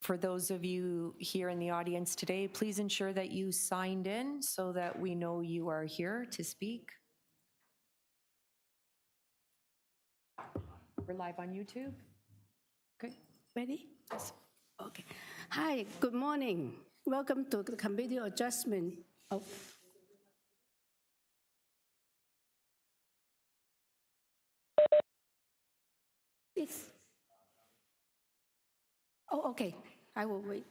For those of you here in the audience today, please ensure that you signed in so that we know you are here to speak. We're live on YouTube. Okay. Ready? Yes. Okay. Hi, good morning. Welcome to the committee adjustment of it's. Oh, okay. I will wait.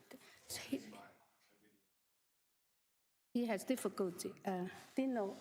He has difficulty. Dino.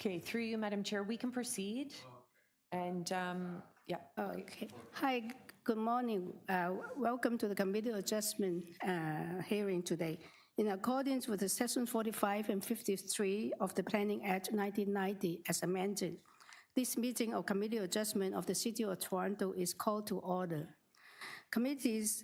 Okay, through you, Madam Chair, we can proceed. And yeah. Okay. Hi, good morning. Welcome to the committee adjustment hearing today. In accordance with the Section 45 and 53 of the Planning Act 1990 as amended, this meeting of committee adjustment of the City of Toronto is called to order. Committees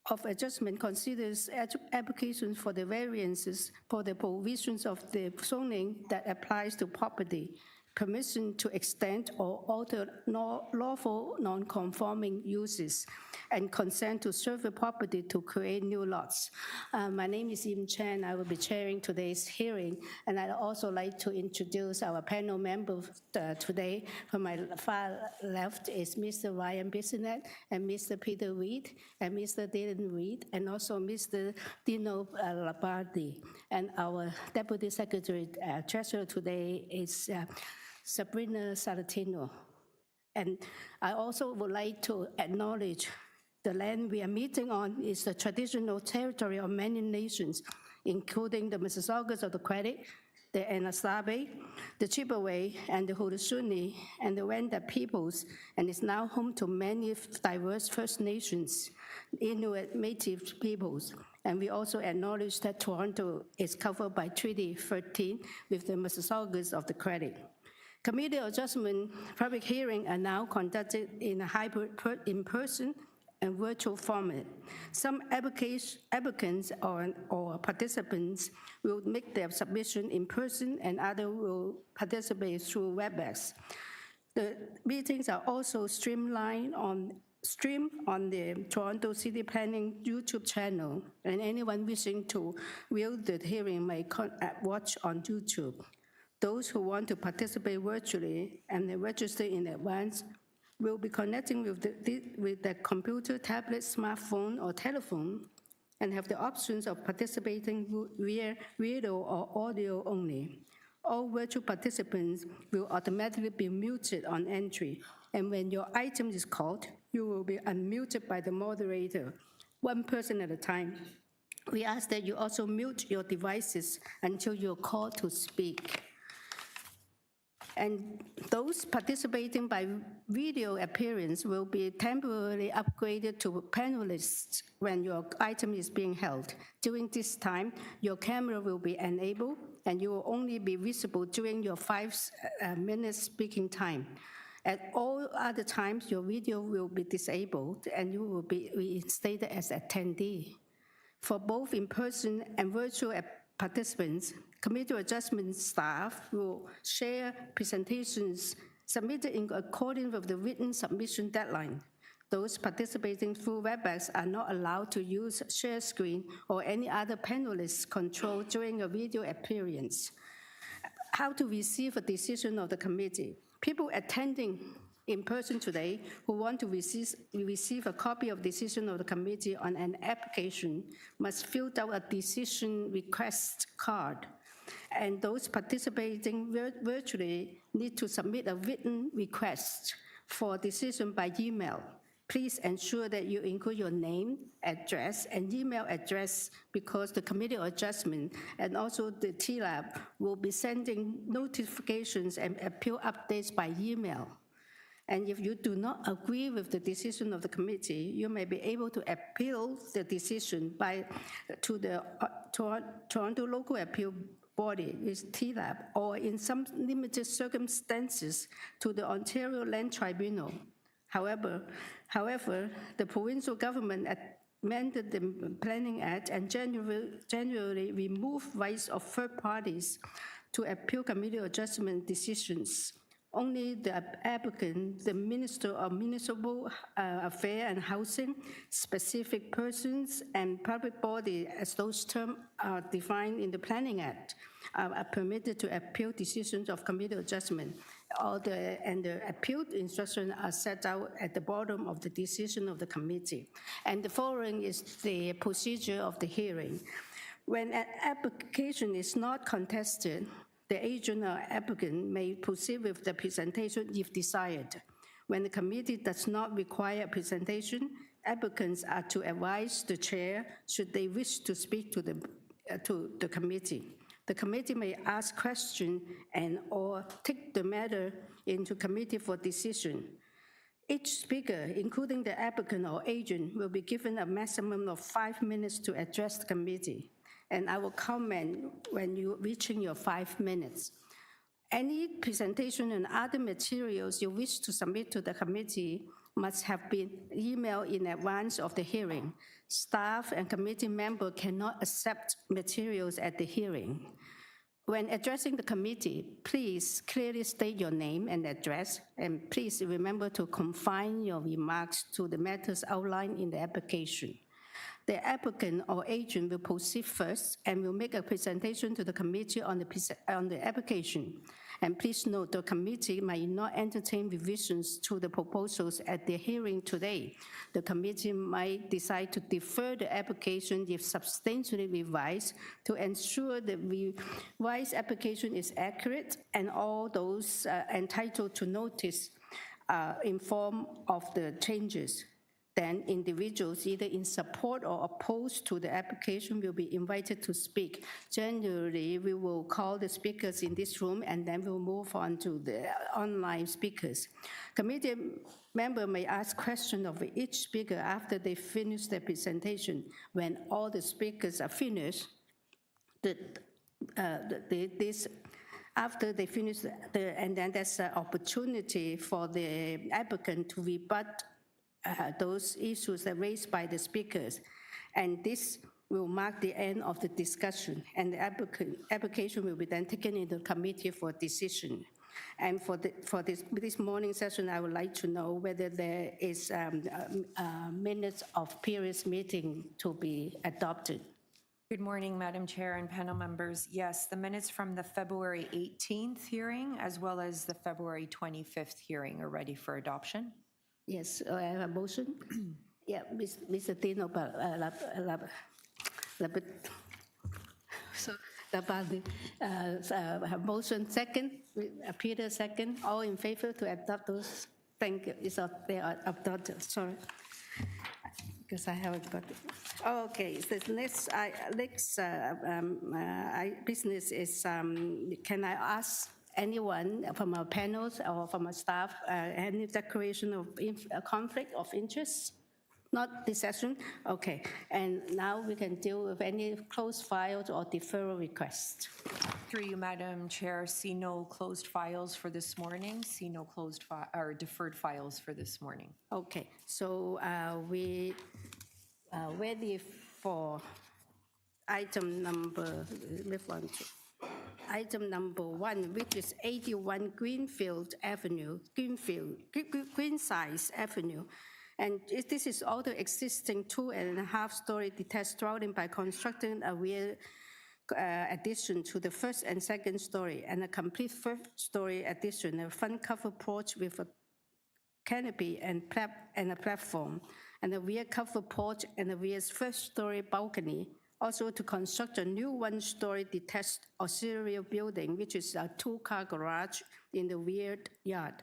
of adjustment considers applications for the variances for the provisions of the zoning that applies to property, permission to extend or alter lawful non-conforming uses, and consent to serve the property to create new lots. My name is Im Chan. I will be chairing today's hearing, and I'd also like to introduce our panel members today. From my far left is Mr. Ryan Bissonette and Mr. Peter Reed and Mr. Dylan Reed, and also Mr. Dino Labardi. And our Deputy Secretary Treasurer today is Sabrina Salatino. And I also would like to acknowledge the land we are meeting on is the traditional territory of many nations, including the Mississaugas of the Credit, the Anasabe, the Chippewa, and the Haudenosaunee, and the Wendat peoples, and is now home to many diverse First Nations, Inuit Métis peoples. And we also acknowledge that Toronto is covered by Treaty 13 with the Mississaugas of the Credit. Committee adjustment public hearings are now conducted in a hybrid in-person and virtual format. Some applicants or participants will make their submission in person and others will participate through WebEx. The meetings are also streamed on the Toronto City Planning YouTube channel, and anyone wishing to view the hearing may watch on YouTube. Those who want to participate virtually and register in advance will be connecting with the computer, tablet, smartphone, or telephone, and have the options of participating via video or audio only. All virtual participants will automatically be muted on entry, and when your item is called, you will be unmuted by the moderator, one person at a time. We ask that you also mute your devices until you're called to speak. And those participating by video appearance will be temporarily upgraded to panelists when your item is being held. During this time, your camera will be enabled and you will only be visible during your 5 minutes speaking time. At all other times, your video will be disabled and you will be reinstated as attendee. For both in-person and virtual participants, committee adjustment staff will share presentations submitted in accordance with the written submission deadline. Those participating through WebEx are not allowed to use share screen or any other panelist control during a video appearance. How to receive a decision of the committee. People attending in person today who want to receive a copy of decision of the committee on an application must fill out a decision request card. And those participating virtually need to submit a written request for decision by email. Please ensure that you include your name, address, and email address because the Committee of Adjustment and also the TLAB will be sending notifications and appeal updates by email. And if you do not agree with the decision of the committee, you may be able to appeal the decision to the Toronto Local Appeal Body, is TLAB, or in some limited circumstances to the Ontario Land Tribunal. However, the provincial government amended the Planning Act and generally removed rights of third parties to appeal Committee of Adjustment decisions. Only the applicant, the Minister of Municipal Affairs and Housing, specific persons, and public body, as those terms are defined in the Planning Act, are permitted to appeal decisions of Committee of Adjustment. And the appeal instructions are set out at the bottom of the decision of the committee. And the following is the procedure of the hearing. When an application is not contested, the agent or applicant may proceed with the presentation if desired. When the committee does not require a presentation, applicants are to advise the chair should they wish to speak to the committee. The committee may ask questions or take the matter into committee for decision. Each speaker, including the applicant or agent, will be given a maximum of 5 minutes to address the committee. And I will comment when you're reaching your 5 minutes. Any presentation and other materials you wish to submit to the committee must have been emailed in advance of the hearing. Staff and committee members cannot accept materials at the hearing. When addressing the committee, please clearly state your name and address, and please remember to confine your remarks to the matters outlined in the application. The applicant or agent will proceed first and will make a presentation to the committee on the application. And please note, the committee might not entertain revisions to the proposals at the hearing today. The committee might decide to defer the application if substantially revised to ensure the revised application is accurate and all those entitled to notice are informed of the changes. Then individuals either in support or opposed to the application will be invited to speak. Generally, we will call the speakers in this room and then we'll move on to the online speakers. Committee member may ask questions of each speaker after they finish their presentation. When all the speakers are finished, after they finish, and then there's an opportunity for the applicant to rebut those issues that are raised by the speakers. And this will mark the end of the discussion, and the application will be then taken into committee for decision. And for this morning session, I would like to know whether there is minutes of previous meeting to be adopted. Good morning, Madam Chair and panel members. Yes, the minutes from the February 18th hearing as well as the February 25th hearing are ready for adoption. Yes, I have a motion. Yeah, Mr. Dino, so have motion second, Peter second. All in favor to adopt those? Thank you. They are adopted. Sorry, because I haven't got it. Okay, so next business is. Can I ask anyone from our panels or from our staff, any declaration of conflict of interest? Not this session? Okay, and now we can deal with any closed files or deferral requests. Through you, Madam Chair, see no closed files for this morning, see no closed or deferred files for this morning. Okay, so we are ready for item number, Item number 1, which is 81 Greensides Avenue. And this is all the existing 2.5-story detached dwelling by constructing a rear addition to the first and second story and a complete first-story addition, a front covered porch with a canopy and a platform, and a rear covered porch and a rear first-story balcony. Also to construct a new one-story detached auxiliary building, which is a 2-car garage in the rear yard.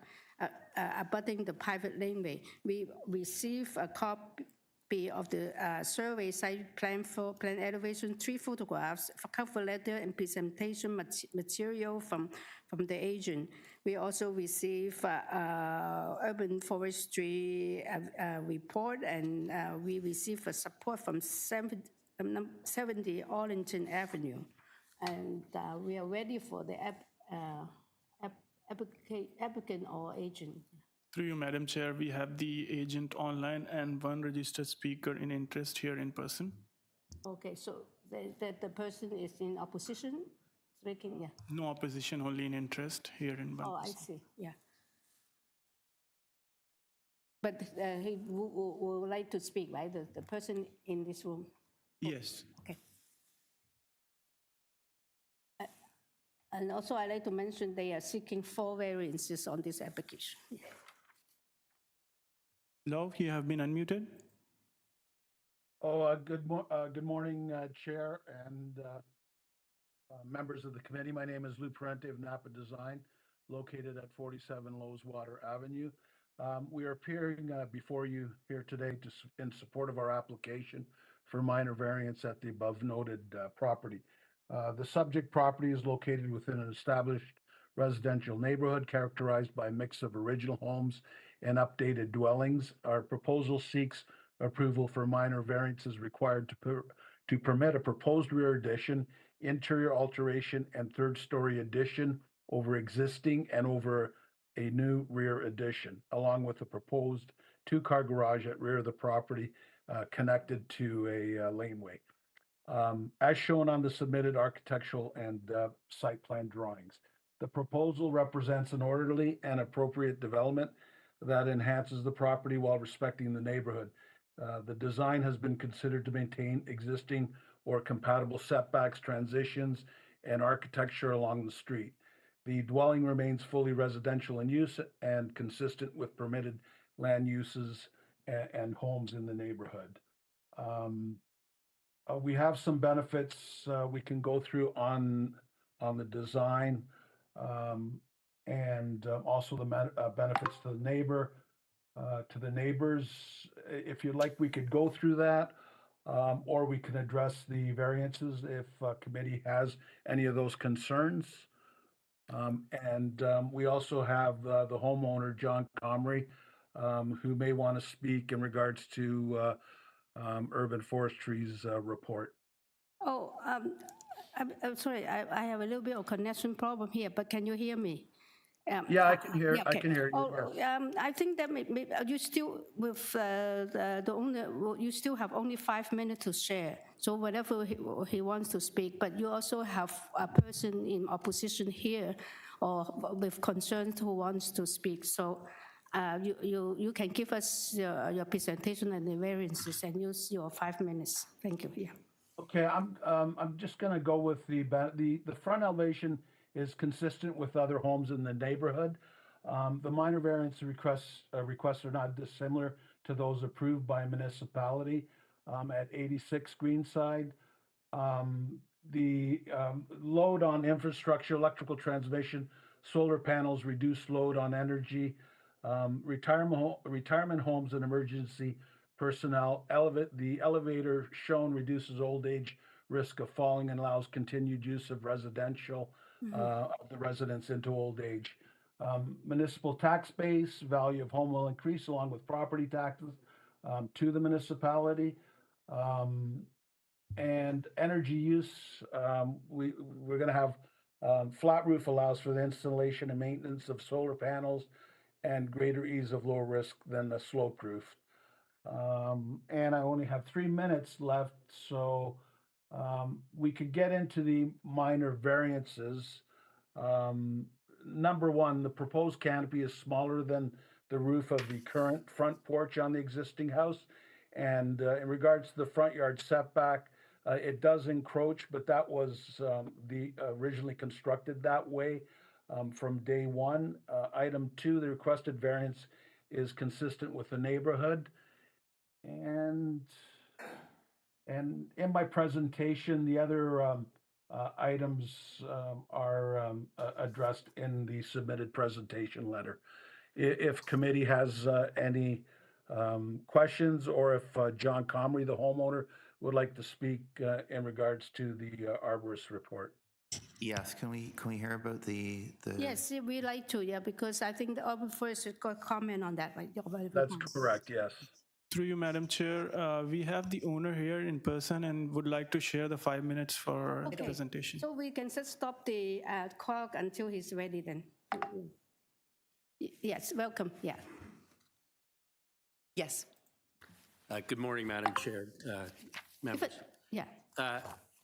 abutting the private laneway. We received a copy of the survey site plan elevation, 3 photographs, cover letter, and presentation material from the agent. We also received urban forestry report, and we received a support from 70 Arlington Avenue. And we are ready for the applicant or agent. Through you, Madam Chair, we have the agent online and one registered speaker in interest here in person. Okay, so the person is in opposition speaking, yeah. No opposition, only in interest here in one. Oh, I see, yeah. But he would like to speak, right? The person in this room? Yes. Okay. And also, I'd like to mention they are seeking 4 variances on this application. Love, you have been unmuted. Good morning, Chair and members of the committee. My name is Lou Parente of Napa Design, located at 47 Loweswater Avenue. We are appearing before you here today in support of our application for minor variance at the above noted property. The subject property is located within an established residential neighborhood characterized by a mix of original homes and updated dwellings. Our proposal seeks approval for minor variances required to permit a proposed rear addition, interior alteration, and third-story addition over existing and over a new rear addition, along with a proposed 2-car garage at rear of the property connected to a laneway. As shown on the submitted architectural and site plan drawings. The proposal represents an orderly and appropriate development that enhances the property while respecting the neighborhood. The design has been considered to maintain existing or compatible setbacks, transitions, and architecture along the street. The dwelling remains fully residential in use and consistent with permitted land uses and homes in the neighborhood. We have some benefits we can go through on the design and also the benefits to the neighbors. If you'd like, we could go through that, or we can address the variances if committee has any of those concerns. We also have the homeowner, John Comrie, who may want to speak in regards to Urban Forestry's report. Oh, I'm sorry, I have a little bit of connection problem here, but can you hear me? Yeah, I can hear. Yeah, okay. I can hear you. Oh, Yes. I think that you still with the owner. You still have only 5 minutes to share. So whatever he wants to speak, but you also have a person in opposition here, or with concerns who wants to speak. So you can give us your presentation and the variances and use your 5 minutes. Thank you. Yeah. Okay, I'm just going to go with the front elevation is consistent with other homes in the neighborhood. The minor variance requests are not dissimilar to those approved by a municipality at 86 Greenside. The load on infrastructure, electrical transmission, solar panels, reduced load on energy, retirement homes and emergency personnel. The elevator shown reduces old age risk of falling and allows continued use of residential of the residents into old age. Municipal tax base, value of home will increase along with property taxes to the municipality. And energy use, we're going to have flat roof allows for the installation and maintenance of solar panels and greater ease of lower risk than the sloped roof. And I only have 3 minutes left, so we could get into the minor variances. Number one, the proposed canopy is smaller than the roof of the current front porch on the existing house. And in regards to the front yard setback, it does encroach, but that was originally constructed that way from day one. Item 2, the requested variance is consistent with the neighborhood. And in my presentation, the other items are addressed in the submitted presentation letter. if committee has any questions, or if John Comrie, the homeowner, would like to speak in regards to the arborist report. Yes, can we hear about the Yes, we like to, yeah, because I think the urban forest has got comment on that, right? That's correct, yes. Through you, Madam Chair, we have the owner here in person and would like to share the 5 minutes for the presentation. So we can just stop the clock until he's ready then. Yes, welcome, yeah. Yes. Good morning, Madam Chair, members. Yeah.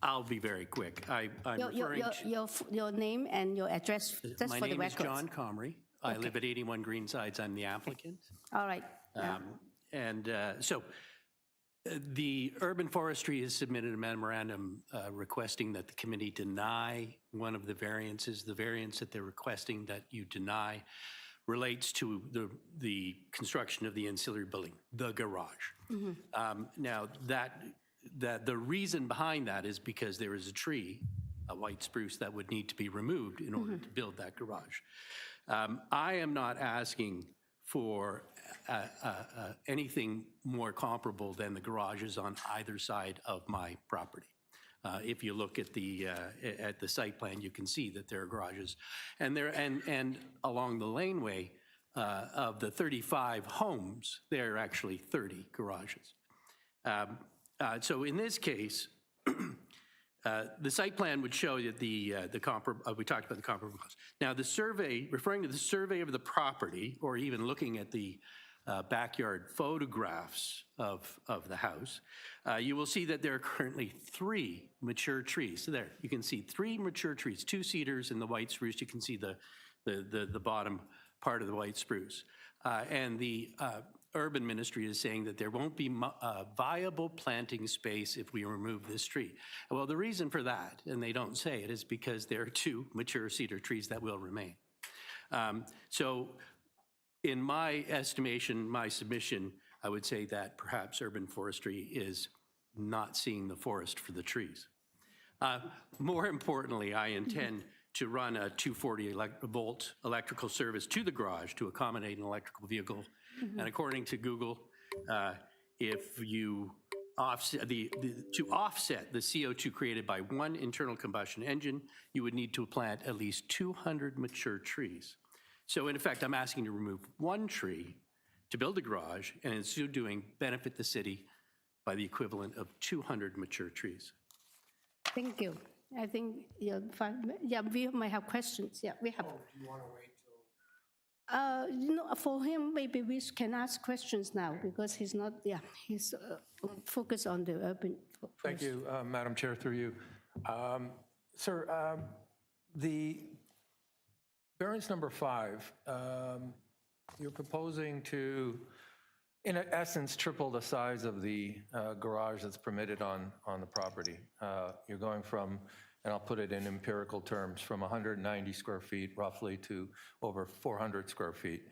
I'll be very quick. I'm referring to... Your name and your address, just My for the name is record. John Comrie. I live at 81 Greensides. I'm the applicant. All right. The Urban Forestry has submitted a memorandum requesting that the committee deny one of the variances. The variance that they're requesting that you deny relates to the construction of the ancillary building, the garage. Now, the reason behind that is because there is a tree, a white spruce, that would need to be removed in order to build that garage. I am not asking for anything more comparable than the garages on either side of my property. If you look at the site plan, you can see that there are garages, and along the laneway of the 35 homes, there are actually 30 garages. So in this case, the site plan would show that we talked about the comparable costs. Now, the survey, referring to the survey of the property, or even looking at the backyard photographs of the house, you will see that there are currently 3 mature trees. So there, you can see 3 mature trees, 2 cedars and the white spruce. You can see the bottom part of the white spruce. And the Urban Ministry is saying that there won't be viable planting space if we remove this tree. Well, the reason for that, and they don't say it, is because there are 2 mature cedar trees that will remain. So in my estimation, my submission, I would say that perhaps Urban Forestry is not seeing the forest for the trees. More importantly, I intend to run a 240-volt electrical service to the garage to accommodate an electrical vehicle. And according to Google, if you offset to offset the CO2 created by one internal combustion engine, you would need to plant at least 200 mature trees. So in effect, I'm asking to remove 1 tree to build a garage, and in so doing, benefit the city by the equivalent of 200 mature trees. Thank you. I think, yeah, we might have questions. Yeah, we have. Do you want to wait till? For him, maybe we can ask questions now because he's not, he's focused on the urban. Thank you, Madam Chair, through you. Sir, the variance number 5, you're proposing to, in essence, triple the size of the garage that's permitted on the property. You're going from, and I'll put it in empirical terms, from 190 square feet roughly to over 400 square feet.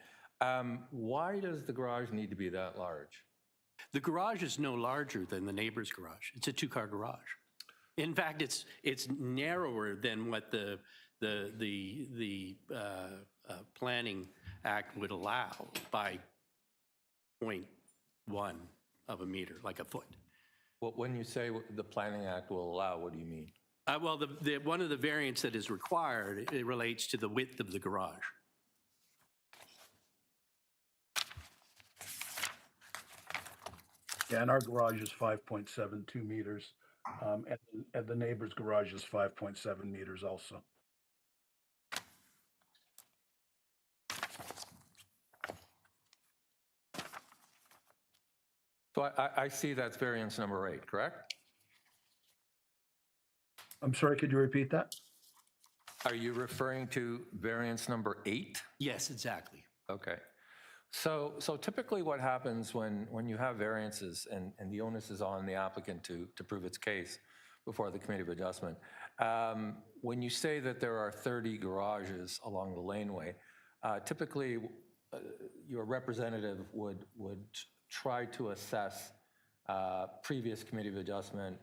Why does the garage need to be that large? The garage is no larger than the neighbor's garage. It's a 2-car garage. In fact, it's narrower than what the Planning Act would allow by 0.1 of a meter, like a foot. Well, when you say the Planning Act will allow, what do you mean? Well, one of the variants that is required, it relates to the width of the garage. Yeah, and our garage is 5.72 meters, and the neighbor's garage is 5.7 meters also. So I see that's variance number 8, correct? I'm sorry, could you repeat that? Are you referring to variance number 8? Yes, exactly. Okay. So typically what happens when you have variances and the onus is on the applicant to prove its case before the Committee of Adjustment, when you say that there are 30 garages along the laneway, typically your representative would try to assess previous Committee of Adjustment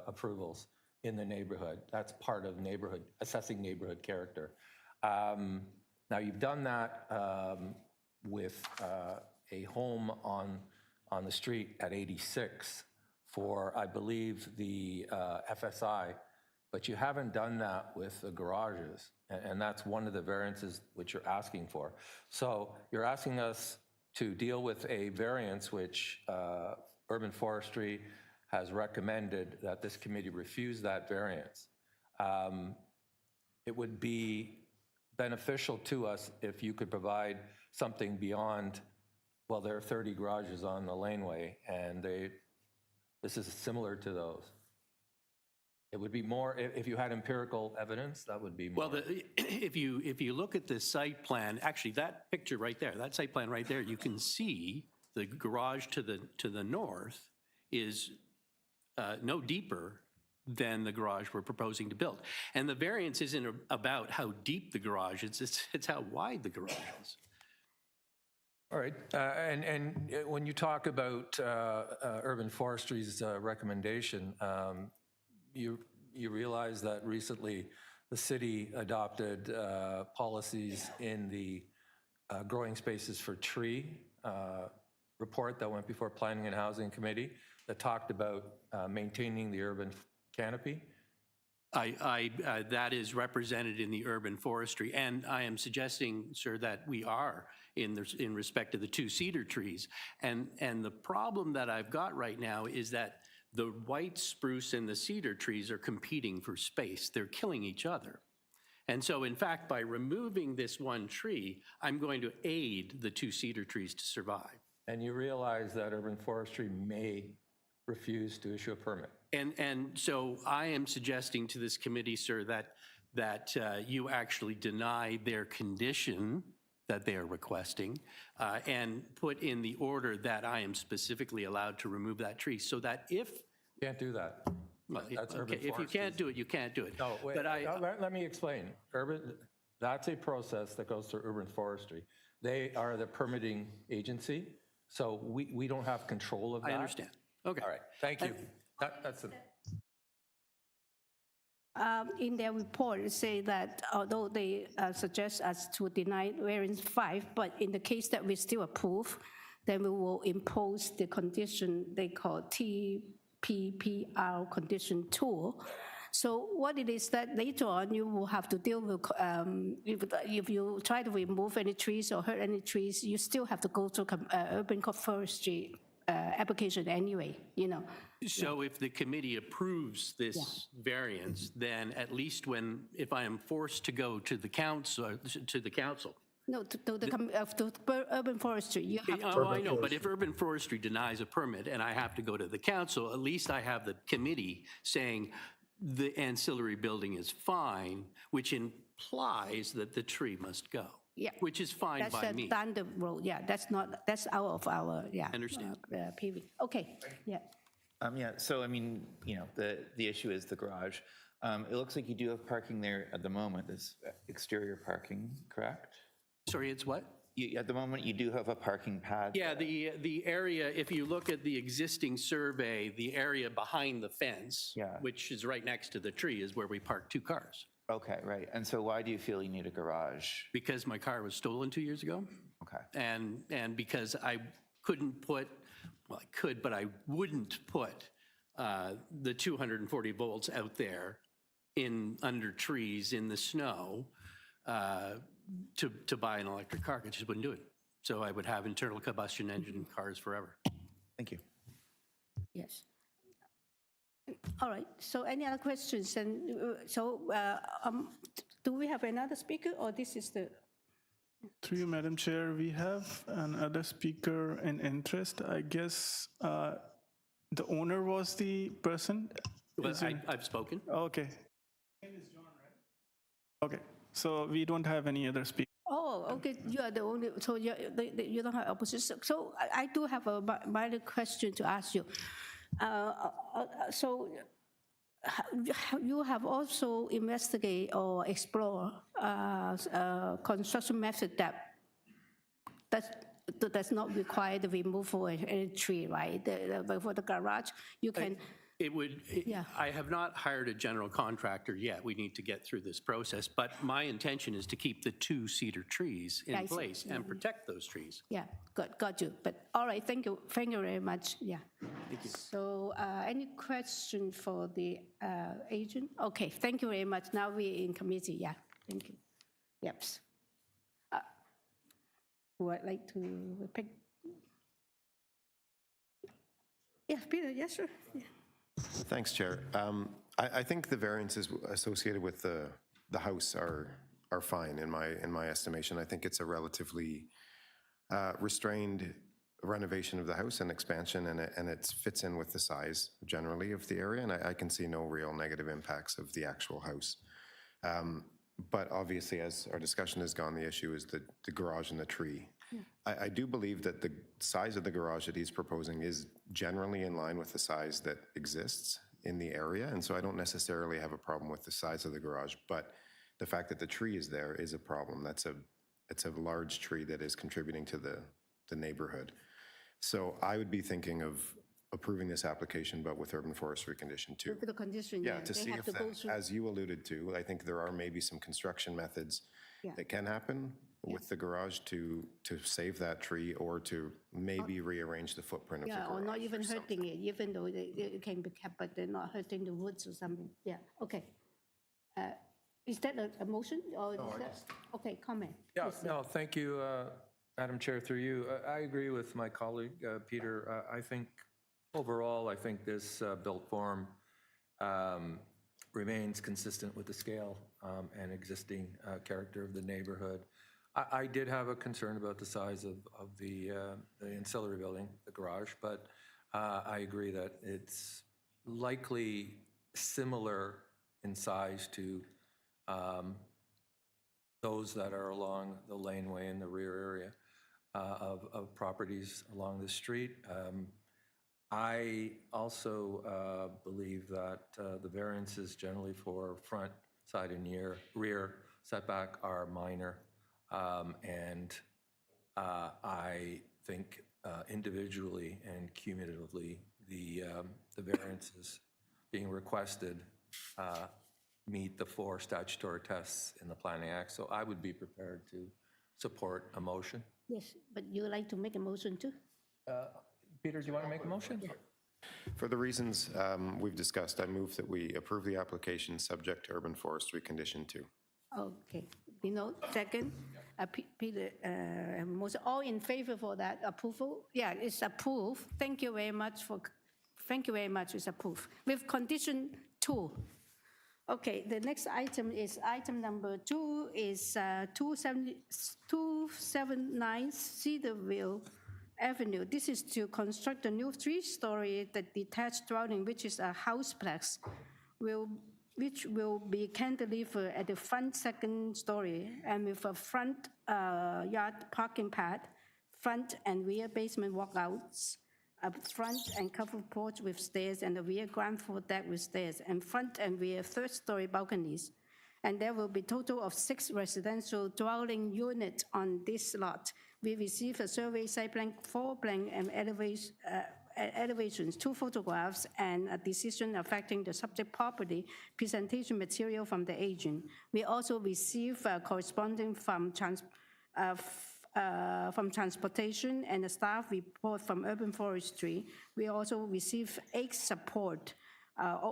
approvals in the neighborhood. That's part of assessing neighborhood character. Now you've done that with a home on the street at 86 for, I believe, the FSI, but you haven't done that with the garages, and that's one of the variances which you're asking for. So you're asking us to deal with a variance which Urban Forestry has recommended that this committee refuse that variance. It would be beneficial to us if you could provide something beyond, well, there are 30 garages on the laneway, and this is similar to those. It would be more, if you had empirical evidence, that would be more. Well, if you look at the site plan, actually that picture right there, that site plan right there, you can see the garage to the north is no deeper than the garage we're proposing to build. And the variance isn't about how deep the garage is, it's how wide the garage is. All right, and when you talk about Urban Forestry's recommendation, you realize that recently the city adopted policies in the growing spaces for tree report that went before Planning and Housing Committee that talked about maintaining the urban canopy. That is represented in the urban forestry, and I am suggesting, sir, that we are in respect to the 2 cedar trees. And the problem that I've got right now is that the white spruce and the cedar trees are competing for space. They're killing each other. And so, in fact, by removing this one tree, I'm going to aid the 2 cedar trees to survive. And you realize that Urban Forestry may refuse to issue a permit. And so I am suggesting to this committee, sir, that you actually deny their condition that they are requesting and put in the order that I am specifically allowed to remove that tree, so that if... Can't do that. Well, That's okay, Urban if you can't do it, you can't do it. No, wait, But let me explain. That's a process that goes through Urban Forestry. They are the permitting agency, so we don't have control of that. I understand. Okay. All right, thank you. That's it. In their report, it say that although they suggest us to deny variance 5, but in the case that we still approve, then we will impose the condition they call TPPR condition 2. So what it is that later on you will have to deal with, if you try to remove any trees or hurt any trees, you still have to go to urban forestry application anyway, you know. So if the committee approves this variance, then at least if I am forced to go to the council, No, to urban forestry, you have to. Oh, I know, but if urban forestry denies a permit and I have to go to the council, at least I have the committee saying the ancillary building is fine, which implies that the tree must go. Yeah. Which is fine by me. That's a standard rule, yeah, that's out of our, yeah. Understand. PV. Okay, yeah. Yeah, so I mean, you know, the issue is the garage. It looks like you do have parking there at the moment, this exterior parking, correct? Sorry, it's what? At the moment, you do have a parking pad. Yeah, the area, if you look at the existing survey, the area behind the fence, which is right next to the tree, is where we park 2 cars. Okay, right. And so why do you feel you need a garage? Because my car was stolen 2 years ago. Okay. And because I couldn't put, well, I could, but I wouldn't put the 240 volts out there under trees in the snow to buy an electric car. I just wouldn't do it. So I would have internal combustion engine cars forever. Thank you. Yes. All right, so any other questions? And do we have another speaker, or this is the? Through you, Madam Chair, we have another speaker in interest. I guess the owner was the person? Well, I've spoken. Okay. His name is John, right? Okay, so we don't have any other speaker. Oh, okay, you are the only, so you don't have opposition. So I do have a minor question to ask you. So you have also investigated or explored construction method that does not require the removal of any tree, right? For the garage, you can. It would, Yeah. I have not hired a general contractor yet. We need to get through this process. But my intention is to keep the 2 cedar trees Yeah, I in see. place and protect those trees. Yeah, got you. But, all right, thank you very much, yeah. Thank you. So, any question for the agent? Okay, thank you very much. Now we're in committee, yeah, thank you. Yep. Who would like to pick? Yeah, Peter, yes, sure. Yeah. Thanks, Chair. I think the variances associated with the house are fine in my estimation. I think it's a relatively restrained renovation of the house and expansion, and it fits in with the size generally of the area, and I can see no real negative impacts of the actual house. But obviously, as our discussion has gone, the issue is the garage and the tree. I do believe that the size of the garage that he's proposing is generally in line with the size that exists in the area, and so I don't necessarily have a problem with the size of the garage, but the fact that the tree is there is a problem. It's a large tree that is contributing to the neighborhood. So I would be thinking of approving this application, but with urban forestry condition 2. With the condition, Yeah, yeah. to they see have if, to go that, through- as you alluded to, I think there are maybe some construction methods that can happen with the garage to save that tree or to maybe rearrange the footprint of the Yeah, garage. or not even something. hurting it, even though it can be kept, but they're not hurting the woods or something. Yeah, okay. Is that a motion or is that, okay, comment? Yeah, Please. no, thank you, Madam Chair, through you. I agree with my colleague, Peter. I think overall, I think this built form remains consistent with the scale and existing character of the neighborhood. I did have a concern about the size of the ancillary building, the garage, but I agree that it's likely similar in size to those that are along the laneway in the rear area of properties along the street. I also believe that the variances generally for front, side, and rear setback are minor. And I think individually and cumulatively, the variances being requested meet the 4 statutory tests in the Planning Act. So I would be prepared to support a motion. Yes, but you would like to make a motion too? Peter, do you want to make a motion? For the reasons we've discussed, I move that we approve the application subject to urban forestry condition 2. Okay, second. Peter, most all in favor for that approval? Yeah, it's approved. Thank you very much, it's approved. With condition 2. Okay, the next item is item number 2 is 279 Cedarvale Avenue. This is to construct a new 3-story detached dwelling, which is a houseplex, which will be cantilever at the front 2nd story and with a front yard parking pad, front and rear basement walkouts, a front and covered porch with stairs, and a rear ground floor deck with stairs, and front and rear 3rd-story balconies. And there will be a total of 6 residential dwelling units on this lot. We received a survey site plan, floor plan, and elevations, 2 photographs, and a decision affecting the subject property presentation material from the agent. We also received corresponding from transportation and a staff report from urban forestry. We also received 8 support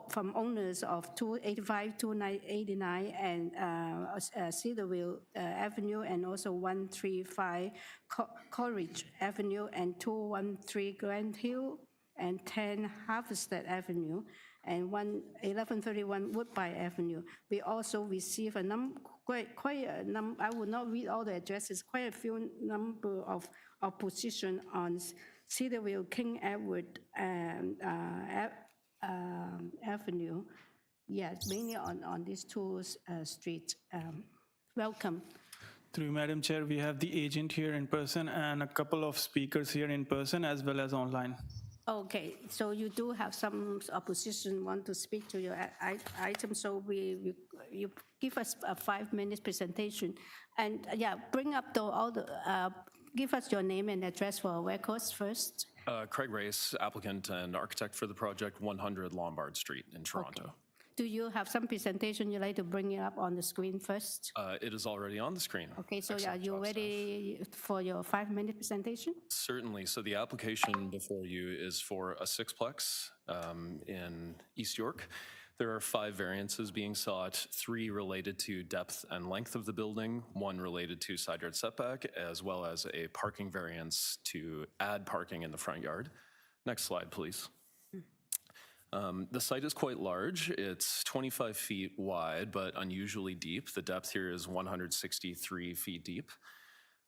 from owners of 285, 289, and Cedarvale Avenue, and also 135 Coleridge Avenue, and 213 Grand Hill, and 10 Harvestead Avenue, and 1131 Woodbine Avenue. We also receive a quite a number, I will not read all the addresses, quite a few number of opposition on Cedarvale King Edward Avenue. Yes, mainly on these 2 streets. Welcome. Through Madam Chair, we have the agent here in person and a couple of speakers here in person as well as online. Okay, so you do have some opposition want to speak to your item, so you give us a 5-minute presentation, and yeah, bring up give us your name and address for our records first. Craig Race, applicant and architect for the project, 100 Lombard Street in Toronto. Do you have some presentation you'd like to bring it up on the screen first? It is already on the screen. Okay, so are Excellent you job, ready for your 5-minute presentation? Certainly. So the application before you is for a sixplex in East York. There are 5 variances being sought, 3 related to depth and length of the building, 1 related to side yard setback, as well as a parking variance to add parking in the front yard. Next slide, please. The site is quite large. It's 25 feet wide, but unusually deep. The depth here is 163 feet deep.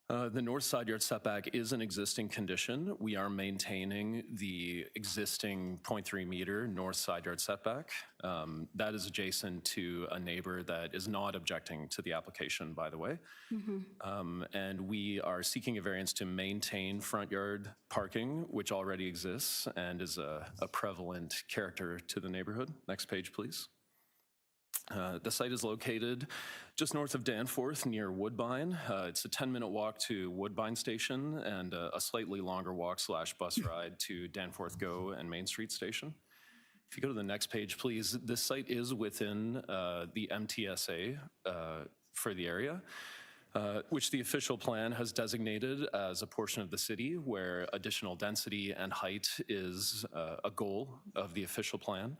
The north side yard setback is an existing condition. We are maintaining the existing 0.3 meter north side yard setback. That is adjacent to a neighbor that is not objecting to the application, by the way. And we are seeking a variance to maintain front yard parking, which already exists and is a prevalent character to the neighborhood. Next page, please. The site is located just north of Danforth near Woodbine. It's a 10-minute walk to Woodbine Station and a slightly longer walk / bus ride to Danforth Go and Main Street Station. If you go to the next page, please, this site is within the MTSA for the area, which the official plan has designated as a portion of the city where additional density and height is a goal of the official plan.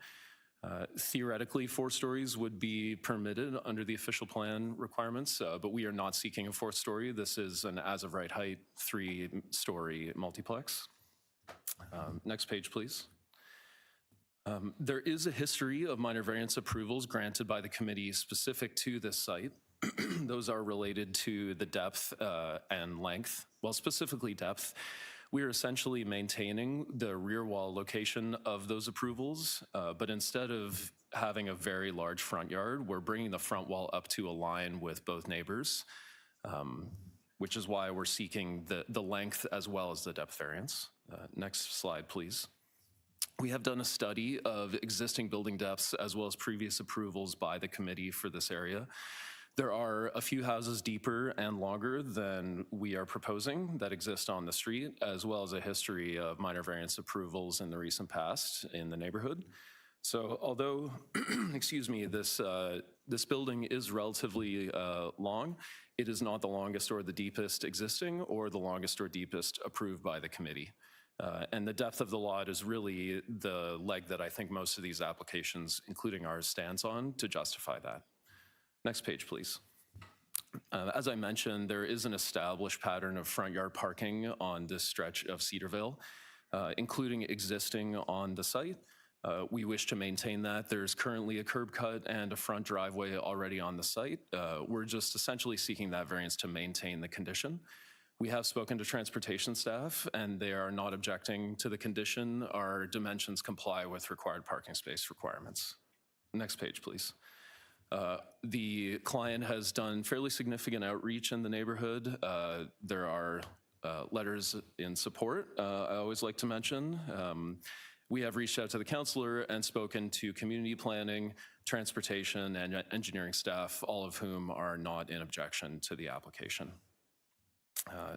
Theoretically, 4 stories would be permitted under the official plan requirements, but we are not seeking a 4th story. This is an as-of-right height 3-story multiplex. Next page, please. There is a history of minor variance approvals granted by the committee specific to this site. Those are related to the depth and length, well, specifically depth. We are essentially maintaining the rear wall location of those approvals, but instead of having a very large front yard, we're bringing the front wall up to align with both neighbors, which is why we're seeking the length as well as the depth variance. Next slide, please. We have done a study of existing building depths as well as previous approvals by the committee for this area. There are a few houses deeper and longer than we are proposing that exist on the street, as well as a history of minor variance approvals in the recent past in the neighborhood. So although, excuse me, this building is relatively long, it is not the longest or the deepest existing or the longest or deepest approved by the committee. And the depth of the lot is really the leg that I think most of these applications, including ours, stands on to justify that. Next page, please. As I mentioned, there is an established pattern of front yard parking on this stretch of Cedarvale, including existing on the site. We wish to maintain that. There's currently a curb cut and a front driveway already on the site. We're just essentially seeking that variance to maintain the condition. We have spoken to transportation staff and they are not objecting to the condition. Our dimensions comply with required parking space requirements. Next page, please. The client has done fairly significant outreach in the neighborhood. There are letters in support, I always like to mention. We have reached out to the councillor and spoken to community planning, transportation, and engineering staff, all of whom are not in objection to the application.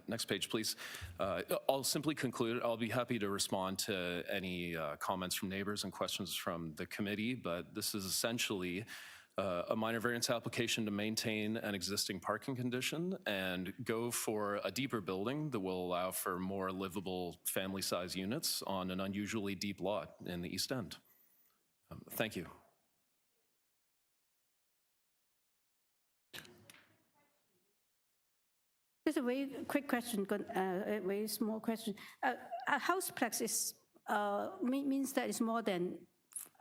Next page, please. I'll simply conclude. I'll be happy to respond to any comments from neighbors and questions from the committee, but this is essentially a minor variance application to maintain an existing parking condition and go for a deeper building that will allow for more livable family-size units on an unusually deep lot in the East End. Thank you. Just a very quick question, a very small question. A houseplex is, means that it's more than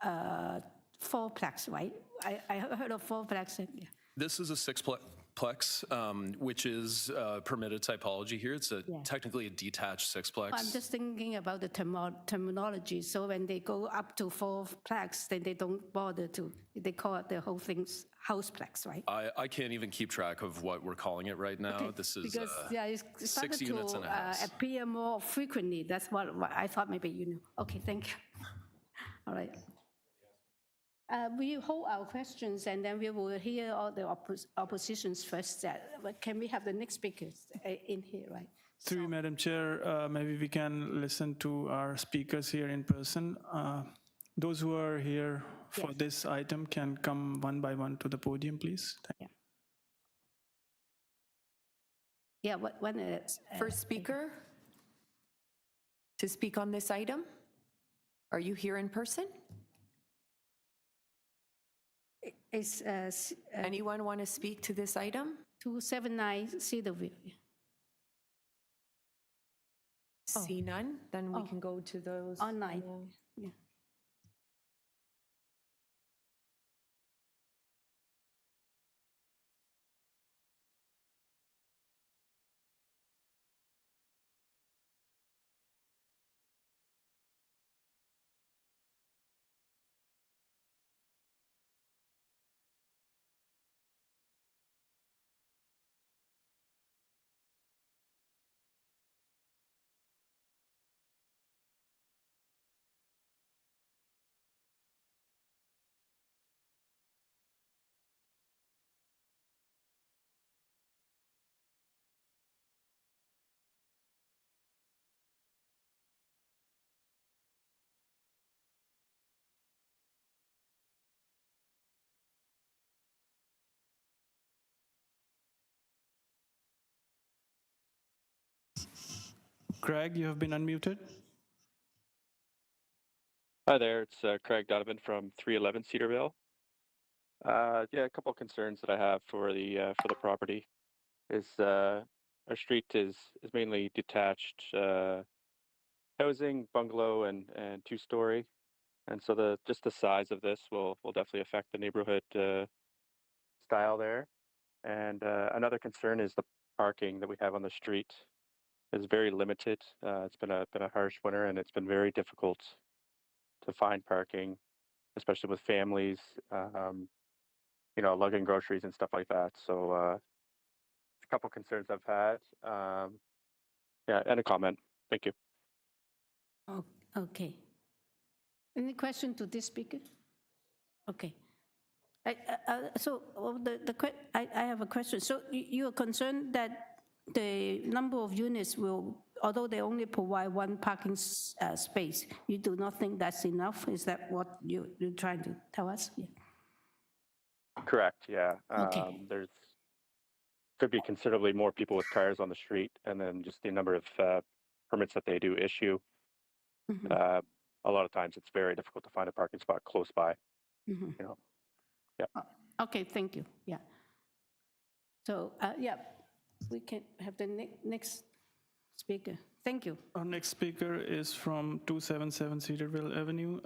4plex, right? I heard of 4plex. Yeah. This is a 6plex, which is permitted typology here. It's technically a detached 6plex. I'm just thinking about the terminology. So when they go up to 4plex, then they don't bother to, they call it the whole thing's houseplex, right? I can't even keep track of what we're calling it right now. Okay. This is because, it's 6 units in a house. Appear more frequently. That's what I thought maybe you knew. Okay, thank you. All right. We hold our questions and then we will hear all the oppositions first. But can we have the next speakers in here, right? Through you, Madam Chair, maybe we can listen to our speakers here in person. Those who are here for this item can come one by one to the podium, please. Thank you. Yeah, one is. First speaker to speak on this item? Are you here in person? Is Anyone want to speak to this item? 279 Cedarvale. See none, then we can go to those. Online. Yeah. Craig, you have been unmuted. Hi there, it's Craig Donovan from 311 Cedarvale. Yeah, a couple of concerns that I have for the property is our street is mainly detached housing, bungalow, and two-story, and so just the size of this will definitely affect the neighborhood style there. And another concern is the parking that we have on the street is very limited. It's been a harsh winter, and it's been very difficult to find parking, especially with families, lugging groceries and stuff like that. So a couple concerns I've had. Yeah, and a comment. Thank you. Oh, okay. Any question to this speaker? Okay. I have a question. So you are concerned that the number of units will, although they only provide one parking space, you do not think that's enough? Is that what you're trying to tell us? Yeah. Correct. Yeah. Okay. There's could be considerably more people with cars on the street, and then just the number of permits that they do issue. A lot of times, it's very difficult to find a parking spot close by. Yeah. Okay. Thank you. Yeah. So yeah, we can have the next speaker. Thank you. Our next speaker is from 277 Cedarvale Avenue.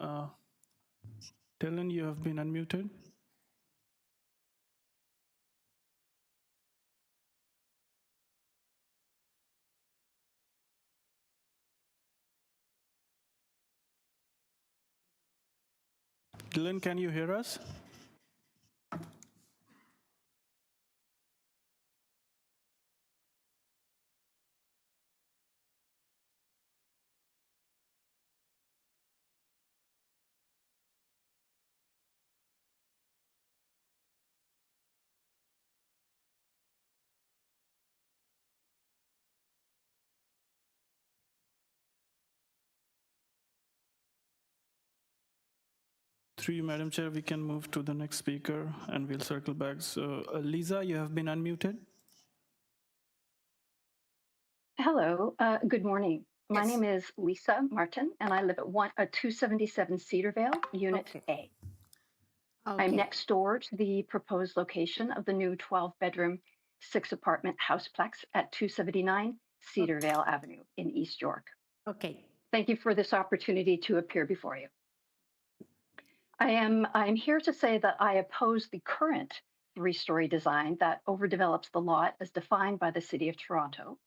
Dylan, you have been unmuted. Dylan, can you hear us? Through you, Madam Chair, we can move to the next speaker and we'll circle back. So Lisa, you have been unmuted. Hello, good morning. My name is Lisa Martin, and I live at 277 Cedarvale, Unit A. I'm next door to the proposed location of the new 12-bedroom, 6-apartment houseplex at 279 Cedarvale Avenue in East York. Okay. Thank you for this opportunity to appear before you. I'm here to say that I oppose the current 3-story design that overdevelops the lot as defined by the City of Toronto,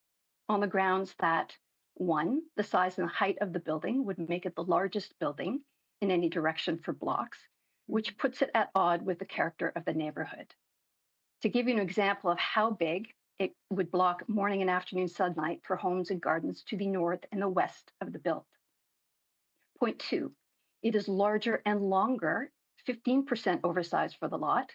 on the grounds that, 1, the size and height of the building would make it the largest building in any direction for blocks, which puts it at odds with the character of the neighborhood. To give you an example of how big, it would block morning and afternoon sunlight for homes and gardens to the north and the west of the build. Point 2, it is larger and longer, 15% oversized for the lot,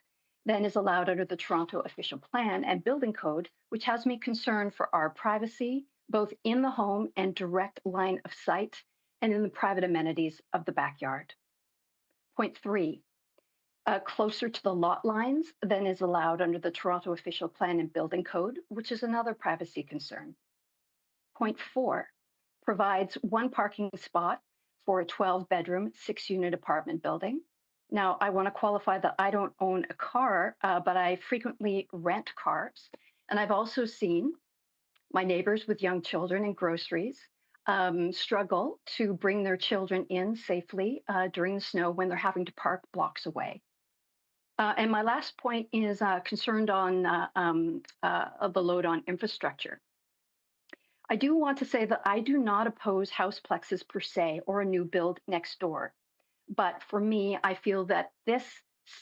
than is allowed under the Toronto Official Plan and Building Code, which has me concerned for our privacy, both in the home and direct line of sight, and in the private amenities of the backyard. Point 3, closer to the lot lines than is allowed under the Toronto Official Plan and Building Code, which is another privacy concern. Point 4, provides one parking spot for a 12-bedroom, 6-unit apartment building. Now, I want to qualify that I don't own a car, but I frequently rent cars. And I've also seen my neighbors with young children and groceries struggle to bring their children in safely during the snow when they're having to park blocks away. And my last point is concerned on the load on infrastructure. I do want to say that I do not oppose houseplexes per se or a new build next door. But for me, I feel that this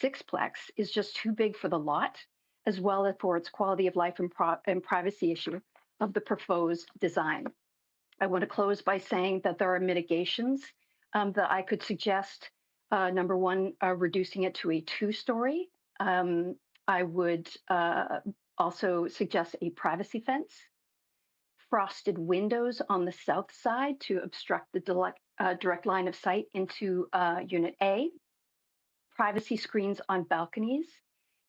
sixplex is just too big for the lot, as well as for its quality of life and privacy issue of the proposed design. I want to close by saying that there are mitigations that I could suggest. Number one, reducing it to a 2-story. I would also suggest a privacy fence, frosted windows on the south side to obstruct the direct line of sight into Unit A, privacy screens on balconies,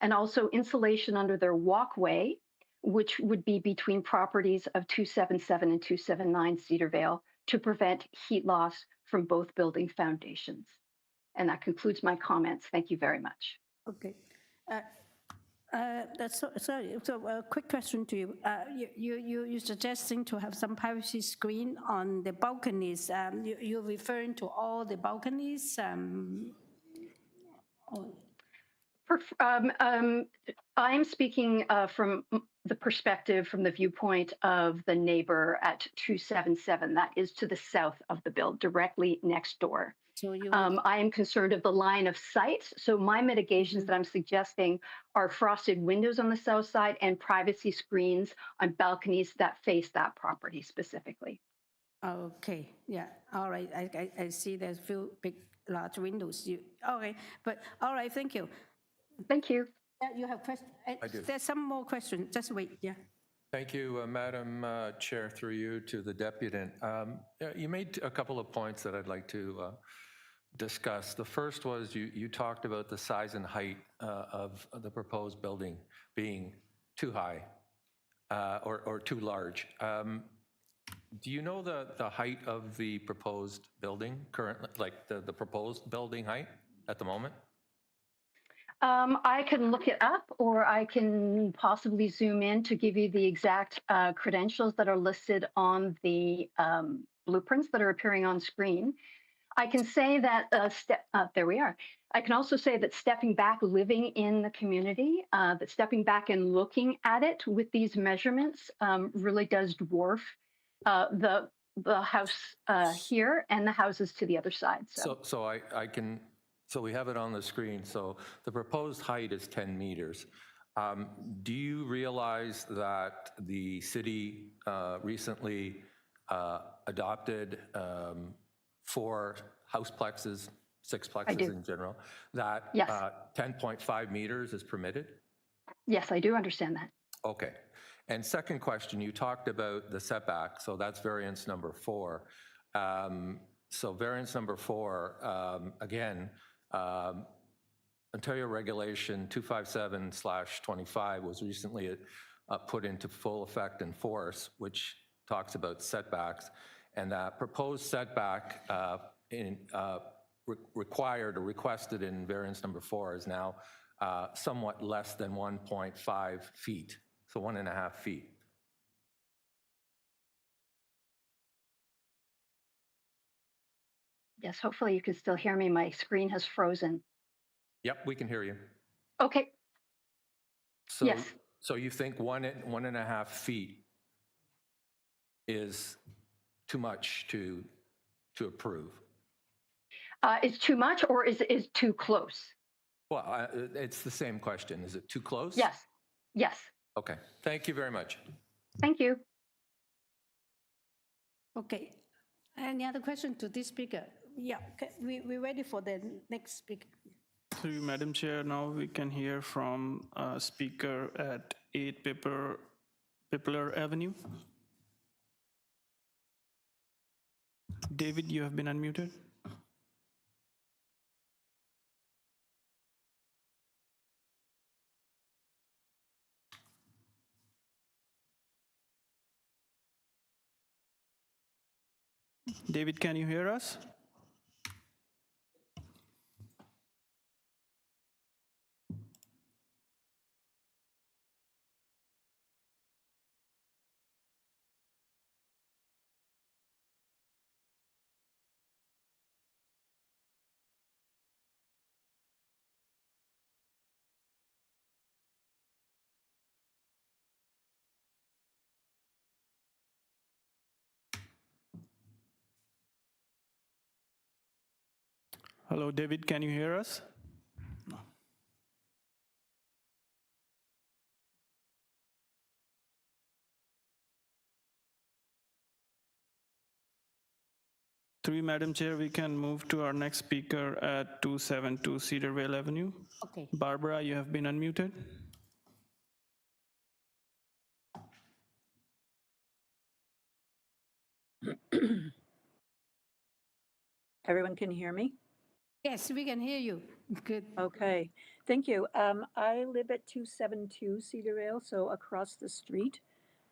and also insulation under their walkway, which would be between properties of 277 and 279 Cedarvale to prevent heat loss from both building foundations. And that concludes my comments. Thank you very much. Okay. So a quick question to you. You're suggesting to have some privacy screen on the balconies. You're referring to all the balconies? I'm speaking from the perspective, from the viewpoint of the neighbor at 277. That is to the south of the build, directly next door. So I am concerned of the line of sight. So my mitigations that I'm suggesting are frosted windows on the south side and privacy screens on balconies that face that property specifically. Okay, yeah, all right. I see there's few big, large windows. Okay, but all right, thank you. Thank you. Yeah, you have questions? I do. There's some more questions. Just wait, yeah. Thank you, Madam Chair, through you to the deputant. You made a couple of points that I'd like to discuss. The first was you talked about the size and height of the proposed building being too high or too large. Do you know the height of the proposed building currently, like the proposed building height at the moment? I can look it up, or I can possibly zoom in to give you the exact credentials that are listed on the blueprints that are appearing on screen. I can say that, there we are. I can also say that stepping back, living in the community, that stepping back and looking at it with these measurements really does dwarf the house here and the houses to the other side. So we have it on the screen. So the proposed height is 10 meters. Do you realize that the city recently adopted 4 houseplexes, 6plexes in general, that 10.5 meters is permitted? Yes, I do understand that. Okay. And second question, you talked about the setback, so that's variance number 4. So variance number 4, again, Ontario Regulation 257/25 was recently put into full effect and force, which talks about setbacks, and that proposed setback required or requested in variance number 4 is now somewhat less than 1.5 feet, so 1.5 feet. Yes, hopefully you can still hear me. My screen has frozen. Yep, we can hear you. Okay. So, yes. So you think 1.5 feet is too much to approve? Is too much, or is too close? Well, it's the same question. Is it too close? Yes. Yes. Okay. Thank you very much. Thank you. Okay. Any other question to this speaker? Yeah, okay. We're ready for the next speaker. Through you, Madam Chair, now we can hear from a speaker at 8 Pipler Avenue. David, you have been unmuted. David, can you hear us? Hello, David, can you hear us? Through you, Madam Chair, we can move to our next speaker at 272 Cedarvale Avenue. Okay. Barbara, you have been unmuted. Everyone can hear me? Yes, we can hear you. Good. Okay, thank you. I live at 272 Cedarvale, so across the street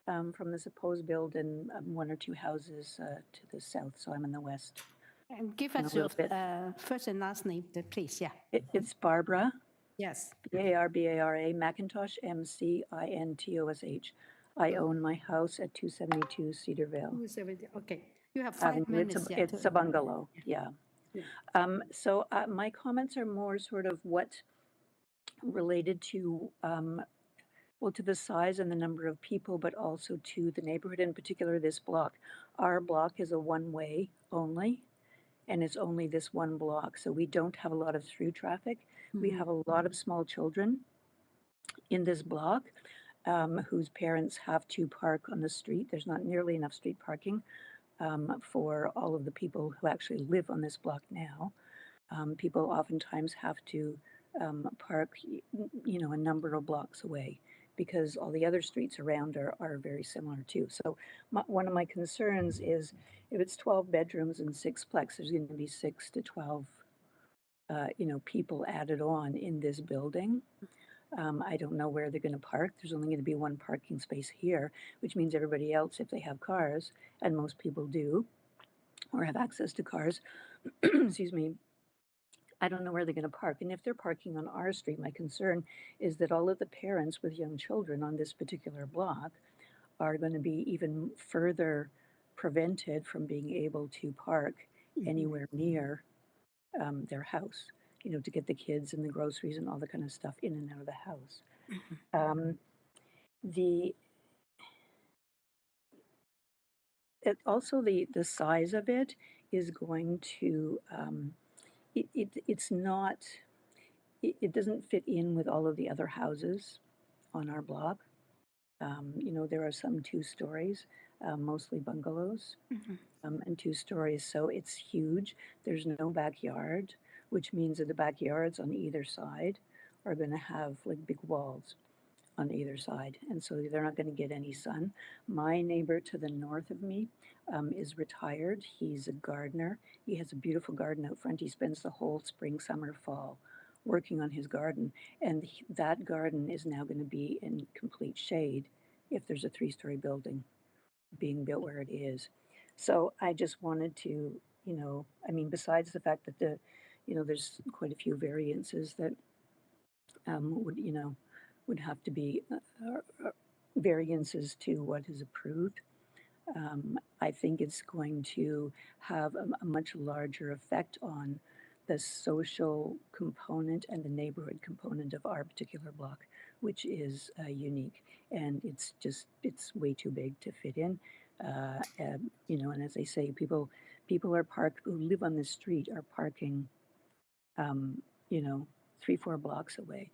from the supposed building, one or two houses to the south, so I'm in the west. And give And us a your little bit. first and last name, please. Yeah. It's Barbara, Yes. Barbara, McIntosh, MCINTOSH. I own my house at 272 Cedarvale Okay. You have 5 Avenue. minutes. It's a bungalow, yeah. So my comments are more sort of what related to well, to the size and the number of people, but also to the neighborhood, in particular this block. Our block is a one-way only, and it's only this one block, so we don't have a lot of through traffic. We have a lot of small children in this block whose parents have to park on the street. There's not nearly enough street parking for all of the people who actually live on this block now. People oftentimes have to park, you know, a number of blocks away because all the other streets around are very similar too. So one of my concerns is if it's 12 bedrooms and 6plex, there's going to be 6 to 12, you know, people added on in this building. I don't know where they're going to park. There's only going to be one parking space here, which means everybody else, if they have cars, and most people do, or have access to cars, excuse me, I don't know where they're going to park. And if they're parking on our street, my concern is that all of the parents with young children on this particular block are going to be even further prevented from being able to park anywhere near their house, you know, to get the kids and the groceries and all the kind of stuff in and out of the house. Also the size of it is going to it's not it doesn't fit in with all of the other houses on our block. You know, there are some 2 stories, mostly bungalows, and 2 stories, so it's huge. There's no backyard, which means that the backyards on either side are going to have like big walls on either side, and so they're not going to get any sun. My neighbor to the north of me is retired. He's a gardener. He has a beautiful garden out front. He spends the whole spring, summer, fall working on his garden, and that garden is now going to be in complete shade if there's a 3-story building being built where it is. So I just wanted to, you know, I mean, besides the fact that you know, there's quite a few variances that would, you know, would have to be variances to what is approved. I think it's going to have a much larger effect on the social component and the neighborhood component of our particular block, which is unique. And it's way too big to fit in. You know, and as I say, people who live on the street are parking, you know, 3-4 blocks away,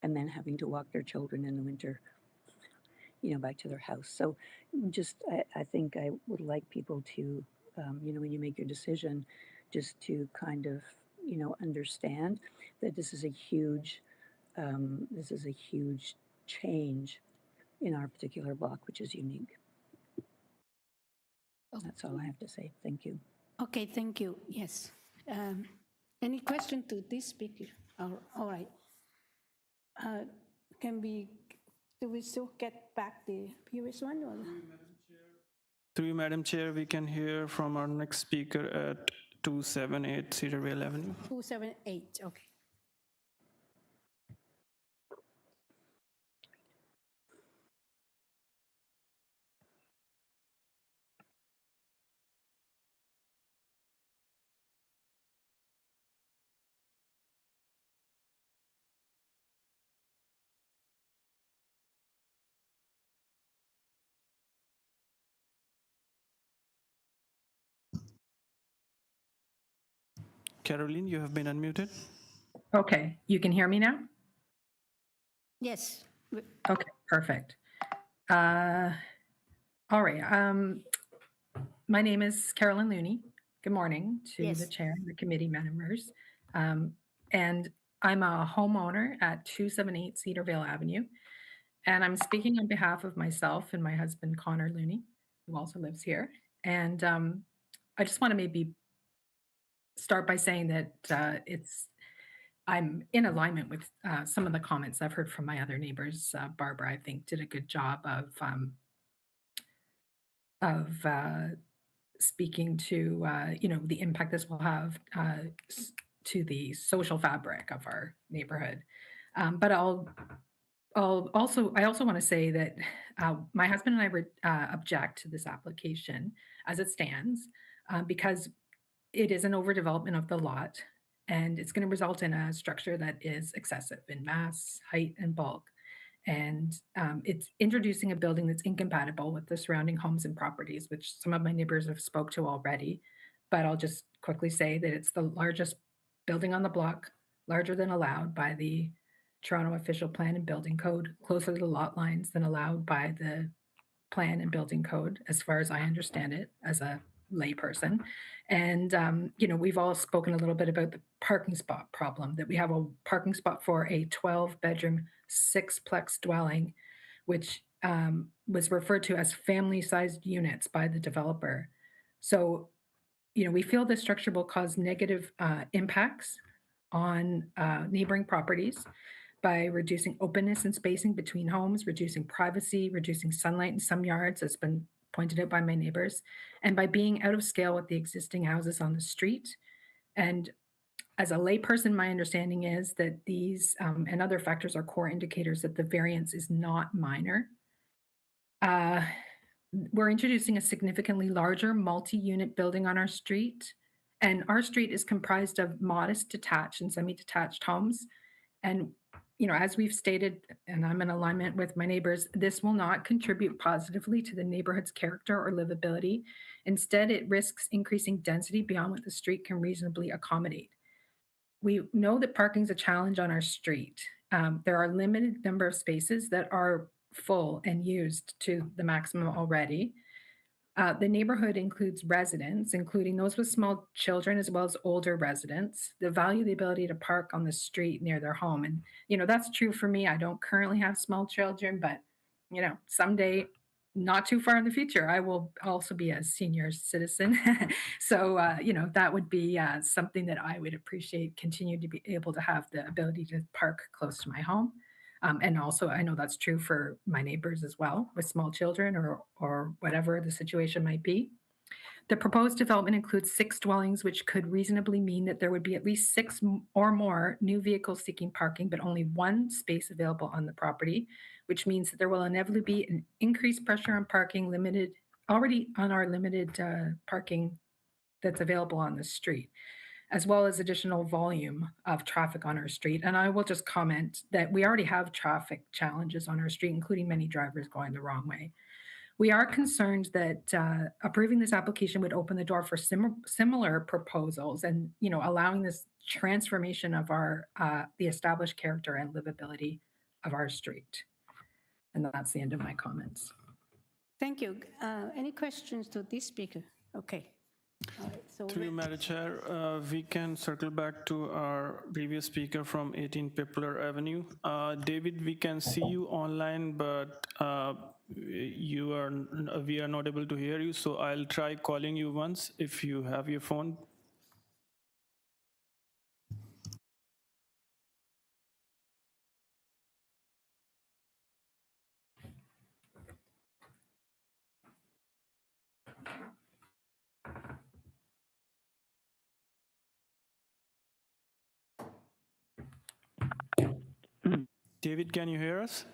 and then having to walk their children in the winter, you know, back to their house. So just, I think I would like people to, you know, when you make your decision, just to kind of, you know, understand that this is a huge change in our particular block, which is unique. That's all I have to say. Thank you. Okay, thank you. Yes. Any question to this speaker? All right. Do we still get back the previous one? Or? Through you, Madam Chair, we can hear from our next speaker at 278 CEDARVALE Avenue. 278, okay. Caroline, you have been unmuted. Okay, you can hear me now? Yes. Okay, perfect. All right. My name is Carolyn Looney. Good morning to the chair and the committee members. And I'm a homeowner at 278 Cedarvale Avenue. And I'm speaking on behalf of myself and my husband, Connor Looney, who also lives here. And I just want to maybe start by saying that I'm in alignment with some of the comments I've heard from my other neighbors. Barbara, I think, did a good job of speaking to the impact this will have to the social fabric of our neighborhood. But I also want to say that my husband and I would object to this application as it stands because it is an overdevelopment of the lot, and it's going to result in a structure that is excessive in mass, height, and bulk. And it's introducing a building that's incompatible with the surrounding homes and properties, which some of my neighbors have spoke to already. But I'll just quickly say that it's the largest building on the block, larger than allowed by the Toronto Official Plan and Building Code, closer to the lot lines than allowed by the Plan and Building Code, as far as I understand it, as a layperson. And, we've all spoken a little bit about the parking spot problem, that we have a parking spot for a 12-bedroom, 6-plex dwelling, which was referred to as family-sized units by the developer. So, we feel this structure will cause negative impacts on neighboring properties by reducing openness and spacing between homes, reducing privacy, reducing sunlight in some yards, as been pointed out by my neighbors, and by being out of scale with the existing houses on the street. And as a layperson, my understanding is that these and other factors are core indicators that the variance is not minor. We're introducing a significantly larger multi-unit building on our street, and our street is comprised of modest detached and semi-detached homes. And as we've stated, and I'm in alignment with my neighbors, this will not contribute positively to the neighborhood's character or livability. Instead, it risks increasing density beyond what the street can reasonably accommodate. We know that parking is a challenge on our street. There are a limited number of spaces that are full and used to the maximum already. The neighborhood includes residents, including those with small children, as well as older residents, that value the ability to park on the street near their home. And, that's true for me. I don't currently have small children, but, someday, not too far in the future, I will also be a senior citizen. So, that would be something that I would appreciate, continue to be able to have the ability to park close to my home. And also, I know that's true for my neighbors as well, with small children or whatever the situation might be. The proposed development includes 6 dwellings, which could reasonably mean that there would be at least 6 or more new vehicles seeking parking, but only 1 space available on the property, which means that there will inevitably be an increased pressure on parking already on our limited parking that's available on the street, as well as additional volume of traffic on our street. And I will just comment that we already have traffic challenges on our street, including many drivers going the wrong way. We are concerned that approving this application would open the door for similar proposals and, allowing this transformation of the established character and livability of our street. And that's the end of my comments. Thank you. Any questions to this speaker? Okay. All right, so Through you, Madam Chair, we can circle back to our previous speaker from 18 Pipler Avenue. David, we can see you online, but we are not able to hear you, so I'll try calling you once if you have your phone. David, can you hear us?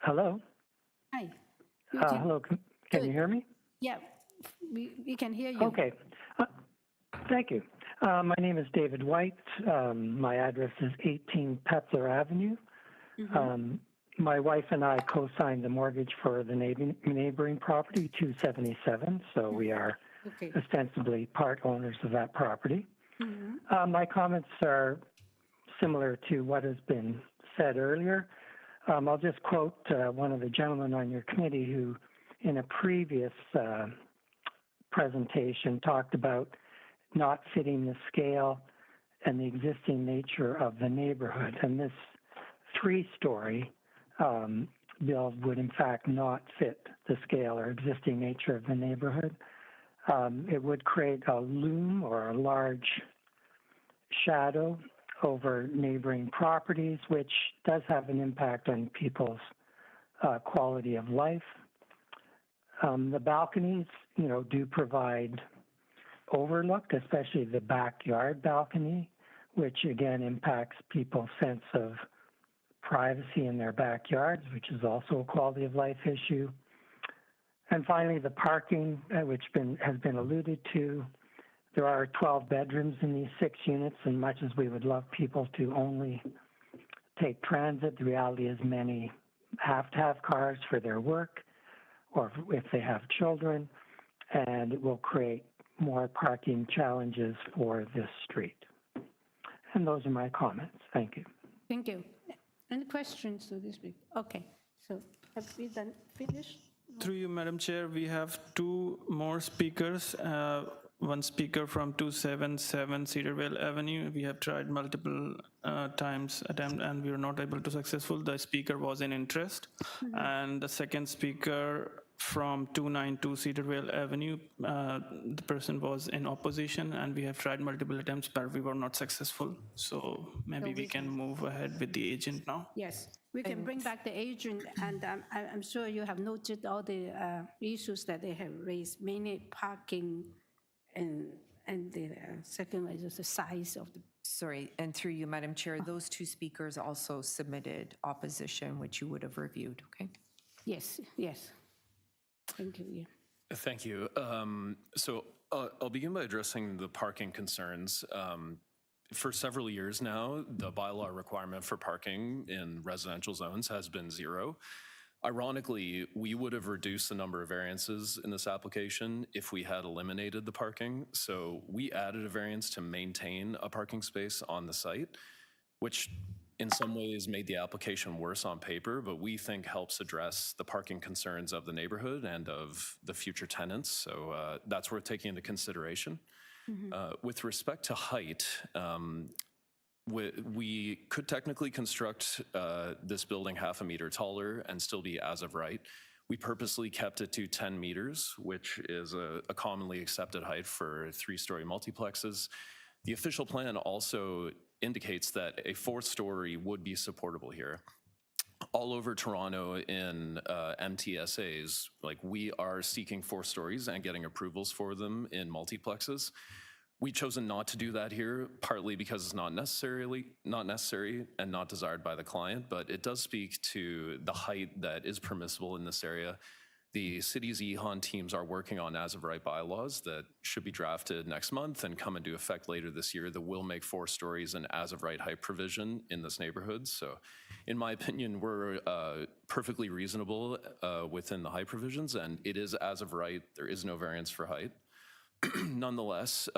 Hello. hi. Hello. Can you hear me? Yeah, we can hear you. Okay. Thank you. My name is David White. My address is 18 Pepler Avenue. My wife and I co-signed the mortgage for the neighboring property, 277, so we are ostensibly part owners of that property. My comments are similar to what has been said earlier. I'll just quote one of the gentlemen on your committee who, in a previous presentation, talked about not fitting the scale and the existing nature of the neighborhood. And this three-story build would, in fact, not fit the scale or existing nature of the neighborhood. It would create a loom or a large shadow over neighboring properties, which does have an impact on people's quality of life. The balconies, do provide overlook, especially the backyard balcony, which again impacts people's sense of privacy in their backyards, which is also a quality of life issue. And finally, the parking, which has been alluded to. There are 12 bedrooms in these 6 units, and much as we would love people to only take transit, the reality is many have to have cars for their work or if they have children, and it will create more parking challenges for this street. And those are my comments. Thank you. Thank you. Any questions to this speaker? Okay, so have we done finished? Through you, Madam Chair, we have 2 more speakers. One speaker from 277 Cedarvale Avenue. We have tried multiple times and we were not able to successful. The speaker was in interest. And the second speaker from 292 Cedarvale Avenue, the person was in opposition, and we have tried multiple attempts, but we were not successful. So maybe we can move ahead with the agent now. Yes, we can bring back the agent, and I'm sure you have noted all the issues that they have raised, mainly parking, and the second one is the size of the. Sorry, and through you, Madam Chair, those 2 speakers also submitted opposition, which you would have reviewed, okay? Yes, yes. Thank you. Yeah. Thank you. So I'll begin by addressing the parking concerns. For several years now, the bylaw requirement for parking in residential zones has been 0. Ironically, we would have reduced the number of variances in this application if we had eliminated the parking. So we added a variance to maintain a parking space on the site, which in some ways made the application worse on paper, but we think helps address the parking concerns of the neighborhood and of the future tenants. So that's worth taking into consideration. With respect to height, we could technically construct this building half a meter taller and still be as of right. We purposely kept it to 10 meters, which is a commonly accepted height for 3-story multiplexes. The official plan also indicates that a 4th-story would be supportable here. All over Toronto in MTSAs, we are seeking 4 stories and getting approvals for them in multiplexes. We've chosen not to do that here, partly because it's not necessary and not desired by the client, but it does speak to the height that is permissible in this area. The city's EHON teams are working on as-of-right bylaws that should be drafted next month and come into effect later this year that will make 4 stories an as-of-right height provision in this neighborhood. So in my opinion, we're perfectly reasonable within the height provisions, and it is as of right. There is no variance for height. Nonetheless,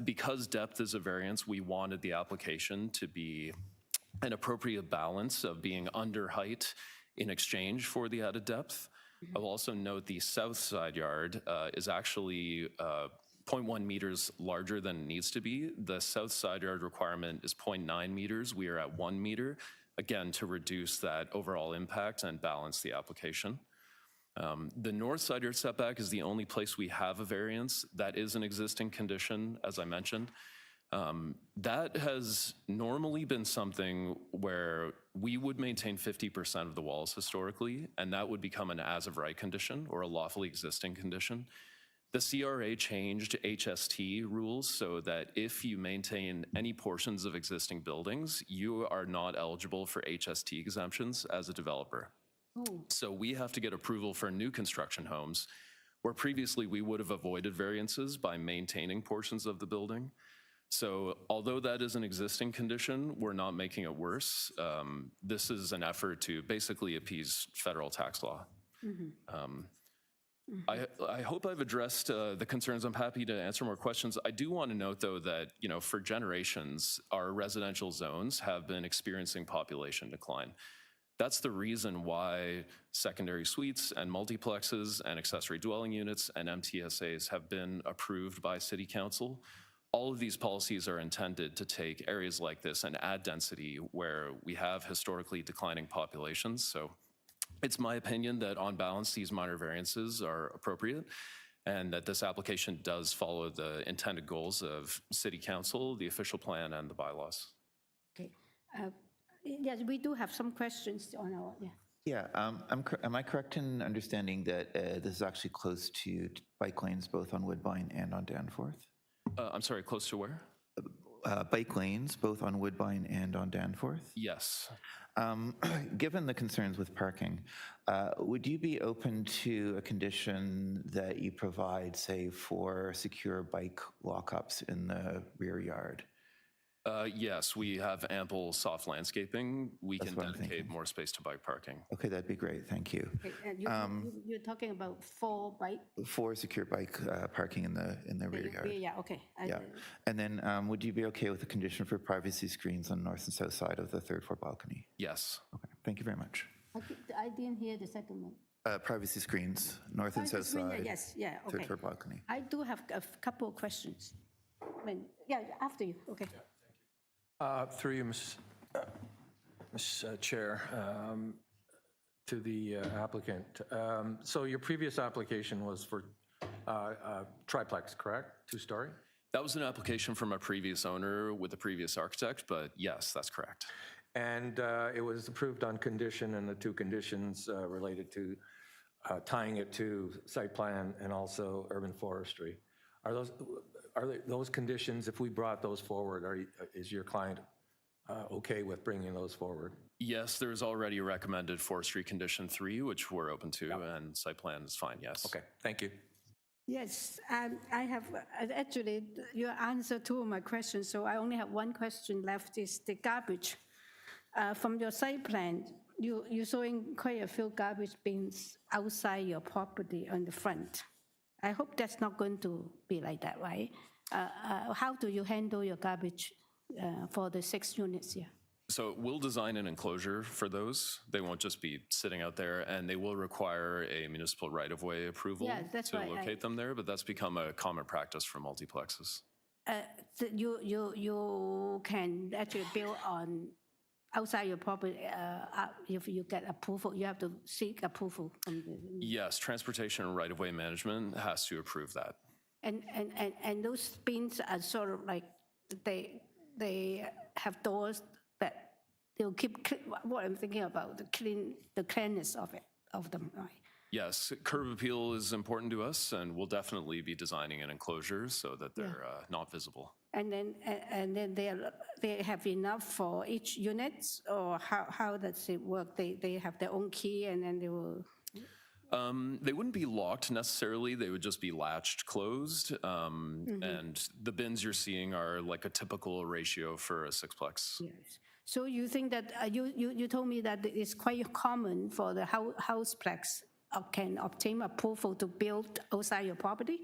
because depth is a variance, we wanted the application to be an appropriate balance of being under height in exchange for the added depth. I'll also note the south side yard is actually 0.1 meters larger than it needs to be. The south side yard requirement is 0.9 meters. We are at 1 meter, again, to reduce that overall impact and balance the application. The north side yard setback is the only place we have a variance. That is an existing condition, as I mentioned. That has normally been something where we would maintain 50% of the walls historically, and that would become an as-of-right condition or a lawfully existing condition. The CRA changed HST rules so that if you maintain any portions of existing buildings, you are not eligible for HST exemptions as a developer. So we have to get approval for new construction homes, where previously we would have avoided variances by maintaining portions of the building. So although that is an existing condition, we're not making it worse. This is an effort to basically appease federal tax law. I hope I've addressed the concerns. I'm happy to answer more questions. I do want to note, though, that for generations, our residential zones have been experiencing population decline. That's the reason why secondary suites and multiplexes and accessory dwelling units and MTSAs have been approved by City Council. All of these policies are intended to take areas like this and add density where we have historically declining populations. So it's my opinion that on balance, these minor variances are appropriate and that this application does follow the intended goals of City Council, the official plan, and the bylaws. Okay. Yes, we do have some questions on our, Yeah, am I correct in understanding that this is actually close to bike lanes both on Woodbine and on Danforth? I'm sorry, close to where? Bike lanes both on Woodbine and on Danforth? Yes. Given the concerns with parking, would you be open to a condition that you provide, say, for secure bike lockups in the rear yard? Yes, we have ample soft landscaping. We can dedicate more space to bike parking. Okay, that'd be great. Thank you. okay. You're talking about 4 bike? For secure bike parking in the rear yard. Yeah, okay. Yeah. And then would you be okay with the condition for privacy screens on north and south side of the 3rd floor balcony? Yes. Okay, thank you very much. I didn't hear the second one. Privacy screens, north and south side. Yes, yeah, okay. 3rd floor balcony. I do have a couple of questions. Yeah, after you, okay. Through you, Ms. Chair, to the applicant. So your previous application was for triplex, correct? 2-story? That was an application from a previous owner with a previous architect, but yes, that's correct. And it was approved on condition, and the 2 conditions related to tying it to site plan and also urban forestry. Are those conditions, if we brought those forward, is your client okay with bringing those forward? Yes, there's already a recommended forestry condition 3, which we're open to, and site plan is fine, yes. Okay, thank you. Yes, I have, actually, you answered 2 of my questions, so I only have 1 question left, is the garbage. From your site plan, you're showing quite a few garbage bins outside your property on the front. I hope that's not going to be like that, right? How do you handle your garbage for the 6 units here? So we'll design an enclosure for those. They won't just be sitting out there, and they will require a municipal right-of-way approval to locate them there, but that's become a common practice for multiplexes. You can actually build on outside your property, if you get approval, you have to seek approval from the... Yes, transportation and right-of-way management has to approve that. And those bins are sort of like, they have doors that they'll keep, what I'm thinking about, the cleanness of them, right? Yes, curb appeal is important to us, and we'll definitely be designing an enclosure so that they're not visible. And then they have enough for each unit, or how does it work? They have their own key, and then they will... They wouldn't be locked necessarily. They would just be latched closed. And the bins you're seeing are like a typical ratio for a 6-plex. Yes. So you think that, you told me that it's quite common for the houseplex can obtain approval to build outside your property?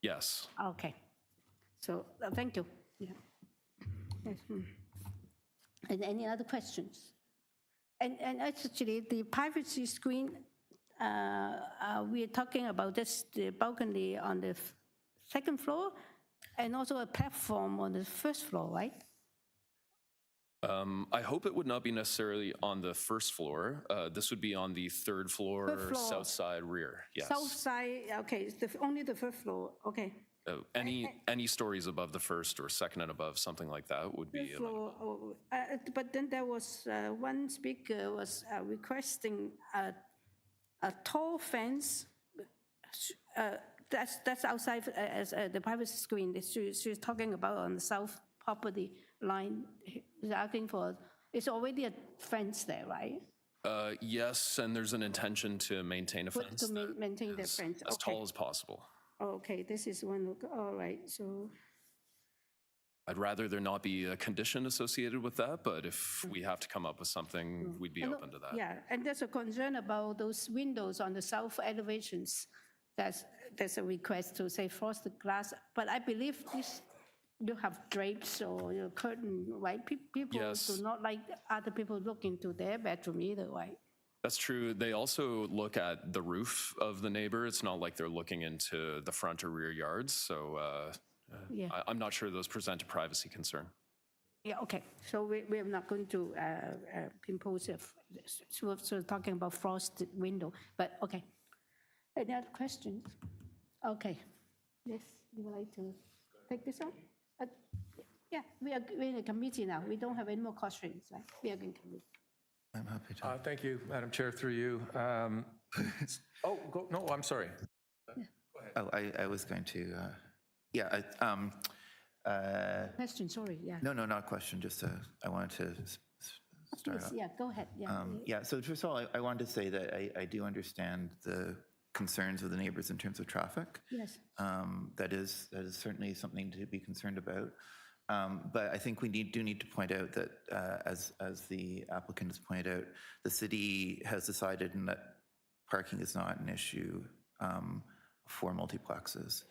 Yes. Okay, So, thank you. Yeah. Yes. And any other questions? And actually, the privacy screen, we're talking about this, the balcony on the second floor, and also a platform on the first floor, right? I hope it would not be necessarily on the first floor. This would be on the third floor, Third floor. south side rear. Yes. South side, okay, it's only the first floor, okay. Any stories above the first or second and above, something like that would be. First floor, but then there was one speaker was requesting a tall fence. That's outside as the privacy screen. She's talking about on the south property line. She's asking for. It's already a fence there, right? Yes, and there's an intention to maintain a fence. To maintain the fence. As tall as possible. Okay, this is one look. All right, so. I'd rather there not be a condition associated with that, but if we have to come up with something, we'd be open to that. Yeah, and there's a concern about those windows on the south elevations. There's a request to say frosted glass, but I believe this, you have drapes or your curtain, right? People Yes. do not like other people look into their bedroom either, right? That's true. They also look at the roof of the neighbor. It's not like they're looking into the front or rear yards. So Yeah. I'm not sure those present a privacy concern. Yeah, okay. So we are not going to impose so talking about frosted window, but okay. Any other questions? Okay. Yes, you would like to take this on? Yeah, we're in a committee now. We don't have any more questions, right? We are in committee. I'm happy to. Thank you, Madam Chair, through you. No, I'm sorry. Oh, I was going to, Question, sorry, yeah. no, not a question, just I wanted to start Please, off. yeah, go ahead, yeah. Yeah, so first of all, I wanted to say that I do understand the concerns of the neighbors in terms of traffic. Yes. That is certainly something to be concerned about. But I think we do need to point out that, as the applicant has pointed out, the city has decided that parking is not an issue for multiplexes.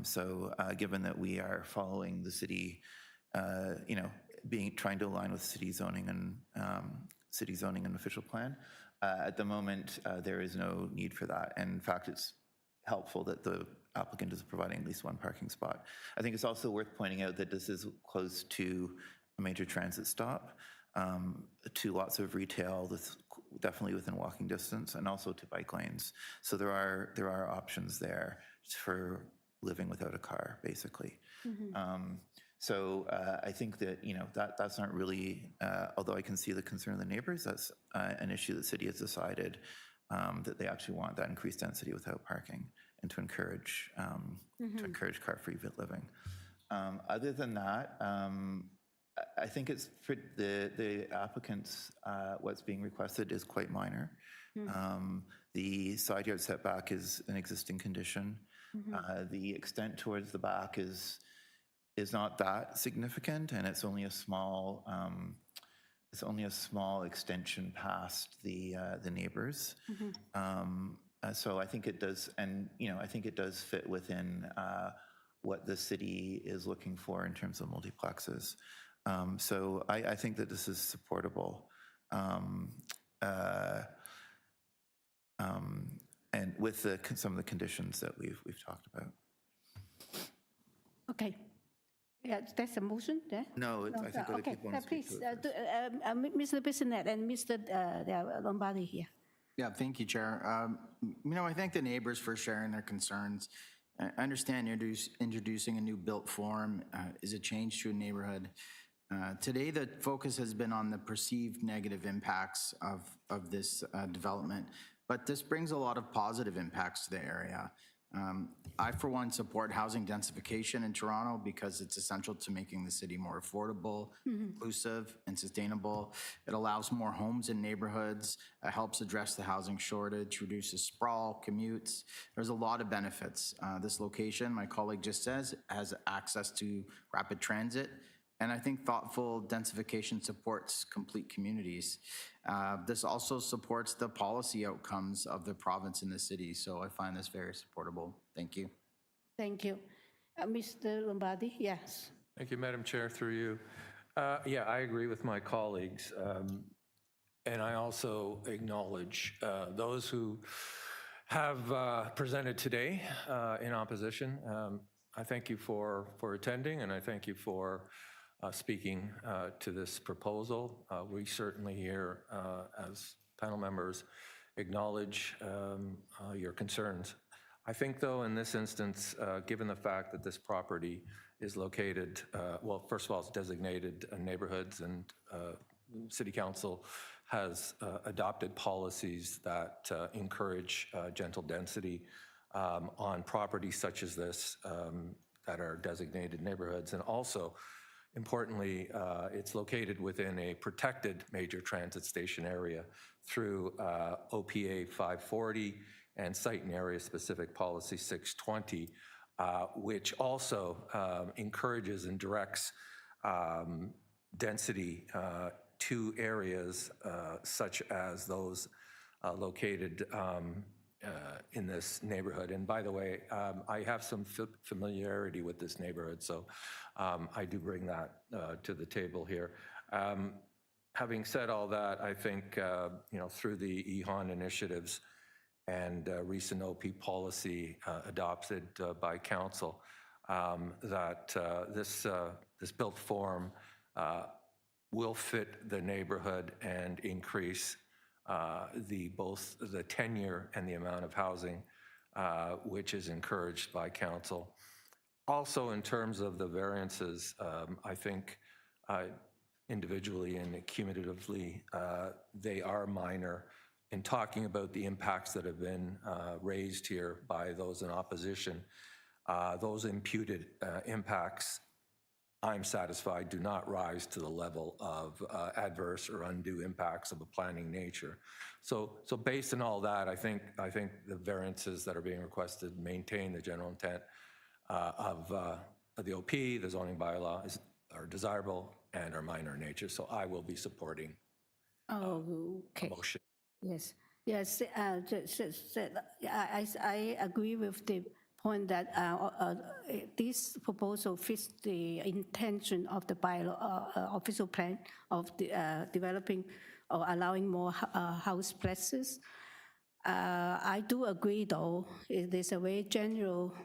So given that we are following the city, trying to align with city zoning and official plan, at the moment there is no need for that. And in fact, it's helpful that the applicant is providing at least one parking spot. I think it's also worth pointing out that this is close to a major transit stop, to lots of retail that's definitely within walking distance, and also to bike lanes. So there are options there for living without a car, basically. So I think that, that's not really, although I can see the concern of the neighbors, that's an issue the city has decided that they actually want that increased density without parking and to encourage car-free living. Other than that, I think it's for the applicants, what's being requested is quite minor. The side yard setback is an existing condition. The extent towards the back is not that significant, and it's only a small extension past the neighbors. So I think it does, and I think it does fit within what the city is looking for in terms of multiplexes. So I think that this is supportable, and with some of the conditions that we've talked about. Okay. Yeah, that's a motion there? No, I think other okay. people want to speak Please, to it. Mr. Bissonnette and Mr. Lombardi here. Yeah, thank you, Chair. I thank the neighbors for sharing their concerns. I understand introducing a new built form is a change to a neighborhood. Today, the focus has been on the perceived negative impacts of this development, but this brings a lot of positive impacts to the area. I, for one, support housing densification in Toronto because it's essential to making the city more affordable, inclusive, and sustainable. It allows more homes in neighborhoods, helps address the housing shortage, reduces sprawl, commutes. There's a lot of benefits. This location, my colleague just says, has access to rapid transit, and I think thoughtful densification supports complete communities. This also supports the policy outcomes of the province and the city, so I find this very supportable. Thank you. Thank you. Mr. Lombardi, yes. Thank you, Madam Chair, through you. Yeah, I agree with my colleagues. And I also acknowledge those who have presented today in opposition. I thank you for attending, and I thank you for speaking to this proposal. We certainly here, as panel members, acknowledge your concerns. I think, though, in this instance, given the fact that this property is located, well, first of all, it's designated neighborhoods, and City Council has adopted policies that encourage gentle density on properties such as this that are designated neighborhoods. And also, importantly, it's located within a protected major transit station area through OPA 540 and Site and Area Specific Policy 620, which also encourages and directs density to areas such as those located in this neighborhood. And by the way, I have some familiarity with this neighborhood, so I do bring that to the table here. Having said all that, I think through the EHON initiatives and recent OP policy adopted by Council, that this built form will fit the neighborhood and increase both the tenure and the amount of housing, which is encouraged by Council. Also, in terms of the variances, I think individually and cumulatively, they are minor. In talking about the impacts that have been raised here by those in opposition, those imputed impacts, I'm satisfied, do not rise to the level of adverse or undue impacts of a planning nature. So based on all that, I think the variances that are being requested maintain the general intent of the OP, the zoning bylaw are desirable and are minor in nature. So I will be supporting a motion. Yes, yes. I agree with the point that this proposal fits the intention of the bylaw, official plan of the, developing or allowing more house places. I do agree, though, it is a very general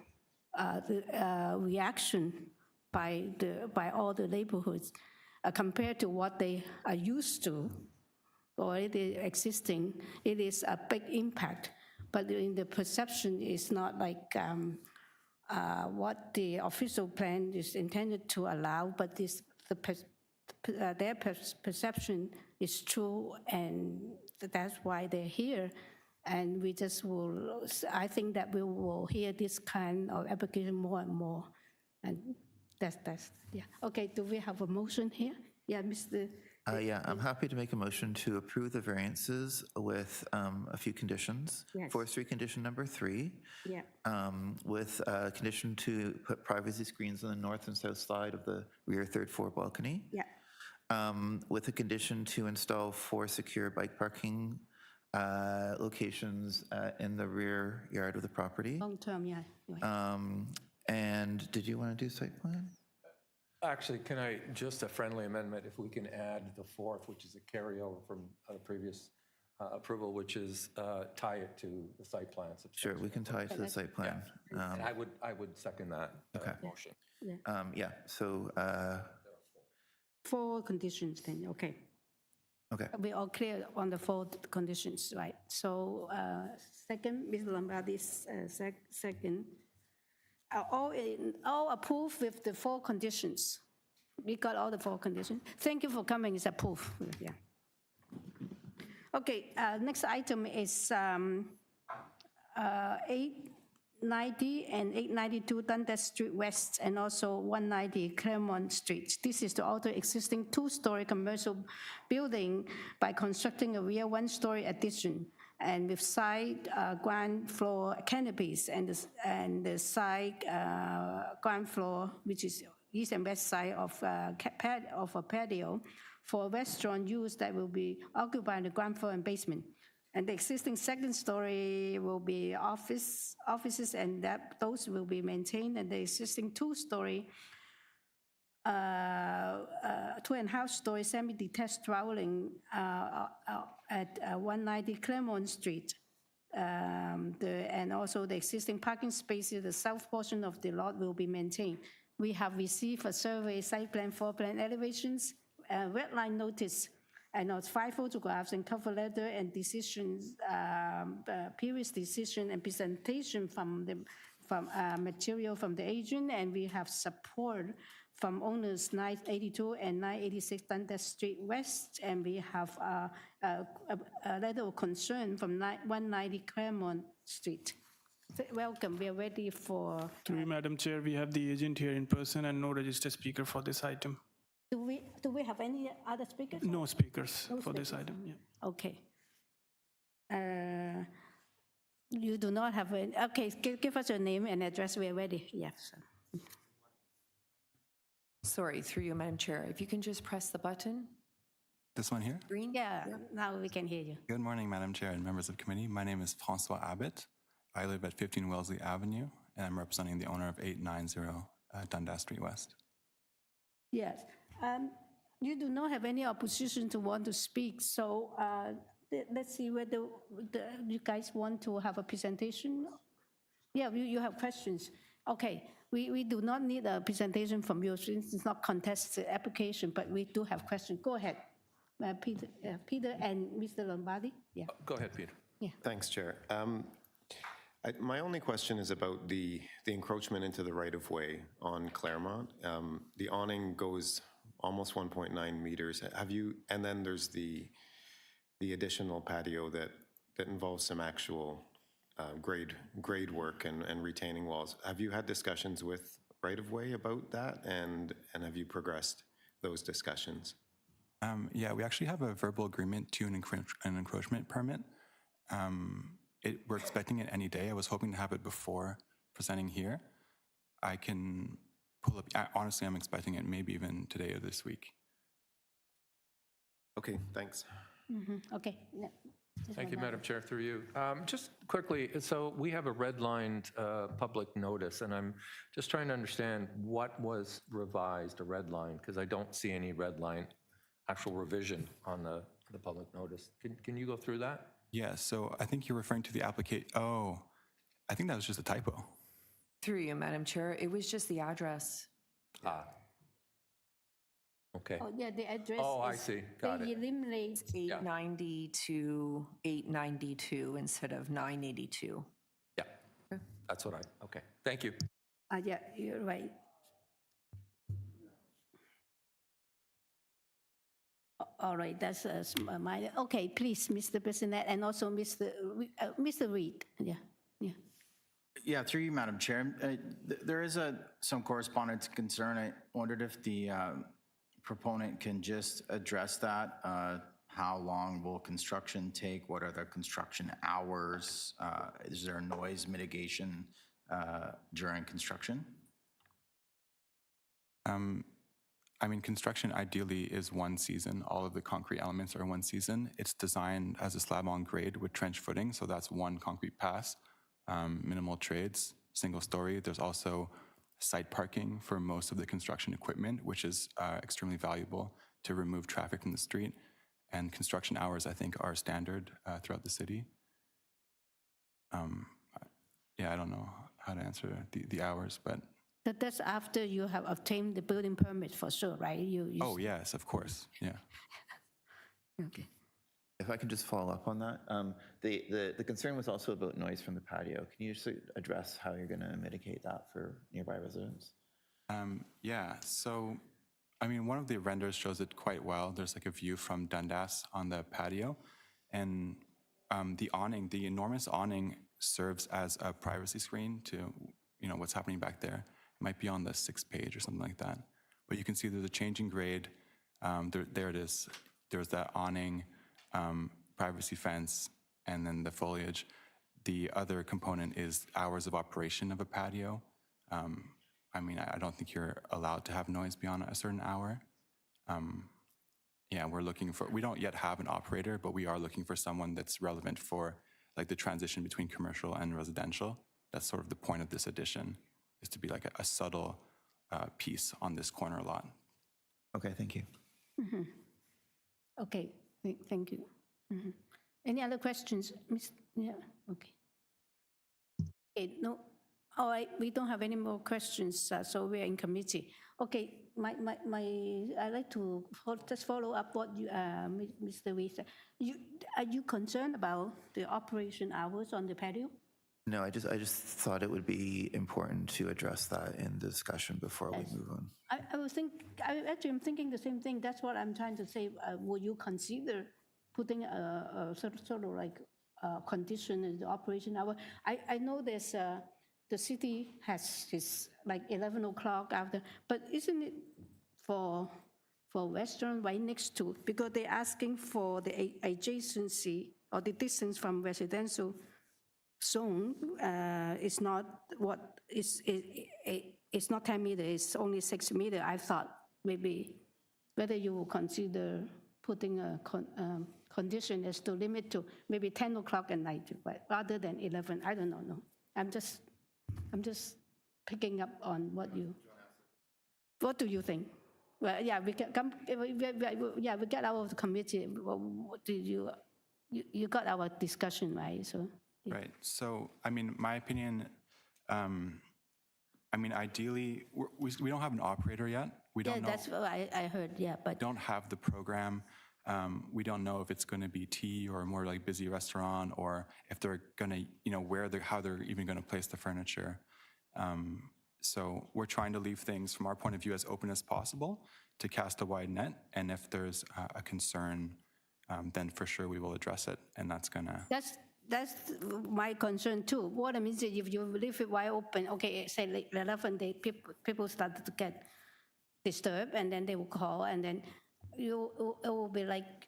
reaction by all the neighborhoods compared to what they are used to. Already existing, it is a big impact, but in the perception is not like what the official plan is intended to allow, but their perception is true, and that's why they're here. And we just will, I think that we will hear this kind of application more and more. And that's yeah. Okay, do we have a motion here? Yeah, Mr. Yeah, I'm happy to make a motion to approve the variances with a few conditions. Yes. Forestry condition number 3. Yeah. With a condition to put privacy screens on the north and south side of the rear third floor balcony. Yeah. With a condition to install 4 secure bike parking locations in the rear yard of the property. Long term, yeah. And did you want to do site plan? Actually, can I, just a friendly amendment, if we can add the 4th, which is a carryover from previous approval, which is tie it to the site plan. Sure, we can tie it to the site plan. Yeah. And I would second that motion. Yeah. Yeah, so. 4 conditions then, okay. Okay. We all clear on the 4 conditions, right? So second, Ms. Lombardi's second. All approved with the 4 conditions. We got all the 4 conditions. Thank you for coming, it's approved, yeah. Okay, next item is 890 and 892 Dundas Street West and also 190 Claremont Street. This is to alter existing 2-story commercial building by constructing a rear 1-story addition and with side ground floor canopies and the side ground floor, which is east and west side of a patio for restaurant use that will be occupying the ground floor and basement. And the existing second story will be offices, and those will be maintained. And the existing two-story, 2.5-story semi-detached dwelling at 190 Claremont Street. And also the existing parking spaces, the south portion of the lot will be maintained. We have received a survey, site plan, floor plan elevations, red line notice, and 5 photographs and cover letter and decisions, previous decision and presentation from material from the agent, and we have support from owners 982 and 986 Dundas Street West, and we have a letter of concern from 190 Claremont Street. Welcome, we are ready for... Through you, Madam Chair, we have the agent here in person and no registered speaker for this item. Do we have any other speakers? No speakers for this item, yeah. Okay. You do not have any, okay, give us your name and address, we are ready, yes. Sorry, through you, Madam Chair, if you can just press the button. This one here? Green? Yeah, now we can hear you. Good morning, Madam Chair and members of the committee. My name is Francois Abbott. I live at 15 Wellesley Avenue, and I'm representing the owner of 890 Dundas Street West. Yes. You do not have any opposition to want to speak, so let's see whether you guys want to have a presentation. Yeah, you have questions. Okay, we do not need a presentation from you since it's not contested application, but we do have questions. Go ahead, Peter and Mr. Lombardi. Yeah. Go ahead, Peter. Yeah. Thanks, Chair. My only question is about the encroachment into the right-of-way on Claremont. The awning goes almost 1.9 meters. And then there's the additional patio that involves some actual grade work and retaining walls. Have you had discussions with right-of-way about that, and have you progressed those discussions? Yeah, we actually have a verbal agreement to an encroachment permit. We're expecting it any day. I was hoping to have it before presenting here. I can pull up, honestly, I'm expecting it maybe even today or this week. Okay, thanks. Okay. No, Thank you, Madam Chair, through you. Just quickly, so we have a redlined public notice, and I'm just trying to understand what was revised, a red line, because I don't see any red line actual revision on the public notice. Can you go through that? Yeah, so I think you're referring to the application. Oh, I think that was just a typo. Through you, Madam Chair, it was just the address. Ah. Okay. Oh, yeah, the address. Oh, I see. Got they it. eliminate 890 to 892 instead of 982. Yeah, that's what okay. Thank you. Yeah, you're right. All right, that's my, okay, please, Mr. President, and also Mr. Reid. Yeah, yeah. Yeah, through you, Madam Chair. There is some correspondence concern. I wondered if the proponent can just address that. How long will construction take? What are the construction hours? Is there noise mitigation during construction? I mean, construction ideally is one season. All of the concrete elements are one season. It's designed as a slab on grade with trench footing, so that's one concrete pass, minimal trades, single story. There's also site parking for most of the construction equipment, which is extremely valuable to remove traffic from the street. And construction hours, I think, are standard throughout the city. Yeah, I don't know how to answer the hours, but... That's after you have obtained the building permit for sure, right? Oh, yes, of course, yeah. Okay. If I can just follow up on that. The concern was also about noise from the patio. Can you just address how you're going to mitigate that for nearby residents? Yeah, so, I mean, one of the renders shows it quite well. There's like a view from Dundas on the patio. And the awning, the enormous awning serves as a privacy screen to, you know, what's happening back there. It might be on the 6th page or something like that. But you can see there's a changing grade. There it is. There's that awning, privacy fence, and then the foliage. The other component is hours of operation of a patio. I mean, I don't think you're allowed to have noise beyond a certain hour. yeah, we don't yet have an operator, but we are looking for someone that's relevant for like the transition between commercial and residential. That's sort of the point of this addition, is to be like a subtle piece on this corner lot. Okay, thank you. Okay, thank you. Any other questions? Yeah, okay. Okay, no, all right, we don't have any more questions, so we're in committee. Okay, I'd like to just follow up what you, Mr. Wee said. Are you concerned about the operation hours on the patio? No, I just thought it would be important to address that in the discussion before we move on. I'm thinking the same thing. That's what I'm trying to say. Would you consider putting a sort of like condition in the operation hour? I know there's the city has this like 11 o'clock after, but isn't it for restaurant right next to? Because they're asking for the adjacency or the distance from residential zone is not what it's not 10 meters, it's only 6 meters. I thought maybe whether you will consider putting a condition as to limit to maybe 10 o'clock at night, but rather than 11. I don't know. No, I'm just picking up on what do you think? Well, yeah, we can come. Yeah, we get out of the committee. What do you got our discussion, right? So. Yeah. Right. So, I mean, my opinion, I mean, ideally, we don't have an operator yet. We don't know. That's what I heard, yeah. But don't have the program. We don't know if it's going to be tea or a more like busy restaurant, or if they're going to, how they're even going to place the furniture. So we're trying to leave things from our point of view as open as possible to cast a wide net. And if there's a concern, then for sure we will address it. And that's going to... That's my concern too. What I mean is if you leave it wide open, okay, say like 11 days, people started to get disturbed, and then they will call, and then it will be like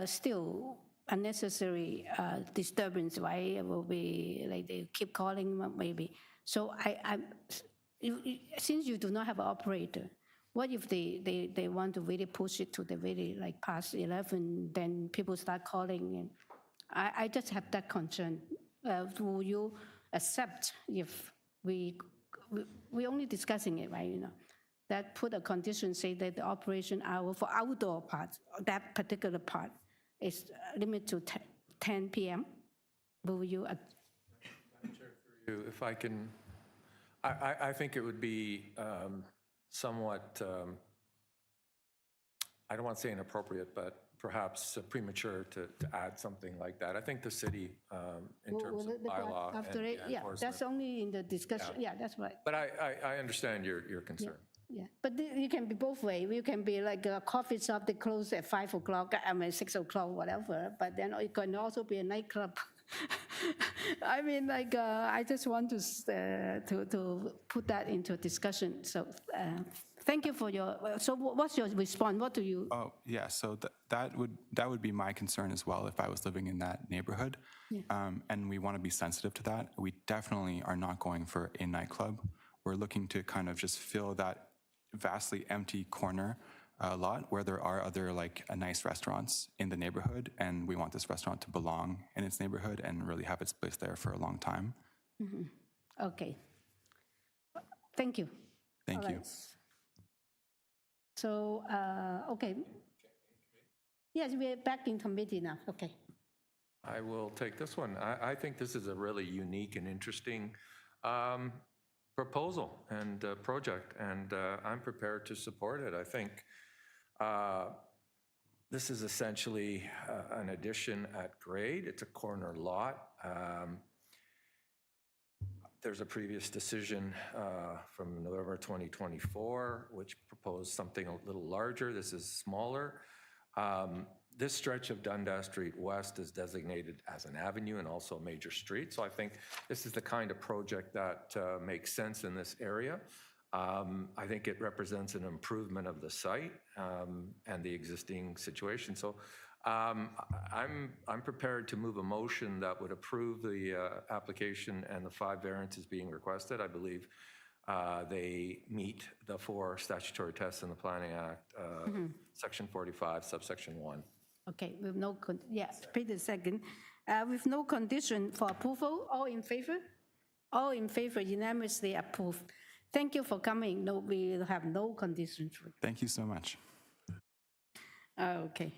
still unnecessary disturbance, right? It will be like they keep calling maybe. So since you do not have an operator, what if they want to really push it to the really like past 11, then people start calling, and I just have that concern. Will you accept if we're only discussing it, right? That put a condition, say that the operation hour for outdoor part, that particular part, is limited to 10 p.m. Will you? If I can, I think it would be somewhat, I don't want to say inappropriate, but perhaps premature to add something like that. I think the city, in terms of bylaw after and yeah, enforcement. that's only in the discussion. Yeah, that's right. But I understand your concern. Yeah, but you can be both ways. You can be like a coffee shop that close at 5 o'clock, 6 o'clock, whatever. But then it can also be a nightclub. I mean, like I just want to put that into discussion. So thank you for your. So what's your response? What do you? Oh yeah, so that would be my concern as well if I was living in that neighborhood. Yeah. And we want to be sensitive to that. We definitely are not going for a nightclub. We're looking to kind of just fill that vastly empty corner lot where there are other like nice restaurants in the neighborhood, and we want this restaurant to belong in its neighborhood and really have its place there for a long time. Mm-hmm. Okay. Thank you. Thank you. So, okay. Yes, we're back in committee now. Okay. I will take this one. I think this is a really unique and interesting proposal and project, and I'm prepared to support it. I think this is essentially an addition at grade. It's a corner lot. There's a previous decision from November 2024, which proposed something a little larger. This is smaller. This stretch of Dundas Street West is designated as an avenue and also a major street. So I think this is the kind of project that makes sense in this area. I think it represents an improvement of the site and the existing situation. So I'm prepared to move a motion that would approve the application and the 5 variances being requested. I believe they meet the 4 statutory tests in the Planning Act, Section 45, subsection 1. Okay, with no, yes, Peter second. With no condition for approval, all in favor? All in favor, unanimously approved. Thank you for coming. No, we have no conditions. Thank you so much. Okay.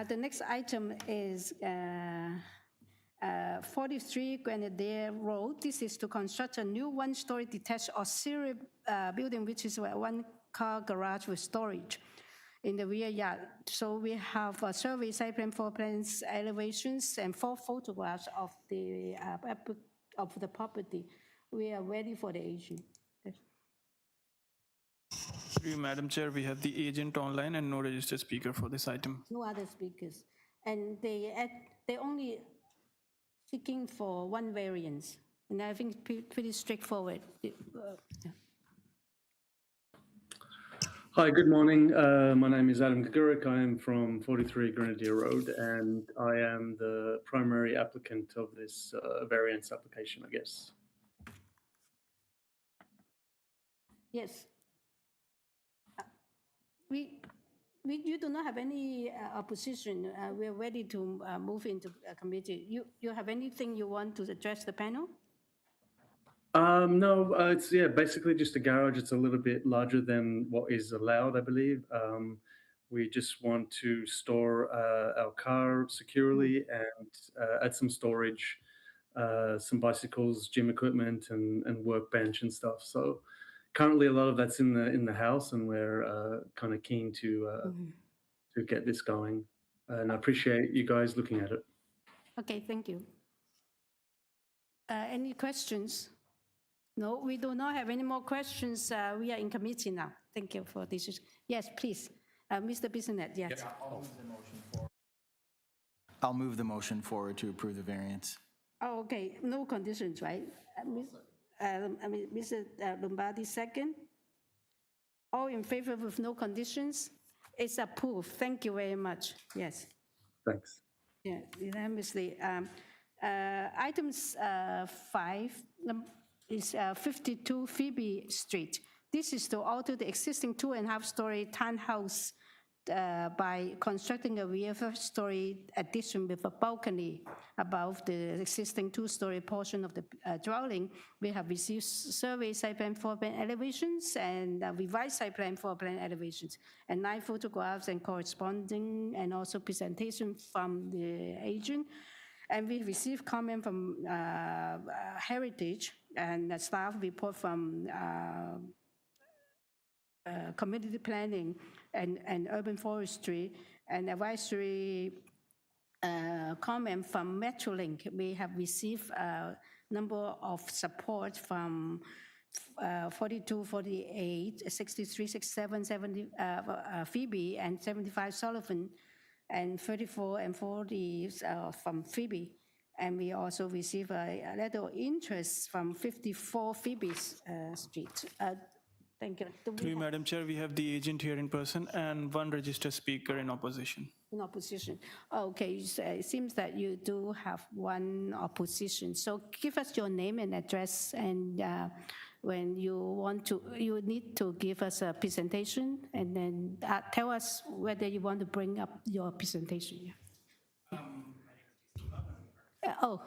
The next item is 43 Grenadier Road. This is to construct a new one-story detached auxiliary building, which is a one-car garage with storage in the rear yard. So we have a survey, site plan, floor plans, elevations, and 4 photographs of the property. We are ready for the agent. Through you, Madam Chair, we have the agent online and no registered speaker for this item. No other speakers. And they only seeking for one variance. And I think pretty straightforward. Yeah. Hi, good morning. My name is Adam Kagurik. I am from 43 Grenadier Road, and I am the primary applicant of this variance application, I guess. Yes. You do not have any opposition. We are ready to move into a committee. You have anything you want to address the panel? No, it's basically just a garage. It's a little bit larger than what is allowed, I believe. We just want to store our car securely and add some storage, some bicycles, gym equipment, and workbench and stuff. So currently, a lot of that's in the house, and we're kind of keen to get this going. And I appreciate you guys looking at it. Okay, thank you. Any questions? No, we do not have any more questions. We are in committee now. Thank you for this. Yes, please. Mr. Bissonnette, yes. Yeah, I'll move the motion forward to approve the variance. Oh, okay. No conditions, right? Mr. Lombardi, second. All in favor with no conditions? It's approved. Thank you very much. Yes. Thanks. Yeah, unanimously. Items 5 is 52 Phoebe Street. This is to alter the existing 2.5-story townhouse by constructing a rear first-story addition with a balcony above the existing 2-story portion of the dwelling. We have received survey, site plan, floor plan elevations, and revised site plan, floor plan elevations, and 9 photographs and corresponding, and also presentation from the agent. And we received comment from Heritage and a staff report from community planning and urban forestry, and advisory comment from Metrolink. We have received a number of support from 42, 48, 63, 67, 70 Phoebe, and 75 Sullivan, and 34 and 40 from Phoebe. And we also receive a letter of interest from 54 Phoebe Street. Thank you. Through you, Madam Chair, we have the agent here in person and 1 registered speaker in opposition. In opposition. Okay, so it seems that you do have 1 opposition. So give us your name and address, and when you want to, you need to give us a presentation, and then tell us whether you want to bring up your presentation. Yeah.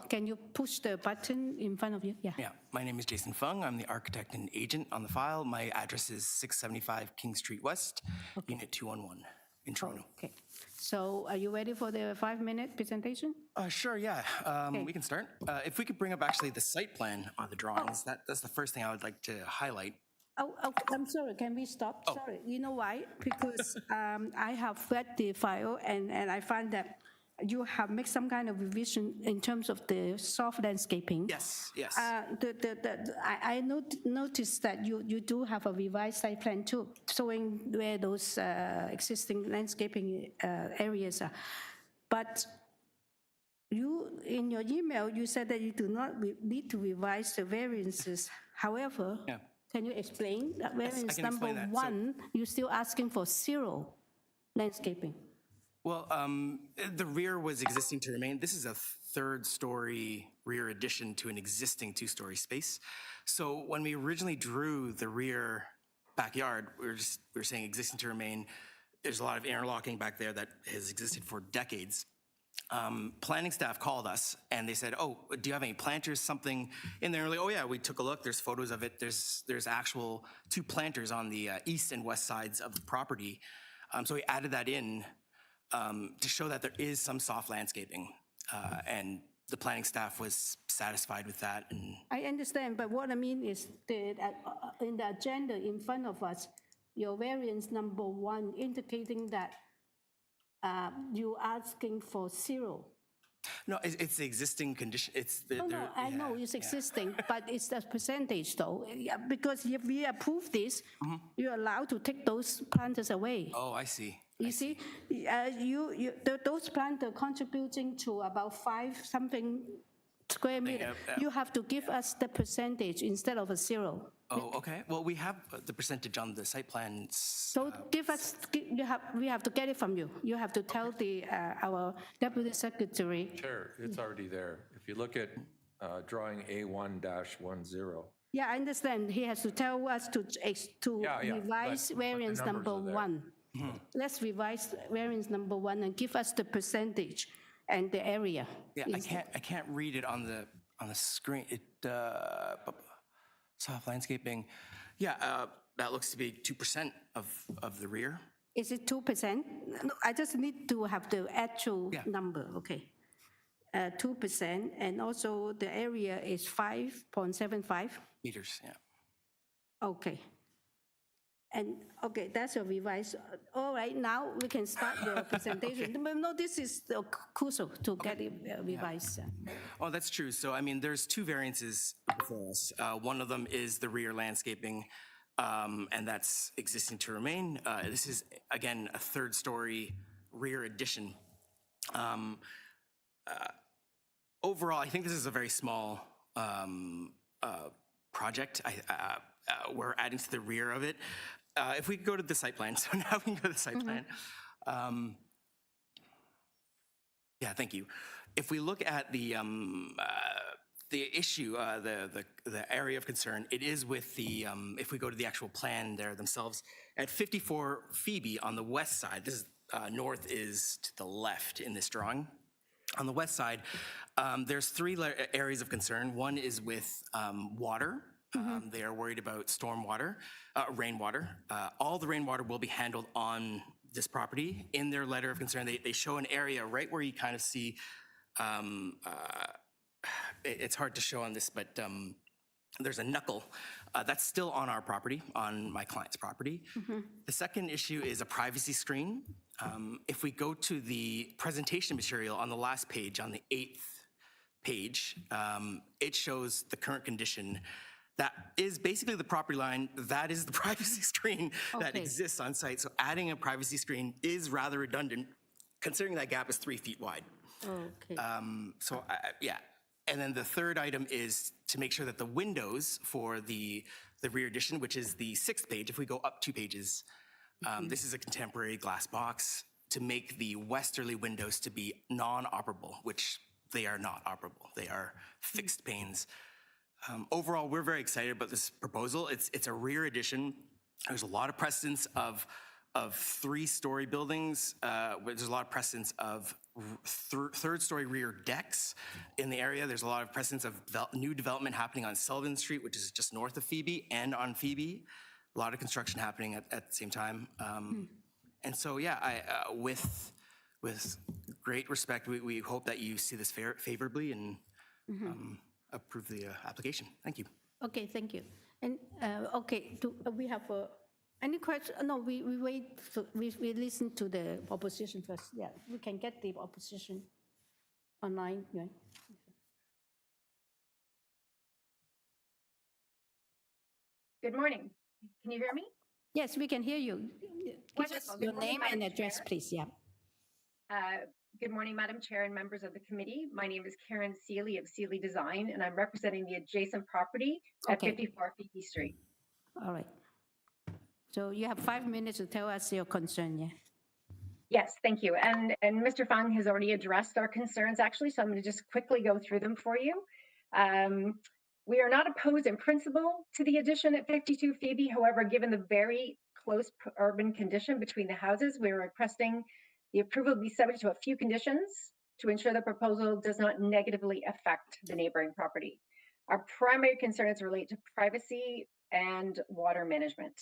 Can you push the button in front of you? Yeah. Yeah, my name is Jason Fung. I'm the architect and agent on the file. My address is 675 King Street West, Unit 211 in Toronto. Okay. So are you ready for the 5-minute presentation? Sure, yeah. We can start. If we could bring up actually the site plan on the drawings, that's the first thing I would like to highlight. Oh, I'm sorry, can we stop? Oh. Sorry, you know why? Because I have read the file, and I find that you have made some kind of revision in terms of the soft landscaping. Yes, yes. I noticed that you do have a revised site plan too, showing where those existing landscaping areas are. But you, in your email, you said that you do not need to revise the variances. However, can you explain that variance number 1, you're still asking for 0 landscaping? Well, the rear was existing to remain. This is a third-story rear addition to an existing two-story space. So when we originally drew the rear backyard, we were saying existing to remain. There's a lot of interlocking back there that has existed for decades. Planning staff called us and they said, "Oh, do you have any planters, something in there?" Like, "Oh yeah, we took a look. There's photos of it. There's actual 2 planters on the east and west sides of the property." So we added that in to show that there is some soft landscaping, and the planning staff was satisfied with that. And I understand, but what I mean is that in the agenda in front of us, your variance number 1 indicating that you're asking for 0. no, it's the existing condition. It's the, No, I know it's existing, but it's the percentage though. Yeah, because if we approve this, you're allowed to take those planters away. Oh, I see. You see, those plants are contributing to about 5 something square meter. You have to give us the percentage instead of a 0. Oh, okay. Well, we have the percentage on the site plan. So give us, we have to get it from you. You have to tell our deputy secretary. Chair, it's already there. If you look at drawing A1-10. Yeah, I understand. He has to tell us to revise variance number 1. Let's revise variance number 1 and give us the percentage and the area. Yeah, I can't read it on the screen. It soft landscaping. Yeah, that looks to be 2% of the rear. Is it 2%? No, I just need to have the actual number. Okay. 2%, and also the area is 5.75 meters. Yeah. Okay. And okay, that's a revised. All right, now we can start the presentation. No, this is crucial to get it revised. Oh, that's true. So, I mean, there's 2 variances before us. One of them is the rear landscaping, and that's existing to remain. This is, again, a 3rd-story rear addition. Overall, I think this is a very small project. We're adding to the rear of it. If we go to the site plan, so now we can go to the site plan. Yeah, thank you. If we look at the issue, the area of concern, it is with the, if we go to the actual plan there themselves, at 54 Phoebe on the west side, this is, north is to the left in this drawing. On the west side, there's 3 areas of concern. One is with water. They are worried about stormwater, rainwater. All the rainwater will be handled on this property. In their letter of concern, they show an area right where you kind of see, it's hard to show on this, but there's a knuckle that's still on our property, on my client's property. The second issue is a privacy screen. If we go to the presentation material on the last page, on the 8th page, it shows the current condition. That is basically the property line. That is the privacy screen that exists on site. So adding a privacy screen is rather redundant, considering that gap is 3 feet wide. Okay. Yeah. And then the third item is to make sure that the windows for the rear addition, which is the 6th page, if we go up 2 pages, this is a contemporary glass box to make the westerly windows to be non-operable, which they are not operable. They are fixed panes. Overall, we're very excited about this proposal. It's a rear addition. There's a lot of precedence of 3-story buildings. There's a lot of precedence of 3rd-story rear decks in the area. There's a lot of precedence of new development happening on Sullivan Street, which is just north of Phoebe, and on Phoebe. A lot of construction happening at the same time. And so, yeah, with great respect, we hope that you see this favorably and approve the application. Thank you. Okay, thank you. And okay, we have any question? No, we wait. We listen to the opposition first. Yeah, we can get the opposition online. Yeah. Good morning. Can you hear me? Yes, we can hear you. Give us your name and address, please. Yeah. Good morning, Madam Chair and members of the committee. My name is Karen Seeley of Seeley Design, and I'm representing the adjacent property at 54 Phoebe Street. All right. So you have 5 minutes to tell us your concern, yeah? Yes, thank you. And Mr. Fang has already addressed our concerns, actually, so I'm going to just quickly go through them for you. We are not opposed in principle to the addition at 52 Phoebe. However, given the very close urban condition between the houses, we're requesting the approval be subject to a few conditions to ensure the proposal does not negatively affect the neighboring property. Our primary concerns relate to privacy and water management.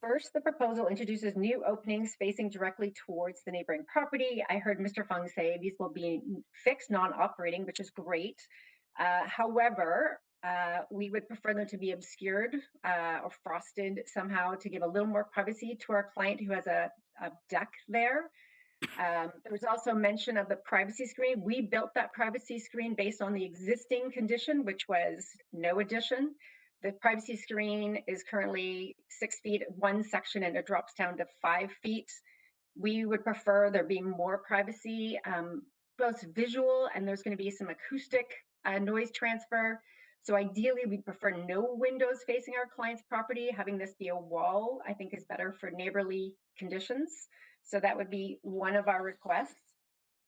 First, the proposal introduces new openings facing directly towards the neighboring property. I heard Mr. Fung say these will be fixed, non-operating, which is great. However, we would prefer them to be obscured or frosted somehow to give a little more privacy to our client who has a deck there. There was also mention of the privacy screen. We built that privacy screen based on the existing condition, which was no addition. The privacy screen is currently 6 feet one section and it drops down to 5 feet. We would prefer there being more privacy, both visual and there's going to be some acoustic noise transfer. So ideally, we prefer no windows facing our client's property. Having this be a wall, I think, is better for neighborly conditions. So that would be one of our requests.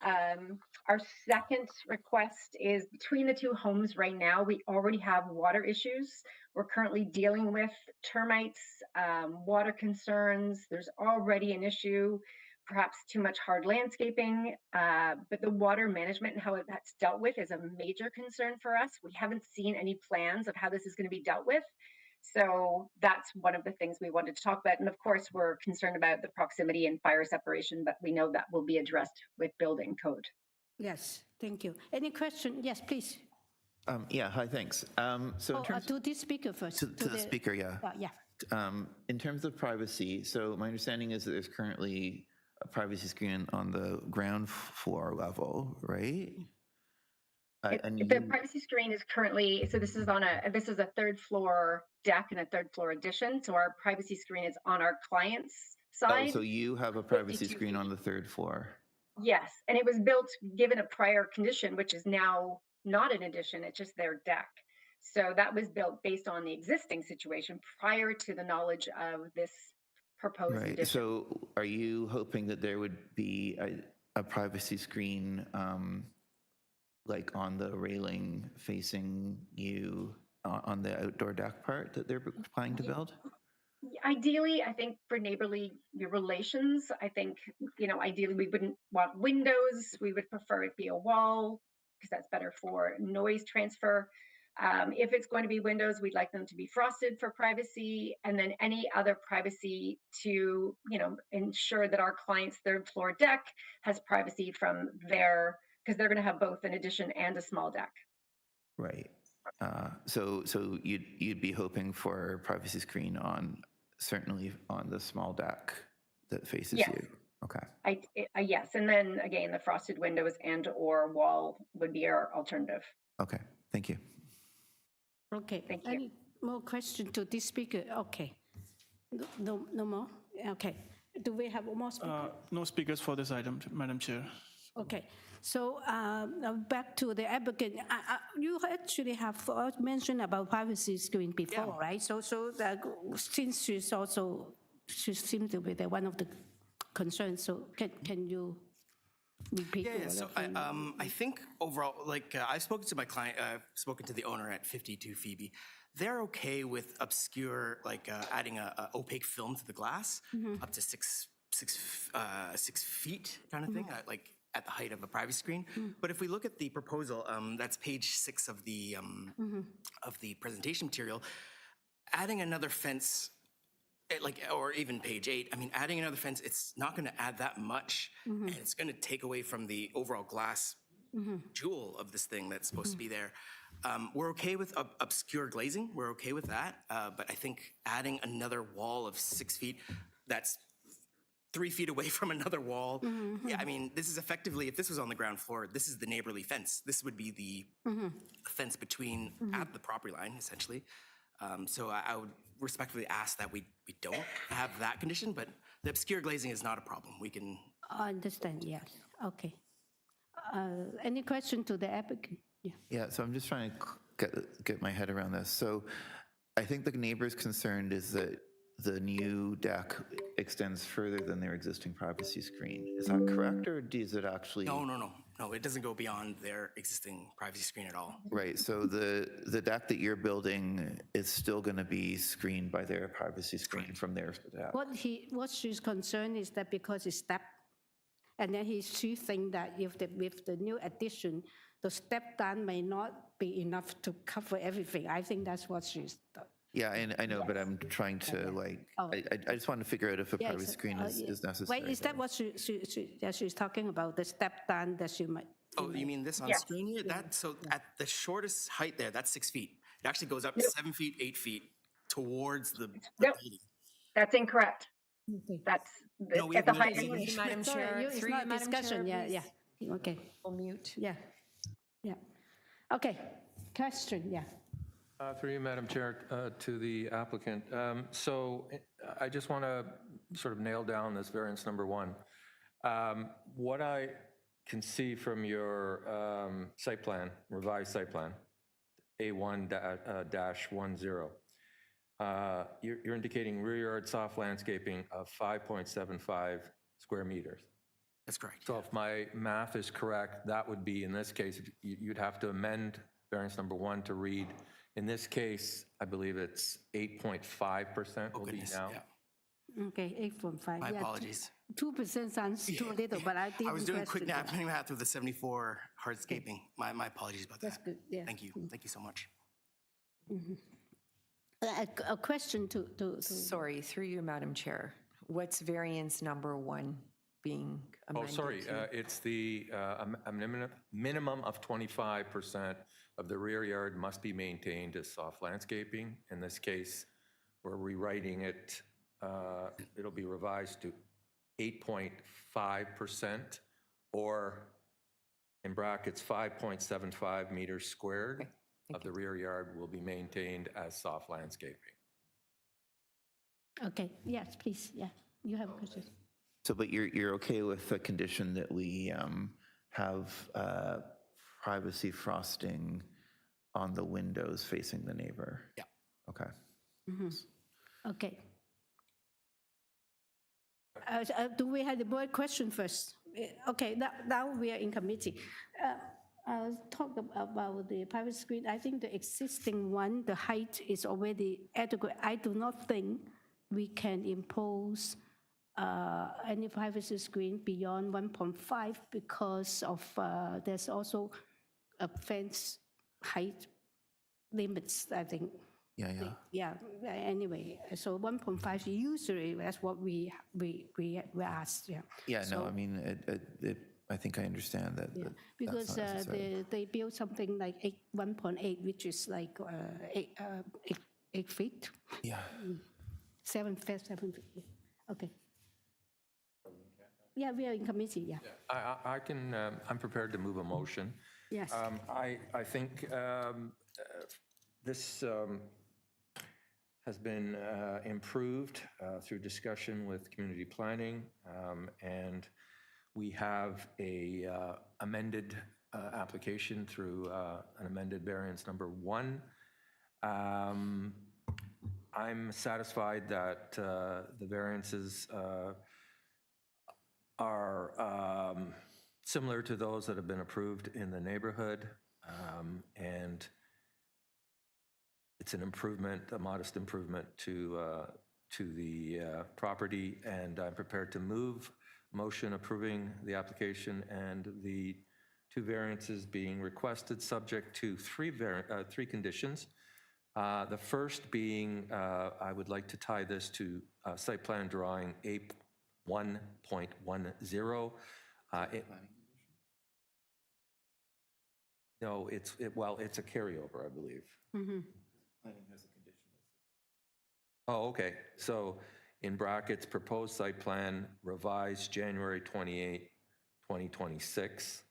Our second request is between the two homes right now, we already have water issues. We're currently dealing with termites, water concerns. There's already an issue, perhaps too much hard landscaping, but the water management and how that's dealt with is a major concern for us. We haven't seen any plans of how this is going to be dealt with. So that's one of the things we wanted to talk about. And of course, we're concerned about the proximity and fire separation, but we know that will be addressed with building code. Yes, thank you. Any question? Yes, please. Yeah, hi, thanks. So in terms to this speaker first. to the speaker, yeah. Yeah. In terms of privacy, so my understanding is that there's currently a privacy screen on the ground floor level, right? The privacy screen is currently, so this is a third floor deck and a third floor addition. So our privacy screen is on our client's side. Oh, so you have a privacy screen on the third floor? Yes, and it was built given a prior condition, which is now not an addition, it's just their deck. So that was built based on the existing situation prior to the knowledge of this proposed Right. addition. So are you hoping that there would be a privacy screen like on the railing facing you on the outdoor deck part that they're planning to build? Ideally, I think for neighborly relations, I think, ideally we wouldn't want windows. We would prefer it be a wall because that's better for noise transfer. If it's going to be windows, we'd like them to be frosted for privacy, and then any other privacy to, ensure that our client's third floor deck has privacy from their, because they're going to have both an addition and a small deck. Right. So you'd be hoping for a privacy screen certainly on the small deck that faces you. Okay. Yes, and then again, the frosted windows and or wall would be our alternative. Okay, thank you. Okay. Thank you. Any more questions to this speaker? Okay. No more? Okay. Do we have more speakers? No speakers for this item, Madam Chair. Okay. So back to the applicant. You actually have mentioned about privacy screen before, right? So since she seems to be one of the concerns. So can you repeat? Yeah. So I think overall, I've spoken to my client, I've spoken to the owner at 52 Phoebe. They're okay with obscure, adding a opaque film to the glass, up to six feet kind of thing, at the height of a privacy screen. But if we look at the proposal, that's page 6 of the presentation material, adding another fence, or even page 8, adding another fence, it's not going to add that much, and it's going to take away from the overall glass jewel of this thing that's supposed to be there. We're okay with obscure glazing. We're okay with that. But I think adding another wall of 6 feet, that's 3 feet away from another wall. Yeah, this is effectively, if this was on the ground floor, this is the neighborly fence. This would be the fence between at the property line, essentially. So I would respectfully ask that we don't have that condition, but the obscure glazing is not a problem. We can. I understand, yes. Okay. Any question to the applicant? Yeah, so I'm just trying to get my head around this. So I think the neighbor's concerned is that the new deck extends further than their existing privacy screen. Is that correct, or does it actually? No, it doesn't go beyond their existing privacy screen at all. Right, so the deck that you're building is still going to be screened by their privacy screen from their deck? What she's concerned is that because it's step, and then she thinks that if with the new addition, the step down may not be enough to cover everything. I think that's what she's. Yeah, I know, but I'm trying to I just want to figure out if a privacy screen is necessary. Wait, is that what she's talking about, the step down that she might? Oh, you mean this on screen here? So at the shortest height there, that's 6 feet. It actually goes up 7 feet, 8 feet towards the building. That's incorrect. That's at the height. Madam Chair, It's not discussion, yeah. Okay. We'll mute. Yeah. Okay, question, yeah. Through you, Madam Chair, to the applicant. So I just want to sort of nail down this variance number 1. What I can see from your site plan, revised site plan, A1-10, you're indicating rear yard soft landscaping of 5.75 square meters. That's correct. So if my math is correct, that would be, in this case, you'd have to amend variance number 1 to read, in this case, I believe it's 8.5% will be now. Yeah. Okay, 8.5. My apologies. 2% sounds too little, but I didn't I was doing quick question math with the 74 hardscaping. My apologies about that. That's good, yeah. Thank you so much. A question to. Sorry, through you, Madam Chair. What's variance number 1 being amended? Oh, sorry, it's the minimum of 25% of the rear yard must be maintained as soft landscaping. In this case, we're rewriting it, it'll be revised to 8.5%, or in brackets, 5.75 meters squared of the rear yard will be maintained as soft landscaping. Okay, yes, please, yeah, you have a question. So, but you're okay with the condition that we have privacy frosting on the windows facing the neighbor? Yeah. Okay. Okay. Do we have the board question first? Okay, now we are in committee. I'll talk about the private screen. I think the existing one, the height is already adequate. I do not think we can impose any privacy screen beyond 1.5 because of there's also a fence height limits, I think. Yeah. Anyway, so 1.5 usually that's what we asked. Yeah. Yeah. So, no, I mean, I think I understand that. Yeah, because they built something like 1.8, which is like 8 feet. Yeah. 7 feet. Yeah. Okay. Yeah, we are in committee. Yeah. I can. I'm prepared to move a motion. Yes. I think this has been improved through discussion with community planning, and we have a amended application through an amended variance number 1. I'm satisfied that the variances are similar to those that have been approved in the neighborhood, and it's an improvement, a modest improvement to the property, and I'm prepared to move motion approving the application and the 2 variances being requested, subject to 3 conditions. The first being, I would like to tie this to site plan drawing 1.10. No, it's a carryover, I believe. Planning has a condition. Oh, okay. So in brackets, proposed site plan revised January 28, 2026.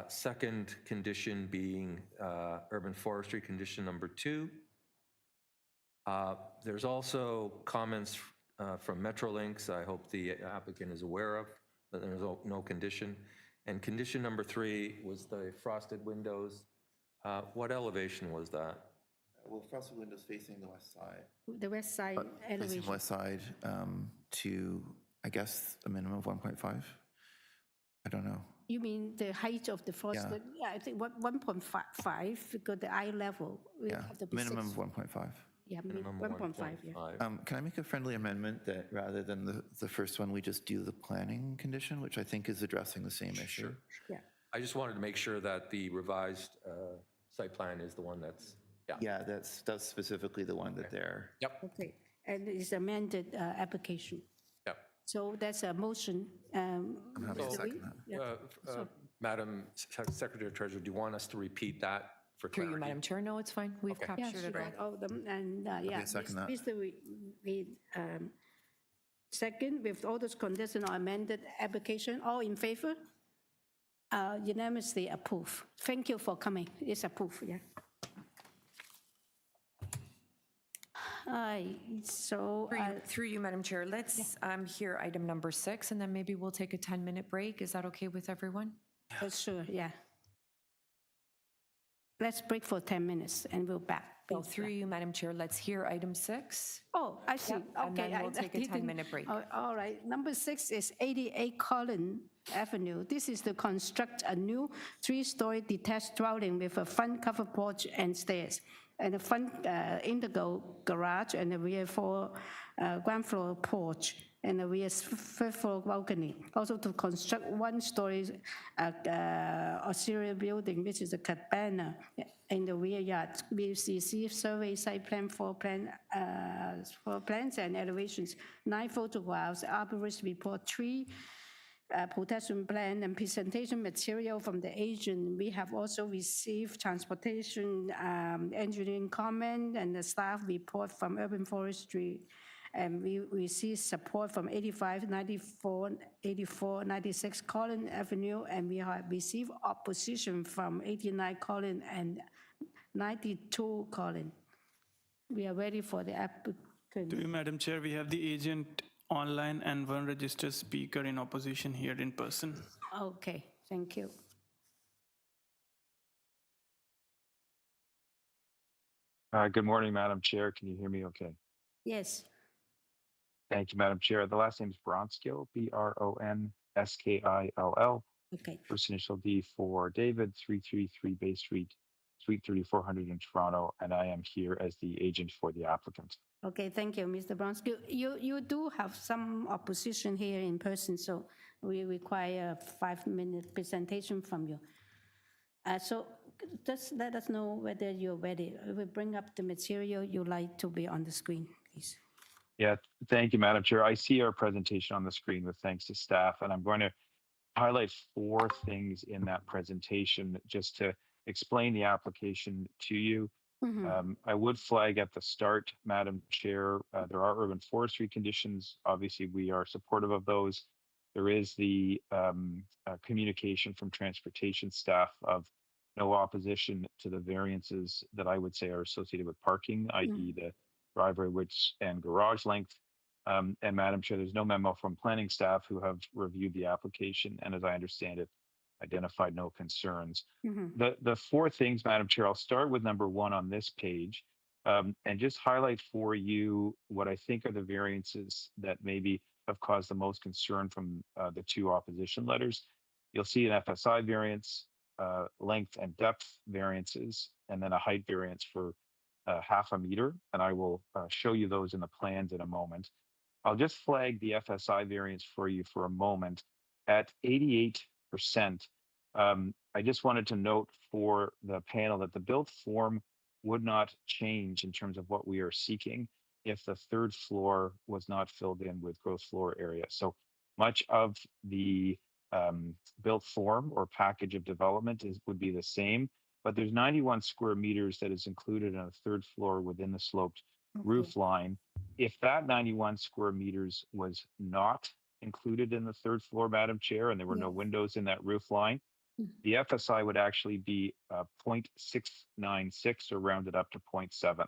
Second condition being urban forestry condition number 2. There's also comments from Metrolinx. I hope the applicant is aware of that there's no condition. And condition number 3 was the frosted windows. What elevation was that? That well, first windows facing the west side. The west side Facing elevation. west side to, I guess, a minimum of 1.5? I don't know. You mean the height of the first? Yeah. Yeah, I think 1.5 because the eye level will Yeah, have to be minimum 6. of 1.5. Yeah, Minimum 1.5. Yeah. Can I make a friendly amendment that rather than the first one, we just do the planning condition, which I think is addressing the same issue? Yeah. I just wanted to make sure that the revised site plan is the one that's, Yeah, that's specifically the one that they're. Yep. Okay, and it's amended application. Yep. So that's a motion. I'm happy to Mr. second Lee? that. Yeah. Madam Secretary Treasurer, do you want us to repeat that for Through clarity? you, Madam Chair. No, it's fine. We've Yeah, captured it sure. all. All of them, and yeah, second that. Mr. Reid, second, with all those conditional amended application, all in favor? Unanimously approved. Thank you for coming. It's approved, yeah. So. Through you, Madam Chair, let's hear item number 6, and then maybe we'll take a 10-minute break. Is that okay with everyone? Sure, yeah. Let's break for 10 minutes and we'll back. So through you, Madam Chair, let's hear item 6. Oh, I see. Yep, and Okay. then we'll take a didn't- 10-minute break. All right. Number 6 is 88 COLIN Avenue. This is to construct a new 3-story detached dwelling with a front covered porch and stairs, and a front integral garage and a rear ground floor porch and a rear third floor balcony. Also to construct 1-story auxiliary building, which is a cabana in the rear yard. We received survey site plan for plans and elevations, 9 photographs, arborist report, 3 protection plan and presentation material from the agent. We have also received transportation engineering comment and the staff report from urban forestry. And we received support from 85, 94, 84, 96 COLIN Avenue, and we have received opposition from 89 COLIN and 92 COLIN. We are ready for the applicant. To you, Madam Chair, we have the agent online and 1 registered speaker in opposition here in person. Okay, thank you. Good morning, Madam Chair. Can you hear me okay? Yes. Thank you, Madam Chair. The last name is Bronskill, Bronskill. Okay. First initial D for David, 333 Bay Street, Suite 3400 in Toronto, and I am here as the agent for the applicant. Okay, thank you, Mr. Bronski. You do have some opposition here in person, so we require a 5-minute presentation from you. So just let us know whether you're ready. We bring up the material you'd like to be on the screen, please. Yeah, thank you, Madam Chair. I see our presentation on the screen with thanks to staff, and I'm going to highlight 4 things in that presentation just to explain the application to you. I would flag at the start, Madam Chair, there are urban forestry conditions. Obviously, we are supportive of those. There is the communication from transportation staff of no opposition to the variances that I would say are associated with parking, i.e. the driveway width and garage length. And Madam Chair, there's no memo from planning staff who have reviewed the application, and as I understand it, identified no concerns. The 4 things, Madam Chair, I'll start with number 1 on this page, and just highlight for you what I think are the variances that maybe have caused the most concern from the 2 opposition letters. You'll see an FSI variance, length and depth variances, and then a height variance for 0.5 meter, and I will show you those in the plans in a moment. I'll just flag the FSI variance for you for a moment. At 88%, I just wanted to note for the panel that the built form would not change in terms of what we are seeking if the 3rd floor was not filled in with gross floor area. So much of the built form or package of development would be the same, but there's 91 square meters that is included in a 3rd floor within the sloped roof line. If that 91 square meters was not included in the 3rd floor, Madam Chair, and there were no windows in that roof line, the FSI would actually be 0.696 or rounded up to 0.7.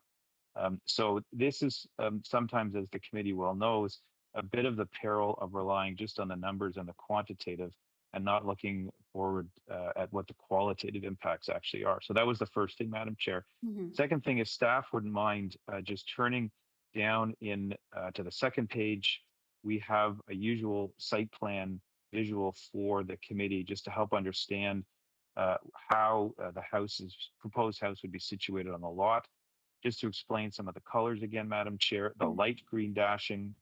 So this is sometimes, as the committee well knows, a bit of the peril of relying just on the numbers and the quantitative and not looking forward at what the qualitative impacts actually are. So that was the first thing, Madam Chair. Second thing is staff wouldn't mind just turning down in to the second page. We have a usual site plan visual for the committee just to help understand how the proposed house would be situated on the lot. Just to explain some of the colors again, Madam Chair, the light green dashing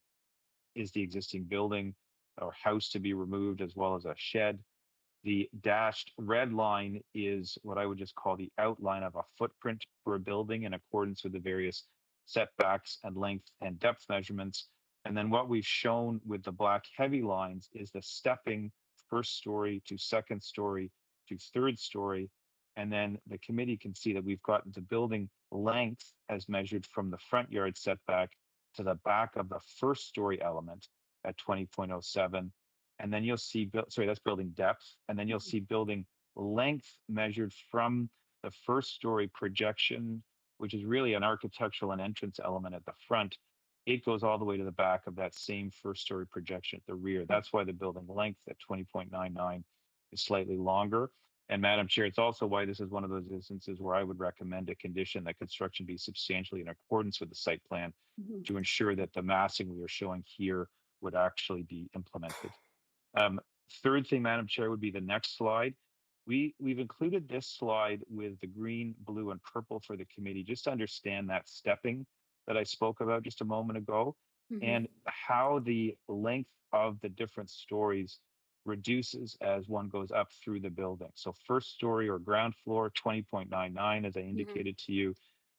is the existing building or house to be removed, as well as a shed. The dashed red line is what I would just call the outline of a footprint for a building in accordance with the various setbacks and length and depth measurements. And then what we've shown with the black heavy lines is the stepping first story to second story to third story. And then the committee can see that we've gotten the building length as measured from the front yard setback to the back of the first story element at 20.07. And then you'll see, that's building depth. And then you'll see building length measured from the first story projection, which is really an architectural and entrance element at the front. It goes all the way to the back of that same first story projection at the rear. That's why the building length at 20.99 is slightly longer. And Madam Chair, it's also why this is one of those instances where I would recommend a condition that construction be substantially in accordance with the site plan to ensure that the massing we are showing here would actually be implemented. Third thing, Madam Chair, would be the next slide. We've included this slide with the green, blue, and purple for the committee, just to understand that stepping that I spoke about just a moment ago, and how the length of the different stories reduces as one goes up through the building. So first story or ground floor, 20.99, as I indicated to you,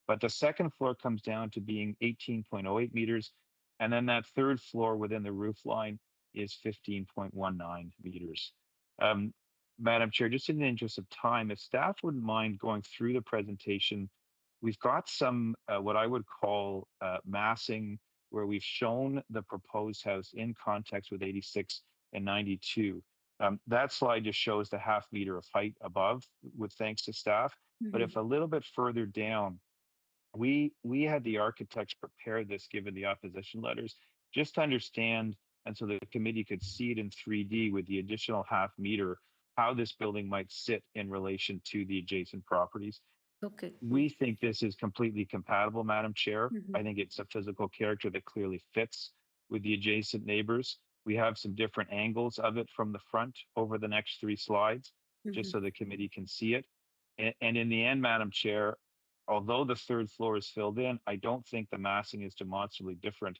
but the second floor comes down to being 18.08 meters, and then that third floor within the roof line is 15.19 meters. Madam Chair, just in the interest of time, if staff wouldn't mind going through the presentation, we've got some what I would call massing, where we've shown the proposed house in context with 86 and 92. That slide just shows the half meter of height above, with thanks to staff. But if a little bit further down, we had the architects prepare this given the opposition letters, just to understand, and so the committee could see it in 3D with the additional half meter, how this building might sit in relation to the adjacent properties. Okay. We think this is completely compatible, Madam Chair. I think it's a physical character that clearly fits with the adjacent neighbors. We have some different angles of it from the front over the next 3 slides, just so the committee can see it. And in the end, Madam Chair, although the third floor is filled in, I don't think the massing is demonstrably different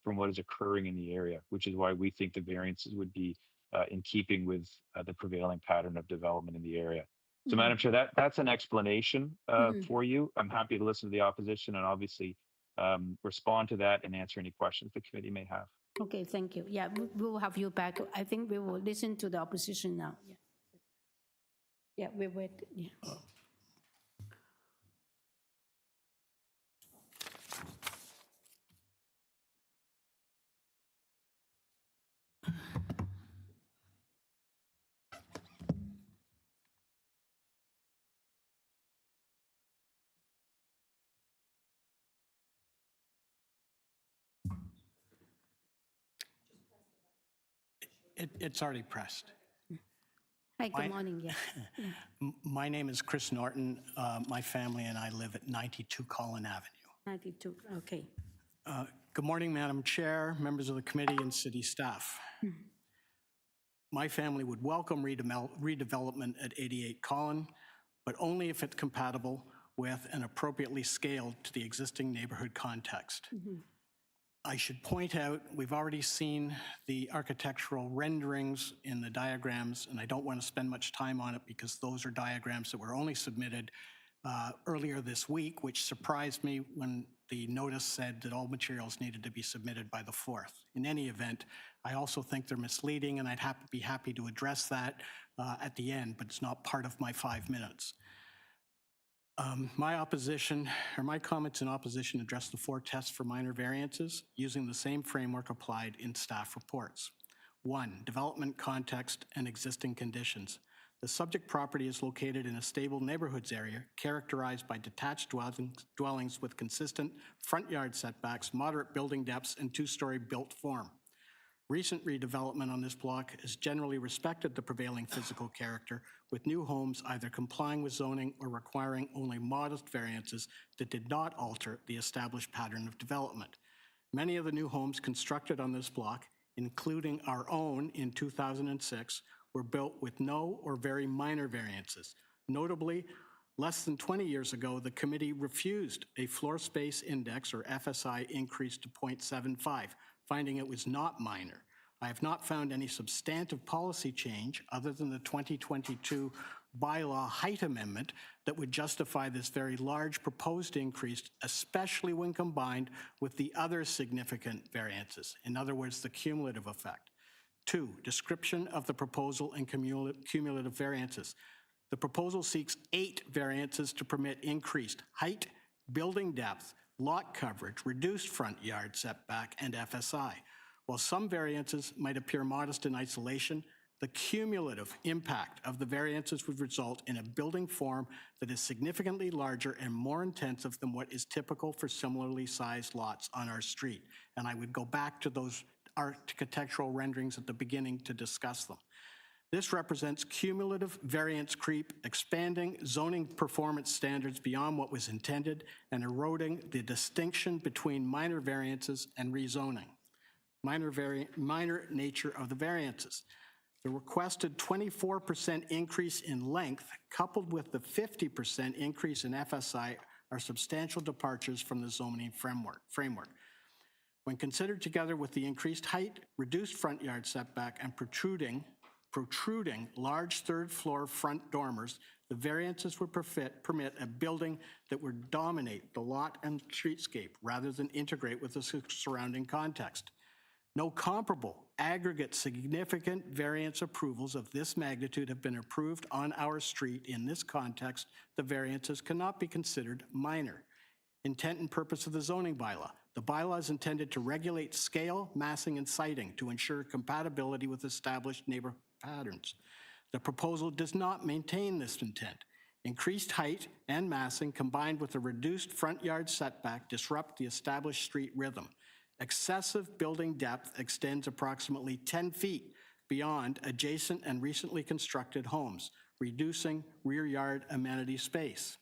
from what is occurring in the area, which is why we think the variances would be in keeping with the prevailing pattern of development in the area. So, Madam Chair, that's an explanation for you. I'm happy to listen to the opposition and obviously respond to that and answer any questions the committee may have. Okay, thank you. Yeah, we will have you back. I think we will listen to the opposition now. Yeah, we wait. Yeah. It's already pressed. Hi, good morning. Yeah. My name is Chris Norton. My family and I live at 92 Colin Avenue. 92, okay. Good morning, Madam Chair, members of the committee, and city staff. My family would welcome redevelopment at 88 Colin, but only if it's compatible with and appropriately scaled to the existing neighborhood context. I should point out, we've already seen the architectural renderings in the diagrams, and I don't want to spend much time on it because those are diagrams that were only submitted earlier this week, which surprised me when the notice said that all materials needed to be submitted by the 4th. In any event, I also think they're misleading, and I'd be happy to address that at the end, but it's not part of my 5 minutes. My comments in opposition address the 4 tests for minor variances using the same framework applied in staff reports. 1, development context and existing conditions. The subject property is located in a stable neighborhoods area characterized by detached dwellings with consistent front yard setbacks, moderate building depths, and 2-story built form. Recent redevelopment on this block has generally respected the prevailing physical character, with new homes either complying with zoning or requiring only modest variances that did not alter the established pattern of development. Many of the new homes constructed on this block, including our own in 2006, were built with no or very minor variances. Notably, less than 20 years ago, the committee refused a floor space index, or FSI, increase to 0.75, finding it was not minor. I have not found any substantive policy change other than the 2022 bylaw height amendment that would justify this very large proposed increase, especially when combined with the other significant variances. In other words, the cumulative effect. 2, description of the proposal and cumulative variances. The proposal seeks 8 variances to permit increased height, building depth, lot coverage, reduced front yard setback, and FSI. While some variances might appear modest in isolation, the cumulative impact of the variances would result in a building form that is significantly larger and more intensive than what is typical for similarly sized lots on our street. And I would go back to those architectural renderings at the beginning to discuss them. This represents cumulative variance creep, expanding zoning performance standards beyond what was intended and eroding the distinction between minor variances and rezoning. Minor nature of the variances. The requested 24% increase in length, coupled with the 50% increase in FSI, are substantial departures from the zoning framework. When considered together with the increased height, reduced front yard setback, and protruding large third-floor front dormers, the variances would permit a building that would dominate the lot and streetscape rather than integrate with the surrounding context. No comparable aggregate significant variance approvals of this magnitude have been approved on our street. In this context, the variances cannot be considered minor. Intent and purpose of the zoning bylaw. The bylaw is intended to regulate scale, massing, and siting to ensure compatibility with established neighborhood patterns. The proposal does not maintain this intent. Increased height and massing combined with a reduced front yard setback disrupt the established street rhythm. Excessive building depth extends approximately 10 feet beyond adjacent and recently constructed homes, reducing rear yard amenity space.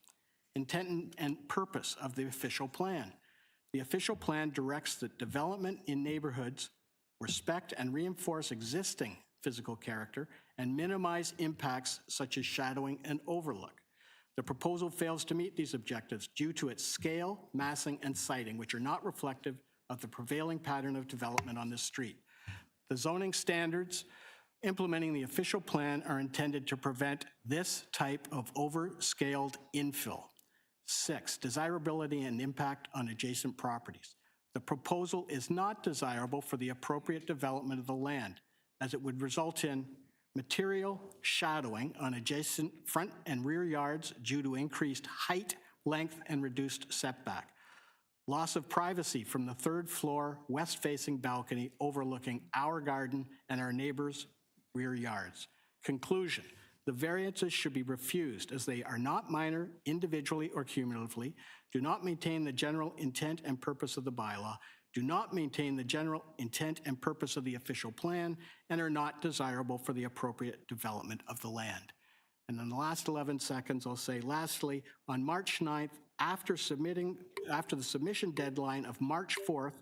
Intent and purpose of the official plan. The official plan directs that development in neighborhoods respect and reinforce existing physical character and minimize impacts such as shadowing and overlook. The proposal fails to meet these objectives due to its scale, massing, and siting, which are not reflective of the prevailing pattern of development on this street. The zoning standards implementing the official plan are intended to prevent this type of overscaled infill. 6, desirability and impact on adjacent properties. The proposal is not desirable for the appropriate development of the land, as it would result in material shadowing on adjacent front and rear yards due to increased height, length, and reduced setback. Loss of privacy from the third floor west-facing balcony overlooking our garden and our neighbors' rear yards. Conclusion, the variances should be refused as they are not minor individually or cumulatively, do not maintain the general intent and purpose of the bylaw, do not maintain the general intent and purpose of the official plan, and are not desirable for the appropriate development of the land. And in the last 11 seconds, I'll say, lastly, on March 9th, after the submission deadline of March 4th,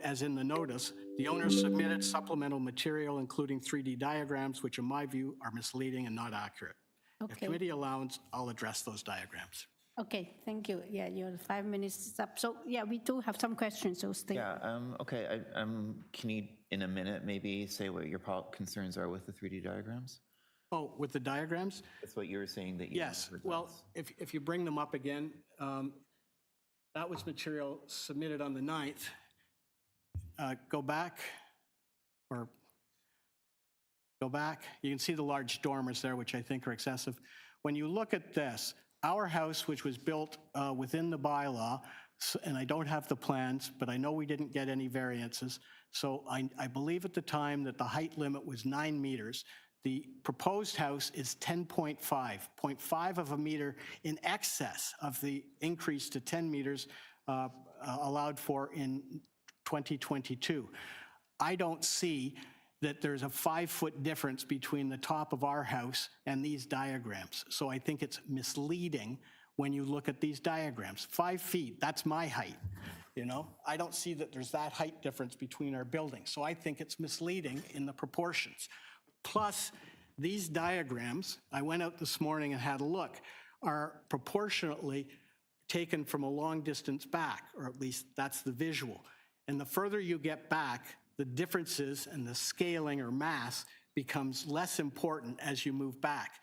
as in the notice, the owners submitted supplemental material, including 3D diagrams, which in my view are misleading and not accurate. If Okay. committee allows, I'll address those diagrams. Okay, thank you. Yeah, your 5 minutes is up. So yeah, we do have some questions, so stay. Yeah, okay, can you, in a minute, maybe say what your concerns are with the 3D diagrams? Oh, with the diagrams? That's what you were saying that you... Yes, well, if you bring them up again, that was material submitted on the 9th. Go back, you can see the large dormers there, which I think are excessive. When you look at this, our house, which was built within the bylaw, and I don't have the plans, but I know we didn't get any variances, so I believe at the time that the height limit was 9 meters. The proposed house is 10.5, 0.5 of a meter in excess of the increase to 10 meters allowed for in 2022. I don't see that there's a 5-foot difference between the top of our house and these diagrams. So I think it's misleading when you look at these diagrams. 5 feet, that's my height. You know, I don't see that there's that height difference between our buildings. So I think it's misleading in the proportions. Plus, these diagrams, I went out this morning and had a look, are proportionately taken from a long distance back, or at least that's the visual. And the further you get back, the differences and the scaling or mass becomes less important as you move back.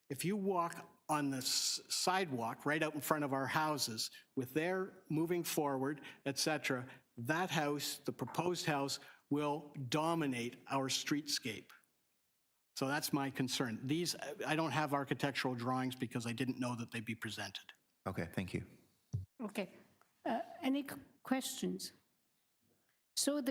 If you walk on the sidewalk right out in front of our houses with their moving forward, etc., that house, the proposed house, will dominate our streetscape. So that's my concern. These, I don't have architectural drawings because I didn't know that they'd be presented. Okay, thank you. Okay. Any questions? So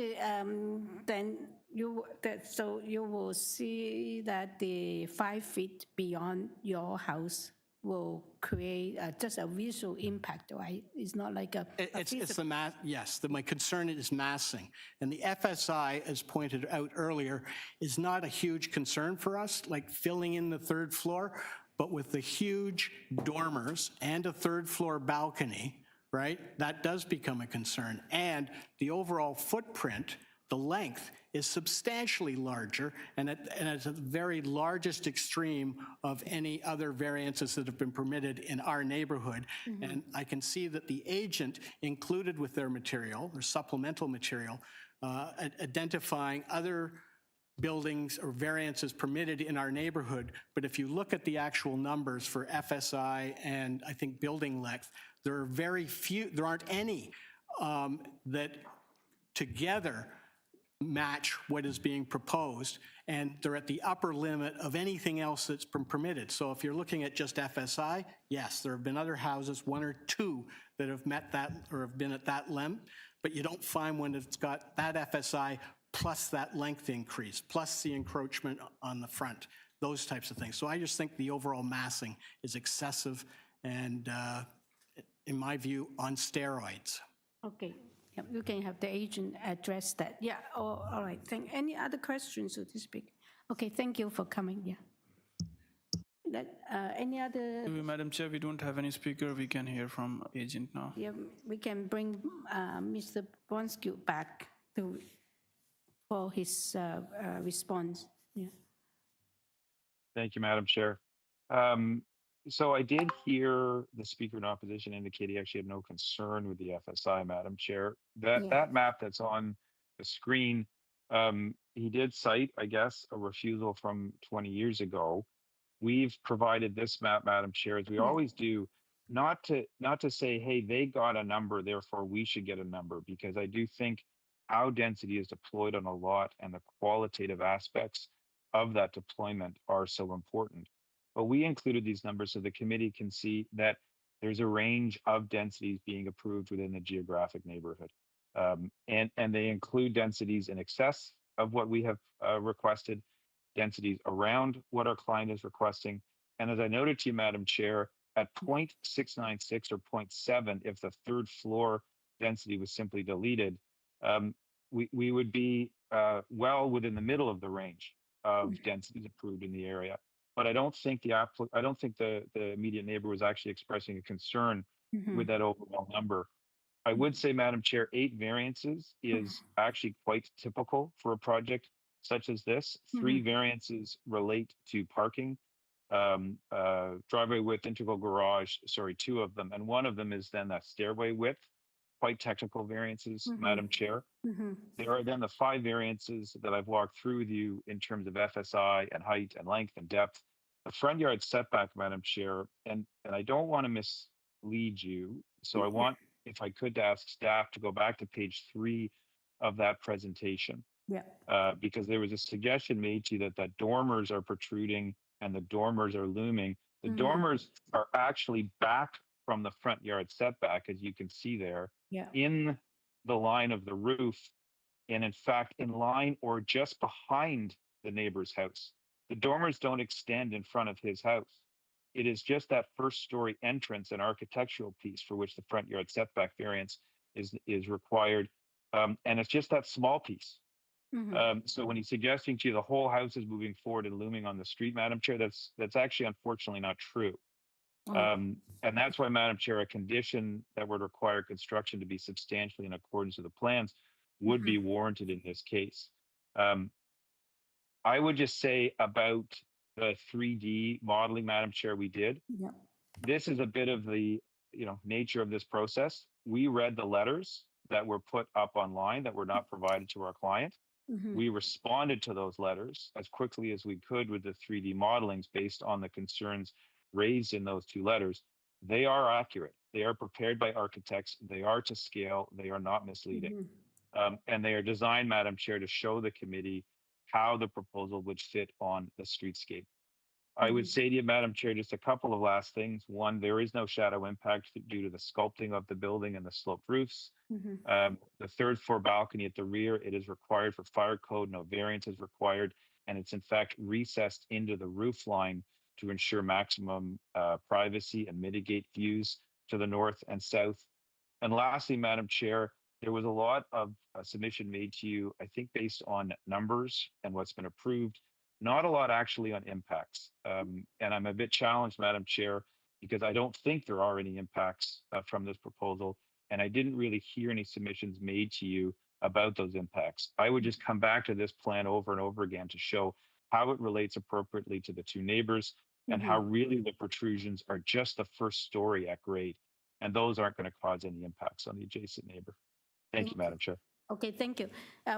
so you will see that the 5 feet beyond your house will create just a visual impact, right? It's not like It's the mass. Yes, my concern is massing, and the FSI, as pointed out earlier, is not a huge concern for us, like filling in the 3rd floor, but with the huge dormers and a 3rd floor balcony, right? That does become a concern. And the overall footprint, the length, is substantially larger and it's the very largest extreme of any other variances that have been permitted in our neighborhood. Mm-hmm. And I can see that the agent included with their material or supplemental material, identifying other buildings or variances permitted in our neighborhood. But if you look at the actual numbers for FSI and I think building length, there are very few, there aren't any that together match what is being proposed, and they're at the upper limit of anything else that's been permitted. So if you're looking at just FSI, yes, there have been other houses, 1 or 2, that have met that or have been at that limit, but you don't find one that's got that FSI plus that length increase, plus the encroachment on the front, those types of things. So I just think the overall massing is excessive and, in my view, on steroids. Okay. Yeah, you can have the agent address that. Yeah, all right. Any other questions, so to speak? Okay, thank you for coming. Yeah. Any other? Madam Chair, we don't have any speaker. We can hear from agent now. Yeah, we can bring Mr. Bronskill back for his response. Yeah. Thank you, Madam Chair. So I did hear the speaker in opposition indicate he actually had no concern with the FSI, Madam Chair. That map that's on the screen, he did cite, I guess, a refusal from 20 years ago. We've provided this map, Madam Chair, as we always do, not to say, hey, they got a number, therefore we should get a number, because I do think how density is deployed on a lot and the qualitative aspects of that deployment are so important. But we included these numbers so the committee can see that there's a range of densities being approved within the geographic neighborhood. And they include densities in excess of what we have requested, densities around what our client is requesting. And as I noted to you, Madam Chair, at 0.696 or 0.7, if the 3rd floor density was simply deleted, we would be well within the middle of the range of densities approved in the area. But I don't think the immediate neighbor was actually expressing a concern with that overall number. I would say, Madam Chair, 8 variances is actually quite typical for a project such as this. 3 variances relate to parking, driveway width, integral garage, 2 of them, and 1 of them is then that stairway width, quite technical variances, Madam Chair. There are then the 5 variances that I've walked through with you in terms of FSI and height and length and depth. The front yard setback, Madam Chair, and I don't want to mislead you, so I want, if I could, to ask staff to go back to page 3 of that presentation. Yeah. Because there was a suggestion made to you that dormers are protruding and the dormers are looming. The dormers are actually back from the front yard setback, as you can see there, in the line of the roof, and in fact, in line or just behind the neighbor's house. The dormers don't extend in front of his house. It is just that 1st story entrance and architectural piece for which the front yard setback variance is required. And it's just that small piece. So when he's suggesting to you the whole house is moving forward and looming on the street, Madam Chair, that's actually unfortunately not true. And that's why, Madam Chair, a condition that would require construction to be substantially in accordance with the plans would be warranted in this case. I would just say about the 3D modeling, Madam Chair, we did. Yeah. This is a bit of the nature of this process. We read the letters that were put up online that were not provided to our client. We responded to those letters as quickly as we could with the 3D modelings based on the concerns raised in those two letters. They are accurate. They are prepared by architects. They are to scale. They are not misleading. And they are designed, Madam Chair, to show the committee how the proposal would fit on the streetscape. I would say to you, Madam Chair, just a couple of last things. One, there is no shadow impact due to the sculpting of the building and the sloped roofs. The third floor balcony at the rear, it is required for fire code, no variance is required, and it's in fact recessed into the roof line to ensure maximum privacy and mitigate views to the north and south. And lastly, Madam Chair, there was a lot of submission made to you, I think, based on numbers and what's been approved, not a lot actually on impacts. And I'm a bit challenged, Madam Chair, because I don't think there are any impacts from this proposal. And I didn't really hear any submissions made to you about those impacts. I would just come back to this plan over and over again to show how it relates appropriately to the two neighbors and how really the protrusions are just the first story at grade. And those aren't going to cause any impacts on the adjacent neighbor. Thank you, Madam Chair. Okay, thank you.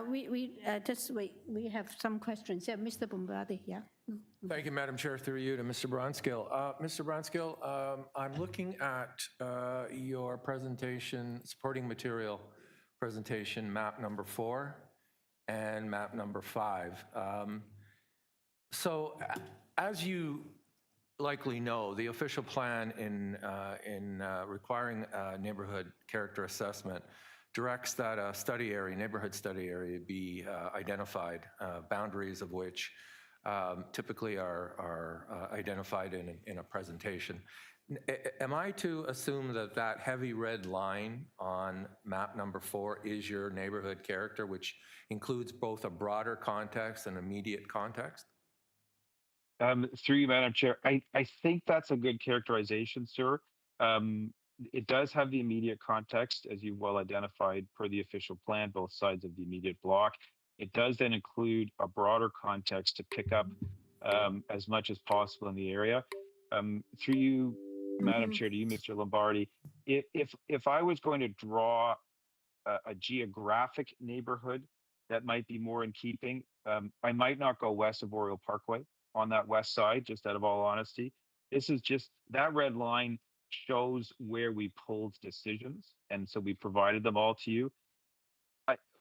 We just wait. We have some questions. Yeah, Mr. Bombardi. Yeah. Thank you, Madam Chair, through you to Mr. Bronskill. Mr. Bronskill, I'm looking at your presentation, supporting material presentation, map number 4 and map number 5. So as you likely know, the official plan in requiring a neighborhood character assessment directs that a study area, neighborhood study area, be identified, boundaries of which typically are identified in a presentation. Am I to assume that that heavy red line on map number 4 is your neighborhood character, which includes both a broader context and immediate context? Through you, Madam Chair, I think that's a good characterization, sir. It does have the immediate context, as you well identified, per the official plan, both sides of the immediate block. It does then include a broader context to pick up as much as possible in the area. Through you, Madam Chair, to you, Mr. Lombardi, if I was going to draw a geographic neighborhood that might be more in keeping, I might not go west of Oriole Parkway on that west side, just out of all honesty. This is just, that red line shows where we pulled decisions, and so we provided them all to you.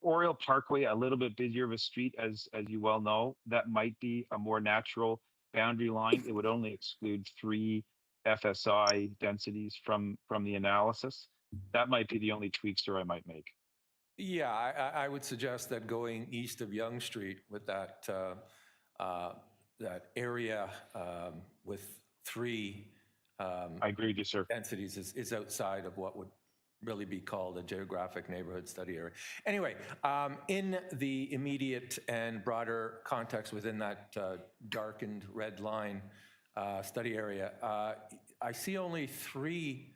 Oriole Parkway, a little bit busier of a street, as you well know, that might be a more natural boundary line. It would only exclude 3 FSI densities from the analysis. That might be the only tweaks that I might make. Yeah, I would suggest that going east of Yonge Street with that that area with 3 I agree with you, sir. densities is outside of what would really be called a geographic neighborhood study area. Anyway, in the immediate and broader context within that darkened red line study area, I see only 3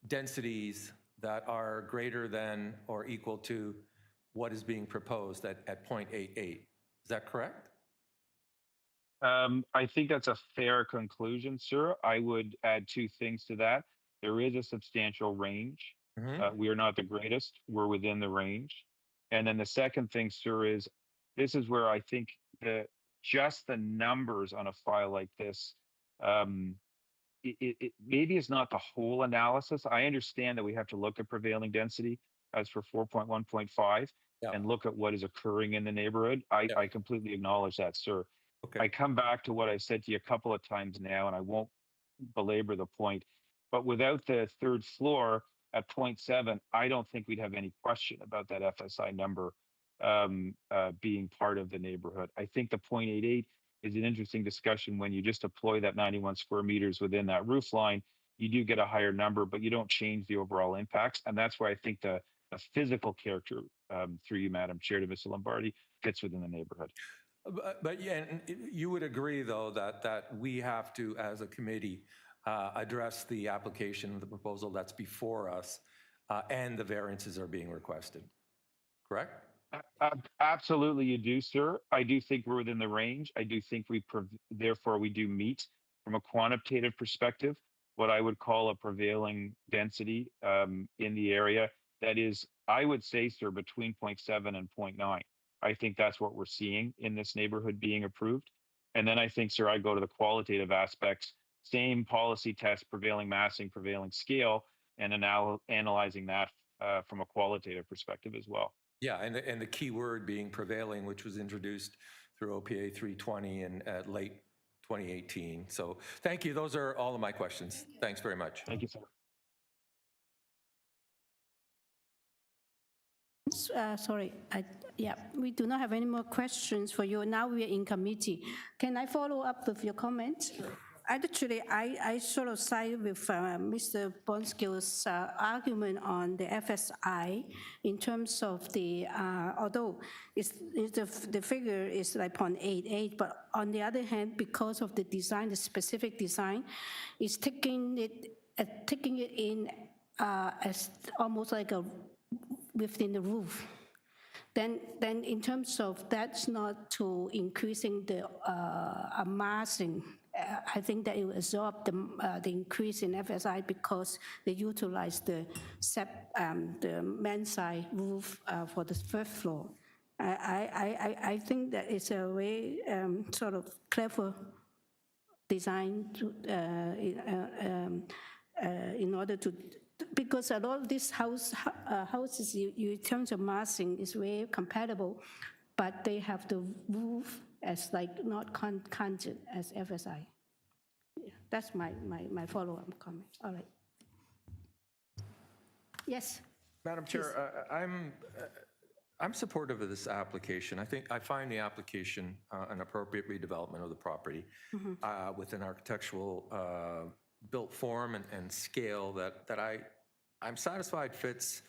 densities that are greater than or equal to what is being proposed at 0.88. Is that correct? I think that's a fair conclusion, sir. I would add 2 things to that. There is a substantial range. We are not the greatest. We're within the range. And then the second thing, sir, is this is where I think just the numbers on a file like this, it maybe is not the whole analysis. I understand that we have to look at prevailing density as for 4.1.5 and look at what is occurring in the neighborhood. I completely acknowledge that, sir. Okay. I come back to what I said to you a couple of times now, and I won't belabor the point, but without the 3rd floor at 0.7, I don't think we'd have any question about that FSI number being part of the neighborhood. I think the 0.88 is an interesting discussion. When you just deploy that 91 square meters within that roof line, you do get a higher number, but you don't change the overall impacts. And that's why I think the physical character, through you, Madam Chair, to Mr. Lombardi, fits within the neighborhood. But yeah, and you would agree, though, that we have to, as a committee, address the application, the proposal that's before us, and the variances are being requested, correct? Absolutely, you do, sir. I do think we're within the range. I do think therefore we do meet from a quantitative perspective what I would call a prevailing density in the area. That is, I would say, sir, between 0.7 and 0.9. I think that's what we're seeing in this neighborhood being approved. And then I think, sir, I go to the qualitative aspects, same policy test, prevailing massing, prevailing scale, and analyzing that from a qualitative perspective as well. Yeah, and the key word being prevailing, which was introduced through OPA 320 in late 2018. So thank you. Those are all of my questions. Thanks very much. Thank you, sir. Sorry, yeah, we do not have any more questions for you. Now we are in committee. Can I follow up with your comments? Sure. Actually, I sort of side with Mr. Bonskill's argument on the FSI in terms of the, although the figure is like 0.88, but on the other hand, because of the design, the specific design, it's taking it in as almost like a within the roof. Then in terms of that's not to increasing the massing. I think that it will absorb the increase in FSI because they utilize the manside roof for the first floor. I think that it's a very sort of clever design to, in order to, because a lot of these houses, in terms of massing, is very compatible, but they have the roof as like not counted as FSI. Yeah, that's my follow-up comment. All right. Yes. Madam Chair, I'm supportive of this application. I find the application an appropriate redevelopment of the property with an architectural built form and scale that I'm satisfied fits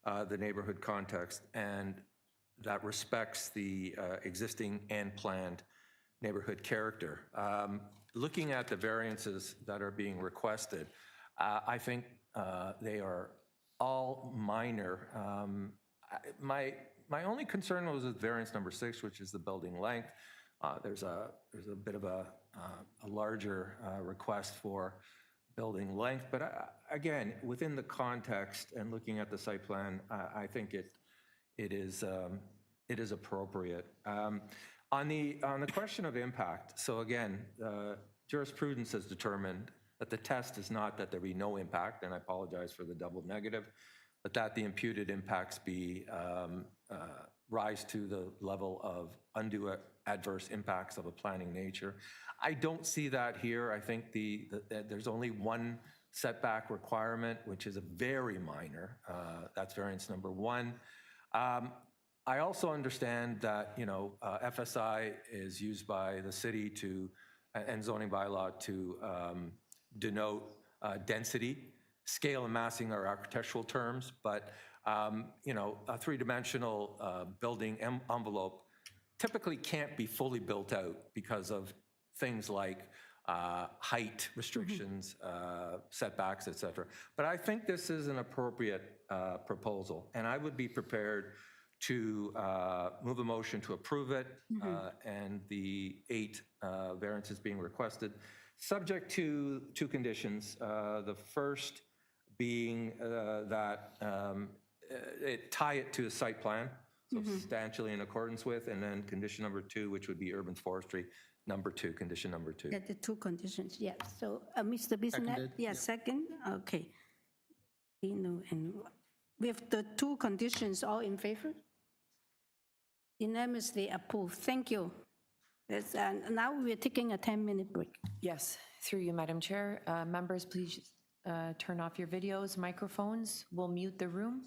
the neighborhood context and that respects the existing and planned neighborhood character. Looking at the variances that are being requested, I think they are all minor. My only concern was with variance number 6, which is the building length. There's a bit of a larger request for building length, but again, within the context and looking at the site plan, I think it is appropriate. On the question of impact, so again, jurisprudence has determined that the test is not that there be no impact, and I apologize for the double negative, but that the imputed impacts be rise to the level of undue adverse impacts of a planning nature. I don't see that here. I think there's only one setback requirement, which is a very minor. That's variance number 1. I also understand that FSI is used by the city and zoning bylaw to denote density. Scale and massing are architectural terms, but a three-dimensional building envelope typically can't be fully built out because of things like height restrictions, setbacks, et cetera. But I think this is an appropriate proposal, and I would be prepared to move a motion to approve it and the 8 variances being requested, subject to 2 conditions. The first being that tie it to a site plan, so substantially in accordance with, and then condition number 2, which would be urban forestry, number 2, condition number 2. Yeah, the 2 conditions, yes. So Mr. Bissonnette, yes, second, okay. And with the 2 conditions, all in favor? Unanimously approved. Thank you. Now we're taking a 10-minute break. Yes, through you, Madam Chair. Members, please turn off your videos, microphones. We'll mute the room.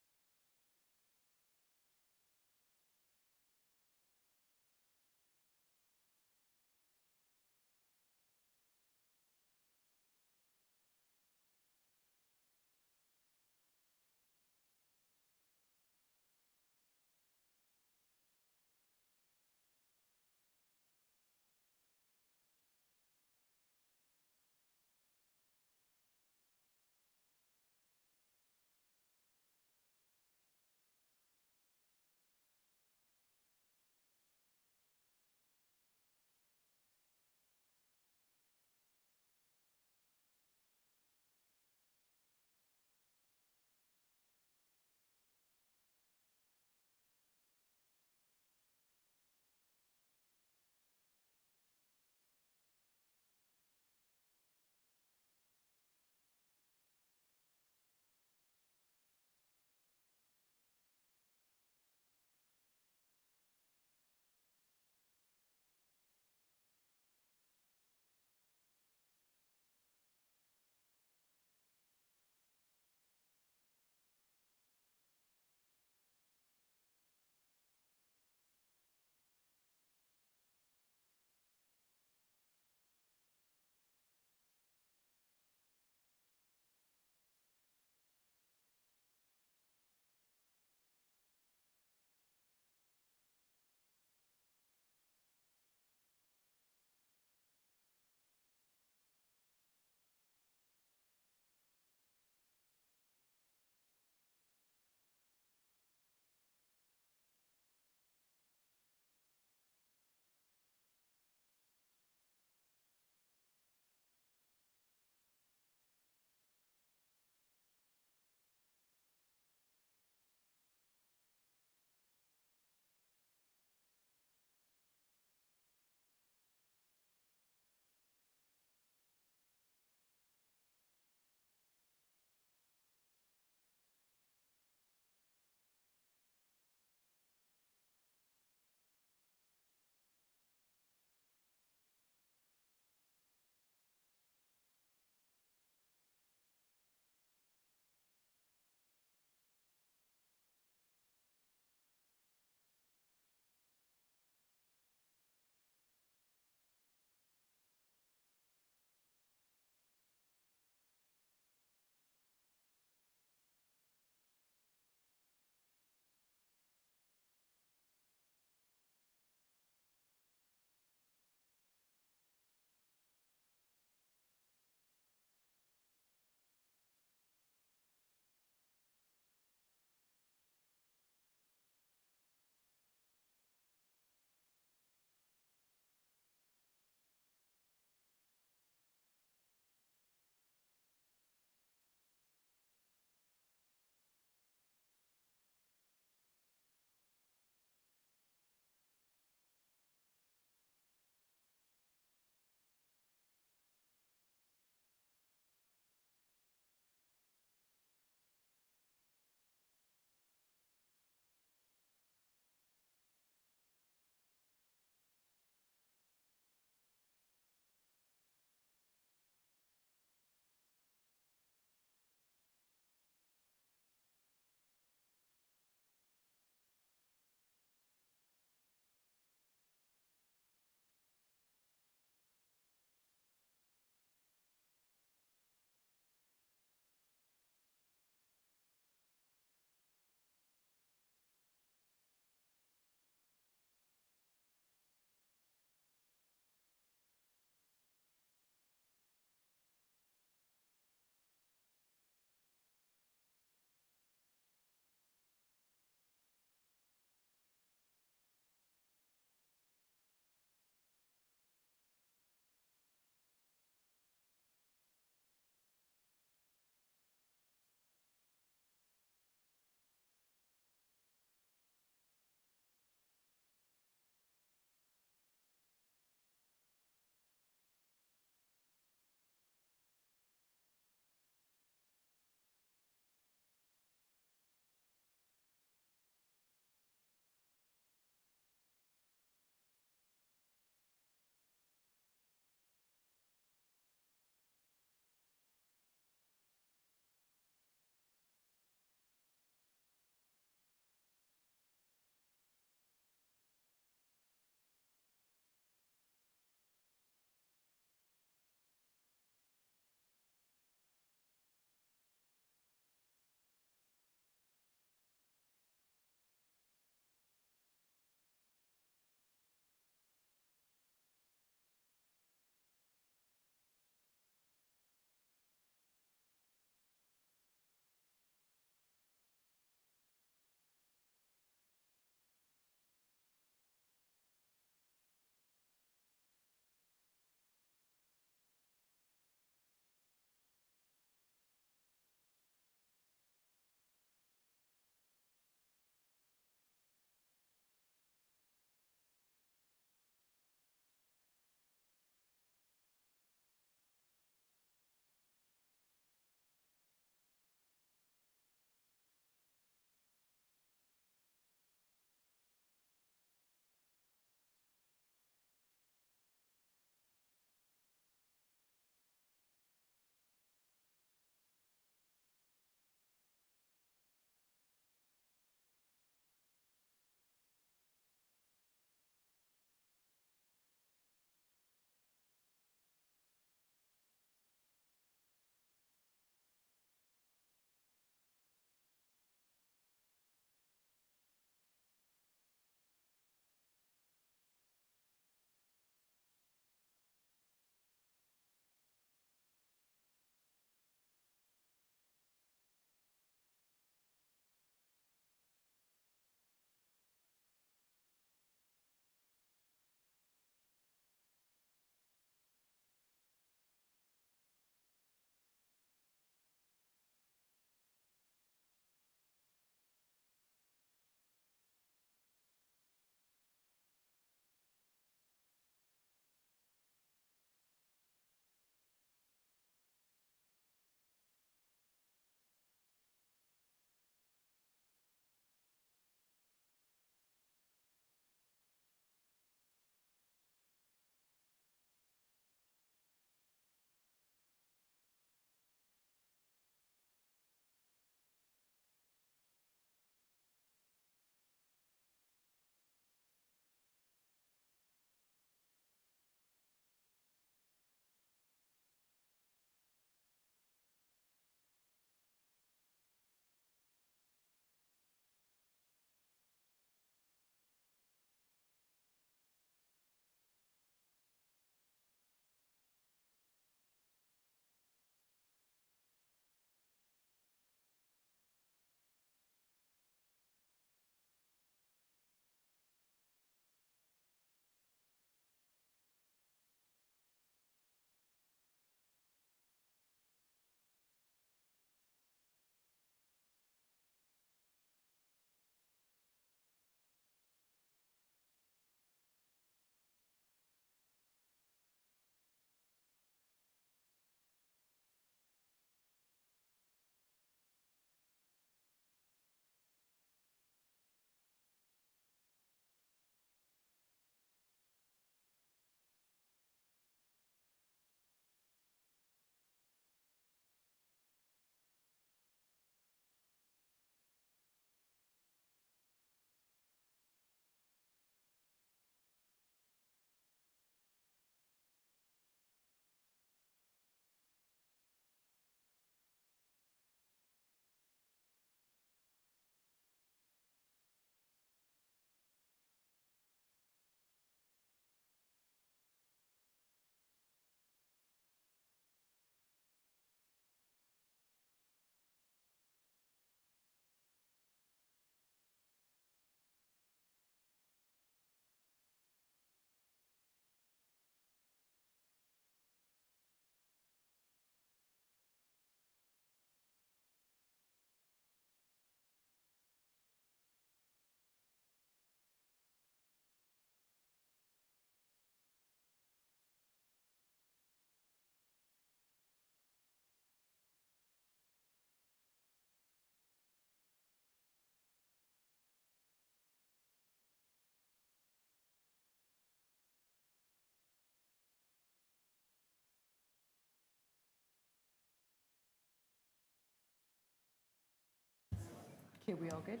Okay, we all good?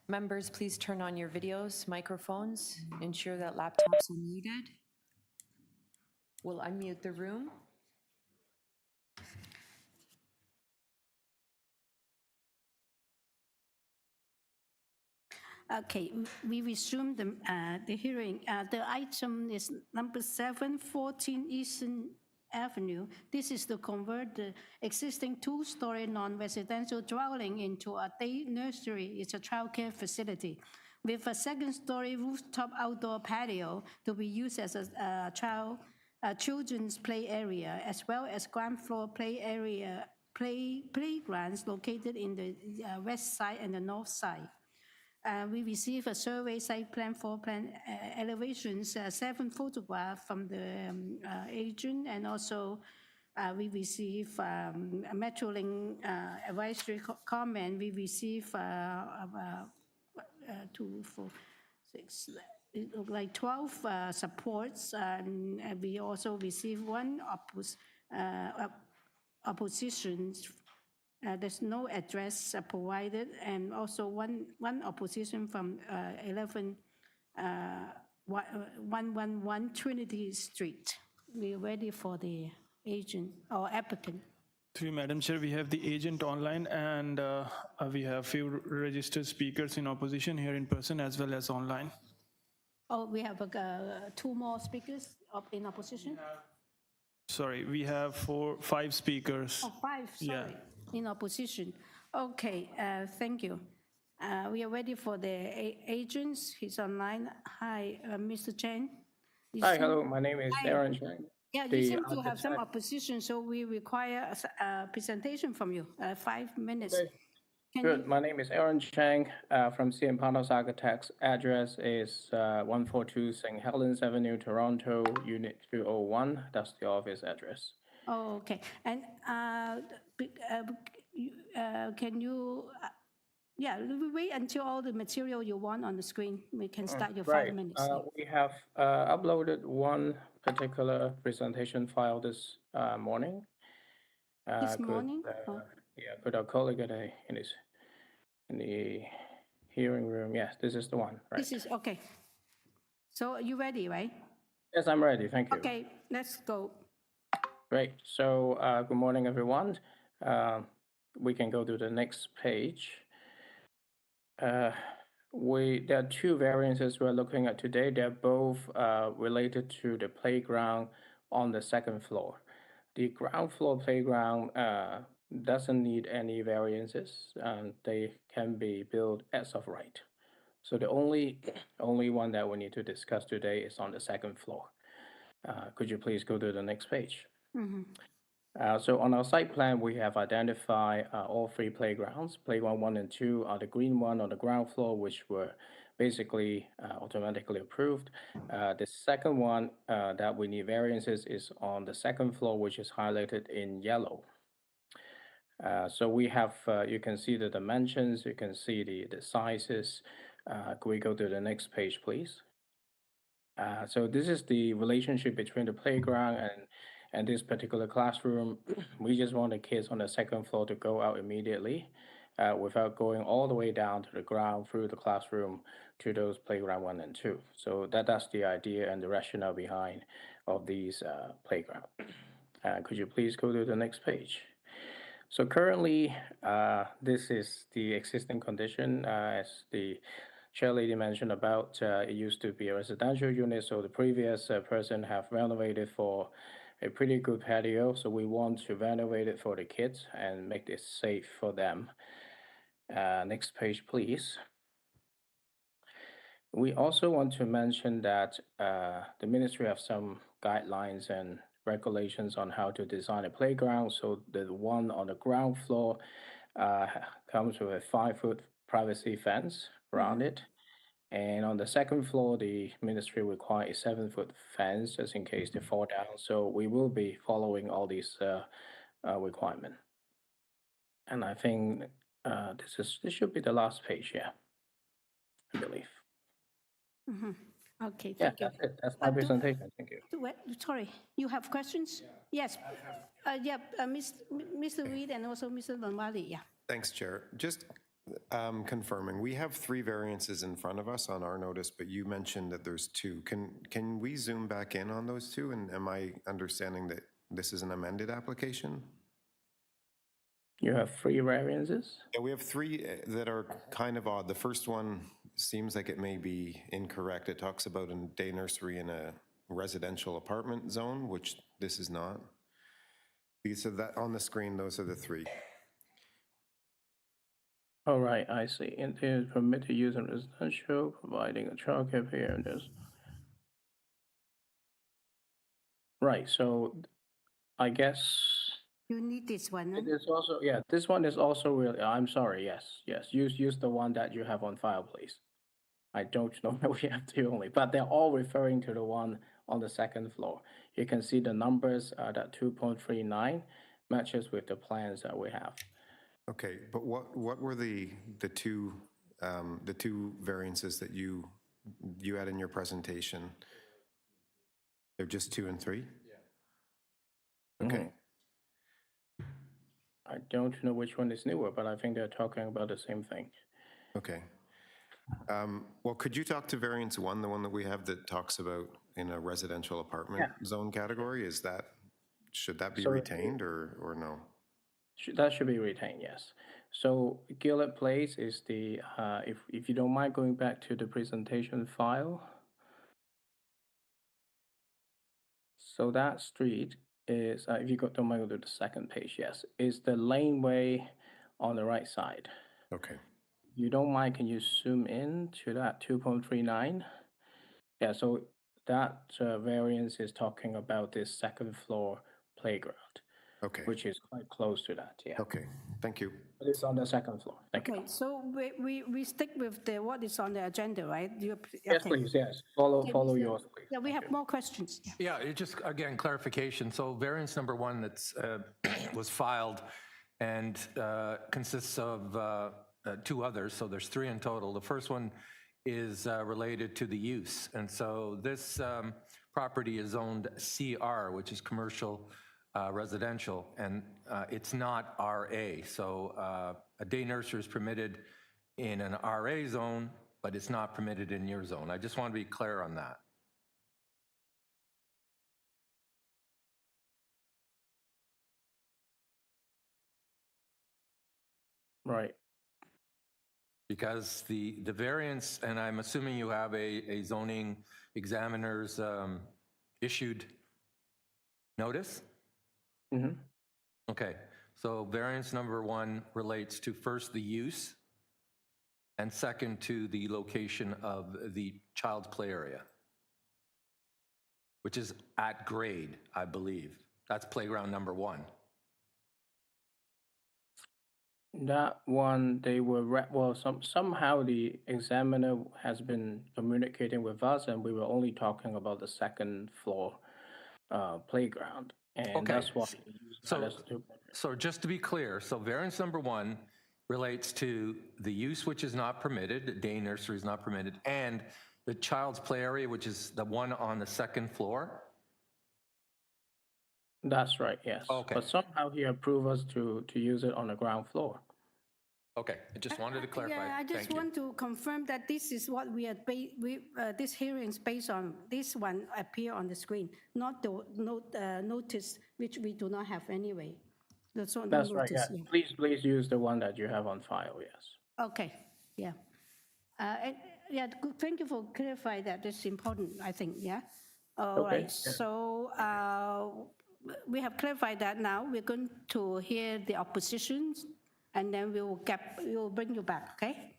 Members, please turn on your videos, microphones, ensure that laptops are muted. We'll unmute the room. Okay, we resume the hearing. The item is number 714 Eastern Avenue. This is to convert the existing two-story non-residential dwelling into a day nursery. It's a childcare facility with a second-story rooftop outdoor patio to be used as a children's play area, as well as ground floor play area, playgrounds located in the west side and the north side. We received a survey site plan, floor plan elevations, 7 photographs from the agent, and also we received a Metrolink advisory comment. We received 2, 4, 6, it looked like 12 supports, and we also received 1 opposition. There's no address provided, and also one opposition from 111 Trinity Street. We're ready for the agent or applicant. Through Madam Chair, we have the agent online, and we have few registered speakers in opposition here in person as well as online. Oh, we have 2 more speakers in opposition? Sorry, we have 5 speakers. Oh, 5, sorry. Yeah. In opposition. Okay, thank you. We are ready for the agents. He's online. Hi, Mr. Chen. Hi, hello. My name is Aaron Chang. Yeah, you seem to have some opposition, so we require a presentation from you. 5 minutes. Okay. Good. My name is Aaron Chang from CM Panos Architects. Address is 142 St. Helens Avenue, Toronto, Unit 201. That's the office address. Oh, okay. And can you, we wait until all the material you want on the screen. We can start your 5 minutes. We have uploaded one particular presentation file this morning. This morning? Could our colleague in the hearing room? Yes, this is the one, right? This is, okay. So you ready, right? Yes, I'm ready. Thank you. Okay, let's go. Great. So good morning, everyone. We can go to the next page. There are 2 variances we're looking at today. They're both related to the playground on the 2nd floor. The ground floor playground doesn't need any variances. They can be built as of right. So the only one that we need to discuss today is on the 2nd floor. Could you please go to the next page? Mm-hmm. So on our site plan, we have identified all 3 playgrounds. Playground 1 and 2 are the green one on the ground floor, which were basically automatically approved. The second one that we need variances is on the 2nd floor, which is highlighted in yellow. So we have, you can see the dimensions, you can see the sizes. Could we go to the next page, please? So this is the relationship between the playground and this particular classroom. We just want the kids on the 2nd floor to go out immediately without going all the way down to the ground through the classroom to those playground 1 and 2. So that's the idea and the rationale behind of these playground. Could you please go to the next page? So currently, this is the existing condition. As the chairlady mentioned about, it used to be a residential unit, so the previous person have renovated for a pretty good patio, so we want to renovate it for the kids and make this safe for them. Next page, please. We also want to mention that the ministry have some guidelines and regulations on how to design a playground. So the one on the ground floor comes with a 5-foot privacy fence around it. And on the 2nd floor, the ministry requires a 7-foot fence just in case they fall down. So we will be following all these requirements. And I think this should be the last page, yeah, I believe. Mm-hmm. Okay, Yeah, thank you. that's it. That's my presentation. Thank you. Sorry, you have questions? Yes. Mr. Reid and also Mr. Lombardi, yeah. Thanks, Chair. Just confirming. We have 3 variances in front of us on our notice, but you mentioned that there's 2. Can we zoom back in on those 2? And am I understanding that this is an amended application? You have 3 variances? Yeah, we have 3 that are kind of odd. The first one seems like it may be incorrect. It talks about a day nursery in a residential apartment zone, which this is not. So that on the screen, those are the 3. All right, I see. Intended permitted use in residential, providing a childcare period. Right, so I guess You need this one, it is also, yeah, this one is also really, I'm sorry, yes, use the one that you have on file, please. I don't know if we have 2 only, but they're all referring to the one on the 2nd floor. You can see the numbers, that 2.39 matches with the plans that we have. Okay, but what were the 2 variances that you had in your presentation? They're just 2 and 3? Yeah. Okay. I don't know which one is newer, but I think they're talking about the same thing. Okay. Well, could you talk to variance 1, the one that we have that talks about in a residential apartment zone category? Should that be retained or no? That should be retained, yes. So Gillett Place is the, if you don't mind going back to the presentation file. So that street is, if you don't mind go to the 2nd page, yes, is the laneway on the right side. Okay. You don't mind, can you zoom in to that 2.39? Yeah, so that variance is talking about this 2nd floor playground. Okay. Which is quite close to that, yeah. Okay, thank you. But it's on the 2nd floor. Thank you. Okay, so we stick with what is on the agenda, right? Yes, please, yes. Follow yours, please. Yeah, we have more questions. Yeah, it just, again, clarification. So variance number 1 that's was filed and consists of 2 others, so there's 3 in total. The first one is related to the use. And so this property is zoned CR, which is commercial residential, and it's not RA. So a day nursery is permitted in an RA zone, but it's not permitted in your zone. I just want to be clear on that. Right. Because the variance, and I'm assuming you have a zoning examiner's issued notice? Mm-hmm. Okay, so variance number 1 relates to first the use and second to the location of the child's play area, which is at grade, I believe. That's playground number 1. That one, they were, somehow the examiner has been communicating with us, and we were only talking about the 2nd floor playground. And that's why. So just to be clear, so variance number 1 relates to the use which is not permitted, the day nursery is not permitted, and the child's play area, which is the one on the 2nd floor? That's right, yes. Okay. But somehow he approved us to use it on the ground floor. Okay, I just wanted to clarify. Yeah, I just want to confirm that this is what we are, this hearing is based on, this one appear on the screen, not the notice, which we do not have anyway. That's right, yeah. Please use the one that you have on file, yes. Okay, yeah. Yeah, good. Thank you for clarifying that. That's important, I think, yeah? All right, so we have clarified that now. We're going to hear the oppositions, and then we will bring you back, okay?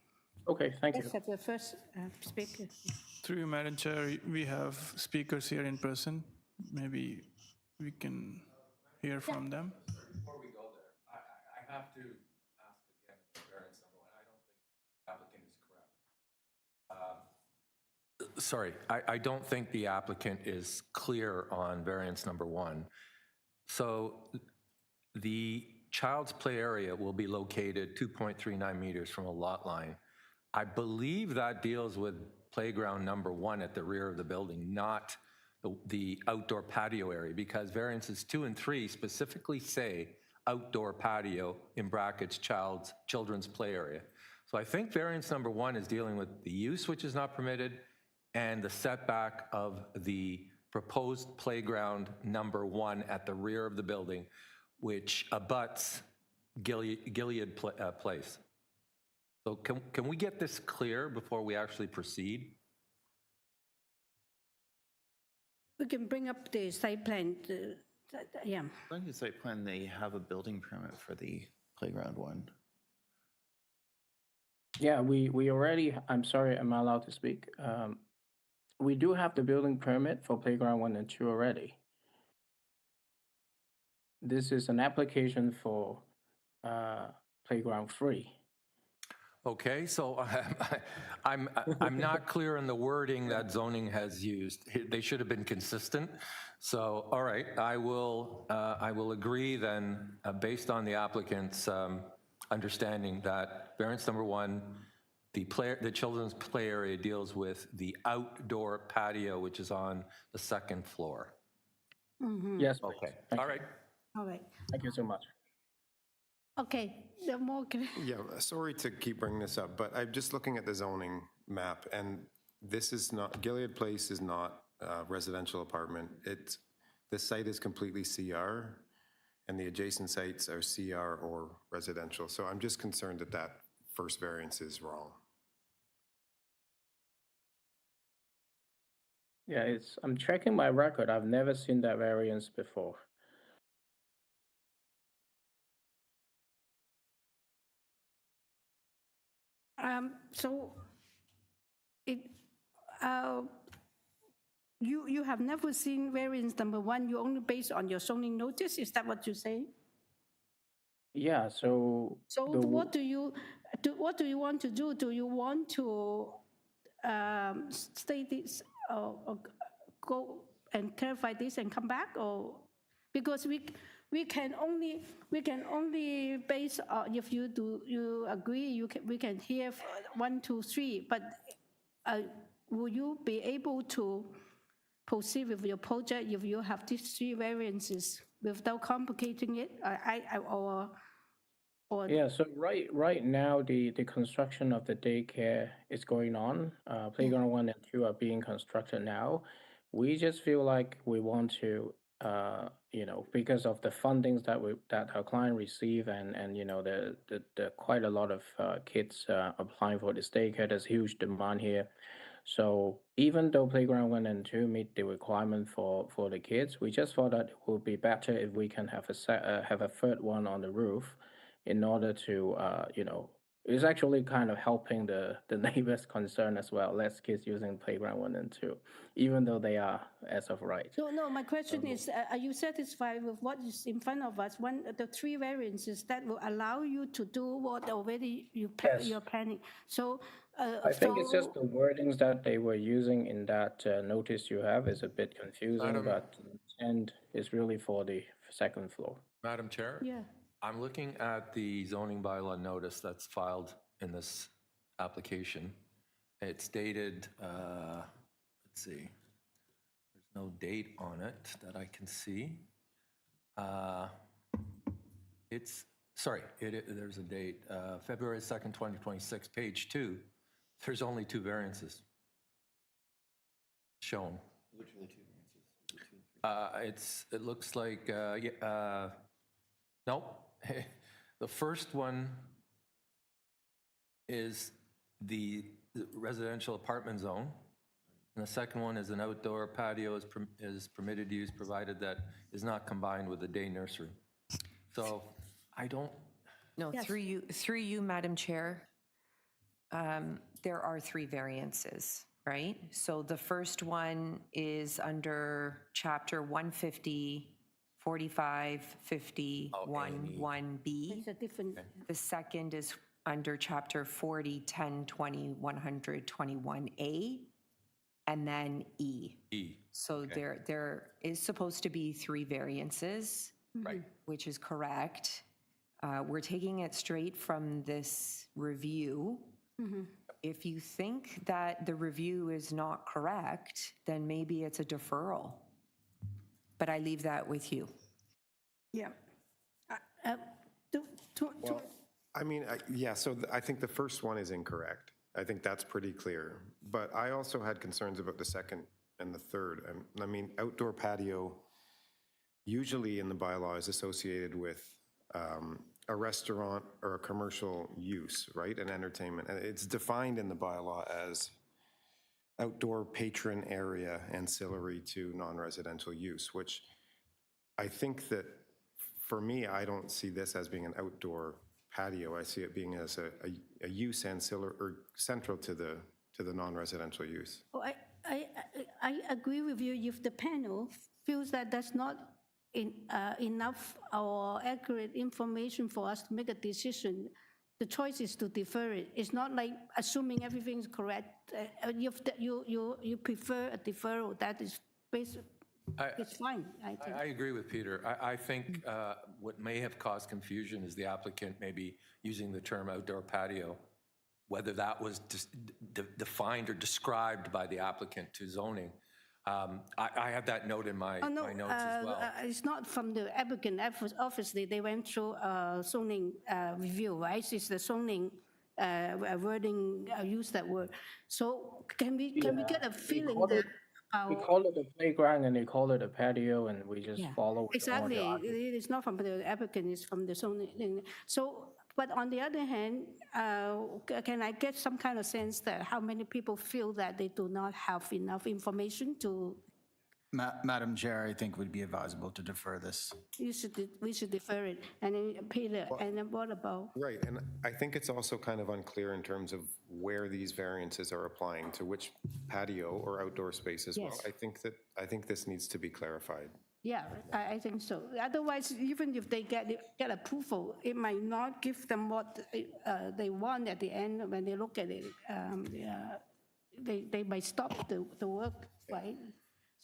Okay, thank you. Let's have the first speaker. Through you, Madam Chair, we have speakers here in person. Maybe we can hear from them. Before we go there, I have to ask again about variance number 1. I don't think the applicant is correct. Sorry, I don't think the applicant is clear on variance number 1. So the child's play area will be located 2.39 meters from a lot line. I believe that deals with playground number 1 at the rear of the building, not the outdoor patio area, because variances 2 and 3 specifically say outdoor patio, in brackets, children's play area. So I think variance number 1 is dealing with the use which is not permitted and the setback of the proposed playground number 1 at the rear of the building, which abuts Gilead Place. So can we get this clear before we actually proceed? We can bring up the site plan, yeah. According to the site plan, they have a building permit for the playground one. Yeah, we already, I'm sorry, am I allowed to speak? We do have the building permit for playground 1 and 2 already. This is an application for playground 3. Okay, so I'm not clear on the wording that zoning has used. They should have been consistent. So, all right, I will agree then, based on the applicant's understanding, that variance number 1, the children's play area deals with the outdoor patio, which is on the 2nd floor. Yes. Okay. All right. All right. Thank you so much. Okay, the more. Yeah, sorry to keep bringing this up, but I'm just looking at the zoning map, and this is not, Gilead Place is not a residential apartment. The site is completely CR, and the adjacent sites are CR or residential. So I'm just concerned that that first variance is wrong. Yeah, I'm checking my record. I've never seen that variance before. So, you have never seen variance number 1. You only based on your zoning notice. Is that what you say? Yeah. So. So what do you want to do? Do you want to state this or go and clarify this and come back, or because we can only base if you agree we can hear 1, 2, 3, but will you be able to proceed with your project if you have these 3 variances without complicating it? Yeah, so right now the construction of the daycare is going on. Playground 1 and 2 are being constructed now. We just feel like we want to, because of the fundings that our client receive, and the quite a lot of kids applying for this daycare. There's huge demand here. So even though playground 1 and 2 meet the requirement for the kids, we just thought that it would be better if we can have a third one on the roof, in order to, it's actually kind of helping the neighbors' concern as well. Less kids using playground 1 and 2, even though they are as of right. No, my question is, are you satisfied with what is in front of us? The 3 variances that will allow you to do what already you're planning. So I think it's just the wordings that they were using in that notice you have is a bit confusing, but the intent is really for the 2nd floor. Madam Chair? Yeah. I'm looking at the zoning bylaw notice that's filed in this application. It's dated, let's see, there's no date on it that I can see. There's a date, February 2nd, 2026, page 2. There's only 2 variances shown. Which are the 2 variances? It looks like, nope. The first one is the residential apartment zone, and the second one is an outdoor patio is permitted use, provided that is not combined with a day nursery. So I don't. No, Yes. through you, Madam Chair, there are 3 variances, right? So the first one is under Chapter 150, 45, 50, 1B. It's a different. The second is under Chapter 40, 10, 20, 100, 21A, and then E. So there is supposed to be 3 variances, right? Which is correct. We're taking it straight from this review. If you think that the review is not correct, then maybe it's a deferral. But I leave that with you. Yeah. I mean, yeah, so I think the first one is incorrect. I think that's pretty clear. But I also had concerns about the second and the third. I mean, outdoor patio usually in the bylaw is associated with a restaurant or a commercial use, right? An entertainment. And it's defined in the bylaw as outdoor patron area ancillary to non-residential use, which I think that for me, I don't see this as being an outdoor patio. I see it being as a use ancillary or central to the non-residential use. Oh, I agree with you if the panel feels that that's not enough or accurate information for us to make a decision. The choice is to defer it. It's not like assuming everything is correct. You prefer a deferral. That is basically, it's fine, I think. I agree with Peter. I think what may have caused confusion is the applicant maybe using the term outdoor patio, whether that was defined or described by the applicant to zoning. I have that note in my notes as well. It's not from the applicant. Obviously, they went through a zoning review, right? It's the zoning wording, use that word. So can we get a feeling that we call it a playground and they call it a patio, and we just follow it. Exactly. It is not from the applicant, it's from the zoning. So, but on the other hand, can I get some kind of sense that how many people feel that they do not have enough information to? Madam Chair, I think it would be advisable to defer this. We should defer it. And then Peter, and then what about? Right, and I think it's also kind of unclear in terms of where these variances are applying to which patio or outdoor space as well. I think this needs to be clarified. Yeah, I think so. Otherwise, even if they get approval, it might not give them what they want at the end when they look at it. They might stop the work, right?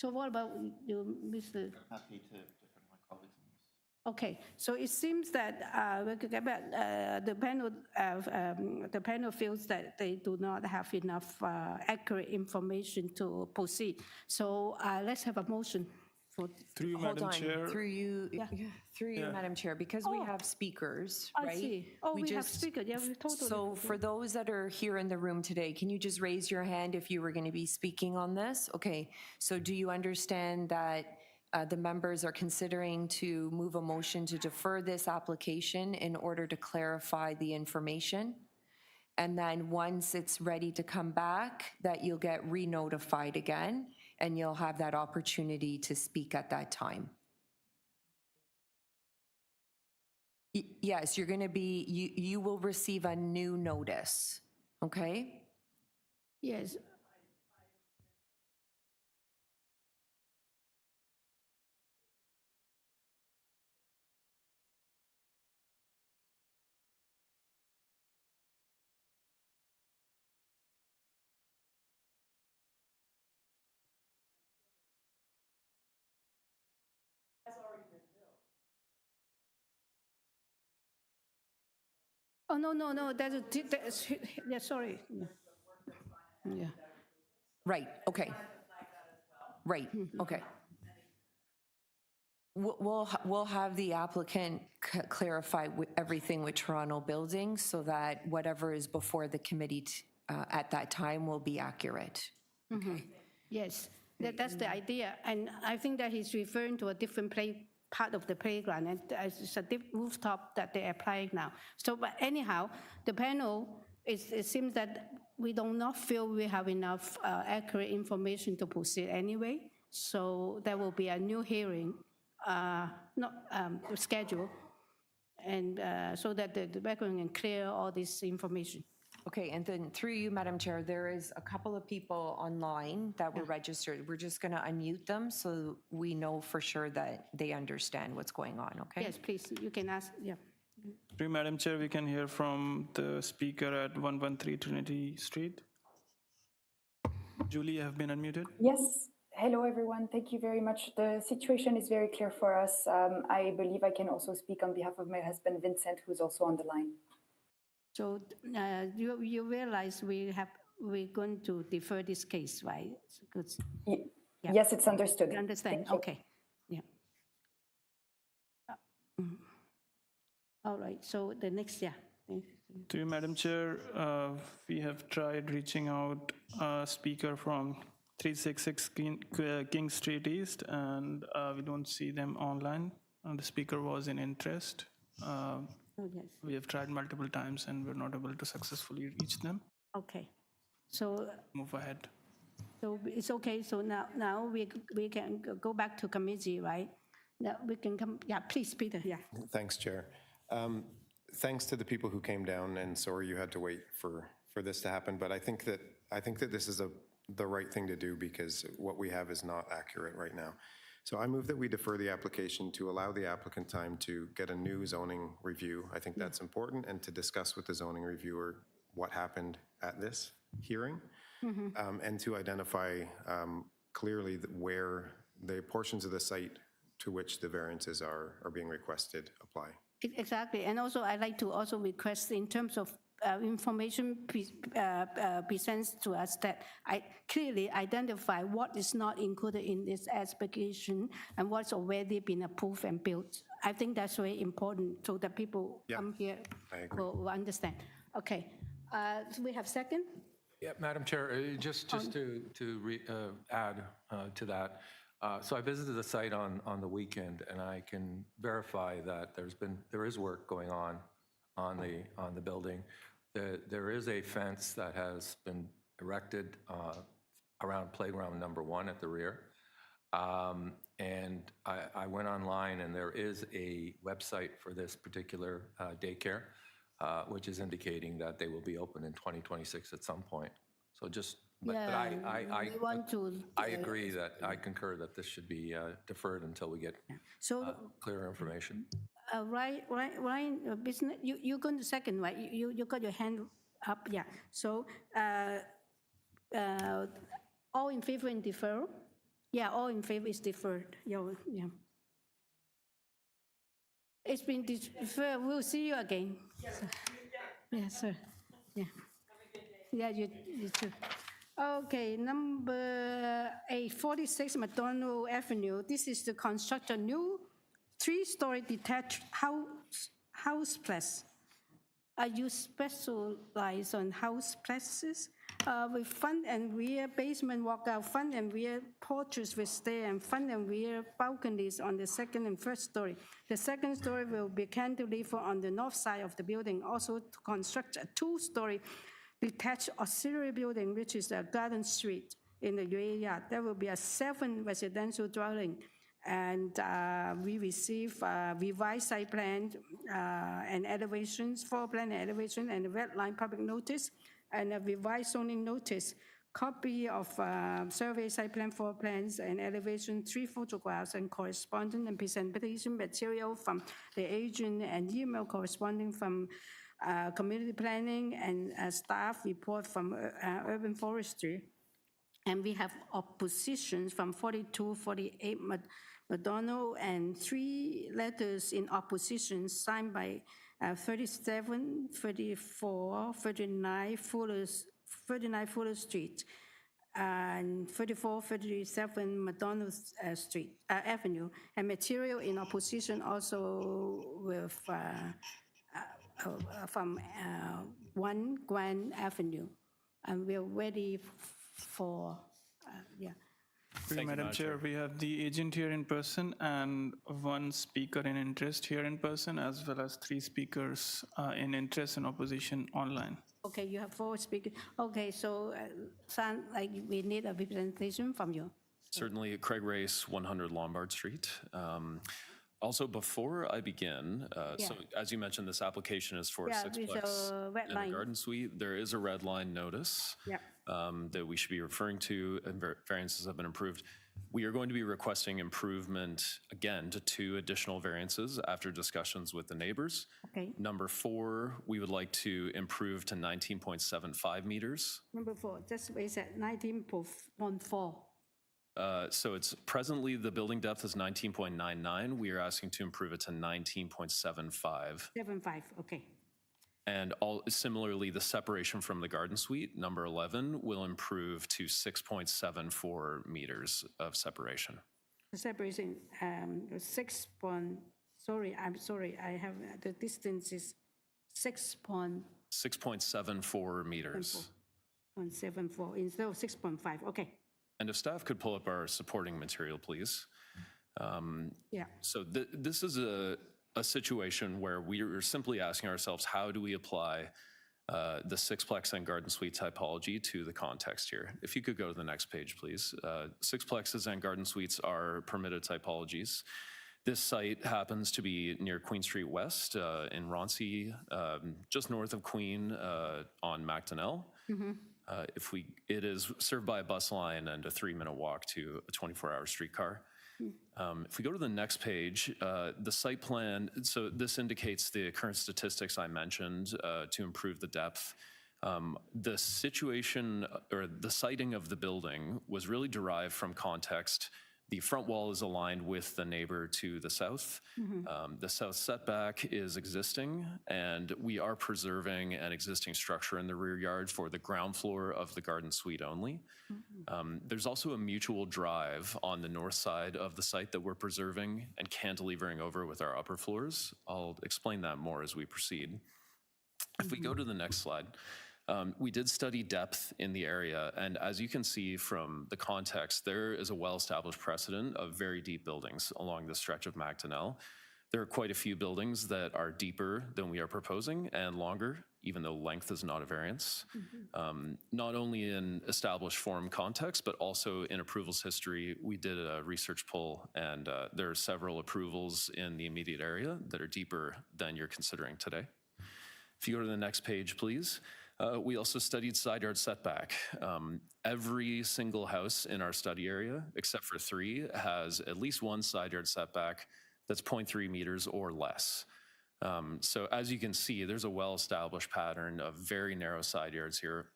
So what about you, Mr.? Happy to defend my colleagues on this. Okay, so it seems that the panel feels that they do not have enough accurate information to proceed. So let's have a motion. Through you, Hold Madam on, Chair. through you, Madam Chair, because we have speakers, I right? see. Oh, we have speakers. Yeah, we totally. So for those that are here in the room today, can you just raise your hand if you were going to be speaking on this? Okay, so do you understand that the members are considering to move a motion to defer this application in order to clarify the information? And then once it's ready to come back, that you'll get re-notified again, and you'll have that opportunity to speak at that time. Yes, you're going to be, you will receive a new notice, okay? Yes. Oh, no, that's yeah, sorry. Yeah. Right, okay. Right, okay. We'll have the applicant clarify everything with Toronto Building so that whatever is before the committee at that time will be accurate. Okay. That's the idea. And I think that he's referring to a different part of the playground, and it's a rooftop that they're applying now. So, but anyhow, the panel, it seems that we do not feel we have enough accurate information to proceed anyway. So there will be a new hearing, schedule, and so that the background can clear all this information. Okay, and then through you, Madam Chair, there is a couple of people online that were registered. We're just going to unmute them so we know for sure that they understand what's going on, okay? Yes, please, you can ask, yeah. Through you, Madam Chair, we can hear from the speaker at 113 Trinity Street. Julie, you have been unmuted. Yes. Hello, everyone. Thank you very much. The situation is very clear for us. I believe I can also speak on behalf of my husband, Vincent, who's also on the line. So you realize we're going to defer this case, right? Yeah. Yes, it's understood. You understand? Okay. Yeah. All right. So the next, To you, Madam Chair, we have tried reaching out a speaker from 366 King Street East, and we don't see them online. The speaker was in interest. We have tried multiple times and we're not able to successfully reach them. Okay, so Move ahead. so it's okay. So now we can go back to committee, right? Now we can come. Yeah, please, Peter. Yeah. Thanks, Chair. Thanks to the people who came down, and sorry you had to wait for this to happen, but I think that this is the right thing to do because what we have is not accurate right now. So I move that we defer the application to allow the applicant time to get a new zoning review. I think that's important, and to discuss with the zoning reviewer what happened at this hearing, and to identify clearly where the portions of the site to which the variances are being requested apply. Exactly, and also I'd like to also request in terms of information presents to us that I clearly identify what is not included in this application and what's already been approved and built. I think that's very important so that people come here will understand. Okay, so we have second? Yeah, Madam Chair, just to add to that. So I visited the site on the weekend, and I can verify that there is work going on the building. There is a fence that has been erected around playground number 1 at the rear. And I went online, and there is a website for this particular daycare, which is indicating that they will be open in 2026 at some point. So just, but I agree that I concur that this should be deferred until we get clearer information. Ryan, business. You're going to second, right? You got your hand up, yeah. So all in favor in deferral? Yeah, all in favor is deferred. Yeah. It's been deferred. We'll see you again. Yes, sir. Yeah. Yeah, you too. Okay, number 846 McDonell Avenue. This is to construct a new 3-story detached houseplex. Are you specialized on houseplexes? With front and rear basement walkout, front and rear porches with stair, and front and rear balconies on the second and first story. The second story will be cantilever on the north side of the building. Also to construct a 2-story detached auxiliary building, which is a garden street in the UA yard. There will be a 7 residential dwelling. And we receive revised site plan and elevations, floor plan and elevation, and a red line public notice, and a revised zoning notice. Copy of survey site plan, floor plans, and elevation, 3 photographs, and corresponding and presentation material from the agent, and email corresponding from community planning, and staff report from urban forestry. And we have oppositions from 4248 McDonell, and 3 letters in opposition signed by 37, 34, 39 Fuller Street, and 34, 37 McDonell Street Avenue, and material in opposition also with from 1 Grand Avenue, and we're ready for Thank you, Madam Chair. We have the agent here in person and 1 speaker in interest here in person, as well as 3 speakers in interest and opposition online. Okay, you have 4 speakers. Okay, so we need a representation from you. Certainly, Craig Race, 100 Lombard Street. Also, before I begin, so as you mentioned, this application is for a 6-plex and a garden suite. There is a red line notice that we should be referring to, and variances have been approved. We are going to be requesting improvement, again, to 2 additional variances after discussions with the neighbors. Okay. Number 4, we would like to improve to 19.75 meters. Number 4, just wait at 19.4. So it's presently the building depth is 19.99. We are asking to improve it to 19.75. 75, okay. And similarly, the separation from the garden suite, number 11, will improve to 6.74 meters of separation. The separation, I'm sorry, I have the distance is 6.74 meters. 6.74 instead of 6.5, okay. And if staff could pull up our supporting material, please. Yeah. So this is a situation where we are simply asking ourselves, how do we apply the sixplex and garden suite typology to the context here? If you could go to the next page, please. Sixplexes and garden suites are permitted typologies. This site happens to be near Queen Street West in Roncy, just north of Queen on MacDonell. It is served by a bus line and a 3-minute walk to a 24-hour streetcar. If we go to the next page, the site plan, so this indicates the current statistics I mentioned to improve the depth. The situation or the siting of the building was really derived from context. The front wall is aligned with the neighbor to the south. The south setback is existing, and we are preserving an existing structure in the rear yard for the ground floor of the garden suite only. There's also a mutual drive on the north side of the site that we're preserving and cantilevering over with our upper floors. I'll explain that more as we proceed. If we go to the next slide. We did study depth in the area, and as you can see from the context, there is a well-established precedent of very deep buildings along this stretch of MacDonell. There are quite a few buildings that are deeper than we are proposing and longer, even though length is not a variance. Not only in established form context, but also in approvals history. We did a research poll, and there are several approvals in the immediate area that are deeper than you're considering today. If you go to the next page, please. We also studied side yard setback. Every single house in our study area, except for 3, has at least one side yard setback that's 0.3 meters or less. So as you can see, there's a well-established pattern of very narrow side yards here.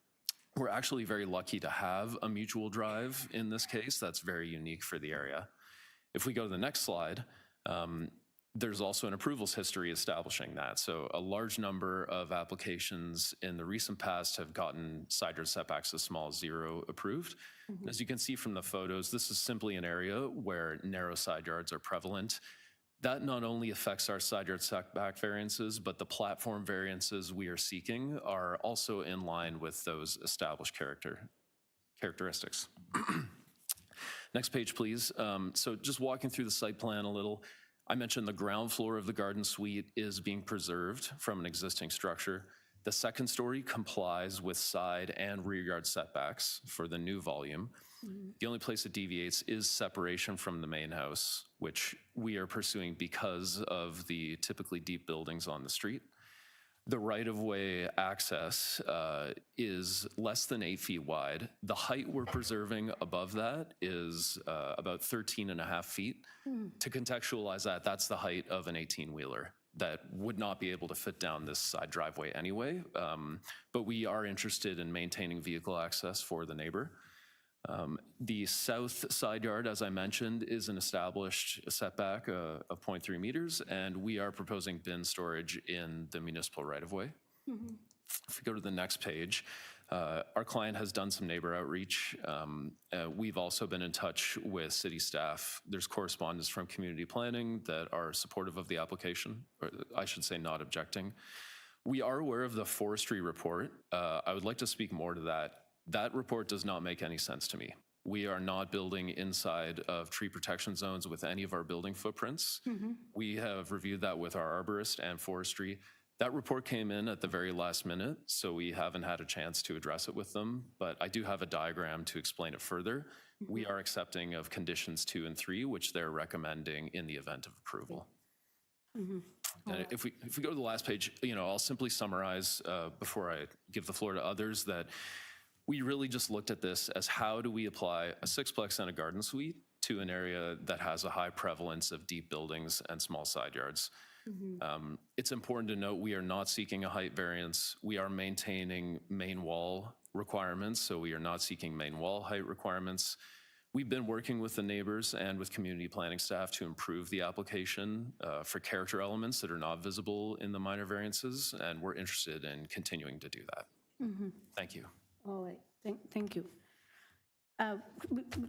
We're actually very lucky to have a mutual drive in this case. That's very unique for the area. If we go to the next slide, there's also an approvals history establishing that. So a large number of applications in the recent past have gotten side yard setbacks as small as 0 approved. As you can see from the photos, this is simply an area where narrow side yards are prevalent. That not only affects our side yard setback variances, but the platform variances we are seeking are also in line with those established characteristics. Next page, please. So just walking through the site plan a little, I mentioned the ground floor of the garden suite is being preserved from an existing structure. The second story complies with side and rear yard setbacks for the new volume. The only place it deviates is separation from the main house, which we are pursuing because of the typically deep buildings on the street. The right-of-way access is less than 8 feet wide. The height we're preserving above that is about 13.5 feet. To contextualize that, that's the height of an 18-wheeler that would not be able to fit down this side driveway anyway. But we are interested in maintaining vehicle access for the neighbor. The south side yard, as I mentioned, is an established setback of 0.3 meters, and we are proposing bin storage in the municipal right-of-way. If we go to the next page, our client has done some neighbor outreach. We've also been in touch with city staff. There's correspondence from community planning that are supportive of the application, or I should say not objecting. We are aware of the forestry report. I would like to speak more to that. That report does not make any sense to me. We are not building inside of tree protection zones with any of our building footprints. We have reviewed that with our arborist and forestry. That report came in at the very last minute, so we haven't had a chance to address it with them, but I do have a diagram to explain it further. We are accepting of conditions 2 and 3, which they're recommending in the event of approval. And if we go to the last page, I'll simply summarize before I give the floor to others that we really just looked at this as how do we apply a sixplex and a garden suite to an area that has a high prevalence of deep buildings and small side yards. It's important to note we are not seeking a height variance. We are maintaining main wall requirements, so we are not seeking main wall height requirements. We've been working with the neighbors and with community planning staff to improve the application for character elements that are not visible in the minor variances, and we're interested in continuing to do that. Thank you. All right, thank you.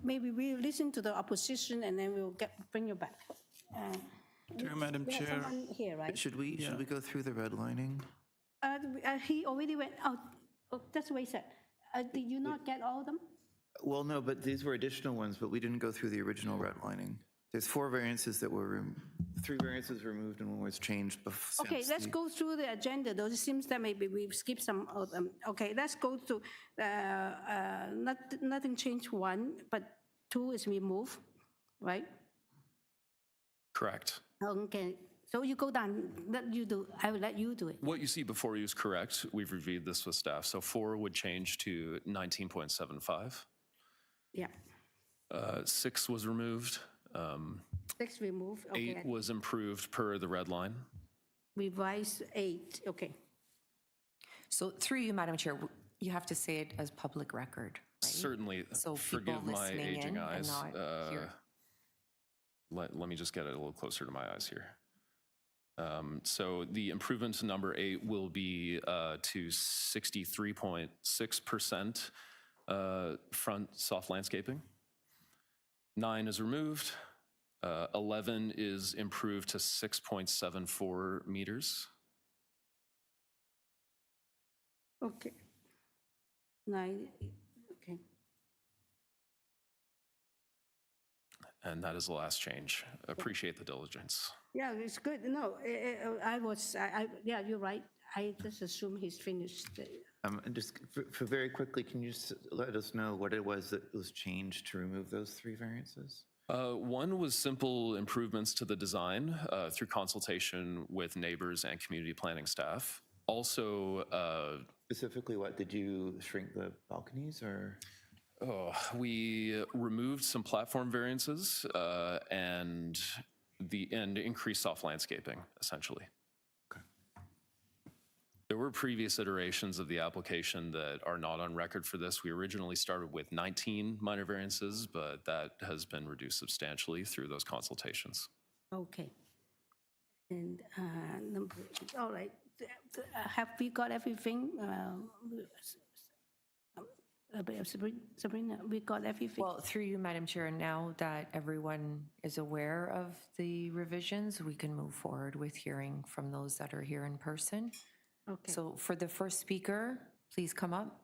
Maybe we'll listen to the opposition and then we'll bring you back. Madam Chair, here, right? should we go through the redlining? he already went out. Oh, that's what he said. Did you not get all of them? Well, no, but these were additional ones, but we didn't go through the original redlining. There's 4 variances that were, 3 variances removed and 1 was changed. Okay, let's go through the agenda, though. It seems that maybe we've skipped some of them. Okay, let's go to, nothing changed 1, but 2 is removed, right? Correct. Okay, so you go down, I will let you do it. What you see before you is correct. We've reviewed this with staff. So 4 would change to 19.75. Yeah. 6 was removed. 6 removed, okay. 8 was improved per the red line. Revise 8, okay. So through you, Madam Chair, you have to say it as public record, right? Certainly. So Forgive people my listening aging in eyes. and not here. Let me just get it a little closer to my eyes here. So the improvement to number 8 will be to 63.6% front soft landscaping. 9 is removed. 11 is improved to 6.74 meters. Okay. 9, okay. And that is the last change. Appreciate the diligence. Yeah, it's good. No, yeah, you're right. I just assume he's finished. And just for very quickly, can you just let us know what it was that was changed to remove those 3 variances? 1 was simple improvements to the design through consultation with neighbors and community planning staff. Also, specifically, what did you shrink the balconies or? We removed some platform variances and increased soft landscaping, essentially. There were previous iterations of the application that are not on record for this. We originally started with 19 minor variances, but that has been reduced substantially through those consultations. Okay. And all right. Have we got everything? Sabrina, we got everything? Well, through you, Madam Chair, now that everyone is aware of the revisions, we can move forward with hearing from those that are here in person. Okay. So for the first speaker, please come up.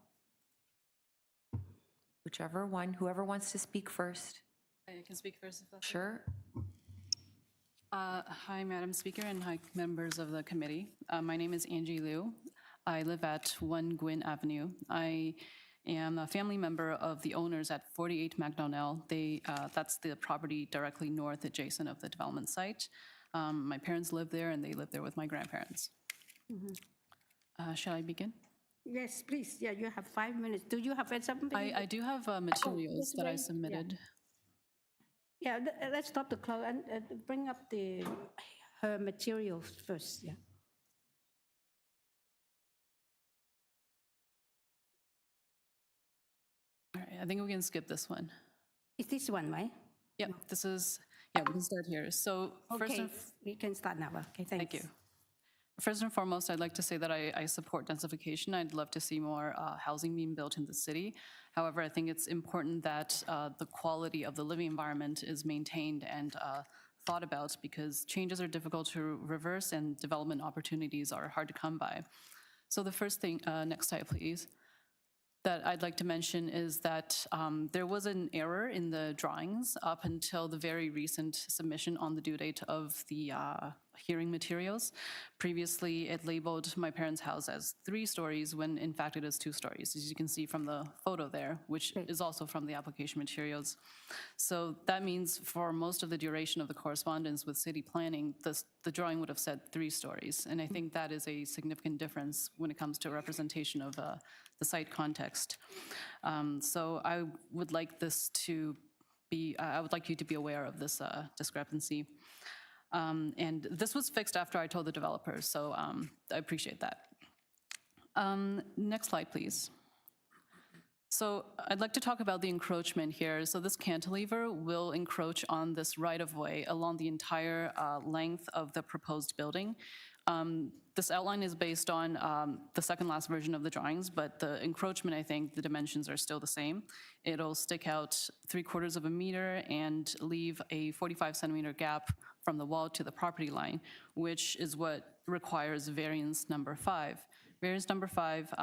Whichever one, whoever wants to speak first. I can speak first if that's Sure. Hi, Madam Speaker, and hi, members of the committee. My name is Angie Liu. I live at 1 Gwyn Avenue. I am a family member of the owners at 48 MACDONELL. That's the property directly north adjacent of the development site. My parents live there, and they live there with my grandparents. Mm-hmm. Shall I begin? Yes, please. Yeah, you have 5 minutes. Do you have something? I do have materials that I submitted. Yeah, let's stop the clock and bring up her materials first. Yeah. All right, I think we can skip this one. Is this one, right? Yep, this is, we can start here. So okay, we can start now. Okay, thank you. First and foremost, I'd like to say that I support densification. I'd love to see more housing being built in the city. However, I think it's important that the quality of the living environment is maintained and thought about, because changes are difficult to reverse and development opportunities are hard to come by. So the first thing, next slide please, that I'd like to mention is that there was an error in the drawings up until the very recent submission on the due date of the hearing materials. Previously, it labeled my parents' house as 3 stories when in fact it is 2 stories, as you can see from the photo there, which is also from the application materials. So that means for most of the duration of the correspondence with city planning, the drawing would have said 3 stories. And I think that is a significant difference when it comes to representation of the site context. So I would like this to be, I would like you to be aware of this discrepancy. And this was fixed after I told the developers, so I appreciate that. Next slide, please. So I'd like to talk about the encroachment here. So this cantilever will encroach on this right-of-way along the entire length of the proposed building. This outline is based on the second last version of the drawings, but the encroachment, I think, the dimensions are still the same. It'll stick out 3/4 of a meter and leave a 45-centimeter gap from the wall to the property line, which is what requires variance number 5. Variance number 5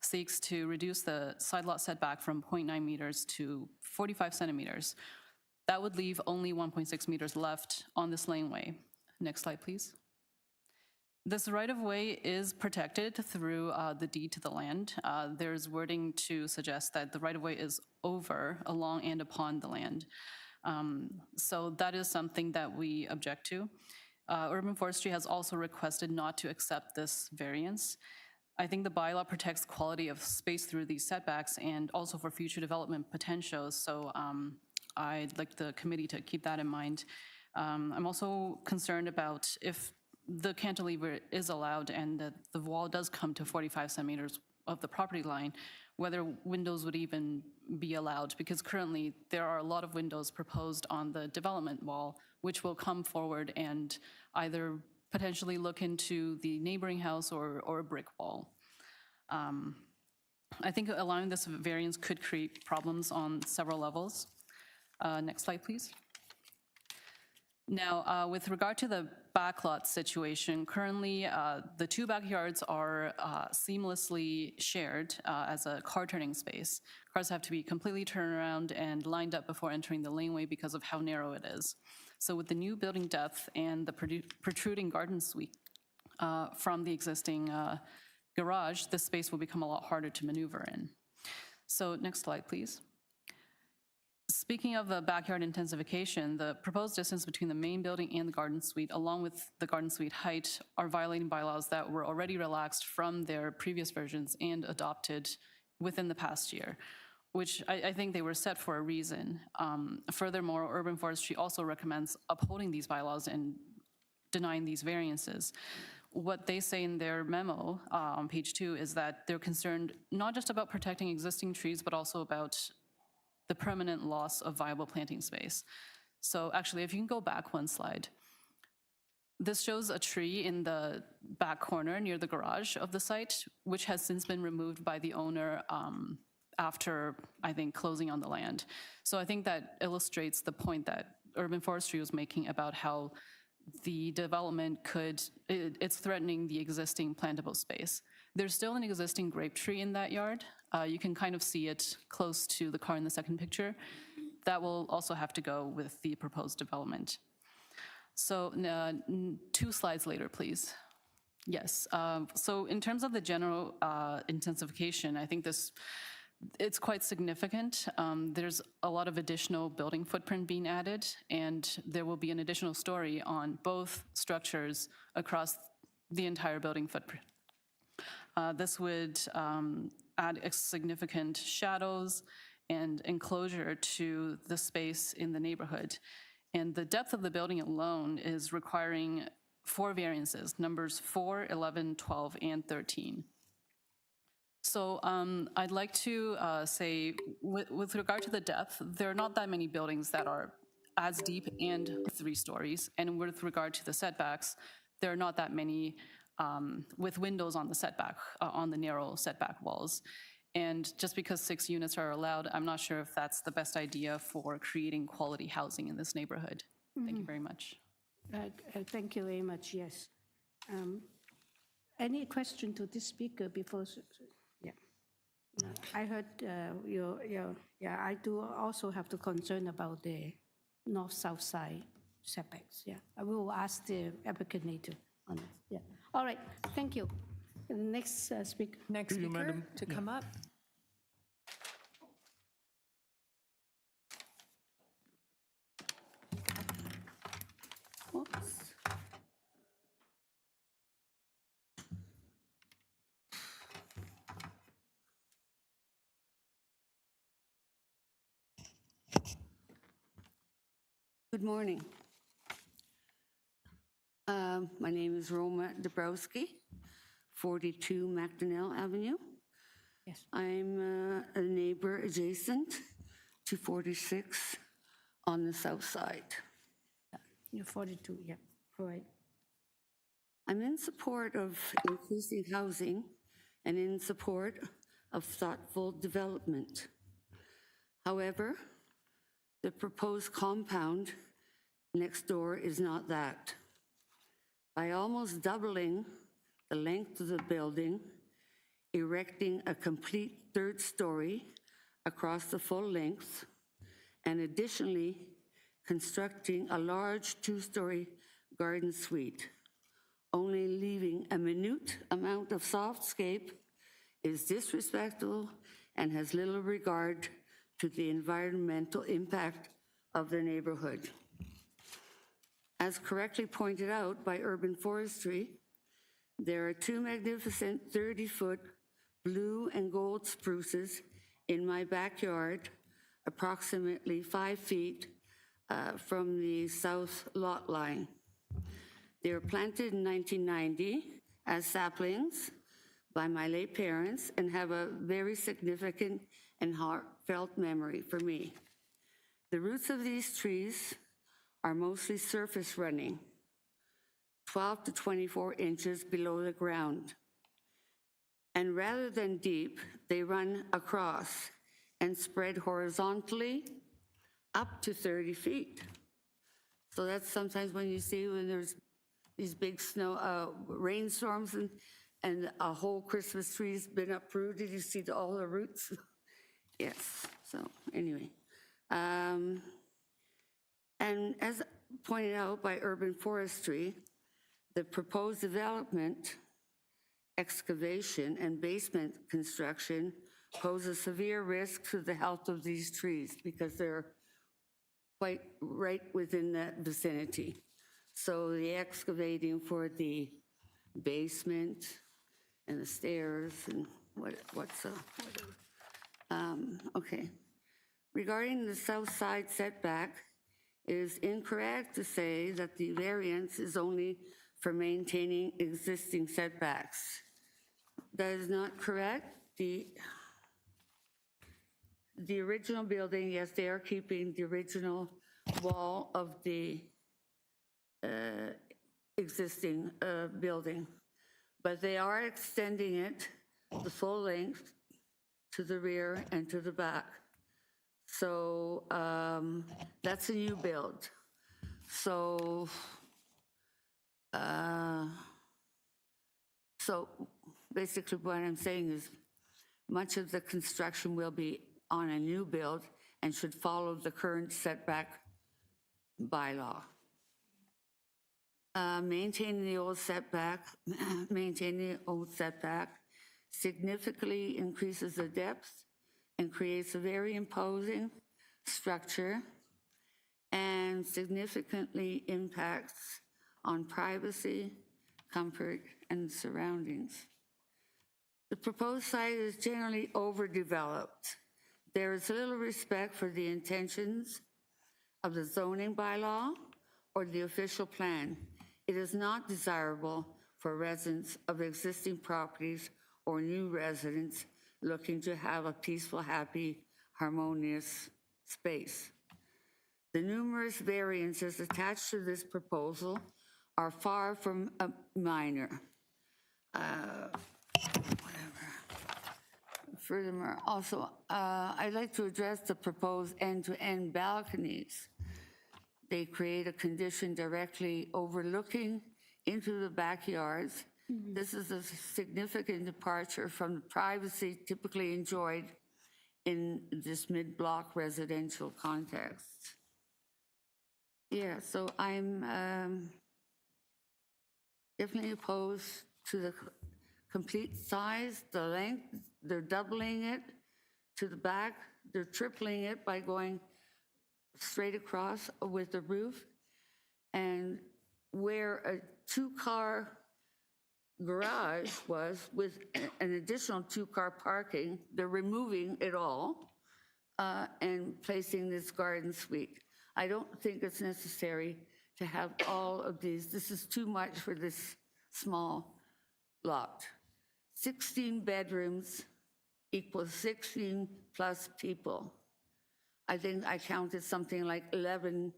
seeks to reduce the side lot setback from 0.9 meters to 45 centimeters. That would leave only 1.6 meters left on this laneway. Next slide, please. This right-of-way is protected through the deed to the land. There's wording to suggest that the right-of-way is over, along, and upon the land. So that is something that we object to. Urban Forestry has also requested not to accept this variance. I think the bylaw protects quality of space through these setbacks and also for future development potentials. So I'd like the committee to keep that in mind. I'm also concerned about if the cantilever is allowed and that the wall does come to 45 centimeters of the property line, whether windows would even be allowed, because currently there are a lot of windows proposed on the development wall, which will come forward and either potentially look into the neighboring house or a brick wall. I think allowing this variance could create problems on several levels. Next slide, please. Now, with regard to the backlot situation, currently the 2 backyards are seamlessly shared as a car turning space. Cars have to be completely turned around and lined up before entering the laneway because of how narrow it is. So with the new building depth and the protruding garden suite from the existing garage, this space will become a lot harder to maneuver in. So next slide, please. Speaking of the backyard intensification, the proposed distance between the main building and the garden suite, along with the garden suite height, are violating bylaws that were already relaxed from their previous versions and adopted within the past year, which I think they were set for a reason. Furthermore, Urban Forestry also recommends upholding these bylaws and denying these variances. What they say in their memo on page 2 is that they're concerned not just about protecting existing trees, but also about the permanent loss of viable planting space. So actually, if you can go back one slide. This shows a tree in the back corner near the garage of the site, which has since been removed by the owner after, I think, closing on the land. So I think that illustrates the point that Urban Forestry was making about how the development it's threatening the existing plantable space. There's still an existing grape tree in that yard. You can kind of see it close to the car in the second picture. That will also have to go with the proposed development. So 2 slides later, please. Yes, so in terms of the general intensification, I think it's quite significant. There's a lot of additional building footprint being added, and there will be an additional story on both structures across the entire building footprint. This would add significant shadows and enclosure to the space in the neighborhood. And the depth of the building alone is requiring 4 variances, numbers 4, 11, 12, and 13. So I'd like to say, with regard to the depth, there are not that many buildings that are as deep and 3 stories. And with regard to the setbacks, there are not that many with windows on the setback, on the narrow setback walls. And just because 6 units are allowed, I'm not sure if that's the best idea for creating quality housing in this neighborhood. Thank you very much. Thank you very much, yes. Any question to this speaker before? Yeah. No, I heard I do also have the concern about the north-south side setbacks, yeah. I will ask the applicant later on that, yeah. All right, thank you. The next speaker. Next speaker to come up. Oops. Good morning. My name is Roma Dabrowski, 42 MacDonell Avenue. Yes. I'm a neighbor adjacent to 46 on the south side. You're 42, yeah, all right. I'm in support of increasing housing and in support of thoughtful development. However, the proposed compound next door is not that. By almost doubling the length of the building erecting a complete third story across the full length, and additionally constructing a large two-story garden suite. Only leaving a minute amount of softscape is disrespectful and has little regard to the environmental impact of the neighborhood. As correctly pointed out by Urban Forestry, there are two magnificent 30-foot blue and gold spruces in my backyard, approximately 5 feet from the south lot line. They were planted in 1990 as saplings by my late parents and have a very significant and heartfelt memory for me. The roots of these trees are mostly surface running, 12 to 24 inches below the ground. And rather than deep, they run across and spread horizontally up to 30 feet. So that's sometimes when you see when there's these big rainstorms and a whole Christmas tree's been uprooted, you see all the roots. Yes, so anyway. And as pointed out by Urban Forestry, the proposed development, excavation, and basement construction pose a severe risk to the health of these trees because they're quite right within that vicinity. So the excavating for the basement and the stairs and okay. Regarding the south side setback, it is incorrect to say that the variance is only for maintaining existing setbacks. That is not correct. The original building, yes, they are keeping the original wall of the existing building, but they are extending it the full length to the rear and to the back. So that's a new build. So basically what I'm saying is much of the construction will be on a new build and should follow the current setback bylaw. Maintaining the old setback significantly increases the depth and creates a very imposing structure and significantly impacts on privacy, comfort, and surroundings. The proposed site is generally overdeveloped. There is little respect for the intentions of the zoning bylaw or the official plan. It is not desirable for residents of existing properties or new residents looking to have a peaceful, happy, harmonious space. The numerous variances attached to this proposal are far from minor. Furthermore, also, I'd like to address the proposed end-to-end balconies. They create a condition directly overlooking into the backyards. Mm-hmm. This is a significant departure from the privacy typically enjoyed in this mid-block residential context. Yeah, so I'm definitely opposed to the complete size, the length. They're doubling it to the back. They're tripling it by going straight across with the roof. And where a two-car garage was with an additional two-car parking, they're removing it all and placing this garden suite. I don't think it's necessary to have all of these. This is too much for this small lot. 16 bedrooms equals 16 plus people. I think I counted something like 11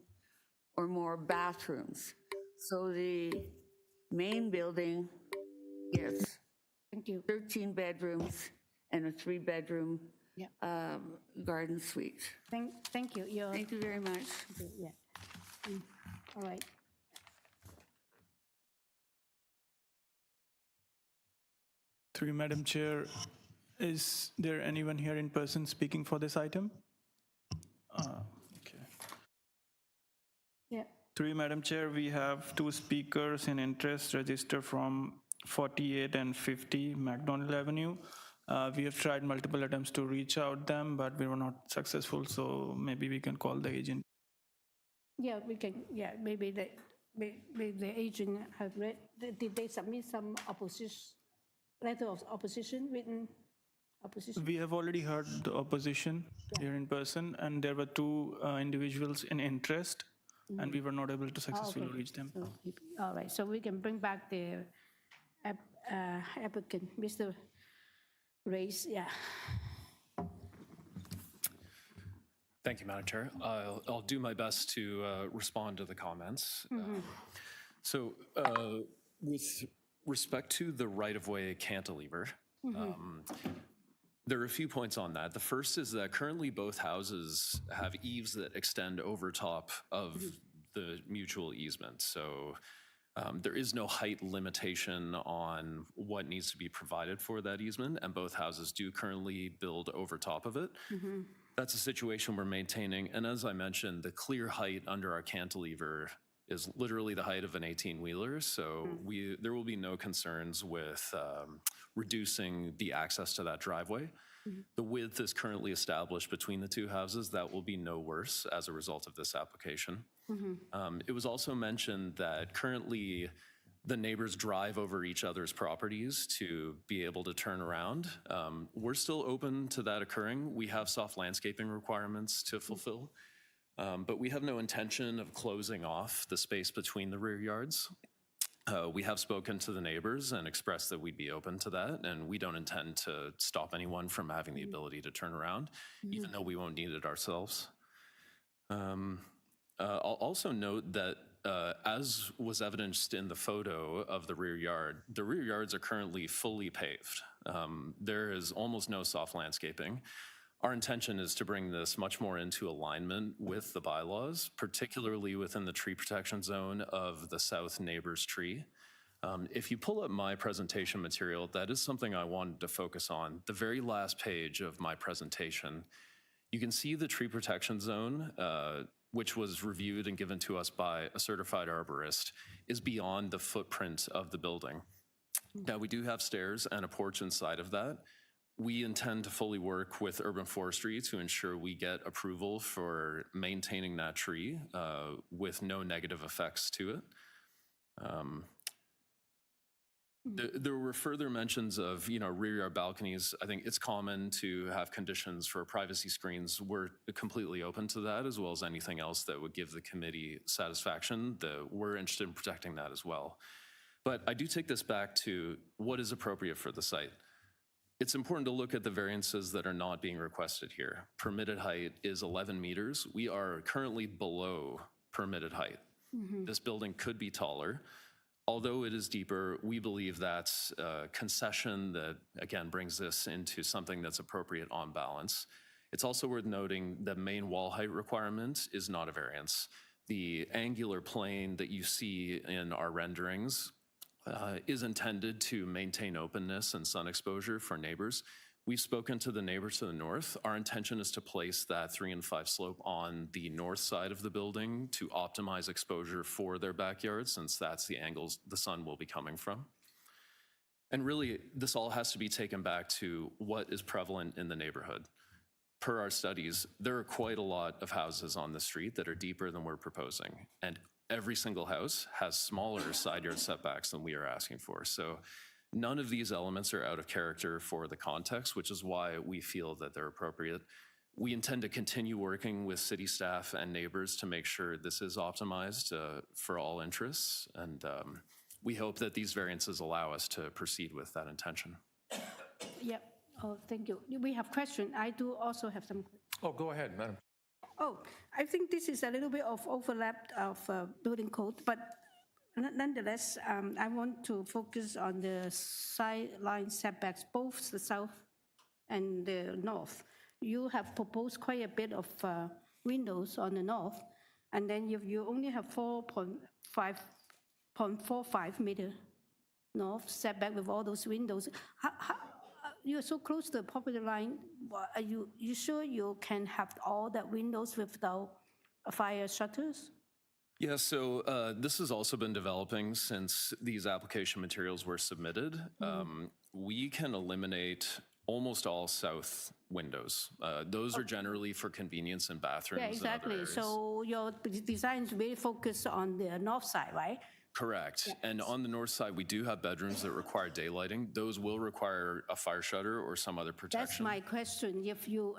or more bathrooms. So the main building, yes. Thank you. 13 bedrooms and a 3-bedroom garden suite. Thank you. Thank you very much. Yeah. All right. Through you, Madam Chair, is there anyone here in person speaking for this item? Okay. Yeah. Through you, Madam Chair, we have two speakers in interest registered from 48 and 50 MacDonell Avenue. We have tried multiple attempts to reach out them, but we were not successful, so maybe we can call the agent. Yeah, we can, yeah, maybe the agent have read, did they submit some letter of opposition, written opposition? We have already heard the opposition here in person, and there were two individuals in interest, and we were not able to successfully reach them. So, all right, so we can bring back the applicant, Mr. Reyes, yeah. Thank you, Madam Chair. I'll do my best to respond to the comments. So with respect to the right-of-way cantilever, there are a few points on that. The first is that currently both houses have eaves that extend over top of the mutual easement. So there is no height limitation on what needs to be provided for that easement, and both houses do currently build over top of it. That's a situation we're maintaining. And as I mentioned, the clear height under our cantilever is literally the height of an 18-wheeler. So there will be no concerns with reducing the access to that driveway. The width is currently established between the two houses. That will be no worse as a result of this application. It was also mentioned that currently the neighbors drive over each other's properties to be able to turn around. We're still open to that occurring. We have soft landscaping requirements to fulfill, but we have no intention of closing off the space between the rear yards. We have spoken to the neighbors and expressed that we'd be open to that, and we don't intend to stop anyone from having the ability to turn around, even though we won't need it ourselves. I'll also note that as was evidenced in the photo of the rear yards are currently fully paved. There is almost no soft landscaping. Our intention is to bring this much more into alignment with the bylaws, particularly within the tree protection zone of the south neighbor's tree. If you pull up my presentation material, that is something I wanted to focus on. The very last page of my presentation, you can see the tree protection zone, which was reviewed and given to us by a certified arborist, is beyond the footprint of the building. Now, we do have stairs and a porch inside of that. We intend to fully work with urban forestry to ensure we get approval for maintaining that tree with no negative effects to it. There were further mentions of, rear yard balconies. I think it's common to have conditions for privacy screens. We're completely open to that, as well as anything else that would give the committee satisfaction. We're interested in protecting that as well. But I do take this back to what is appropriate for the site. It's important to look at the variances that are not being requested here. Permitted height is 11 meters. We are currently below permitted height. This building could be taller. Although it is deeper, we believe that's a concession that, again, brings this into something that's appropriate on balance. It's also worth noting the main wall height requirement is not a variance. The angular plane that you see in our renderings is intended to maintain openness and sun exposure for neighbors. We've spoken to the neighbors to the north. Our intention is to place that 3 and 5 slope on the north side of the building to optimize exposure for their backyard, since that's the angles the sun will be coming from. And really, this all has to be taken back to what is prevalent in the neighborhood. Per our studies, there are quite a lot of houses on the street that are deeper than we're proposing. And every single house has smaller side yard setbacks than we are asking for. So none of these elements are out of character for the context, which is why we feel that they're appropriate. We intend to continue working with city staff and neighbors to make sure this is optimized for all interests. And we hope that these variances allow us to proceed with that intention. Yeah, oh, thank you. We have questions. I do also have some. Oh, go ahead, Madam. Oh, I think this is a little bit of overlap of building code, but nonetheless, I want to focus on the sideline setbacks, both the south and the north. You have proposed quite a bit of windows on the north, and then you only have 4.45 meter north setback with all those windows. You're so close to the property line. Are you sure you can have all that windows without fire shutters? Yeah, so this has also been developing since these application materials were submitted. We can eliminate almost all south windows. Those are generally for convenience in bathrooms. Yeah, exactly. And other areas. So your design is really focused on the north side, right? Correct. Yeah. And on the north side, we do have bedrooms that require daylighting. Those will require a fire shutter or some other protection. That's my question.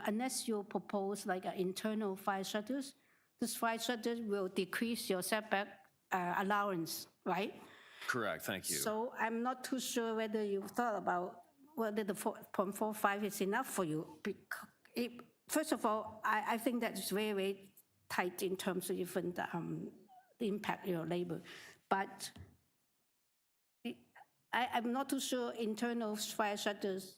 Unless you propose like an internal fire shutters, this fire shutters will decrease your setback allowance, right? Correct. Thank you. So I'm not too sure whether you've thought about whether the 0.45 is enough for you. First of all, I think that's very, very tight in terms of even the impact your labor. But I'm not too sure internal fire shutters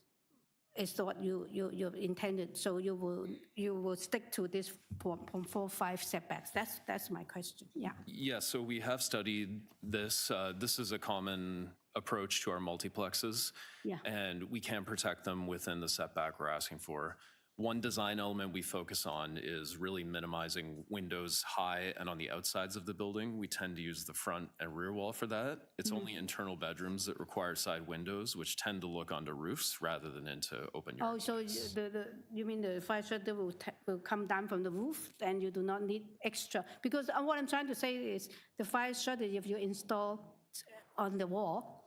is what you intended. So you will stick to this 0.45 setbacks. That's my question. Yeah. Yeah. So we have studied this. This is a common approach to our multiplexes, and we can protect them within the setback we're asking for. One design element we focus on is really minimizing windows high and on the outsides of the building. We tend to use the front and rear wall for that. It's only internal bedrooms that require side windows, which tend to look onto roofs rather than into open yard. Oh, so you mean the fire shutter will come down from the roof, and you do not need extra? Because what I'm trying to say is the fire shutter, if you install on the wall,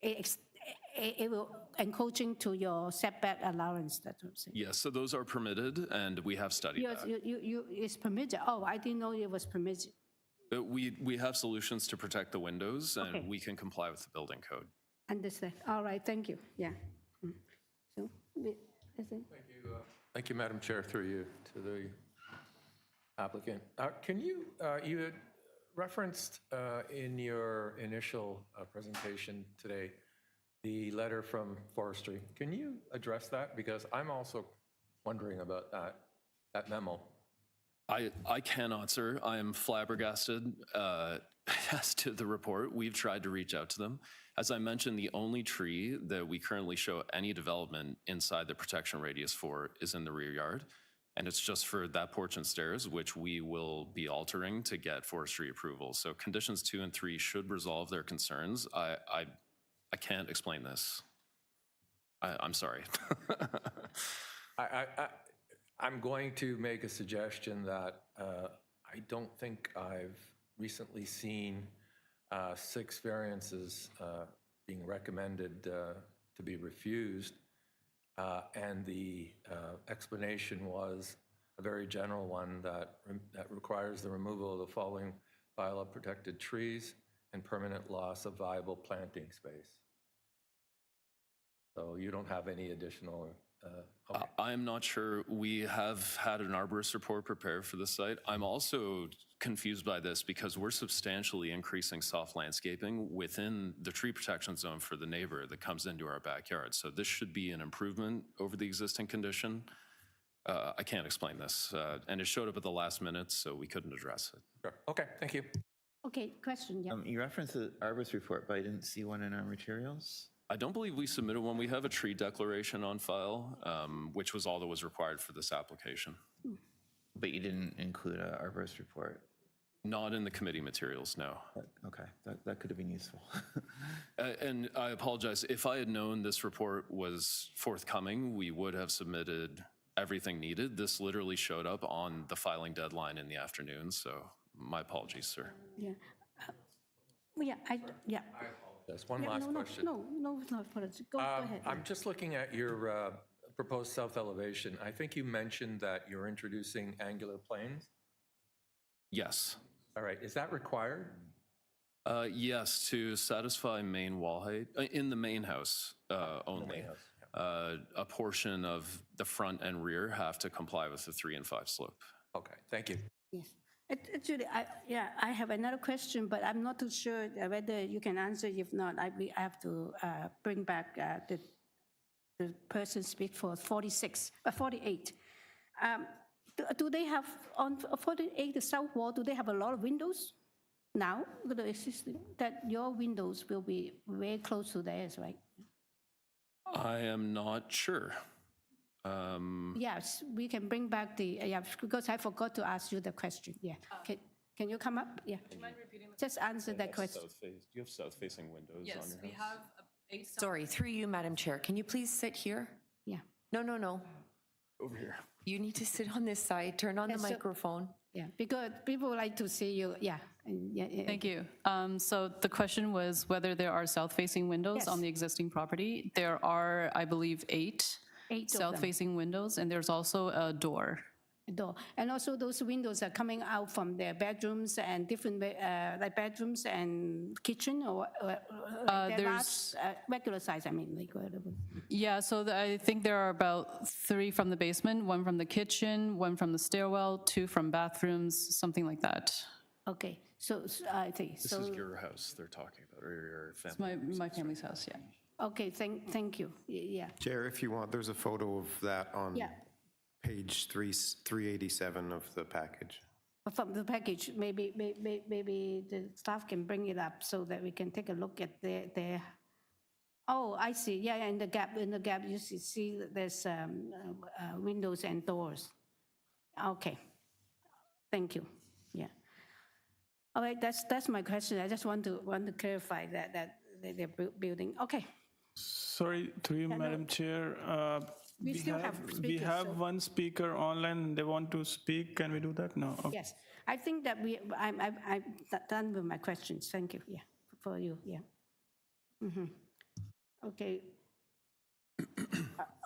it will encroaching to your setback allowance. That's what I'm saying. Yes, so those are permitted, and we have studied that. It's permitted. Oh, I didn't know it was permitted. We have solutions to protect the windows, and we can comply with the building code. Understand. All right. Thank you. Yeah. So, that's it. Thank you, Madam Chair, through you to the applicant. Can you had referenced in your initial presentation today the letter from Forestry. Can you address that? Because I'm also wondering about that memo. I cannot, sir. I am flabbergasted as to the report. We've tried to reach out to them. As I mentioned, the only tree that we currently show any development inside the protection radius for is in the rear yard. And it's just for that porch and stairs, which we will be altering to get forestry approval. So conditions 2 and 3 should resolve their concerns. I can't explain this. I'm sorry. I'm going to make a suggestion that I don't think I've recently seen 6 variances being recommended to be refused. And the explanation was a very general one that requires the removal of the following bylaw protected trees and permanent loss of viable planting space. So you don't have any additional... Okay. I'm not sure. We have had an arborist report prepared for the site. I'm also confused by this because we're substantially increasing soft landscaping within the tree protection zone for the neighbor that comes into our backyard. So this should be an improvement over the existing condition. I can't explain this. And it showed up at the last minute, so we couldn't address it. Sure. Okay, thank you. Okay, question, yeah. You referenced the arborist report, but I didn't see one in our materials. I don't believe we submitted one. We have a tree declaration on file, which was all that was required for this application. But you didn't include an arborist report? Not in the committee materials, no. Okay, that could have been useful. And I apologize. If I had known this report was forthcoming, we would have submitted everything needed. This literally showed up on the filing deadline in the afternoon, so my apologies, sir. Yeah. Yeah. Just one last question. No, apology. Go ahead. I'm just looking at your proposed south elevation. I think you mentioned that you're introducing angular planes. Yes. All right. Is that required? Yes, to satisfy main wall height in the main house only. The main house, a portion of the front and rear have to comply with the 3 and 5 slope. Okay. Thank you. Yes. Actually, I have another question, but I'm not too sure whether you can answer. If not, I have to bring back the person speak for 48. Do they have, on 48, the south wall, do they have a lot of windows? Now, the existing, that your windows will be very close to theirs, right? I am not sure. Yes, we can bring back the, yeah, because I forgot to ask you the question, yeah. Can you come up? Yeah. Do you mind repeating the Just answer that question. Do you have south-facing windows on your house? Yes, we have a Sorry, through you, Madam Chair. Can you please sit here? Yeah. No. Over here. You need to sit on this side, turn on the so- microphone. Yeah, because people like to see you, yeah. Thank you. So the question was whether there are south-facing windows on the existing property. There are, I believe, eight of them. south-facing windows, and there's also a door. Door. And also those windows are coming out from their bedrooms and different, like bedrooms and kitchen or like they're large, regular size, I mean, like whatever. Yeah, so I think there are about 3 from the basement, 1 from the kitchen, 1 from the stairwell, 2 from bathrooms, something like that. Okay, so I think, This so. is your house they're talking about, or your It's family. my family's house, yeah. Okay, thank you, yeah. Chair, if you want, there's a photo of that on Yeah. page 387 of the package. From the package, maybe the staff can bring it up so that we can take a look at their, oh, I see, yeah, in the gap, you see that there's windows and doors. Okay, thank you, yeah. All right, that's my question. I just want to clarify that they're building, okay. Sorry, through you, Madam Chair. We still have we speakers, have so- one speaker online. They want to speak. Can we do that? No. Okay. Yes, I think that I'm done with my questions. Thank you, yeah, for you, yeah. Okay.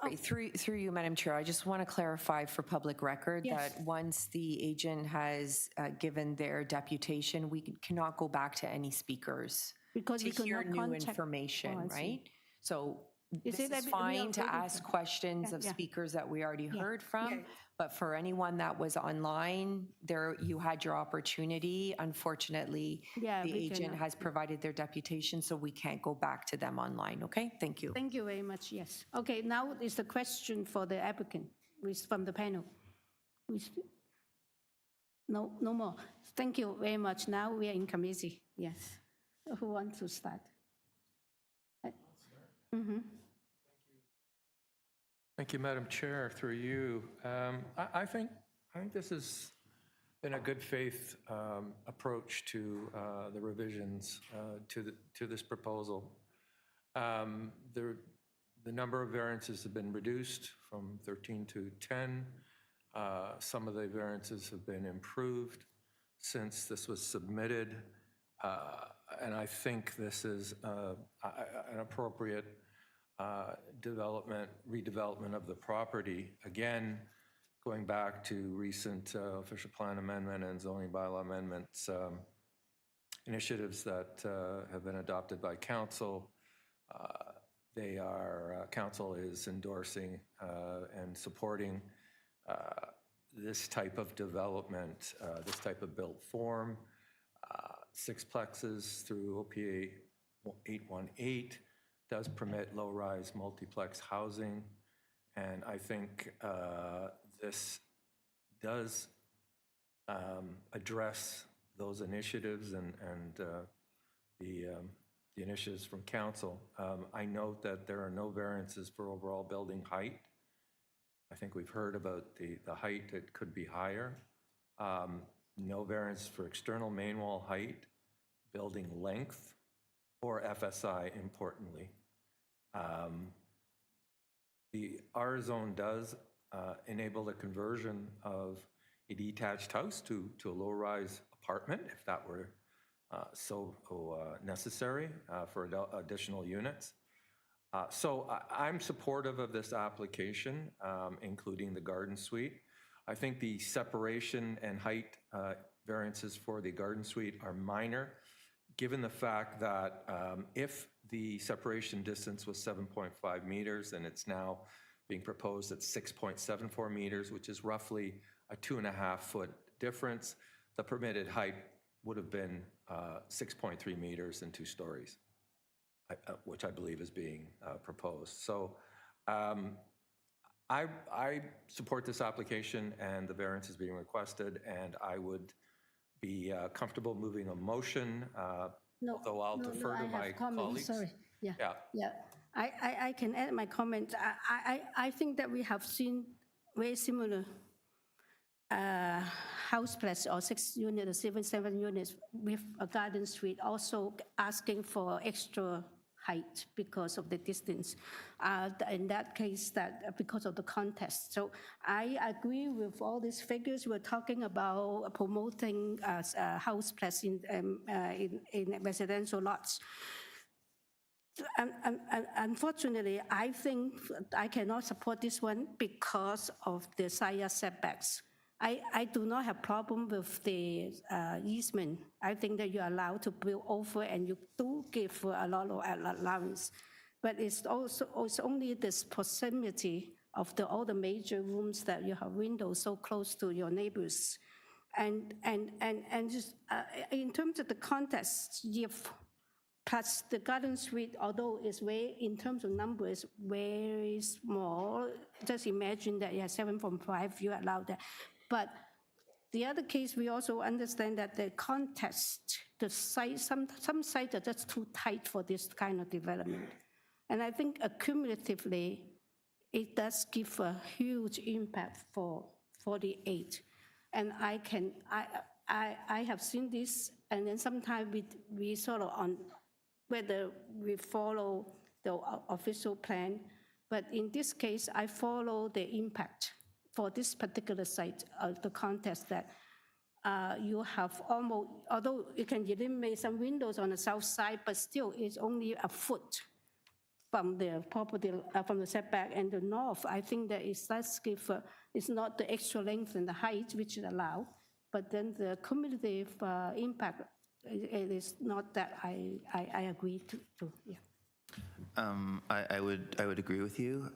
Right, through you, Madam Chair, I just want to clarify for public record Yes. that once the agent has given their deputation, we cannot go back to any speakers Because to we could hear not new contact- information, Oh, I see. right? So Is this it that is we are fine to waiting ask for- questions Yeah, of yeah. speakers that we already Yeah, heard from, yeah. but for anyone that was online, there, you had your opportunity. Unfortunately, Yeah, the we agent cannot. has provided their deputation, so we can't go back to them online, okay? Thank you. Thank you very much, yes. Okay, now is the question for the applicant, from the panel. No more. Thank you very much. Now we are in committee, yes. Who wants to start? Thank you, Madam Chair, through you. I think this has been a good faith approach to the revisions to this proposal. The number of variances have been reduced from 13 to 10. Some of the variances have been improved since this was submitted. And I think this is an appropriate redevelopment of the property. Again, going back to recent official plan amendment and zoning bylaw amendments initiatives that have been adopted by council. Council is endorsing and supporting this type of development, this type of built form. Sixplexes through OPA 818 does permit low-rise multiplex housing, and I think this does address those initiatives and the initiatives from council. I note that there are no variances for overall building height. I think we've heard about the height, it could be higher. No variance for external main wall height, building length, or FSI, importantly. The R zone does enable the conversion of a detached house to a low-rise apartment, if that were so necessary for additional units. So I'm supportive of this application, including the garden suite. I think the separation and height variances for the garden suite are minor, given the fact that if the separation distance was 7.5 meters and it's now being proposed at 6.74 meters, which is roughly a 2.5-foot difference, the permitted height would have been 6.3 meters and 2 stories, which I believe is being proposed. So I support this application and the variance is being requested, and I would be comfortable moving a motion, No, although I'll no, defer I to have my comments, colleagues. sorry. Yeah. Yeah. Yeah. I can add my comment. I think that we have seen very similar house plus or 6 units or 7 units with a garden suite also asking for extra height because of the distance. In that case, that because of the contest. So I agree with all these figures. We're talking about promoting house plus in residential lots. Unfortunately, I think I cannot support this one because of the side yard setbacks. I do not have problem with the easement. I think that you're allowed to build over and you do give a lot of allowance. But it's only this proximity of all the major rooms that you have windows so close to your neighbors. And just in terms of the context, plus the garden suite, although it's very, in terms of numbers, very small, just imagine that you have 7.5, you allow that. But the other case, we also understand that the context, the site, some sites are just too tight for this kind of development. And I think accumulatively, it does give a huge impact for 48. And I have seen this, and then sometimes we sort of on whether we follow the official plan, but in this case, I follow the impact for this particular site of the contest that you have almost, although you can eliminate some windows on the south side, but still it's only a foot from the property, from the setback, and the north, I think that it does give, it's not the extra length and the height which is allowed, but then the cumulative impact, it is not that I agree to, yeah. I would agree with you.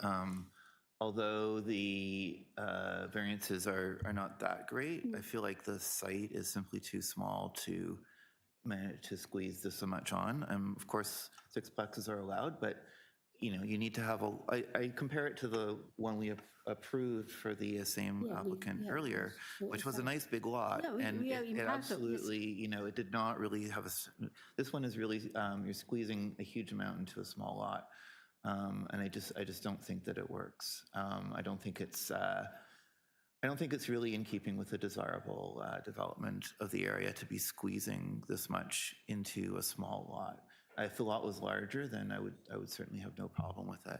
Although the variances are not that great, I feel like the site is simply too small to manage to squeeze this so much on. Of course, sixplexes are allowed, but you need to have I compare it to the one we approved for the same applicant earlier, which was a nice big lot, and it absolutely, it did not really have this one is really, you're squeezing a huge amount into a small lot. And I just don't think that it works. I don't think it's really in keeping with the desirable development of the area to be squeezing this much into a small lot. If the lot was larger, then I would certainly have no problem with it.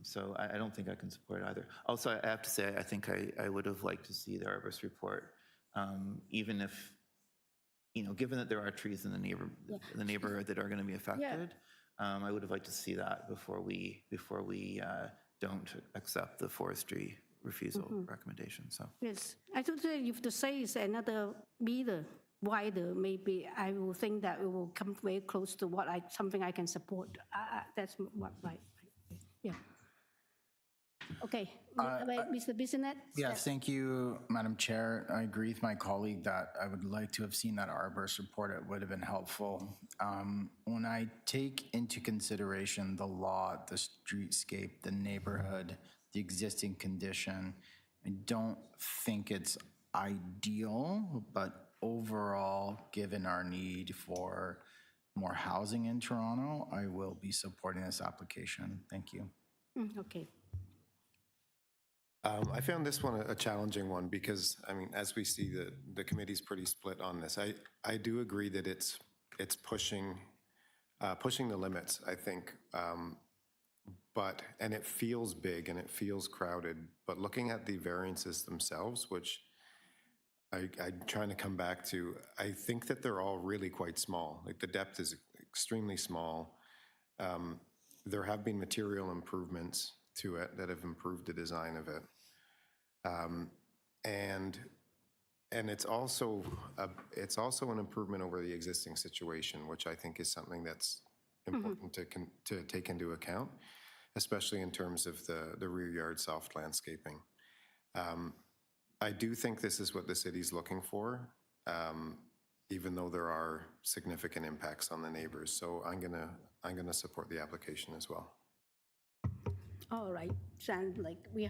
So I don't think I can support either. Also, I have to say, I think I would have liked to see the arborist report, even if, given that there are trees in the neighborhood that are going to be affected. I would have liked to see that before we don't accept the forestry refusal recommendation. So yes, I would say if the site is another meter wider, maybe I will think that it will come very close to what something I can support. That's what yeah. Okay, Mr. Bissonnette? Yes, thank you, Madam Chair. I agree with my colleague that I would like to have seen that arborist report. It would have been helpful. When I take into consideration the lot, the streetscape, the neighborhood, the existing condition, I don't think it's ideal, but overall, given our need for more housing in Toronto, I will be supporting this application. Thank you. Okay. I found this one a challenging one because, as we see, the committee's pretty split on this. I do agree that it's pushing the limits, I think, and it feels big and it feels crowded, but looking at the variances themselves, which I'm trying to come back to, I think that they're all really quite small. Like the depth is extremely small. There have been material improvements to it that have improved the design of it. And it's also an improvement over the existing situation, which I think is something that's important to take into account, especially in terms of the rear yard soft landscaping. I do think this is what the city's looking for, even though there are significant impacts on the neighbors. So I'm gonna support the application as well. All right, Shan, we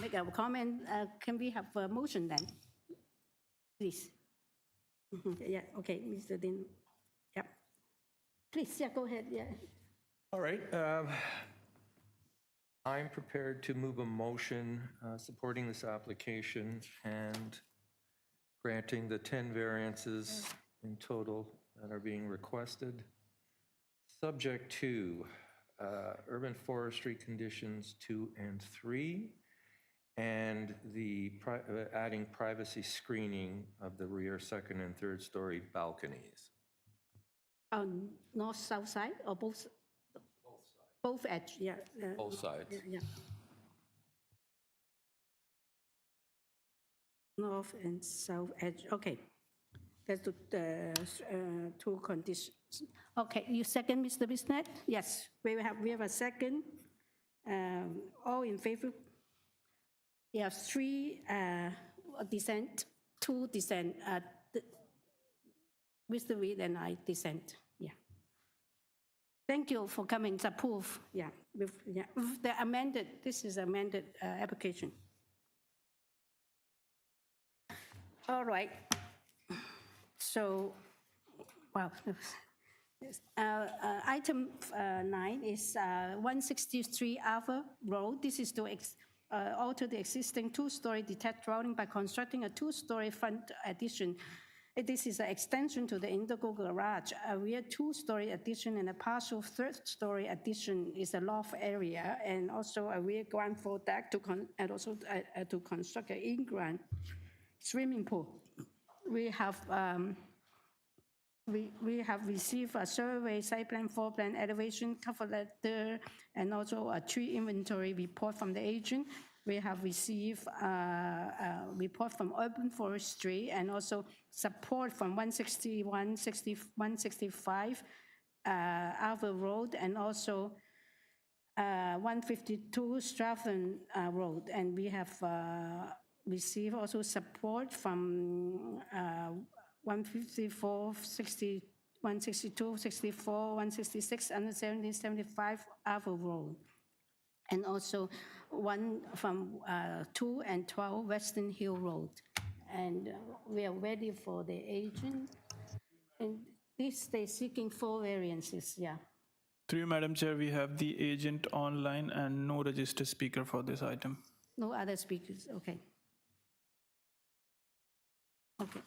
make a comment. Can we have a motion then? Please. Yeah, okay, Mr. Dean. Yep. Please, yeah, go ahead, yeah. All right. I'm prepared to move a motion supporting this application and granting the 10 variances in total that are being requested, subject to urban forestry conditions 2 and 3, and the adding privacy screening of the rear second and third story balconies. On north, south side, or both? Both edge, yeah. Both sides. Yeah. North and south edge, okay. That's the two conditions. Okay, you second, Mr. Bisnet? Yes, we have a second. All in favor? We have 3 dissent, 2 dissent. Mr. Reed and I dissent, yeah. Thank you for coming, it's approved, yeah. With the amended, this is amended application. All right, so, wow. Item 9 is 163 Arthur Road. This is to alter the existing 2-story detached dwelling by constructing a 2-story front addition. This is an extension to the indigo garage. A rear 2-story addition and a partial 3rd-story addition is a loft area, and also a rear ground floor deck and also to construct an in-ground swimming pool. We have received a survey, site plan, floor plan, elevation, cover letter, and also a tree inventory report from the agent. We have received a report from Urban Forestry and also support from 165 Arthur Road and also 152 Stratton Road. And we have received also support from 154, 60, 162, 64, 166, and 75 Arthur Road. And also one from 2 and 12 Western Hill Road. And we are ready for the agent. And this, they're seeking 4 variances, yeah. Through you, Madam Chair, we have the agent online and no registered speaker for this item. No other speakers, okay. Okay.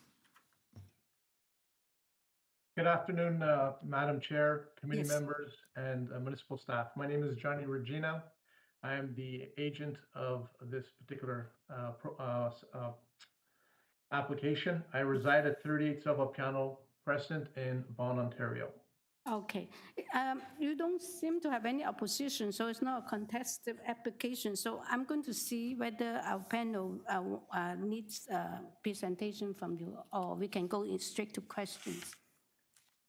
Good afternoon, Madam Chair, committee members, and municipal staff. My name is Johnny Regina. I am the agent of this particular application. I reside at 38 Silva Crescent in Vaughan, Ontario. Okay. You don't seem to have any opposition, so it's not a contested application. So I'm going to see whether our panel needs a presentation from you, or we can go straight to questions.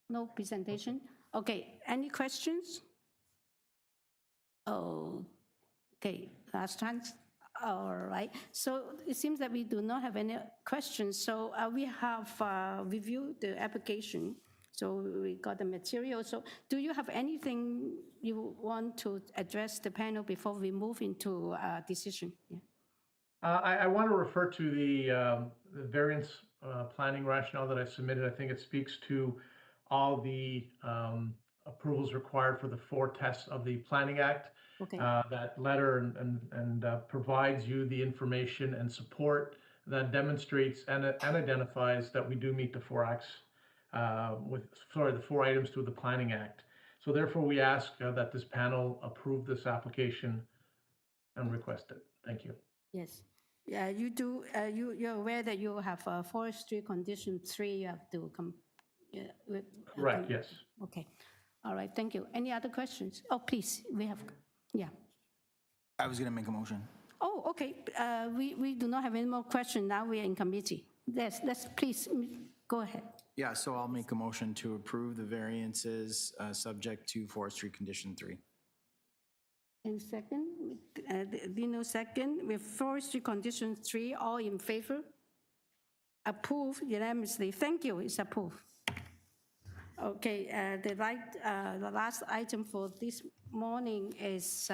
No presentation? Okay, any questions? Okay, last chance. All right, so it seems that we do not have any questions. So we have reviewed the application. So we got the material. So do you have anything you want to address the panel before we move into a decision? Yeah. I want to refer to the variance planning rationale that I submitted. I think it speaks to all the approvals required for the 4 tests of the Planning Act. Okay. That letter and provides you the information and support that demonstrates and identifies that we do meet the 4 acts the 4 items to the Planning Act. So therefore, we ask that this panel approve this application and request it. Thank you. Yes. Yeah, you do. You're aware that you have forestry condition 3. You have to come. Right. Yes. Okay. All right. Thank you. Any other questions? Oh, please. We have. Yeah. I was going to make a motion. Oh, okay. We do not have any more questions. Now we are in committee. Let's please go ahead. Yeah, so I'll make a motion to approve the variances subject to forestry condition 3. And second, Dino second, with forestry condition 3, all in favor? Approved unanimously. Thank you, it's approved. Okay, the last item for this morning is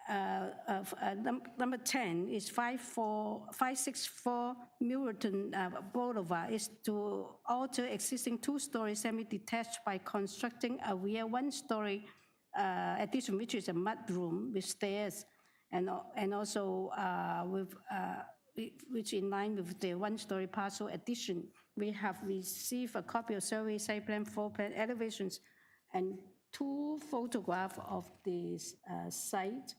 number 10 is 564 Milverton Boulevard, is to alter existing two-story semi-detached by constructing a rear one-story addition, which is a mudroom with stairs, and also which in line with the one-story parcel addition. We have received a copy of survey, site plan, floor plan, elevations, and 2 photographs of this site,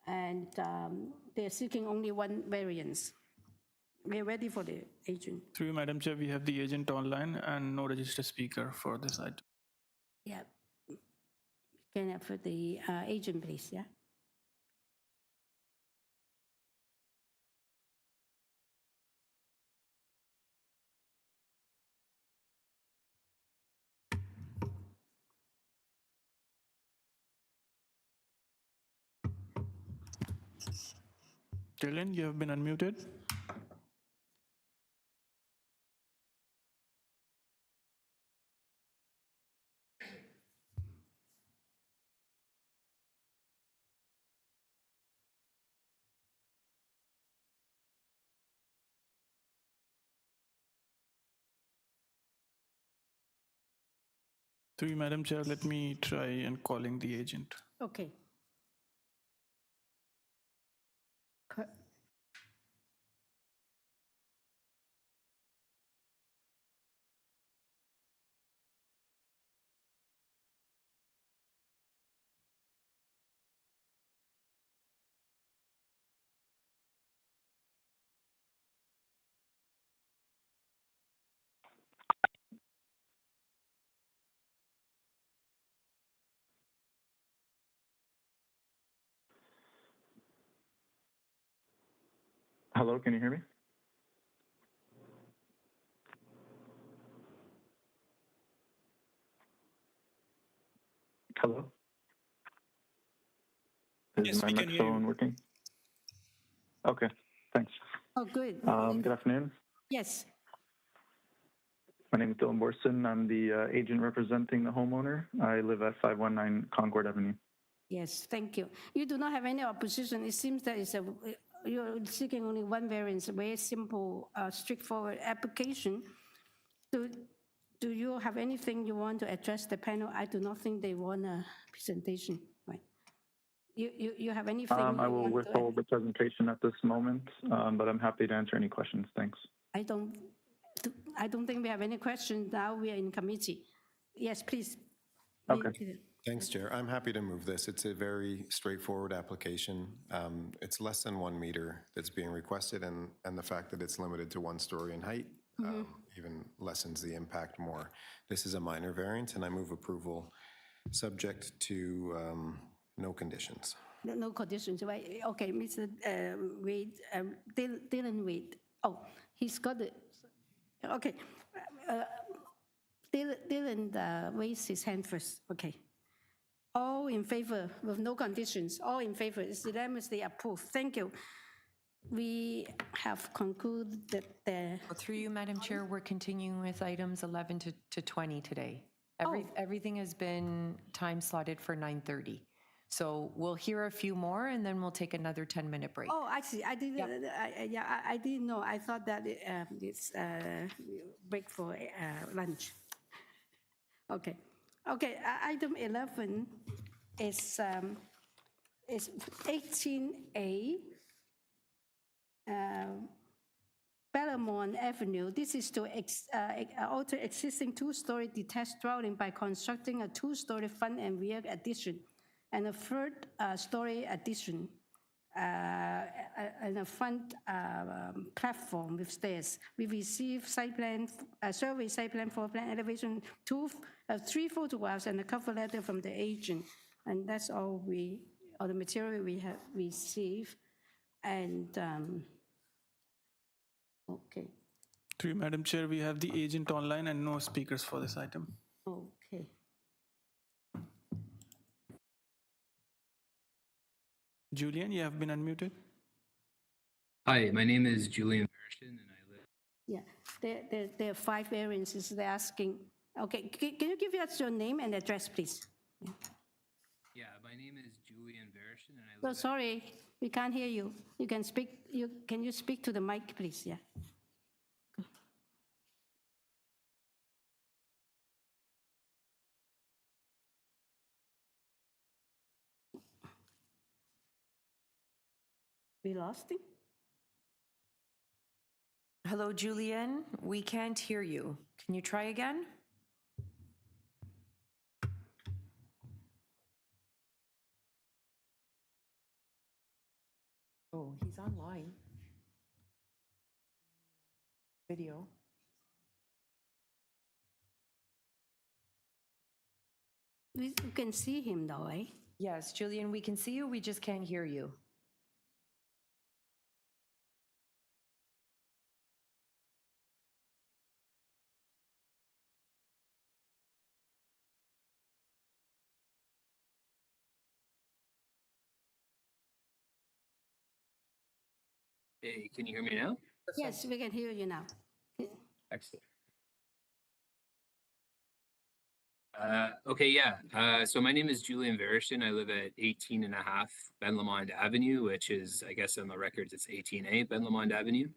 and they're seeking only 1 variance. We're ready for the agent. Through you, Madam Chair, we have the agent online and no registered speaker for this item. Yeah. Can I have the agent, please? Yeah. Dylan, you have been unmuted. Through you, Madam Chair, let me try and calling the agent. Okay. Hello, can you hear me? Hello? Is my microphone working? Okay, thanks. Oh, good. Good afternoon. Yes. My name is Dylan Borson. I'm the agent representing the homeowner. I live at 519 Concord Avenue. Yes, thank you. You do not have any opposition. It seems that you're seeking only 1 variance, a very simple, straightforward application. Do you have anything you want to address the panel? I do not think they want a presentation. Right? You have anything? I will withhold the presentation at this moment, but I'm happy to answer any questions. Thanks. I don't think we have any questions now. We are in committee. Yes, please. Okay. Thanks, Chair. I'm happy to move this. It's a very straightforward application. It's less than 1 meter that's being requested, and the fact that it's limited to 1 story in height even lessens the impact more. This is a minor variance, and I move approval subject to no conditions. No conditions, right? Okay, Mr. Wade, Dylan Wade. Oh, he's got it. Okay. Dylan raised his hand first. Okay. All in favor with no conditions. All in favor. It's unanimously approved. Thank you. We have concluded the... Through you, Madam Chair, we're continuing with items 11 to 20 today. Everything has been time slotted for 9:30. So we'll hear a few more and then we'll take another 10-minute break. Oh, I see. I didn't. I didn't know. I thought that it's break for lunch. Okay. Okay. Item 11 is 18A. BENLAMOND Avenue. This is to alter existing 2-story detached dwelling by constructing a 2-story front and rear addition and a 3rd-story addition and a front platform with stairs. We received site plan, survey, site plan, floor plan, elevation, 3 photographs and a cover letter from the agent, and that's all the material we have received. And okay. Through you, Madam Chair, we have the agent online and no speakers for this item. Okay. Julian, you have been unmuted. Hi, my name is Julian Verishin, and I live... Yeah, there are 5 variances they're asking. Okay, can you give us your name and address, please? Yeah, my name is Julian Verishin, and I So live sorry, we can't hear you. You can speak, can you speak to the mic, please? Yeah. We lost him? Hello, Julian. We can't hear you. Can you try again? Oh, he's online. Video. We can see him though, eh? Yes, Julian, we can see you. We just can't hear you. Hey, can you hear me now? Yes, we can hear you now. Excellent. Okay, yeah. So my name is Julian Verishin. I live at 18.5 BENLAMOND Avenue, which is, I guess on the records, it's 18A BENLAMOND Avenue.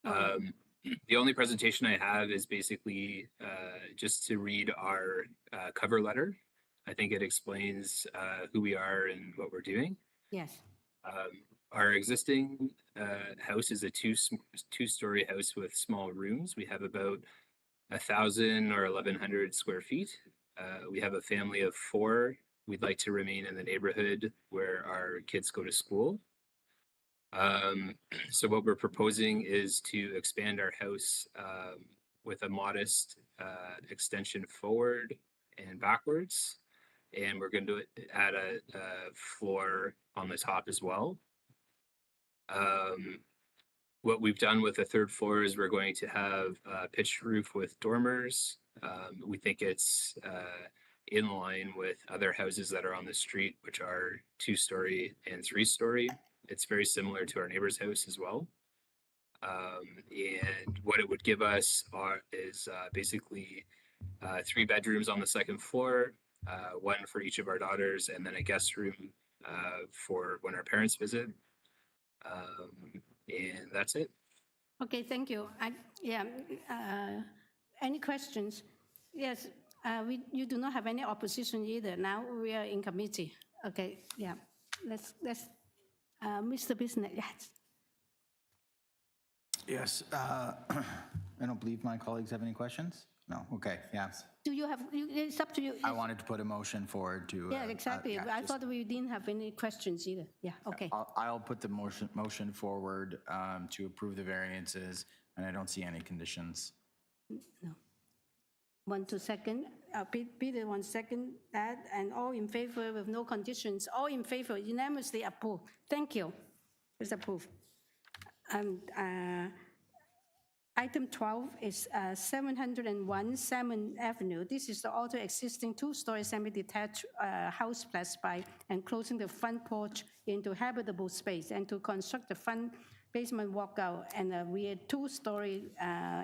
The only presentation I have is basically just to read our cover letter. I think it explains who we are and what we're doing. Yes. Our existing house is a two-story house with small rooms. We have about 1,000 or 1,100 square feet. We have a family of 4. We'd like to remain in the neighborhood where our kids go to school. So what we're proposing is to expand our house with a modest extension forward and backwards. And we're going to add a floor on the top as well. What we've done with the 3rd floor is we're going to have a pitched roof with dormers. We think it's in line with other houses that are on the street, which are 2-story and 3-story. It's very similar to our neighbor's house as well. And what it would give us is basically 3 bedrooms on the 2nd floor, 1 for each of our daughters, and then a guest room for when our parents visit. And that's it. Okay, thank you. Any questions? Yes, you do not have any opposition either. Now we are in committee. Okay, yeah. Let's Mr. Business, yes. Yes, I don't believe my colleagues have any questions. No, okay, yes. Do you have, it's up to you. I wanted to put a motion forward to. Yeah, exactly. I thought we didn't have any questions either. Yeah, okay. I'll put the motion forward to approve the variances, and I don't see any conditions. No. 1 to second. Peter, 1 second. That and all in favor with no conditions. All in favor, unanimously approved. Thank you. It's approved. Item 12 is 701 Salmon Avenue. This is the also existing 2-story semi-detached house blessed by enclosing the front porch into habitable space and to construct the front basement walkout and a rear 2-story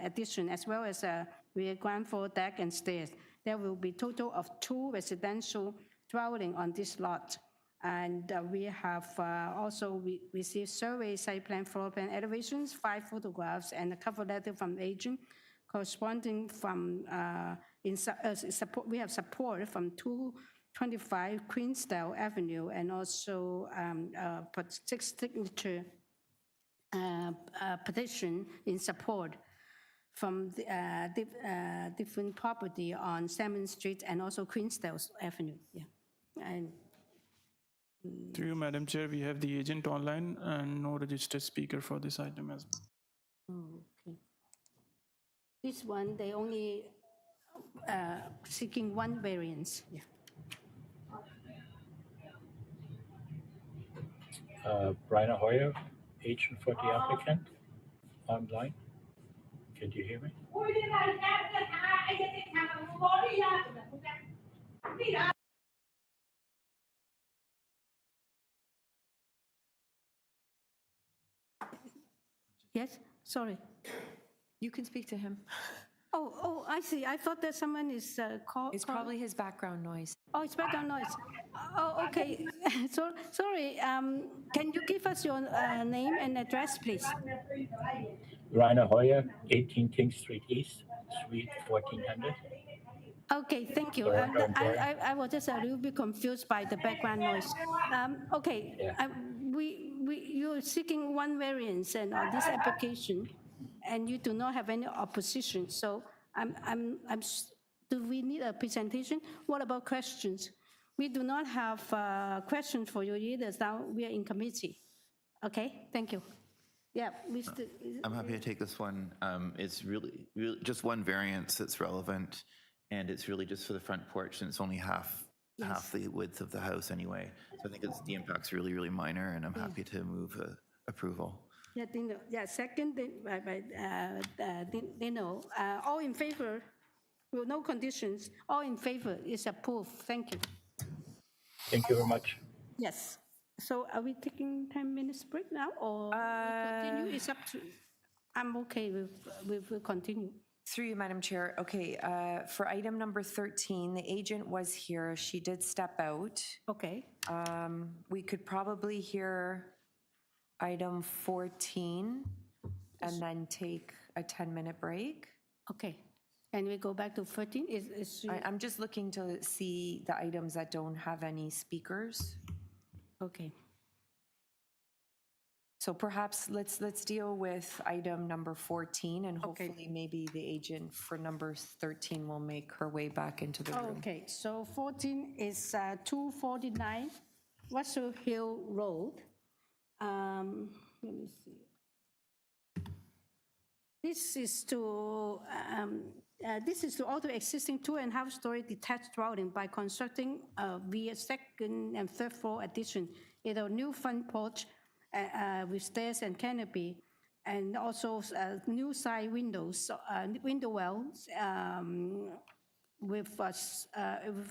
addition as well as a rear ground floor deck and stairs. There will be total of 2 residential dwelling on this lot. And we have also received survey, site plan, floor plan elevations, 5 photographs, and a cover letter from agent corresponding from, we have support from 225 Queensdale Avenue and also 6 signature petition in support from the different property on Salmon Street and also Queensdale Avenue. Yeah. And through you, Madam Chair, we have the agent online and no registered speaker for this item as well. Oh, okay. This one, they only seeking 1 variance. Yeah. Brian Hoyer, agent for the applicant, online. Can you hear me? Yes, sorry. You can speak to him. Oh, I see. I thought that someone is called. It's probably his background noise. Oh, it's background noise. Oh, okay. So, sorry. Can you give us your name and address, please? Rainer Hoyer, 18 King Street East, Suite 1400. Okay, thank you. I was just a little bit confused by the background noise. Okay, Yeah. you're seeking one variance and on this application, and you do not have any opposition. So do we need a presentation? What about questions? We do not have questions for you either. Now we are in committee. Okay, thank you. Yeah, I'm happy to take this one. It's really just one variance that's relevant, and it's really just for the front porch, and it's only half the width of the house anyway. So I think the impact's really minor, and I'm happy to move approval. Yeah, Dino. Yeah, second, Dino. All in favor, with no conditions. All in favor is approved. Thank you. Thank you very much. Yes. So are we taking 10 minutes break now, or continue? It's up to. I'm okay with continue. Through you, Madam Chair. Okay, for item number 13, the agent was here. She did step out. Okay. We could probably hear item 14 and then take a 10-minute break. Okay. And we go back to 13? I'm just looking to see the items that don't have any speakers. Okay. So perhaps let's deal with item number 14, and hopefully maybe the agent for number 13 will make her way back into the room. Okay, so 14 is 249 Russell Hill Road. Let me see. This is to alter existing 2.5-story detached dwelling by constructing via second and third floor addition in a new front porch with stairs and canopy, and also new side windows, window wells with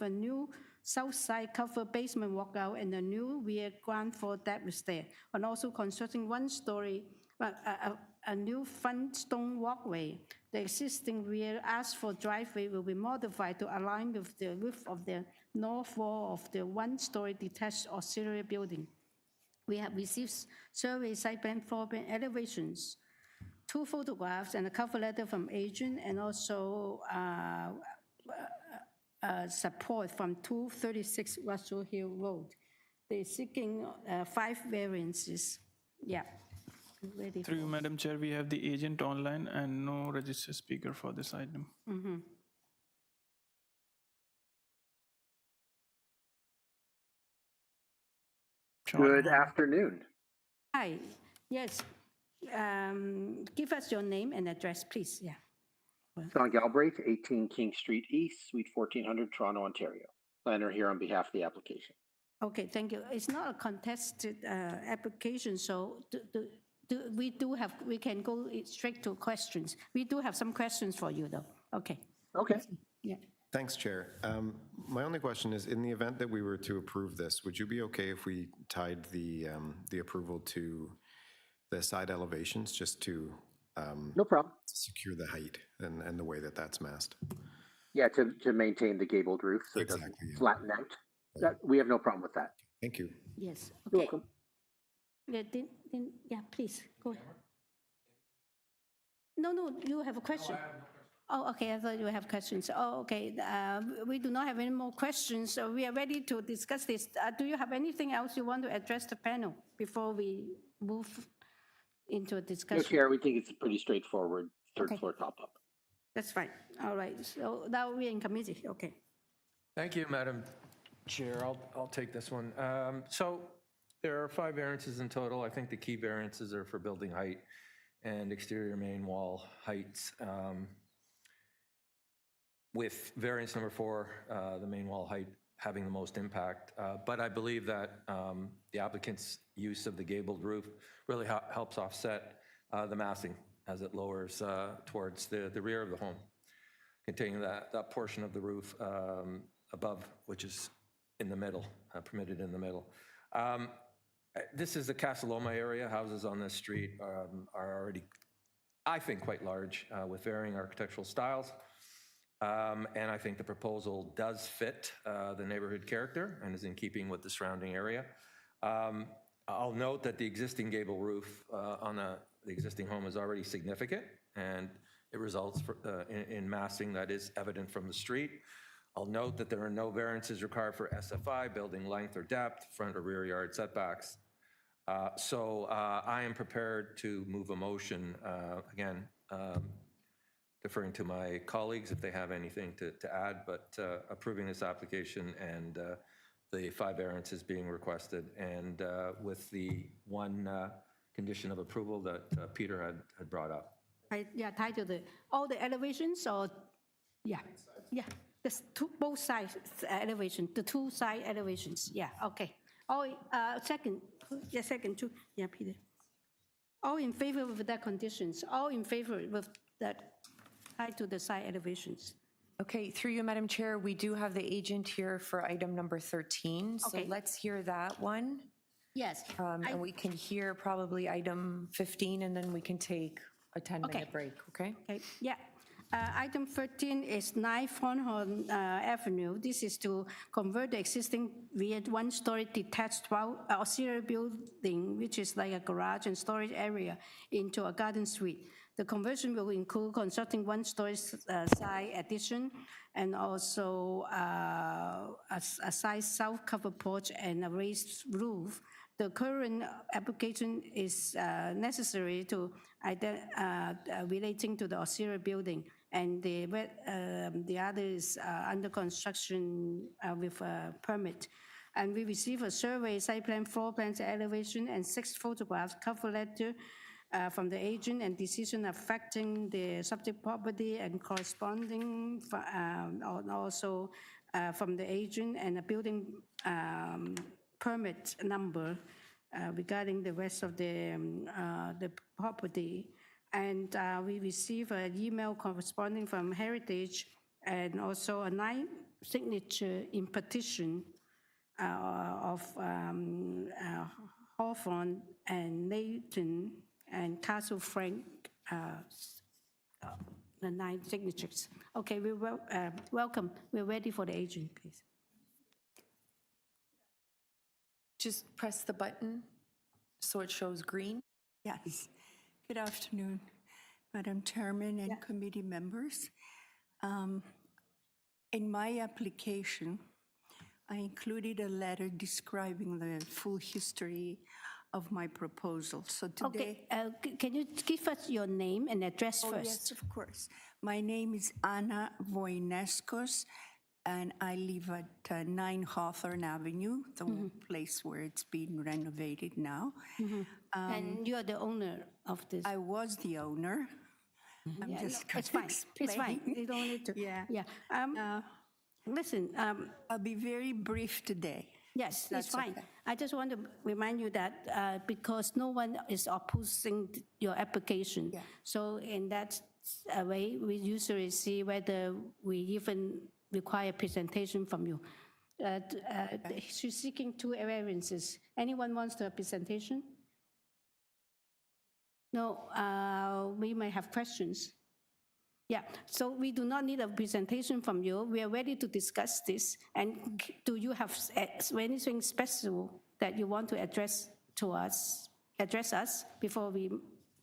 a new south side covered basement walkout and a new rear ground floor deck with stair, and also constructing a new front stone walkway. The existing rear asphalt driveway will be modified to align with the roof of the north wall of the one-story detached auxiliary building. We have received survey site plan, floor plan elevations, 2 photographs and a cover letter from agent, and also support from 236 Russell Hill Road. They're seeking 5 variances. Yeah. Ready. Through you, Madam Chair, we have the agent online and no registered speaker for this item. Mm-hmm. Good afternoon. Hi. Yes. Give us your name and address, please. Yeah. John Galbraith, 18 King Street East, Suite 1400, Toronto, Ontario. Planner here on behalf of the application. Okay, thank you. It's not a contested application, so we can go straight to questions. We do have some questions for you, though. Okay. Okay. Yeah. Thanks, Chair. My only question is, in the event that we were to approve this, would you be okay if we tied the approval to the side elevations, just to no problem, secure the height and the way that that's massed? Yeah, to maintain the gabled roof so it doesn't flatten out. We have no problem with that. Thank you. Yes. Okay. You're welcome. Yeah, please go ahead. No, you have a question. Oh, okay. I thought you have questions. Oh, okay. We do not have any more questions. So we are ready to discuss this. Do you have anything else you want to address the panel before we move into a discussion? No, Chair, we think it's pretty straightforward. Third floor top up. That's fine. All right. So now we're in committee. Okay. Thank you, Madam Chair. I'll take this one. So there are 5 variances in total. I think the key variances are for building height and exterior main wall heights. With variance number 4, the main wall height having the most impact. But I believe that the applicant's use of the gabled roof really helps offset the massing as it lowers towards the rear of the home, containing that portion of the roof above, which is in the middle, permitted in the middle. This is the Casa Loma area. Houses on this street are already I think, quite large with varying architectural styles. And I think the proposal does fit the neighborhood character and is in keeping with the surrounding area. I'll note that the existing gable roof on the existing home is already significant, and it results in massing that is evident from the street. I'll note that there are no variances required for SFI, building length or depth, front or rear yard setbacks. So I am prepared to move a motion, again, deferring to my colleagues if they have anything to add, but approving this application and the 5 variances being requested, and with the one condition of approval that Peter had brought up. Yeah, titled all the elevations, or yeah, both sides elevation, the 2 side elevations. Yeah, okay. All second, two. Yeah, Peter. All in favor with that conditions. All in favor with that tied to the side elevations. Okay, through you, Madam Chair, we do have the agent here for item number 13. So Okay. let's hear that one. Yes. And we can hear probably item 15, and then we can take a 10-minute break, okay? Okay, yeah. Item 13 is 9 HAWTHORN Avenue. This is to convert the existing one-story detached auxiliary building, which is like a garage and storage area, into a garden suite. The conversion will include constructing one-story side addition and also a side south covered porch and a raised roof. The current application is necessary to relating to the auxiliary building, and the other is under construction with a permit. And we receive a survey, site plan, floor plans, elevation, and 6 photographs, cover letter from the agent, and decision affecting the subject property and corresponding, also from the agent, and a building permit number regarding the rest of the property. And we receive an email corresponding from Heritage, and also a 9 signature in petition of Hawthorn and Nathan and Castle Frank, the 9 signatures. Okay, we welcome. We're ready for the agent, please. Just press the button so it shows green. Yes. Good afternoon, Madam Chairman and committee members. In my application, I included a letter describing the full history of my proposal. So today... Okay, can you give us your name and address first? Yes, of course. My name is Ana Voineskos, and I live at 9 Hawthorn Avenue, the place where it's being renovated now. And you're the owner of this? I was the owner. I'm just going to explain. It's fine. You don't need to. Yeah. Listen. I'll be very brief today. Yes, it's fine. Okay. I just want to remind you that because no one is opposing your application, so in that way, we usually see whether we even require presentation from you. She's seeking 2 variances. Anyone wants the presentation? No, we may have questions. Yeah, so we do not need a presentation from you. We are ready to discuss this. And do you have anything special that you want to address us before we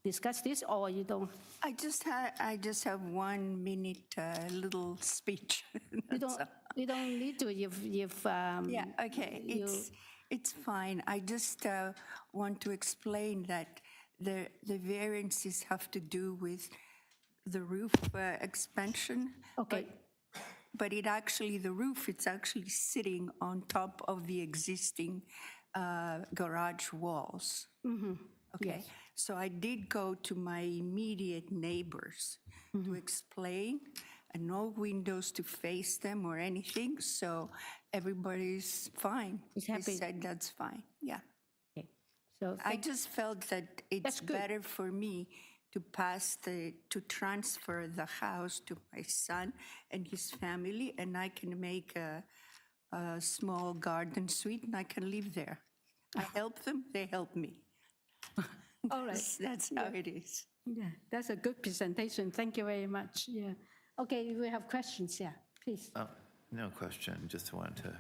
discuss this, or you don't? I just have 1 minute little speech. You don't need to. Yeah. Okay. It's fine. I just want to explain that the variances have to do with the roof expansion. Okay. But the roof, it's actually sitting on top of the existing garage walls. Okay. Yes. So I did go to my immediate neighbors to explain, and no windows to face them or anything. So everybody's fine. They said that's fine. Yeah. Okay. So I just felt that it's better for me to transfer the house to my son and his family, and I can make a small garden suite, and I can live there. I help them, they help me. All right. That's how it is. Yeah, that's a good presentation. Thank you very much. Yeah. Okay, we have questions. Yeah, please. No question, just wanted to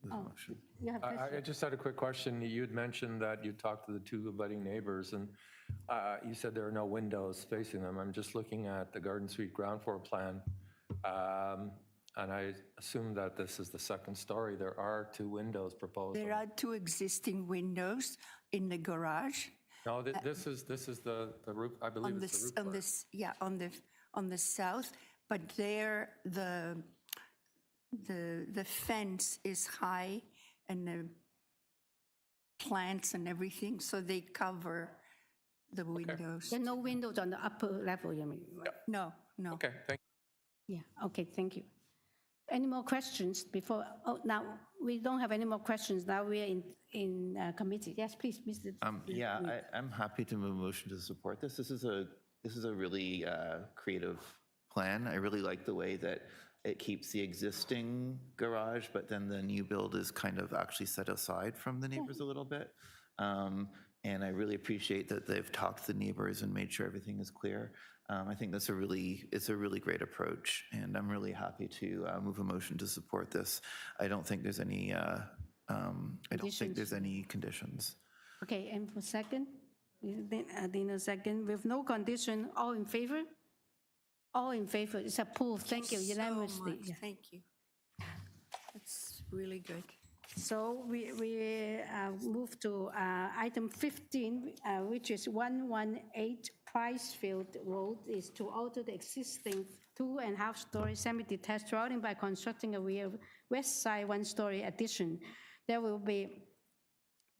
move a motion. You have I just had a quick question. You'd mentioned that you talked to the two abutting neighbors, and you said there are no windows facing them. I'm just looking at the garden suite ground floor plan, and I assume that this is the second story. There are two windows proposed. There are two existing windows in the garage. No, this is the roof. I believe it's the roof. On the south, but there the fence is high and the plants and everything, so they cover the windows. There are no windows on the upper level, you mean? Right? No. Okay, thank you. Yeah, okay, thank you. Any more questions before? Oh, now we don't have any more questions. Now we are in committee. Yes, please, Mr. Yeah, I'm happy to move a motion to support this. This is a really creative plan. I really like the way that it keeps the existing garage, but then the new build is kind of actually set aside from the neighbors a little bit. And I really appreciate that they've talked to the neighbors and made sure everything is clear. I think it's a really great approach, and I'm really happy to move a motion to support this. I don't think there's any conditions. Okay, and for second, Dina second, with no condition, all in favor? All in favor, it's approved. Thank you, unanimously. So much. Thank you. That's really good. So we move to item 15, which is 118 Pricefield Road, is to alter the existing 2.5-story semi-detached dwelling by constructing a rear west side 1-story addition. There will be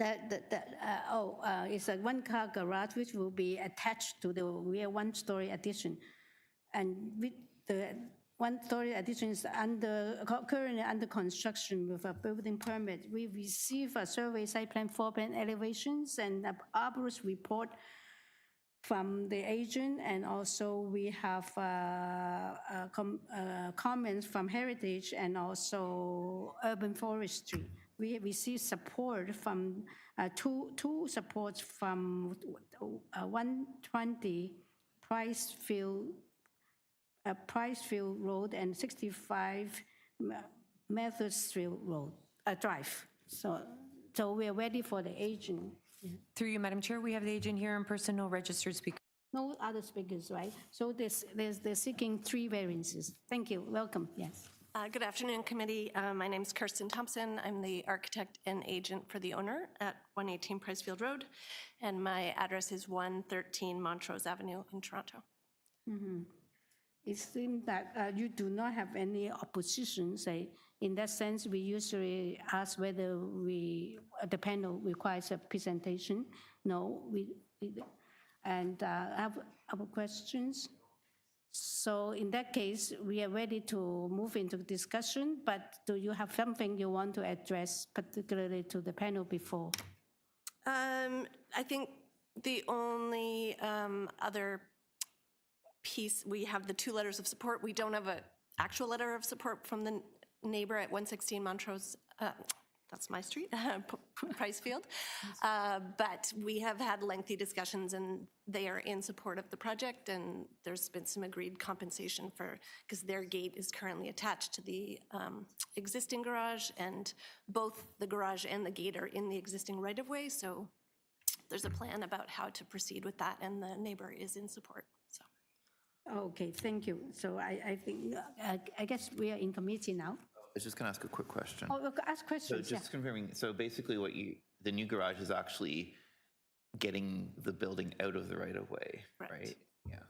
it's a 1-car garage which will be attached to the rear 1-story addition, and with the 1-story addition is currently under construction with a building permit. We receive a survey site plan, floor plan elevations, and an arborist report from the agent, and also we have comments from Heritage and also Urban Forestry. We receive support from two supports from 120 Pricefield Road and 65 Methodfield Road Drive. So we are ready for the agent. Yeah. Through you, Madam Chair, we have the agent here in person, no registered speaker. No other speakers, right? So they're seeking 3 variances. Thank you. Welcome. Yes. Good afternoon, committee. My name is Kirsten Thompson. I'm the architect and agent for the owner at 118 Pricefield Road, and my address is 113 Montrose Avenue in Toronto. Mm-hmm. It seems that you do not have any opposition, say. In that sense, we usually ask whether the panel requires a presentation. No, and I have questions. So in that case, we are ready to move into discussion, but do you have something you want to address, particularly to the panel before? I think the only other piece, we have the 2 letters of support. We don't have an actual letter of support from the neighbor at 116 Montrose, that's my street, Pricefield. But we have had lengthy discussions, and they are in support of the project, and there's been some agreed compensation because their gate is currently attached to the existing garage, and both the garage and the gate are in the existing right-of-way, so there's a plan about how to proceed with that, and the neighbor is in support. So. Okay, thank you. So I think, I guess we are in committee now. I was just going to ask a quick question. Oh, ask questions. So just confirming, so basically the new garage is actually getting the building out of the right-of-way, right? Yeah.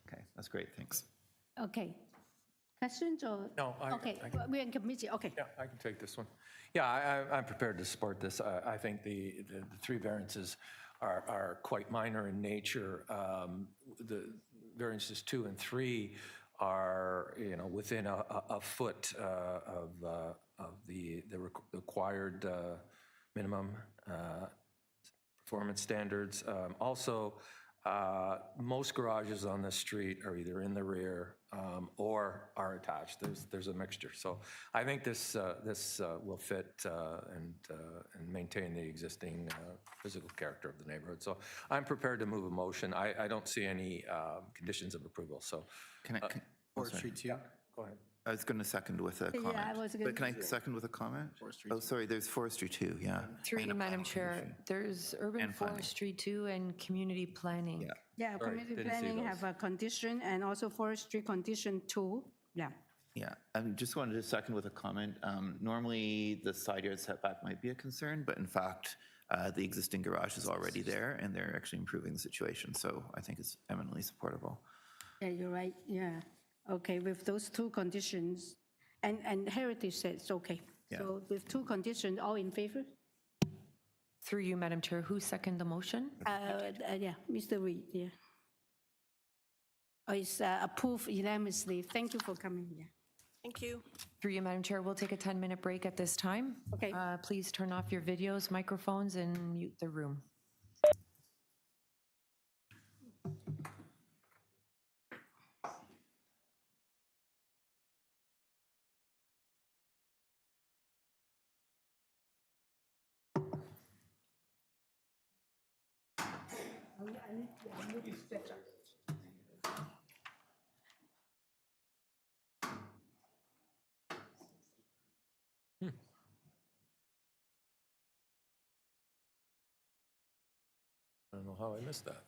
Okay, that's great, thanks. Okay. Questions or? No, we're in committee, okay. Yeah, I can take this one. Yeah, I'm prepared to support this. I think the 3 variances are quite minor in nature. The variances 2 and 3 are, within a foot of the required minimum performance standards. Also, most garages on this street are either in the rear or are attached. There's a mixture. So I think this will fit and maintain the existing physical character of the neighborhood. So I'm prepared to move a motion. I don't see any conditions of approval. So Can I? Forestry 2. yeah, go ahead. I was going to second with a comment. I was But can gonna- I second with a comment? Forestry Oh, sorry, there's forestry too, yeah. Through you, And a Madam planning Chair, commission. there's urban And planning. forestry too and community planning. Yeah. Yeah, Sorry, community didn't see planning those. have a condition and also forestry condition 2. Yeah. Yeah, I just wanted to second with a comment. Normally, the side yard setback might be a concern, but in fact, the existing garage is already there, and they're actually improving the situation, so I think it's eminently supportable. Yeah, you're right, yeah. Okay, with those two conditions, and Heritage says, okay. Yeah. So with two conditions, all in favor? Through you, Madam Chair, who seconded the motion? Yeah, Mr. Reid, yeah. Oh, it's approved unanimously. Thank you for coming here. Thank you. Through you, Madam Chair, we'll take a 10-minute break at this time. Okay. Please turn off your videos, microphones, and mute the room. I don't know how I missed that.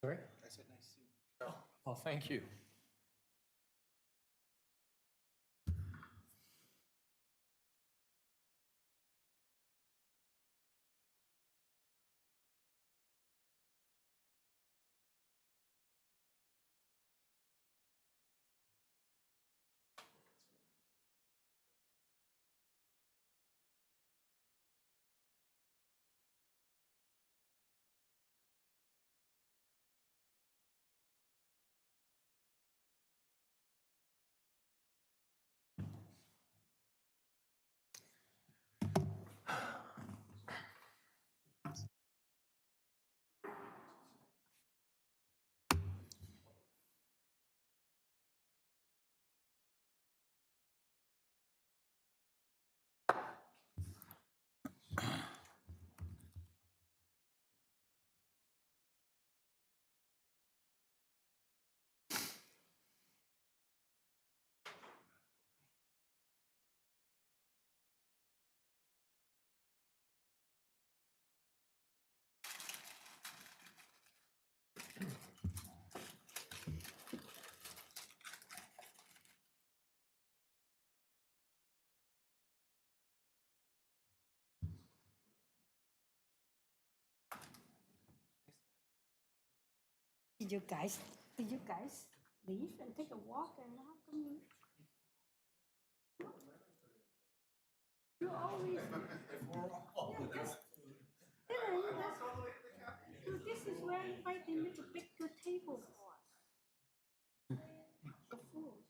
Sorry? I said nice suit. Oh, thank you. Did you guys leave and take a walk and how come you always this is where I find they make a big good table for us. The food.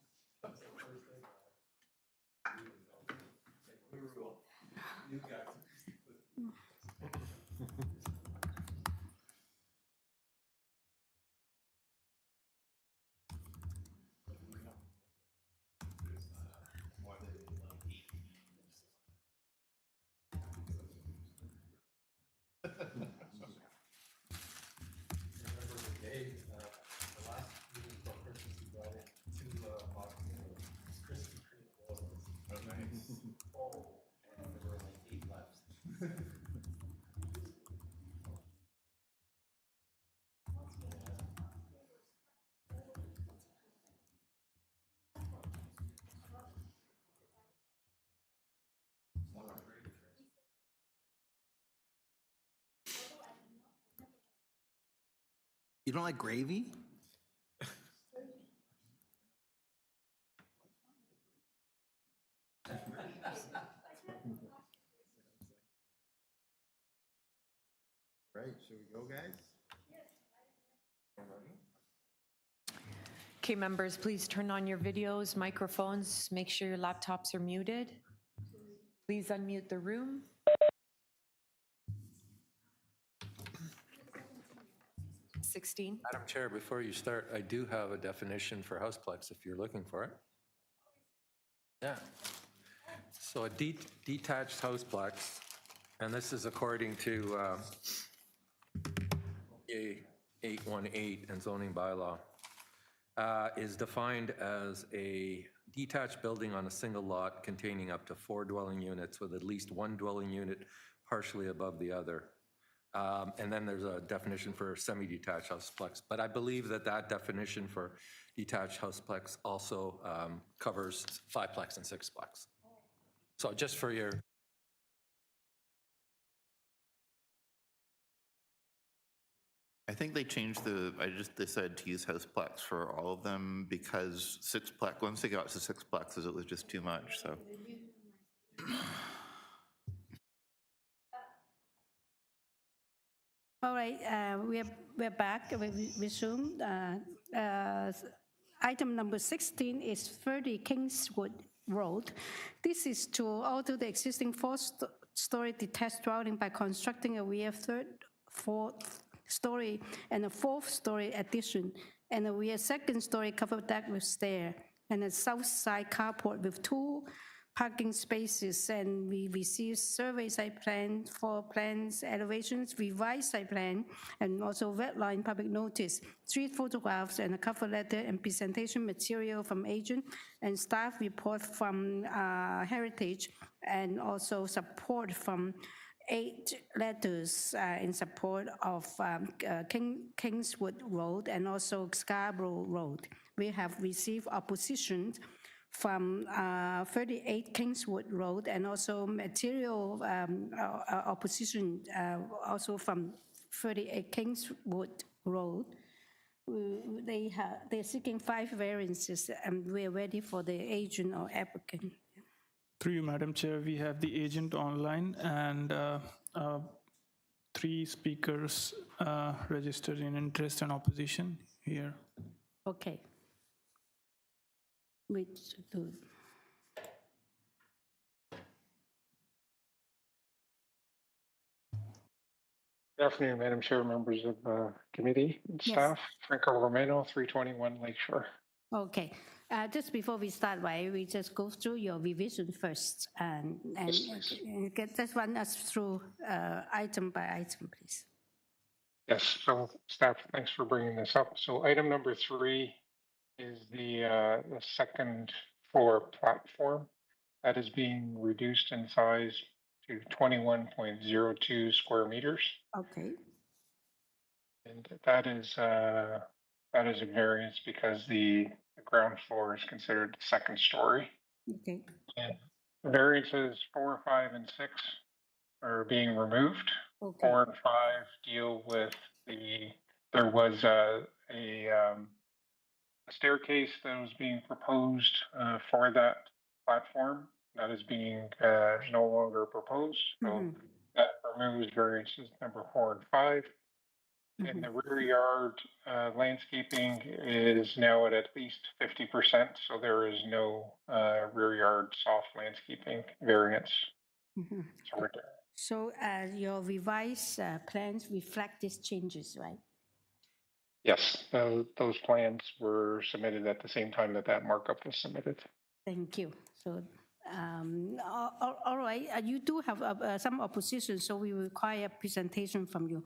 You don't like gravy? Right, should we go, guys? Okay, members, please turn on your videos, microphones, make sure your laptops are muted. Please unmute the room. Madam Chair, before you start, I do have a definition for houseplex if you're looking for it. Yeah. So a detached houseplex, and this is according to A818 and zoning bylaw, is defined as a detached building on a single lot containing up to 4 dwelling units with at least one dwelling unit partially above the other. And then there's a definition for semi-detached houseplex. But I believe that that definition for detached houseplex also covers 5-plex and 6-plex. So just for your... I think they changed I just decided to use houseplex for all of them because 6-plex, once they got to 6-plexes, it was just too much, so. All right, we're back. We resume. Item number 16 is 30 Kingswood Road. This is to alter the existing 4-story detached dwelling by constructing a rear 3rd, 4th story and a 4th story addition And we have second story covered deck with stair, and a south side carport with 2 parking spaces. And we received survey site plan, floor plans, elevations, revised site plan, and also red line public notice, 3 photographs and a cover letter and presentation material from agent, and staff report from Heritage, and also support from 8 letters in support of Kingswood Road and also Scarborough Road. We have received opposition from 38 Kingswood Road and also material opposition also from 38 Kingswood Road. They're seeking 5 variances, and we're ready for the agent or applicant. Through you, Madam Chair, we have the agent online and 3 speakers registered in interest and opposition here. Okay. Which do? Good afternoon, Madam Chair, members of the committee and staff. Franco Romano, 321 Lakeshore. Okay. Just before we start, right, we just go through your revision first and just run us through item by item, please. Yes, so staff, thanks for bringing this up. So item number 3 is the second floor platform that is being reduced in size to 21.02 square meters. Okay. And that is a variance because the ground floor is considered the second story. Okay. And variances 4, 5, and 6 are being removed. Okay. 4 and 5 deal with there was a staircase that was being proposed for that platform that is being no longer proposed. So that removes variances number 4 and 5. And the rear yard landscaping is now at least 50%, so there is no rear yard soft landscaping variance. So your revised plans reflect these changes, right? Yes, those plans were submitted at the same time that markup was submitted. Thank you. So, all right, you do have some opposition, so we require a presentation from you.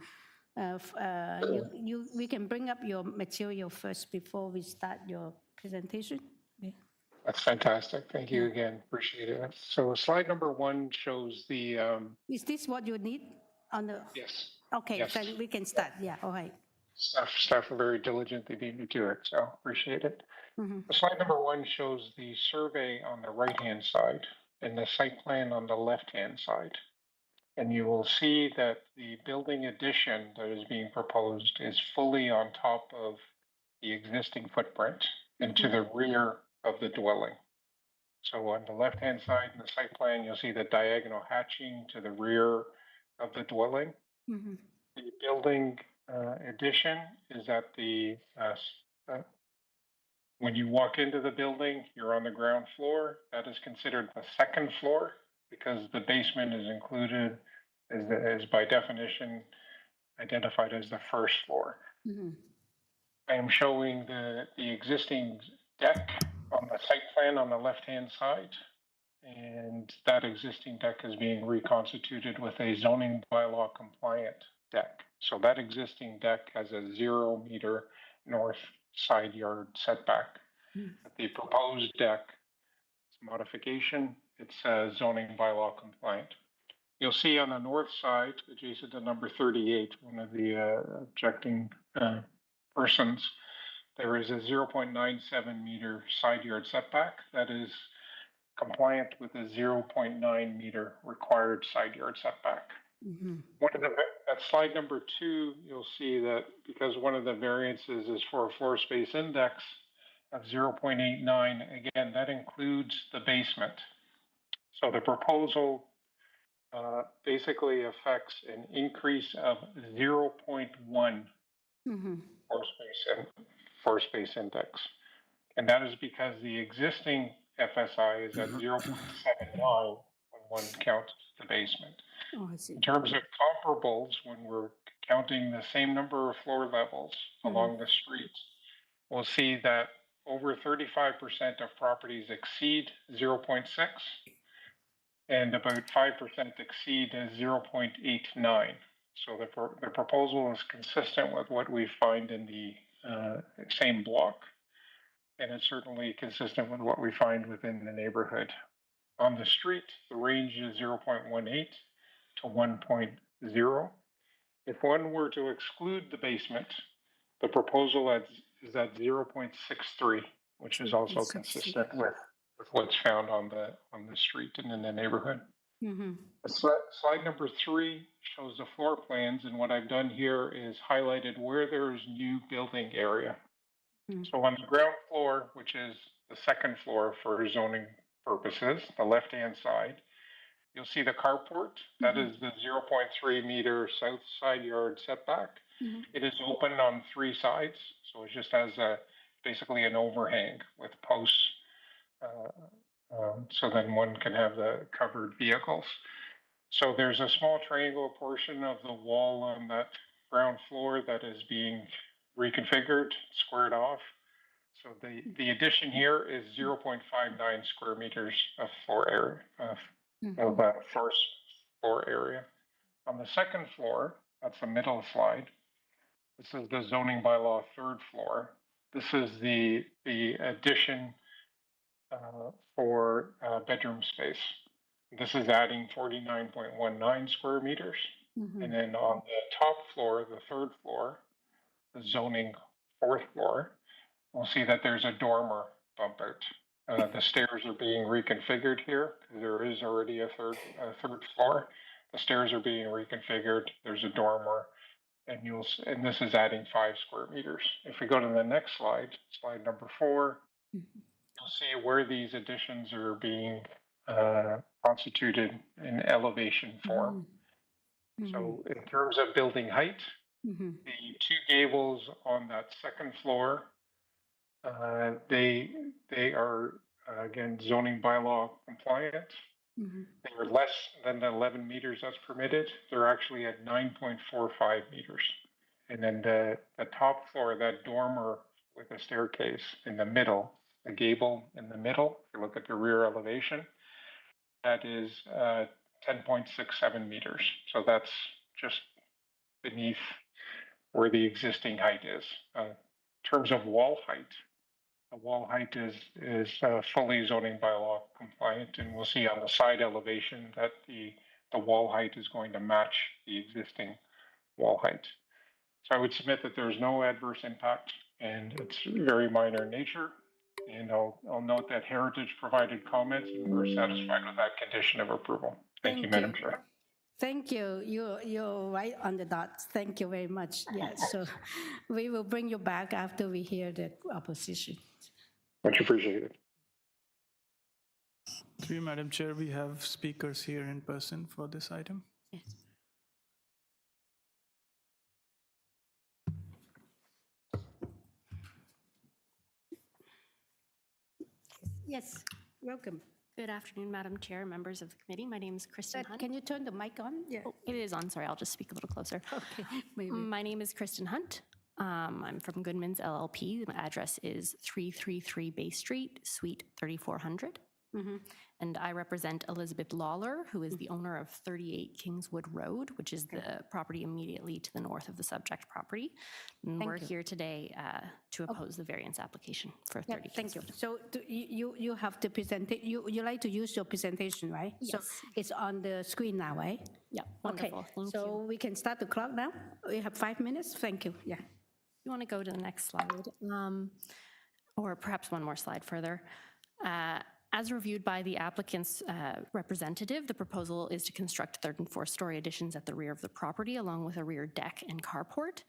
We can bring up your material first before we start your presentation. Okay. That's fantastic. Thank you again. Appreciate it. So slide number 1 shows the... Is this what you need on the... Yes. Okay, yes. then we can start. Yeah, all right. Staff are very diligent. They beat me to it, so appreciate it. Slide number 1 shows the survey on the right-hand side and the site plan on the left-hand side. And you will see that the building addition that is being proposed is fully on top of the existing footprint and to the rear of the dwelling. So on the left-hand side in the site plan, you'll see the diagonal hatching to the rear of the dwelling. The building addition is at the, when you walk into the building, you're on the ground floor. That is considered the second floor because the basement is included, is by definition identified as the first floor. I am showing the existing deck on the site plan on the left-hand side, and that existing deck is being reconstituted with a zoning bylaw compliant deck. So that existing deck has a 0 meter north side yard setback. The proposed deck, modification, it's zoning bylaw compliant. You'll see on the north side, adjacent to number 38, one of the objecting persons, there is a 0.97 meter side yard setback that is compliant with a 0.9 meter required side yard setback. At slide number 2, you'll see that because one of the variances is for a floor space index of 0.89, again, that includes the basement. So the proposal basically affects an increase of 0.1 floor space index. And that is because the existing FSI is at 0.79 when one counts the basement. In terms of comparables, when we're counting the same number of floor levels along the streets, we'll see that over 35% of properties exceed 0.6 and about 5% exceed 0.89. So the proposal is consistent with what we find in the same block, and it's certainly consistent with what we find within the neighborhood. On the street, the range is 0.18 to 1.0. If one were to exclude the basement, the proposal is at 0.63, which is also consistent with what's found on the street and in the neighborhood. Slide number 3 shows the floor plans, and what I've done here is highlighted where there's new building area. So on the ground floor, which is the second floor for zoning purposes, the left-hand side, you'll see the carport. That is the 0.3 meter south side yard setback. It is open on 3 sides, so it just has basically an overhang with posts, so then one can have the covered vehicles. So there's a small triangular portion of the wall on that ground floor that is being reconfigured, squared off. So the addition here is 0.59 square meters of floor area, of that first floor area. On the second floor, that's the middle slide, this is the zoning bylaw third floor. This is the addition for bedroom space. This is adding 49.19 square meters. And then on the top floor, the third floor, the zoning fourth floor, we'll see that there's a dormer bump out. The stairs are being reconfigured here. There is already a third floor. The stairs are being reconfigured. There's a dormer, and this is adding 5 square meters. If we go to the next slide, slide number 4, you'll see where these additions are being constituted in elevation form. So in terms of building height, the 2 gables on that second floor, they are again zoning bylaw compliant. They are less than the 11 meters that's permitted. They're actually at 9.45 meters. And then the top floor, that dormer with a staircase in the middle, the gable in the middle, if you look at the rear elevation, that is 10.67 meters. So that's just beneath where the existing height is. In terms of wall height, the wall height is fully zoning bylaw compliant, and we'll see on the side elevation that the wall height is going to match the existing wall height. So I would submit that there's no adverse impact, and it's very minor in nature. And I'll note that Heritage provided comments, and we're satisfied with that condition of approval. Thank you, Madam Chair. Thank you. You're right on the dot. Thank you very much. Yes, so we will bring you back after we hear the opposition. Much appreciated. Through you, Madam Chair, we have speakers here in person for this item. Yes. Yes, welcome. Good afternoon, Madam Chair, members of the committee. My name is Kristen Hunt. Can you turn the mic on? Yeah. Oh, it is on. Sorry, I'll just speak a little closer. Okay, maybe. My name is Kristen Hunt. I'm from Goodman's LLP. My address is 333 Bay Street, Suite 3400. And I represent Elizabeth Lawler, who is the owner of 38 Kingswood Road, which is the property immediately to the north of the subject property. And we're here today to oppose the variance application for 30 Kingswood. Thank you. So you have to present it. You like to use your presentation, right? Yes. So it's on the screen now, right? Yeah, wonderful. Okay. Thank so you. we can start the clock now. We have 5 minutes. Thank you. Yeah. You want to go to the next slide, or perhaps one more slide further. As reviewed by the applicant's representative, the proposal is to construct 3rd and 4th story additions at the rear of the property, along with a rear deck and carport.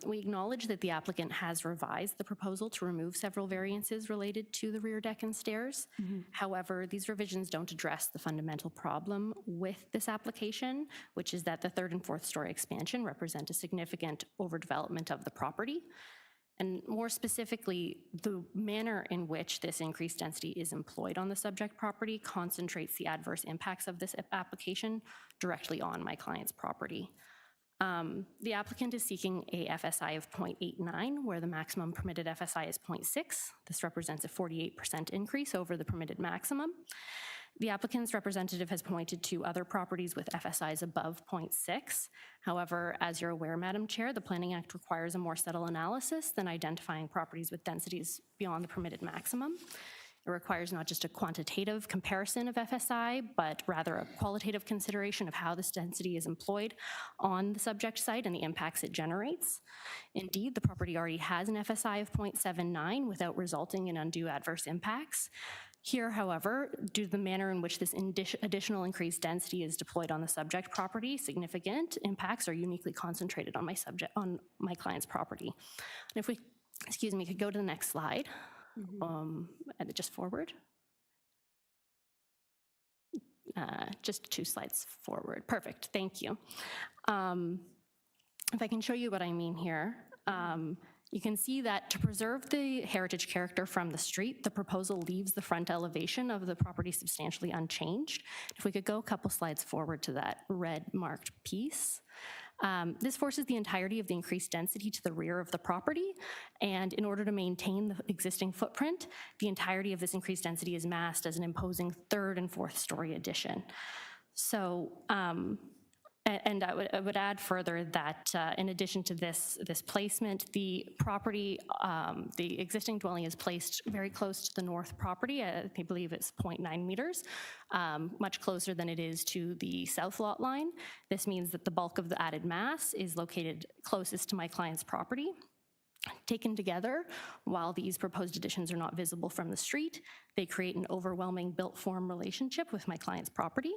We acknowledge that the applicant has revised the proposal to remove several variances related to the rear deck and stairs. However, these revisions don't address the fundamental problem with this application, which is that the 3rd and 4th story expansion represent a significant overdevelopment of the property. And more specifically, the manner in which this increased density is employed on the subject property concentrates the adverse impacts of this application directly on my client's property. The applicant is seeking a FSI of 0.89, where the maximum permitted FSI is 0.6. This represents a 48% increase over the permitted maximum. The applicant's representative has pointed to other properties with FSIs above 0.6. However, as you're aware, Madam Chair, the Planning Act requires a more subtle analysis than identifying properties with densities beyond the permitted maximum. It requires not just a quantitative comparison of FSI, but rather a qualitative consideration of how this density is employed on the subject site and the impacts it generates. Indeed, the property already has an FSI of 0.79 without resulting in undue adverse impacts. Here, however, due to the manner in which this additional increased density is deployed on the subject property, significant impacts are uniquely concentrated on my client's property. And if we, could go to the next slide. And just forward. Just 2 slides forward. Perfect, thank you. If I can show you what I mean here, you can see that to preserve the heritage character from the street, the proposal leaves the front elevation of the property substantially unchanged. If we could go a couple slides forward to that red marked piece. This forces the entirety of the increased density to the rear of the property, and in order to maintain the existing footprint, the entirety of this increased density is massed as an imposing 3rd and 4th story addition. So, and I would add further that in addition to this placement, the property, the existing dwelling is placed very close to the north property. I believe it's 0.9 meters, much closer than it is to the south lot line. This means that the bulk of the added mass is located closest to my client's property. Taken together, while these proposed additions are not visible from the street, they create an overwhelming built form relationship with my client's property.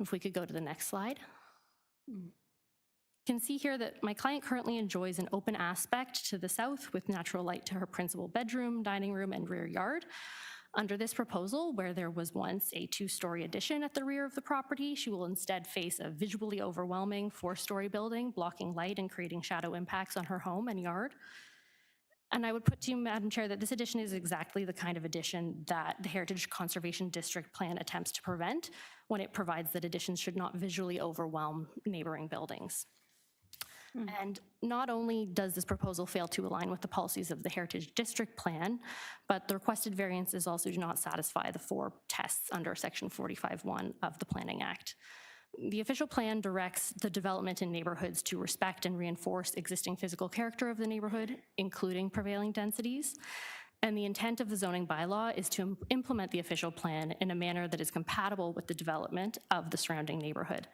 If we could go to the next slide. You can see here that my client currently enjoys an open aspect to the south with natural light to her principal bedroom, dining room, and rear yard. Under this proposal, where there was once a 2-story addition at the rear of the property, she will instead face a visually overwhelming 4-story building, blocking light and creating shadow impacts on her home and yard. And I would put to you, Madam Chair, that this addition is exactly the kind of addition that the Heritage Conservation District Plan attempts to prevent when it provides that additions should not visually overwhelm neighboring buildings. And not only does this proposal fail to align with the policies of the Heritage District Plan, but the requested variances also do not satisfy the 4 tests under Section 45(1) of the Planning Act. The official plan directs the development in neighborhoods to respect and reinforce existing physical character of the neighborhood, including prevailing densities. And the intent of the zoning bylaw is to implement the official plan in a manner that is compatible with the development of the surrounding neighborhood.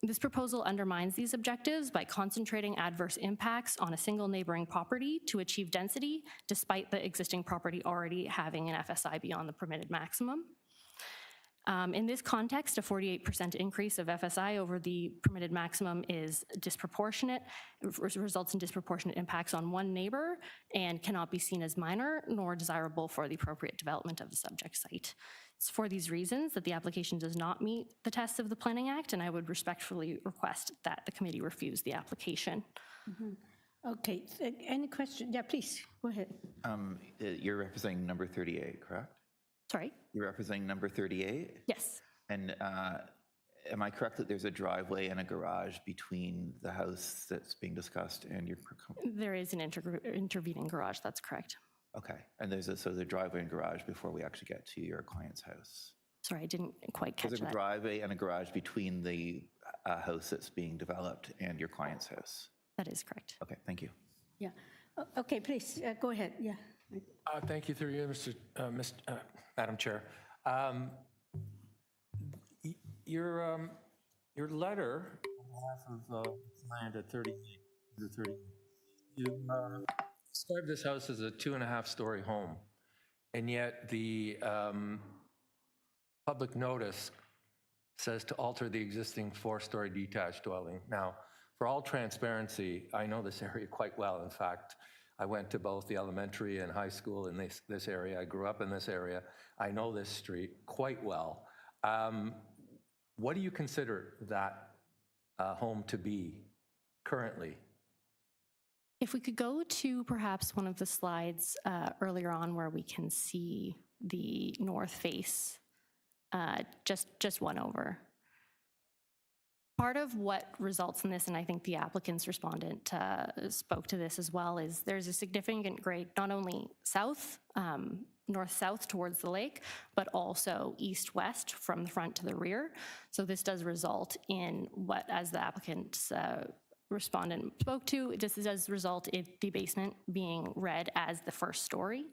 This proposal undermines these objectives by concentrating adverse impacts on a single neighboring property to achieve density, despite the existing property already having an FSI beyond the permitted maximum. In this context, a 48% increase of FSI over the permitted maximum is disproportionate. It results in disproportionate impacts on one neighbor and cannot be seen as minor nor desirable for the appropriate development of the subject site. It's for these reasons that the application does not meet the tests of the Planning Act, and I would respectfully request that the committee refuse the application. Okay, any question? Yeah, please, go ahead. You're representing number 38, correct? Sorry? You're representing number 38? Yes. And am I correct that there's a driveway and a garage between the house that's being discussed and your... There is an intervening garage, that's correct. Okay, and there's a driveway and garage before we actually get to your client's house? Sorry, I didn't quite catch that. There's a driveway and a garage between the house that's being developed and your client's house? That is correct. Okay, thank you. Yeah, okay, please, go ahead, yeah. Thank you, through you, Madam Chair. Your letter on behalf of client at 38, you described this house as a 2.5-story home, and yet the public notice says to alter the existing 4-story detached dwelling. Now, for all transparency, I know this area quite well. In fact, I went to both the elementary and high school in this area. I grew up in this area. I know this street quite well. What do you consider that home to be currently? If we could go to perhaps one of the slides earlier on where we can see the north face, just one over. Part of what results in this, and I think the applicant's respondent spoke to this as well, is there's a significant grade not only south, north-south towards the lake, but also east-west from the front to the rear. So this does result in what, as the applicant's respondent spoke to, this does result in the basement being read as the first story.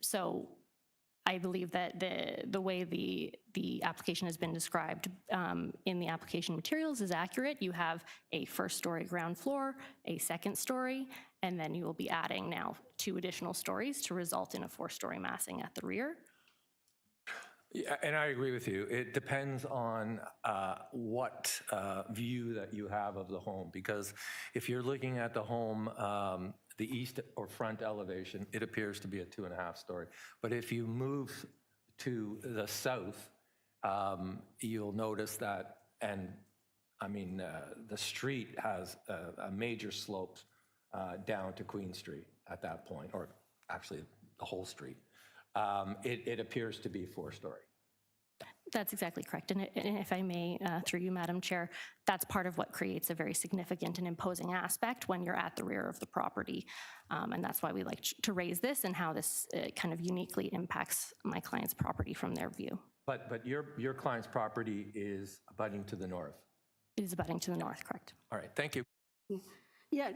So I believe that the way the application has been described in the application materials is accurate. You have a first story ground floor, a second story, and then you will be adding now 2 additional stories to result in a 4-story massing at the rear. Yeah, and I agree with you. It depends on what view that you have of the home, because if you're looking at the home, the east or front elevation, it appears to be a 2.5-story. But if you move to the south, you'll notice that, and I mean, the street has a major slope down to Queen Street at that point, or actually the whole street. It appears to be 4-story. That's exactly correct. And if I may, through you, Madam Chair, that's part of what creates a very significant and imposing aspect when you're at the rear of the property. And that's why we like to raise this and how this kind of uniquely impacts my client's property from their view. But your client's property is abutting to the north. It is abutting to the north, correct? All right, thank you. Yeah,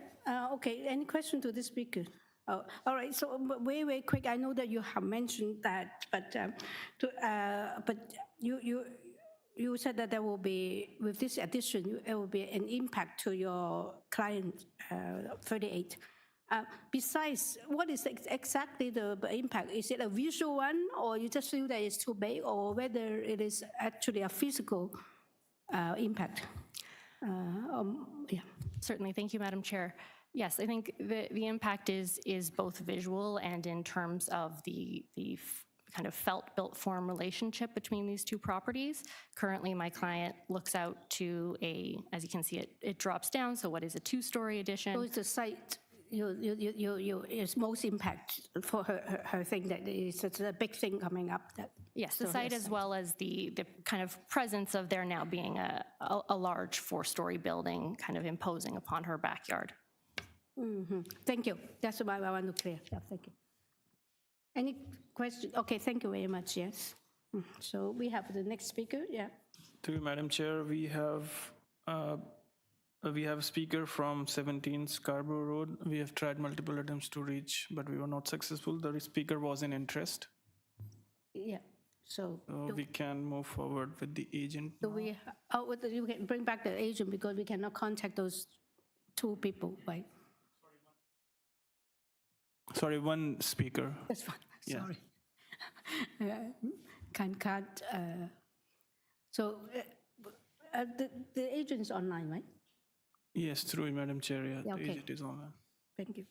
okay, any question to the speaker? Oh, all right, so very quick, I know that you have mentioned that, but you said that there will be, with this addition, there will be an impact to your client 38. Besides, what is exactly the impact? Is it a visual one, or you just feel that it's too big, or whether it is actually a physical impact? Yeah. Certainly, thank you, Madam Chair. Yes, I think the impact is both visual and in terms of the kind of felt-built form relationship between these 2 properties. Currently, my client looks out to as you can see, it drops down, so what is a 2-story addition? So it's the site, it's most impact for her thing, that it's a big thing coming up. Yes, the site as well as the kind of presence of there now being a large 4-story building kind of imposing upon her backyard. Mm-hmm. Thank you. That's why I want to clear. Yeah, thank you. Any question? Okay, thank you very much. Yes. So we have the next speaker. Yeah. To you, Madam Chair, we have a speaker from 17 Scarborough Road. We have tried multiple attempts to reach, but we were not successful. The speaker was in interest. Yeah. So we can move forward with the agent. Do we? Oh, you can bring back the agent because we cannot contact those 2 people, right? Sorry, 1 speaker. That's fine. Yeah. Sorry. Can't. So the agent is online, right? Yes, through Madam Chair. Yeah, Yeah, the okay. agent is online. Thank you.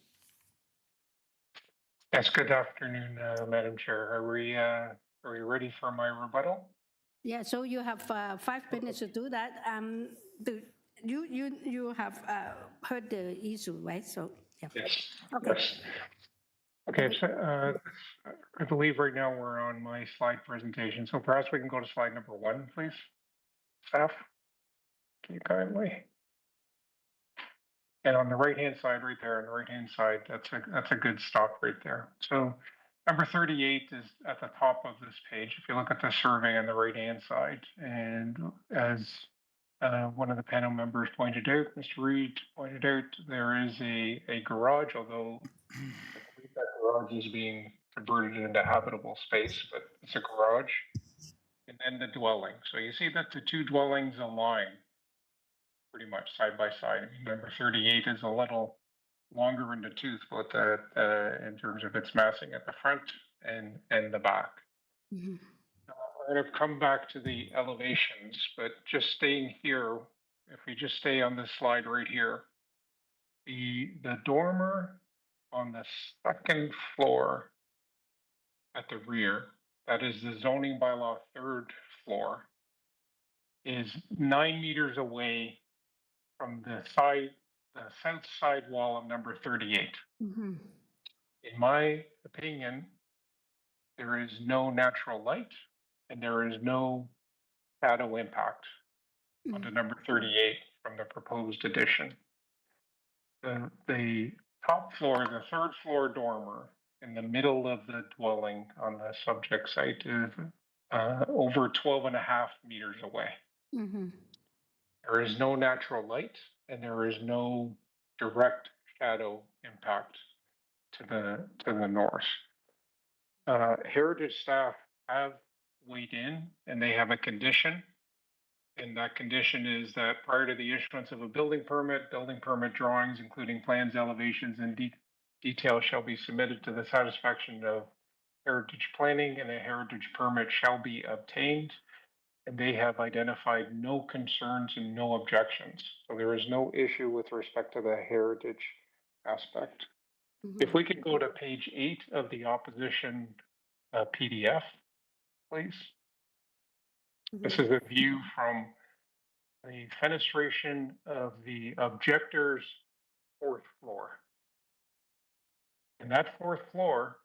Yes, good afternoon, Madam Chair. Are we ready for my rebuttal? Yeah, so you have 5 minutes to do that. You have heard the issue, right? So yeah. Yes. Okay. Yes. Okay, so I believe right now we're on my slide presentation. So perhaps we can go to slide number 1, please. Staff, can you kindly? And on the right-hand side, right there, on the right-hand side, that's a good stop right there. So number 38 is at the top of this page. If you look at the survey on the right-hand side, and as one of the panel members pointed out, Mr. Reed pointed out, there is a garage, although I believe that garage is being converted into habitable space, but it's a garage. And then the dwelling. So you see that the 2 dwellings align pretty much side by side. I mean, number 38 is a little longer in the tooth, but in terms of its massing at the front and the back. Mm-hmm. We're going to come back to the elevations, but just staying here, if we just stay on this slide right here, the dormer on the 2nd floor at the rear, that is the zoning bylaw 3rd floor, is 9 meters away from the south side wall of number 38. Mm-hmm. In my opinion, there is no natural light and there is no shadow impact onto number 38 from the proposed addition. The top floor, the third floor dormer in the middle of the dwelling on the subject site is over 12.5 meters away. There is no natural light and there is no direct shadow impact to the north. Heritage staff have weighed in and they have a condition. And that condition is that prior to the issuance of a building permit drawings, including plans, elevations, and details shall be submitted to the satisfaction of heritage planning and a heritage permit shall be obtained. And they have identified no concerns and no objections. So there is no issue with respect to the heritage aspect. If we could go to page 8 of the opposition PDF, please. This is a view from the fenestration of the objector's 4th floor. And that 4th floor,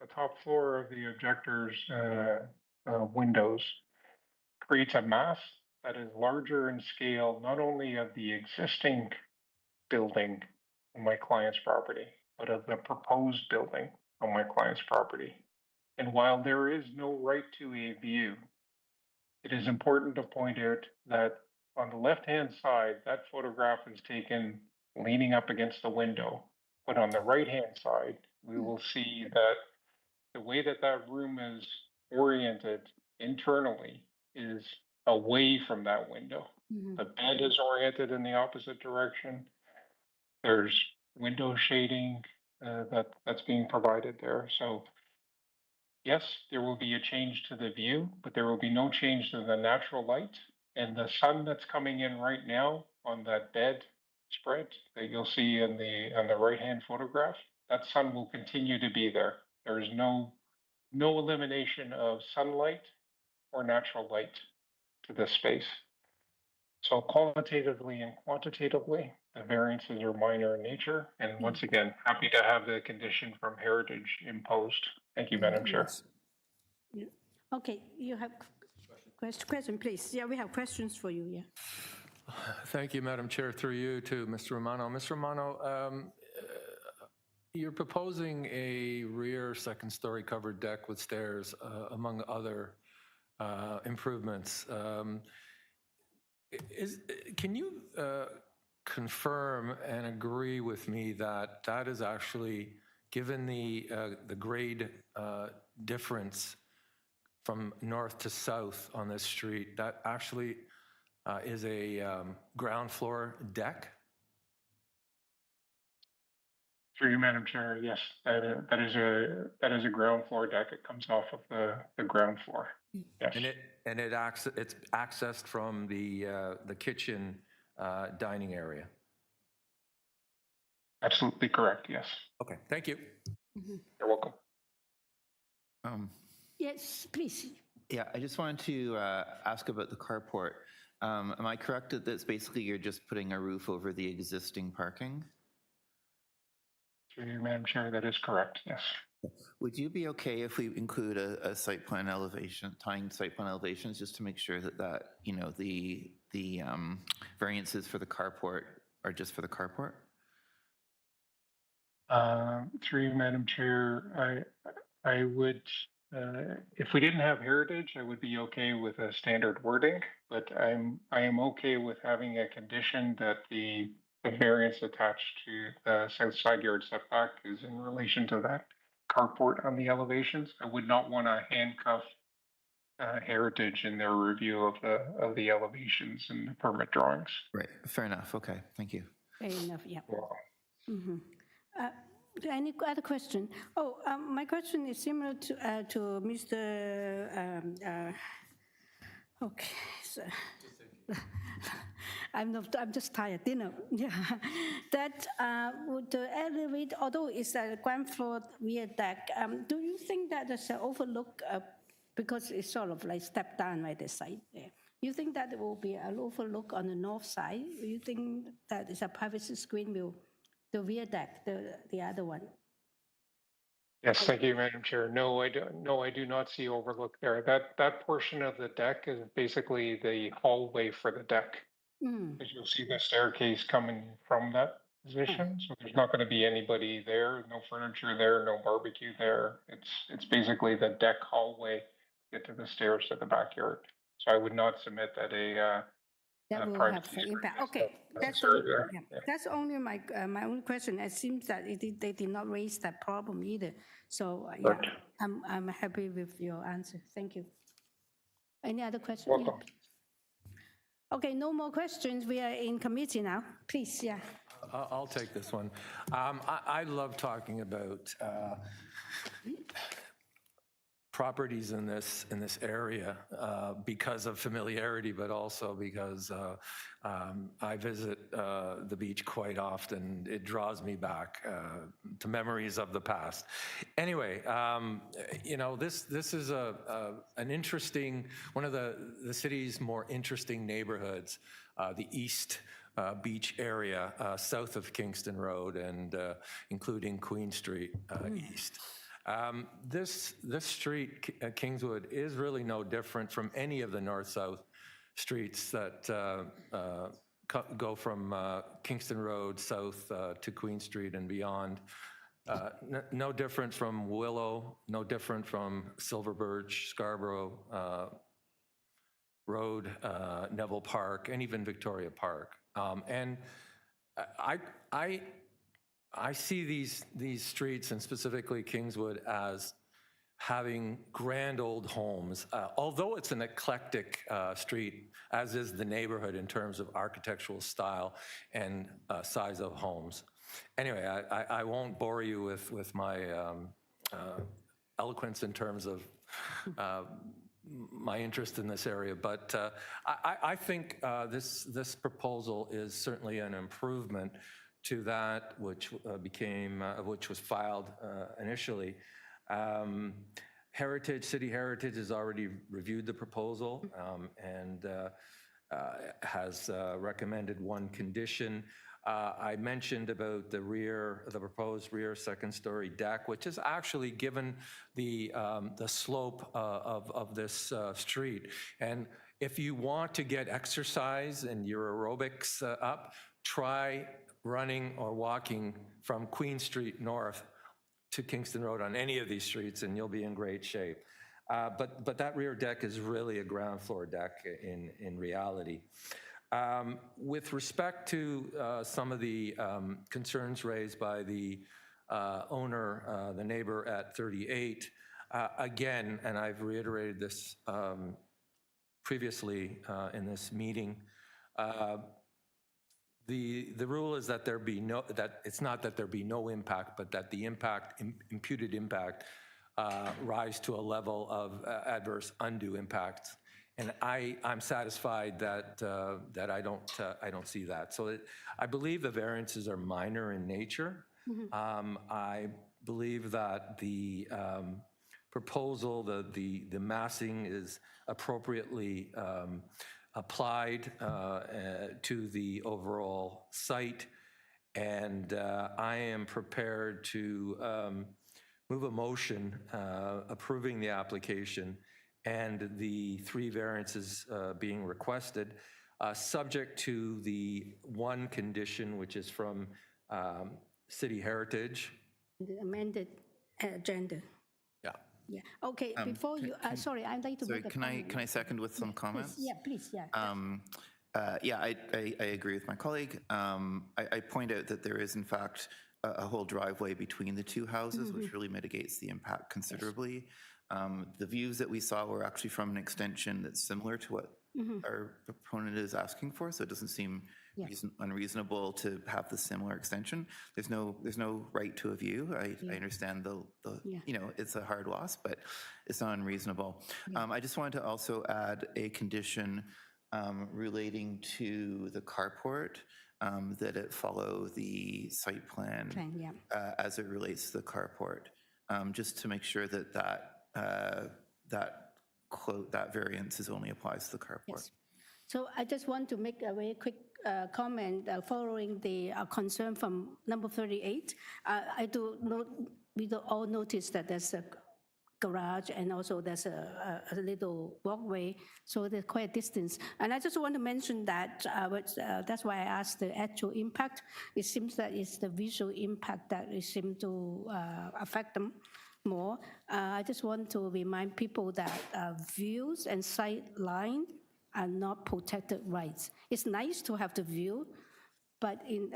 the top floor of the objector's windows, creates a mass that is larger in scale, not only of the existing building on my client's property, but of the proposed building on my client's property. And while there is no right to a view, it is important to point out that on the left-hand side, that photograph is taken leaning up against the window. But on the right-hand side, we will see that the way that that room is oriented internally is away from that window. The bed is oriented in the opposite direction. There's window shading that's being provided there. So yes, there will be a change to the view, but there will be no change to the natural light. And the sun that's coming in right now on that bed spread that you'll see on the right-hand photograph, that sun will continue to be there. There is no elimination of sunlight or natural light to this space. So qualitatively and quantitatively, the variances are minor in nature. And once again, happy to have the condition from Heritage imposed. Thank you, Madam Chair. Yeah. Okay, you have question, please. Yeah, we have questions for you. Yeah. Thank you, Madam Chair. Through you to Mr. Romano. Mr. Romano, you're proposing a rear second-story covered deck with stairs, among other improvements. Can you confirm and agree with me that that is actually, given the grade difference from north to south on this street, that actually is a ground floor deck? Through you, Madam Chair, yes, that is a ground floor deck. It comes off of the ground floor. Yes. And it's accessed from the kitchen dining area. Absolutely correct. Yes. Okay. Thank you. You're welcome. Yes, please. Yeah, I just wanted to ask about the carport. Am I correct that that's basically you're just putting a roof over the existing parking? Through you, Madam Chair, that is correct. Yes. Would you be okay if we include a site plan elevation, tying site plan elevations, just to make sure that you know the variances for the carport are just for the carport? Through you, Madam Chair, I would, if we didn't have heritage, I would be okay with a standard wording, but I am okay with having a condition that the variance attached to the south side yard setback is in relation to that carport on the elevations. I would not want to handcuff heritage in their review of the elevations and the permit drawings. Right. Fair enough. Okay. Thank you. Fair enough. Yeah. Any other question? Oh, my question is similar to Mr. Okay. So, I'm just tired. Dinner. Yeah. That would the elevator, although it's a ground floor rear deck, do you think that there's an overlook because it's sort of like step down by the side there? You think that there will be an overlook on the north side? Do you think that is a privacy screen view, the rear deck, the other one? Yes, thank you, Madam Chair. No, I do not see overlook there. That portion of the deck is basically the hallway for the deck. As you'll see the staircase coming from that position, so there's not going to be anybody there, no furniture there, no barbecue there. It's basically the deck hallway to get to the stairs to the backyard. So I would not submit that That will have privacy the screen impact. is Okay, necessary there. Yeah. that's only my only question. It seems that they did not raise that problem either. So yeah, I'm happy with your answer. Thank you. Any other questions? Welcome. Okay, no more questions. We are in committee now. Please, yeah. I'll take this one. I love talking about properties in this area because of familiarity, but also because I visit the beach quite often. It draws me back to memories of the past. Anyway, you know, this is an interesting, one of the city's more interesting neighborhoods, the East Beach area south of Kingston Road and including Queen Street East. This street, Kingswood, is really no different from any of the north-south streets that go from Kingston Road south to Queen Street and beyond. No different from Willow, no different from Silver Birch, Scarborough Road, Neville Park, and even Victoria Park. And I see these streets, and specifically Kingswood, as having grand old homes. Although it's an eclectic street, as is the neighborhood in terms of architectural style and size of homes. Anyway, I won't bore you with my eloquence in terms of my interest in this area, but I think this proposal is certainly an improvement to that which which was filed initially. City Heritage has already reviewed the proposal and has recommended one condition. I mentioned about the proposed rear second-story deck, which is actually given the slope of this street. And if you want to get exercise and your aerobics up, try running or walking from Queen Street north to Kingston Road on any of these streets, and you'll be in great shape. But that rear deck is really a ground floor deck in reality. With respect to some of the concerns raised by the owner, the neighbor at 38, again, and I've reiterated this previously in this meeting, the rule is that it's not that there be no impact, but that the imputed impact rise to a level of adverse undue impact. And I'm satisfied that I don't see that. So I believe the variances are minor in nature. I believe that the proposal, the massing is appropriately applied to the overall site, and I am prepared to move a motion approving the application and the 3 variances being requested, subject to the one condition, which is from City Heritage. The amended agenda. Yeah. Okay. Before you, sorry, I'd like to. Sorry, make a can I second with some comments? Please. Yeah. Yeah, I agree with my colleague. I point out that there is in fact a whole driveway between the 2 houses, which really mitigates the impact considerably. The views that we saw were actually from an extension that's similar to what our proponent is asking for, so it doesn't seem unreasonable to have the similar extension. There's no right to a view. I understand the you know, it's a hard loss, but it's not unreasonable. I just wanted to also add a condition relating to the carport, that it follow the site plan as it relates to the carport, just to make sure that that variance is only applies to the carport. Yes. So I just want to make a very quick comment following the concern from number 38. I do we don't all notice that there's a garage and also there's a little walkway, so there's quite a distance. And I just want to mention that, that's why I asked the actual impact. It seems that it's the visual impact that it seems to affect them more. I just want to remind people that views and sight line are not protected rights. It's nice to have the view, but in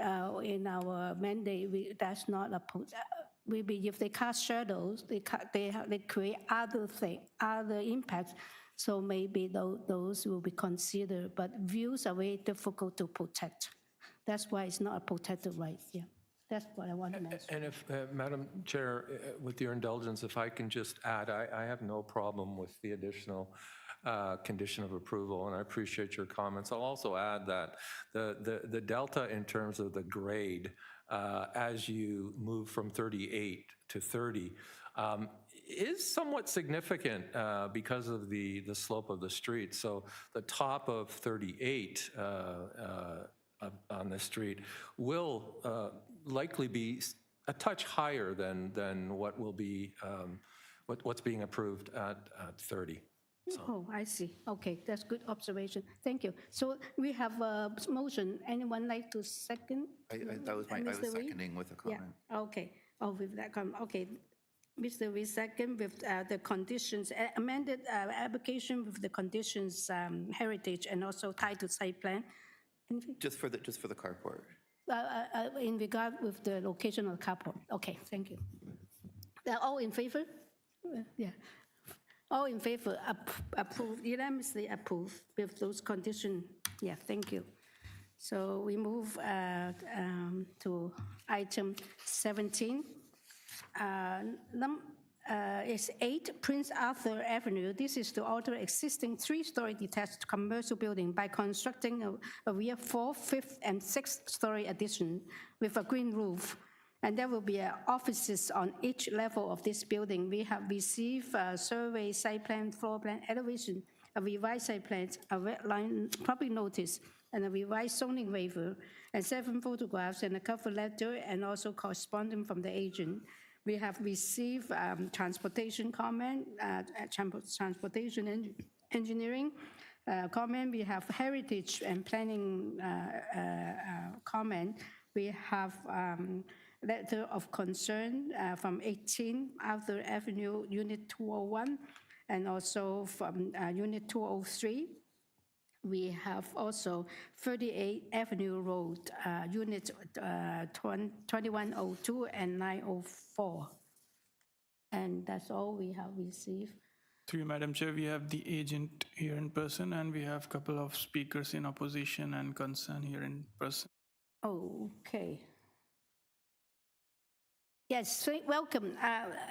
our mandate, that's not a maybe if they cast shadows, they create other impacts. So maybe those will be considered. But views are very difficult to protect. That's why it's not a protected right. Yeah, that's what I want to mention. And if, Madam Chair, with your indulgence, if I can just add, I have no problem with the additional condition of approval, and I appreciate your comments. I'll also add that the delta in terms of the grade as you move from 38 to 30 is somewhat significant because of the slope of the street. So the top of 38 on the street will likely be a touch higher than what will be what's being approved at 30. So. Oh, I see. Okay, that's good observation. Thank you. So we have a motion. Anyone like to second? That was I was seconding with a comment. Yeah. Okay. Oh, with that comment. Okay. Mr. Wee second with the conditions, amended application with the conditions, heritage and also tied to site plan. Anything? Just for the carport. In regard with the location of the carport. Okay, thank you. They're all in favor? Yeah. All in favor, approve, unanimously approve with those conditions. Yeah, thank you. So we move to item 17. It's 8 Prince Arthur Avenue. This is to alter existing 3-story detached commercial building by constructing a rear 4th, 5th, and 6th-story addition with a green roof. And there will be offices on each level of this building. We have received a survey, site plan, floor plan, elevation, a revised site plan, a red line public notice, and a revised zoning waiver, and 7 photographs and a cover letter, and also corresponding from the agent. We have received transportation comment, transportation engineering comment. We have heritage and planning comment. We have letter of concern from 18 Arthur Avenue, Unit 201, and also from Unit 203. We have also 38 Avenue Road, Unit 2102 and 904. And that's all we have received. Through you, Madam Chair, we have the agent here in person, and we have a couple of speakers in opposition and concern here in person. Okay. Yes, welcome.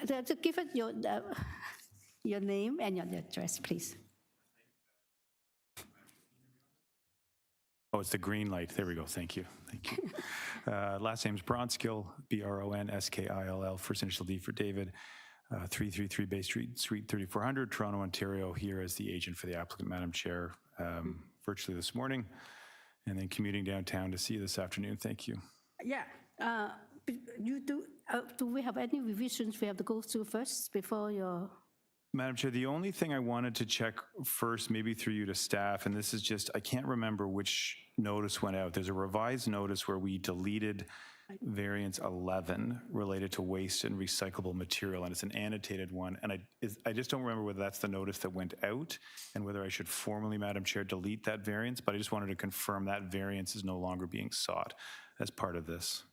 To give us your name and your address, please. Oh, it's the green light. There we go. Thank you. Thank you. Last name's Bronskill, Bronskill, first initial D for David, 333 Bay Street, Suite 3400, Toronto, Ontario, here as the agent for the applicant, Madam Chair, virtually this morning, and then commuting downtown to see you this afternoon. Thank you. Yeah. Do we have any revisions we have to go through first before your... Madam Chair, the only thing I wanted to check first, maybe through you to staff, and this is just, I can't remember which notice went out. There's a revised notice where we deleted variance 11 related to waste and recyclable material, and it's an annotated one. And I just don't remember whether that's the notice that went out and whether I should formally, Madam Chair, delete that variance, but I just wanted to confirm that variance is no longer being sought as part of this.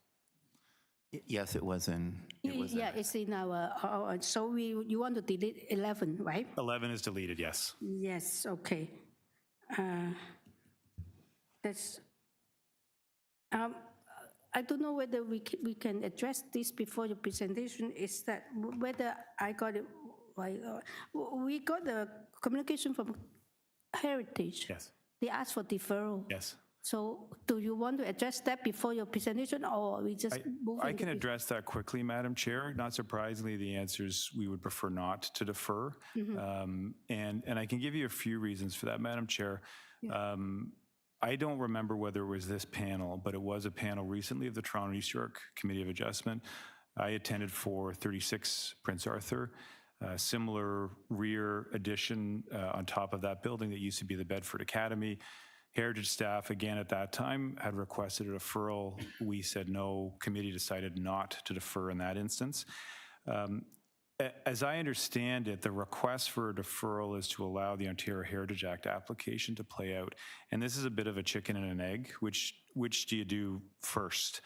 Yes, it was in. Yeah, it's in our, so you want to delete 11, right? 11 is deleted, yes. Yes, okay. That's, I don't know whether we can address this before your presentation, is that whether I got it right. We got the communication from Heritage. Yes. They asked for deferral. Yes. So do you want to address that before your presentation, or we just move on? I can address that quickly, Madam Chair. Not surprisingly, the answer is we would prefer not to defer. Mm-hmm. And I can give you a few reasons for that, Madam Chair. Yeah. I don't remember whether it was this panel, but it was a panel recently of the Toronto East York Committee of Adjustment. I attended for 36 Prince Arthur, similar rear addition on top of that building that used to be the Bedford Academy. Heritage staff, again, at that time, had requested a deferral. We said no. Committee decided not to defer in that instance. As I understand it, the request for a deferral is to allow the Ontario Heritage Act application to play out. And this is a bit of a chicken and an egg. Which do you do first?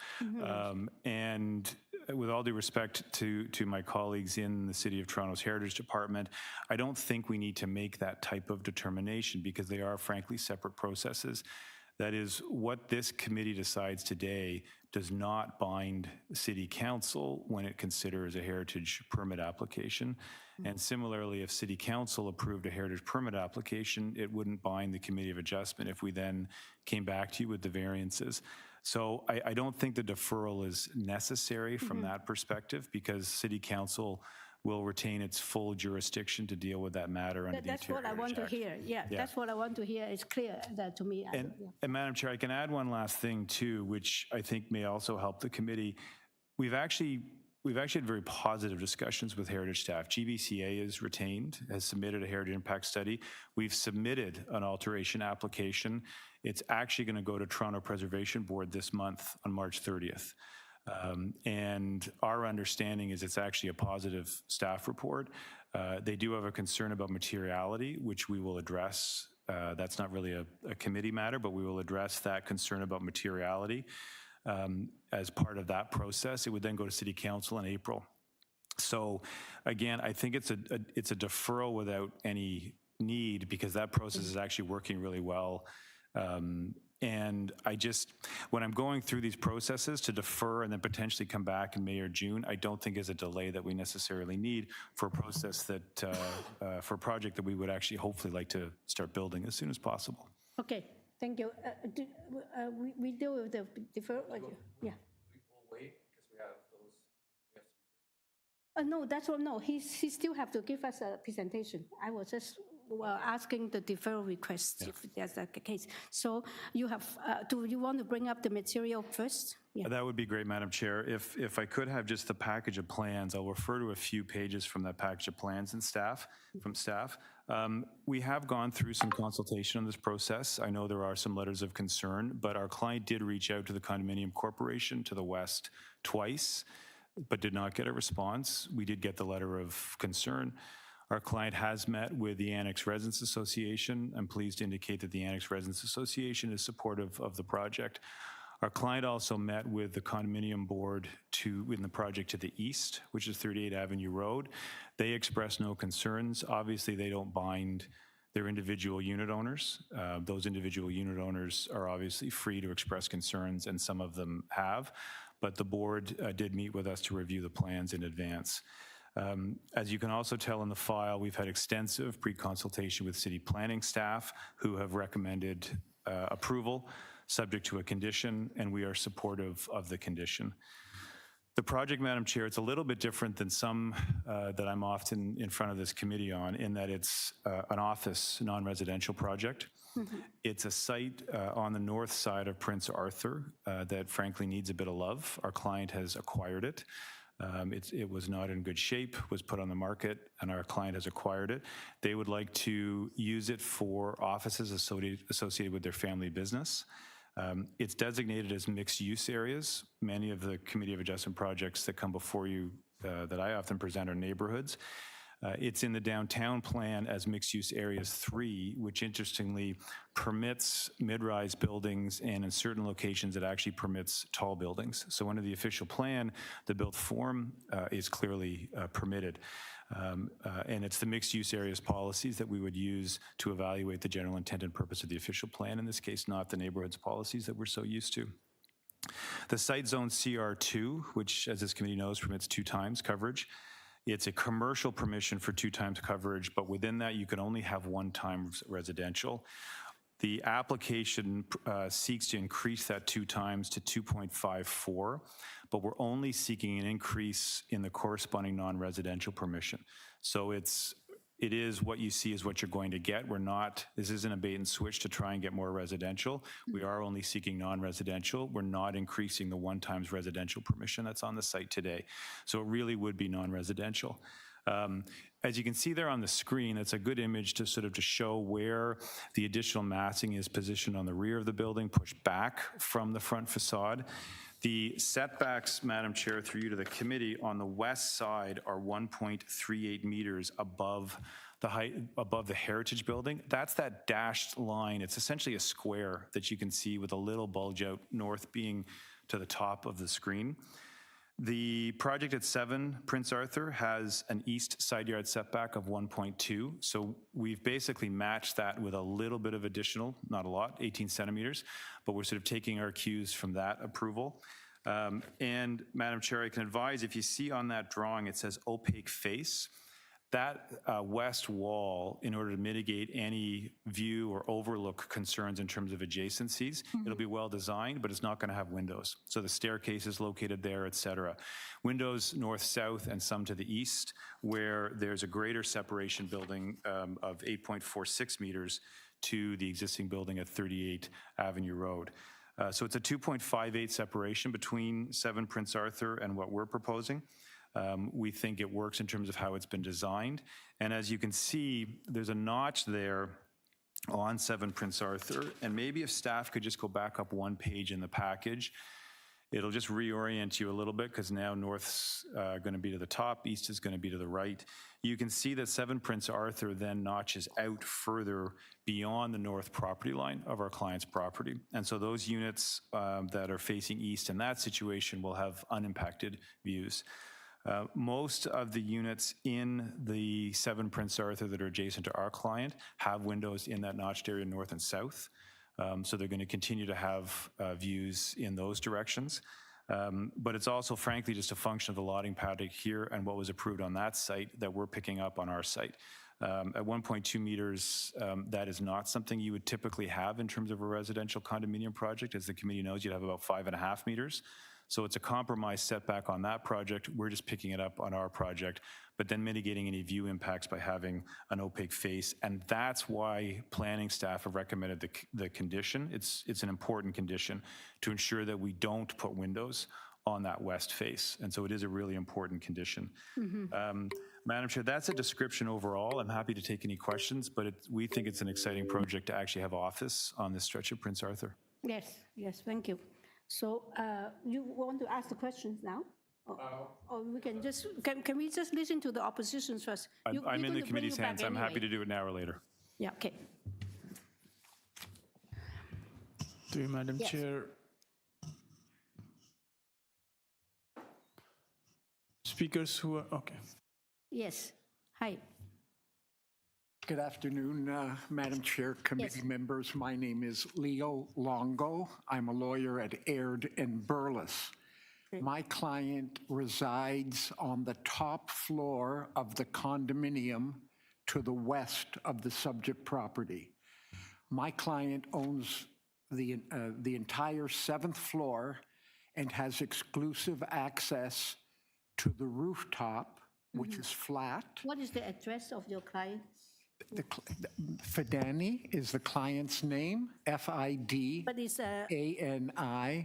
And with all due respect to my colleagues in the City of Toronto's Heritage Department, I don't think we need to make that type of determination because they are frankly separate processes. That is, what this committee decides today does not bind City Council when it considers a heritage permit application. And similarly, if City Council approved a heritage permit application, it wouldn't bind the Committee of Adjustment if we then came back to you with the variances. So I don't think the deferral is necessary from that perspective because City Council will retain its full jurisdiction to deal with that matter under the That's what I want to hear. Yeah, that's what I want to hear. It's clear that to me. And Madam Chair, I can add one last thing too, which I think may also help the committee. We've actually had very positive discussions with heritage staff. GBCA is retained, has submitted a heritage impact study. We've submitted an alteration application. It's actually going to go to Toronto Preservation Board this month on March 30th. And our understanding is it's actually a positive staff report. They do have a concern about materiality, which we will address. That's not really a committee matter, but we will address that concern about materiality as part of that process. It would then go to City Council in April. So again, I think it's a deferral without any need because that process is actually working really well. And when I'm going through these processes to defer and then potentially come back in May or June, I don't think is a delay that we necessarily need for a process that, for a project that we would actually hopefully like to start building as soon as possible. Okay, thank you. We deal with the deferral. Yeah. We'll wait because we have those. No, that's what. No, he still have to give us a presentation. I was just asking the deferral request if that's the case. So you have. Do you want to bring up the material first? Yeah. That would be great, Madam Chair. If I could have just the package of plans, I'll refer to a few pages from that package of plans and from staff. We have gone through some consultation on this process. I know there are some letters of concern, but our client did reach out to the Condominium Corporation to the west twice, but did not get a response. We did get the letter of concern. Our client has met with the Annex Residents Association. I'm pleased to indicate that the Annex Residents Association is supportive of the project. Our client also met with the condominium board in the project to the east, which is 38 Avenue Road. They expressed no concerns. Obviously, they don't bind their individual unit owners. Those individual unit owners are obviously free to express concerns, and some of them have. But the board did meet with us to review the plans in advance. As you can also tell in the file, we've had extensive pre-consultation with city planning staff who have recommended approval subject to a condition, and we are supportive of the condition. The project, Madam Chair, it's a little bit different than some that I'm often in front of this committee on, in that it's an office non-residential project. It's a site on the north side of Prince Arthur that frankly needs a bit of love. Our client has acquired it. It was not in good shape, was put on the market, and our client has acquired it. They would like to use it for offices associated with their family business. It's designated as mixed-use areas. Many of the Committee of Adjustment projects that come before you that I often present are neighborhoods. It's in the downtown plan as mixed-use areas 3, which interestingly permits mid-rise buildings, and in certain locations it actually permits tall buildings. So under the official plan, the built form is clearly permitted. And it's the mixed-use areas policies that we would use to evaluate the general intent and purpose of the official plan, in this case, not the neighborhoods policies that we're so used to. The site zone CR2, which, as this committee knows, permits 2 times coverage. It's a commercial permission for 2 times coverage, but within that you can only have 1 time residential. The application seeks to increase that 2 times to 2.54, but we're only seeking an increase in the corresponding non-residential permission. So it's it is what you see is what you're going to get. This isn't a bait and switch to try and get more residential. We are only seeking non-residential. We're not increasing the 1x residential permission that's on the site today. So it really would be non-residential. As you can see there on the screen, it's a good image to sort of to show where the additional massing is positioned on the rear of the building, pushed back from the front facade. The setbacks, Madam Chair, through you to the committee, on the west side are 1.38 meters above the height, above the heritage building. That's that dashed line. It's essentially a square that you can see with a little bulge out north being to the top of the screen. The project at 7 Prince Arthur has an east side yard setback of 1.2. So we've basically matched that with a little bit of additional, not a lot, 18 centimeters, but we're sort of taking our cues from that approval. And Madam Chair, I can advise, if you see on that drawing, it says opaque face. That west wall, in order to mitigate any view or overlook concerns in terms of adjacencies, it'll be well designed, but it's not going to have windows. So the staircase is located there, et cetera. Windows north-south and some to the east, where there's a greater separation building of 8.46 meters to the existing building at 38 Avenue Road. So it's a 2.58 separation between 7 Prince Arthur and what we're proposing. We think it works in terms of how it's been designed. And as you can see, there's a notch there on 7 Prince Arthur. And maybe if staff could just go back up one page in the package, it'll just reorient you a little bit, because now north's going to be to the top, east is going to be to the right. You can see that 7 Prince Arthur then notches out further beyond the north property line of our client's property. And so those units that are facing east in that situation will have unimpacted views. Most of the units in the 7 Prince Arthur that are adjacent to our client have windows in that notched area north and south. So they're going to continue to have views in those directions. But it's also, frankly, just a function of the lotting pattern here and what was approved on that site that we're picking up on our site. At 1.2 meters, that is not something you would typically have in terms of a residential condominium project. As the committee knows, you'd have about 5.5 meters. So it's a compromise setback on that project. We're just picking it up on our project, but then mitigating any view impacts by having an opaque face. And that's why planning staff have recommended the condition. It's an important condition to ensure that we don't put windows on that west face. And so it is a really important condition. Madam Chair, that's a description overall. I'm happy to take any questions, but we think it's an exciting project to actually have office on this stretch of Prince Arthur. Yes, thank you. So you want to ask the questions now? Or we can just, can we just listen to the oppositions first? I'm in the committee's hands. I'm happy to do it now or later. Yeah, okay. To you, Madam Chair. Speakers who are, okay. Yes, hi. Good afternoon, Madam Chair, committee members. My name is Leo Longo. I'm a lawyer at Aird and Burles. My client resides on the top floor of the condominium to the west of the subject property. My client owns the entire 7th floor and has exclusive access to the rooftop, which is flat. What is the address of your client? Fidani is the client's name, F-I-D-A-N-I.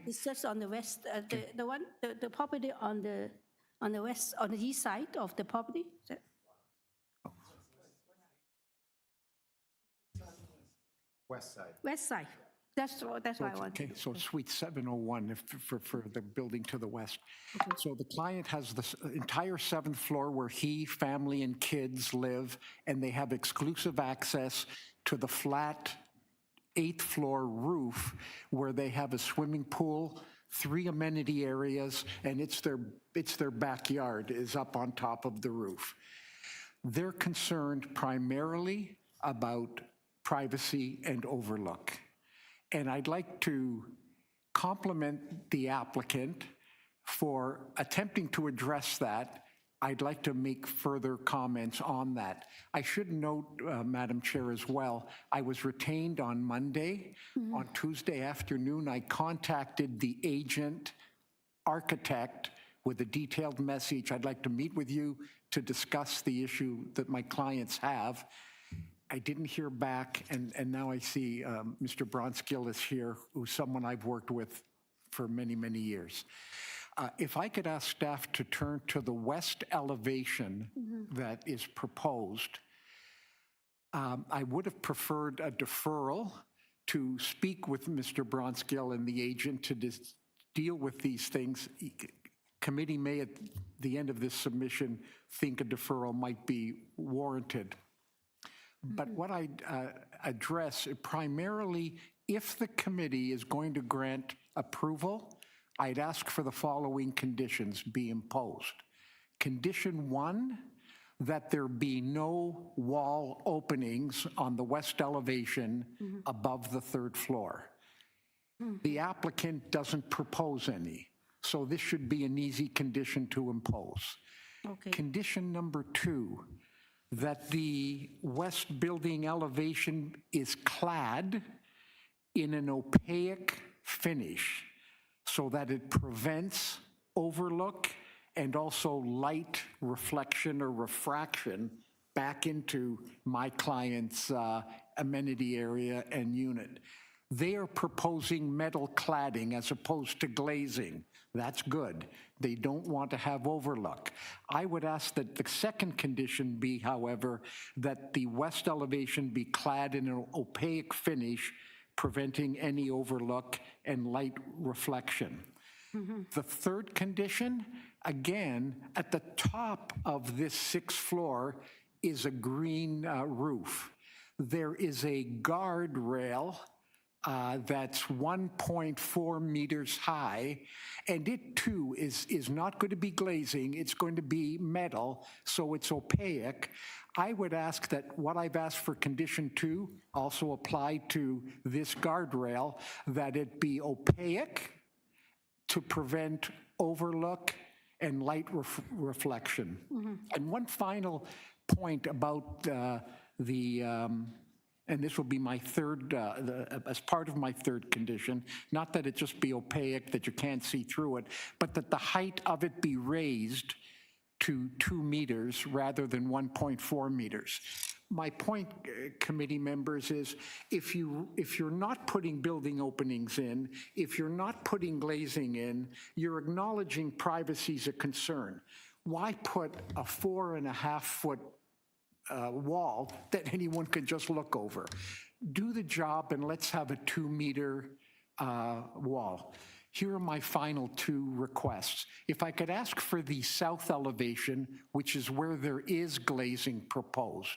It's just on the west, the property on the west, on the east side of the property? West side. West side. That's what I want. Okay, so Suite 701 for the building to the west. So the client has the entire 7th floor where he, family, and kids live, and they have exclusive access to the flat 8th floor roof where they have a swimming pool, 3 amenity areas, and it's their backyard is up on top of the roof. They're concerned primarily about privacy and overlook. And I'd like to compliment the applicant for attempting to address that. I'd like to make further comments on that. I should note, Madam Chair, as well, I was retained on Monday. On Tuesday afternoon, I contacted the agent architect with a detailed message. I'd like to meet with you to discuss the issue that my clients have. I didn't hear back, and now I see Mr. Bronskill is here, who's someone I've worked with for many, many years. If I could ask staff to turn to the west elevation that is proposed, I would have preferred a deferral to speak with Mr. Bronskill and the agent to deal with these things. Committee may, at the end of this submission, think a deferral might be warranted. But what I address primarily, if the committee is going to grant approval, I'd ask for the following conditions be imposed. Condition 1, that there be no wall openings on the west elevation above the 3rd floor. The applicant doesn't propose any, so this should be an easy condition to impose. Okay. Condition number 2, that the west building elevation is clad in an opaque finish so that it prevents overlook and also light reflection or refraction back into my client's amenity area and unit. They are proposing metal cladding as opposed to glazing. That's good. They don't want to have overlook. I would ask that the second condition be, however, that the west elevation be clad in an opaque finish, preventing any overlook and light reflection. The third condition, again, at the top of this 6th floor is a green roof. There is a guardrail that's 1.4 meters high, and it too is not going to be glazing, it's going to be metal, so it's opaque. I would ask that what I've asked for condition 2 also apply to this guardrail, that it be opaque to prevent overlook and light reflection. And one final point about and this will be my third, as part of my third condition, not that it just be opaque, that you can't see through it, but that the height of it be raised to 2 meters rather than 1.4 meters. My point, committee members, is if you're not putting building openings in, if you're not putting glazing in, you're acknowledging privacy is a concern. Why put a 4.5-foot wall that anyone could just look over? Do the job and let's have a 2-meter wall. Here are my final 2 requests. If I could ask for the south elevation, which is where there is glazing proposed.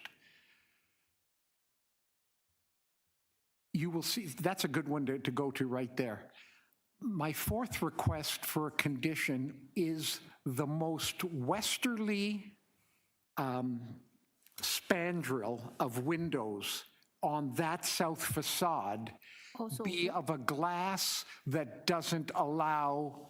You will see, that's a good one to go to right there. My 4th request for a condition is the most westerly spandrel of windows on that south facade be of a glass that doesn't allow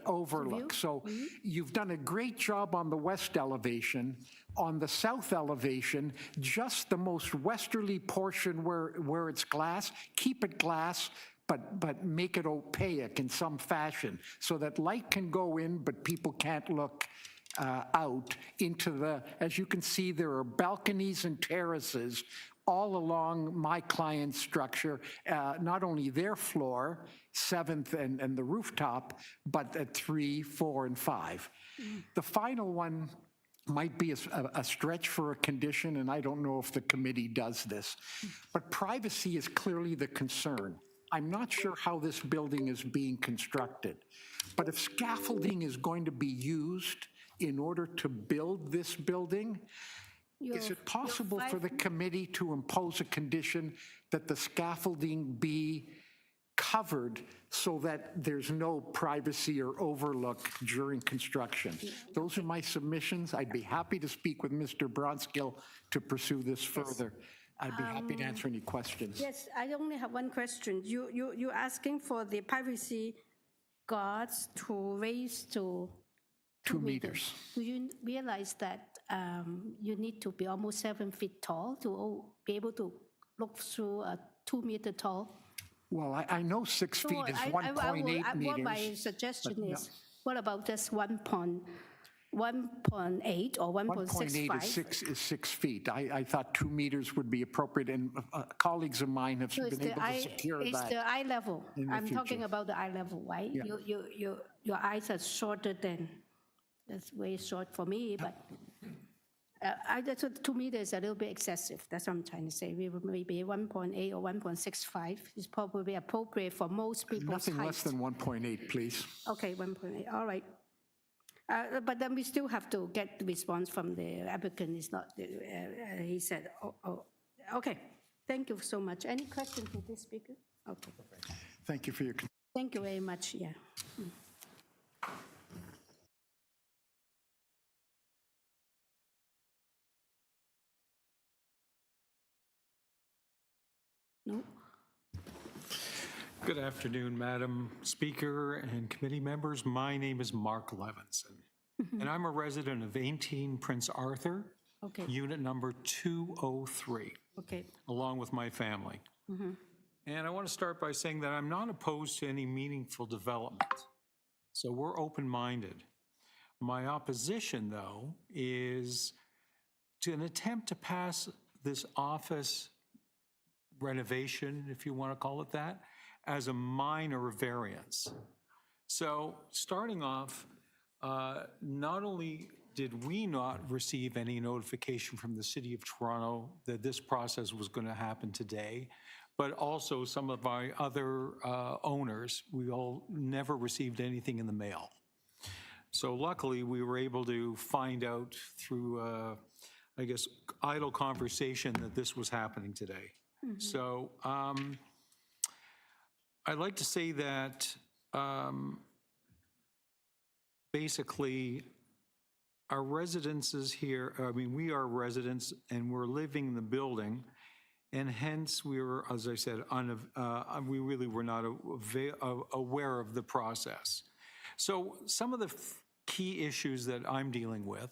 overlook. So you've done a great job on the west elevation. On the south elevation, just the most westerly portion where it's glass, keep it glass, but make it opaque in some fashion so that light can go in, but people can't look out into the, as you can see, there are balconies and terraces all along my client's structure, not only their floor, 7th and the rooftop, but at 3, 4, and 5. The final one might be a stretch for a condition, and I don't know if the committee does this, but privacy is clearly the concern. I'm not sure how this building is being constructed, but if scaffolding is going to be used in order to build this building, is it possible for the committee to impose a condition that the scaffolding be covered so that there's no privacy or overlook during construction? Those are my submissions. I'd be happy to speak with Mr. Bronskill to pursue this further. I'd be happy to answer any questions. Yes, I only have one question. You're asking for the privacy guards to raise to 2 meters. Do you realize that you need to be almost 7 feet tall to be able to look through a 2 meter tall? Well, I know 6 feet is 1.8 meters. What my suggestion is, What about just 1.8 or 1.65? 1.8 is 6 feet. I thought 2 meters would be appropriate, and colleagues of mine have So it's been the able to eye, secure it's that. the eye level. in the I'm talking future. about the eye level, right? Yeah. Your eyes are shorter than, that's way short for me, but I just thought 2 meters is a little bit excessive. That's what I'm trying to say. Maybe 1.8 or 1.65 is probably appropriate for most people's Nothing less height. than 1.8, please. Okay, 1.8, all right. But then we still have to get the response from the applicant. It's not, he said, okay. Thank you so much. Any questions for this speaker? Okay. Thank you for your. Thank you very much, yeah. No? Good afternoon, Madam Speaker and committee members. My name is Mark Levinson, and I'm a resident of 18 Prince Arthur, Okay. unit number 203, Okay. along with my family. Mhm. And I want to start by saying that I'm not opposed to any meaningful development. So we're open-minded. My opposition, though, is to an attempt to pass this office renovation, if you want to call it that, as a minor variance. So starting off, not only did we not receive any notification from the City of Toronto that this process was going to happen today, but also some of our other owners, we all never received anything in the mail. So luckily, we were able to find out through, I guess, idle conversation that this was happening today. So I'd like to say that basically our residences here, I mean, we are residents and we're living in the building, and hence we were, as I said, we really were not aware of the process. So some of the key issues that I'm dealing with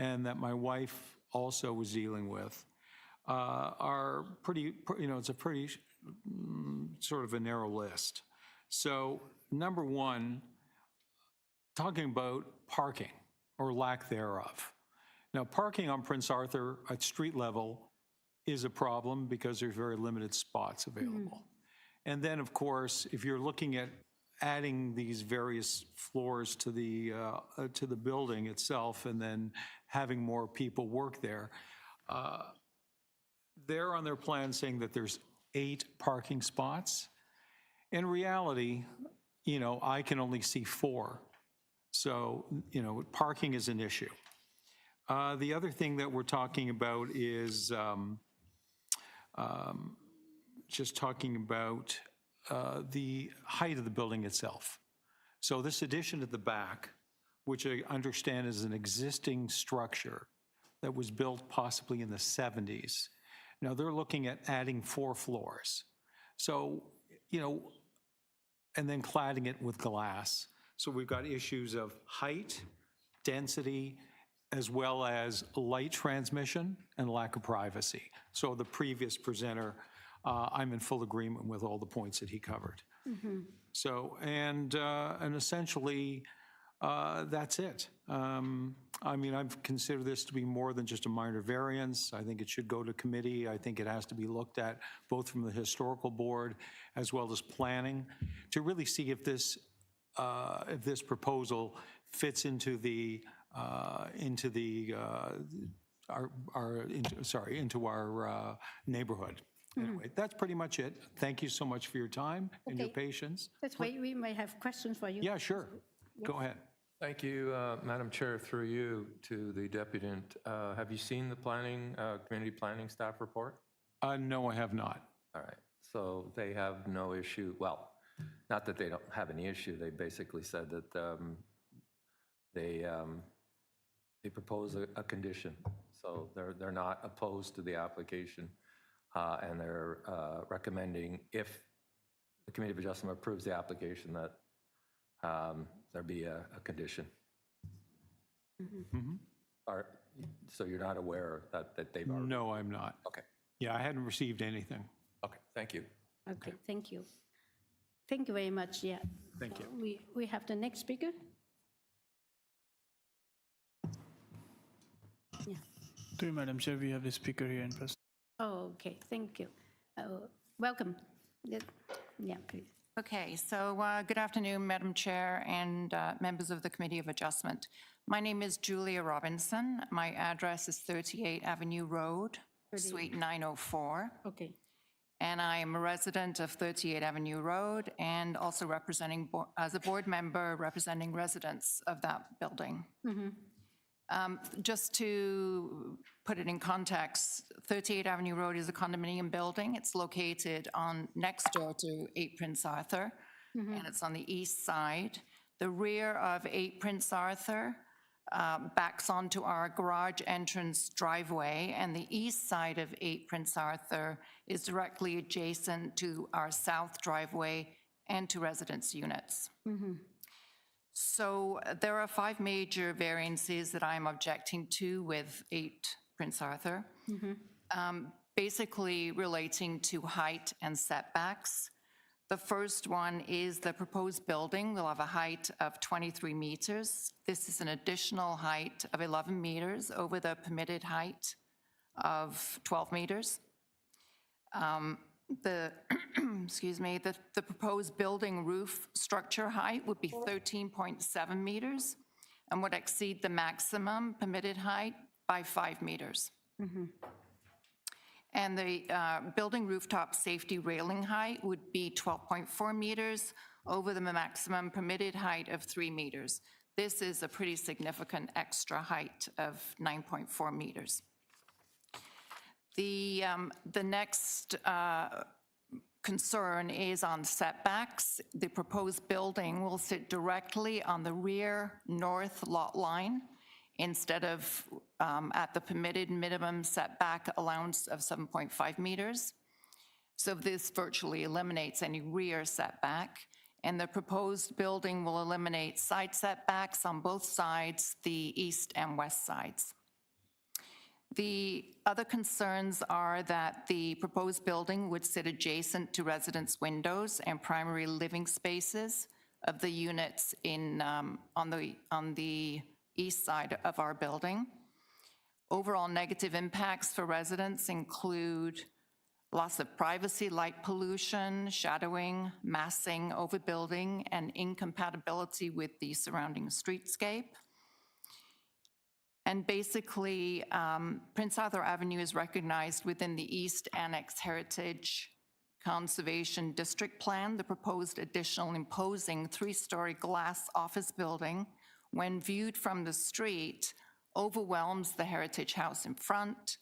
and that my wife also was dealing with are pretty, it's a pretty sort of a narrow list. So number one, talking about parking or lack thereof. Now, parking on Prince Arthur at street level is a problem because there's very limited spots available. And then, of course, if you're looking at adding these various floors to the building itself and then having more people work there, they're on their plan saying that there's 8 parking spots. In reality, I can only see 4. So, parking is an issue. The other thing that we're talking about is just talking about the height of the building itself. So this addition at the back, which I understand is an existing structure that was built possibly in the 70s. Now they're looking at adding 4 floors. So, and then cladding it with glass. So we've got issues of height, density, as well as light transmission and lack of privacy. So the previous presenter, I'm in full agreement with all the points that he covered. So, and essentially, that's it. I mean, I've considered this to be more than just a minor variance. I think it should go to committee. I think it has to be looked at both from the historical board as well as planning to really see if this proposal fits into our neighborhood. Anyway, that's pretty much it. Thank you so much for your time and your patience. That's why we may have questions for you. Yeah, sure. Go ahead. Thank you, Madam Chair, through you to the deputant. Have you seen the community planning staff report? No, I have not. All right. So they have no issue. Well, not that they don't have any issue. They basically said that they propose a condition. So they're not opposed to the application, and they're recommending, if the Committee of Adjustment approves the application, that there be a condition. So you're not aware that they've already... No, I'm not. Okay. Yeah, I hadn't received anything. Okay, thank you. Okay, thank you. Thank you very much, yeah. Thank you. We have the next speaker. Through Madam Chair, we have the speaker here in person. Oh, okay, thank you. Welcome. Yeah, please. Okay, so good afternoon, Madam Chair and members of the Committee of Adjustment. My name is Julia Robinson. My address is 38 Avenue Road, Suite 904. Okay. And I am a resident of 38 Avenue Road and also representing, as a board member, representing residents of that building. Just to put it in context, 38 Avenue Road is a condominium building. It's located next door to 8 Prince Arthur, and it's on the east side. The rear of 8 Prince Arthur backs onto our garage entrance driveway, and the east side of 8 Prince Arthur is directly adjacent to our south driveway and to residence units. So there are 5 major variances that I'm objecting to with 8 Prince Arthur, basically relating to height and setbacks. The first one is the proposed building will have a height of 23 meters. This is an additional height of 11 meters over the permitted height of 12 meters. Excuse me, the proposed building roof structure height would be 13.7 meters and would exceed the maximum permitted height by 5 meters. And the building rooftop safety railing height would be 12.4 meters over the maximum permitted height of 3 meters. This is a pretty significant extra height of 9.4 meters. The next concern is on setbacks. The proposed building will sit directly on the rear north lot line instead of at the permitted minimum setback allowance of 7.5 meters. So this virtually eliminates any rear setback, and the proposed building will eliminate side setbacks on both sides, the east and west sides. The other concerns are that the proposed building would sit adjacent to residence windows and primary living spaces of the units on the east side of our building. Overall negative impacts for residents include loss of privacy, light pollution, shadowing, massing, overbuilding, and incompatibility with the surrounding streetscape. And basically, Prince Arthur Avenue is recognized within the East Annex Heritage Conservation District Plan. The proposed additional imposing 3-story glass office building, when viewed from the street, overwhelms the Heritage House in front,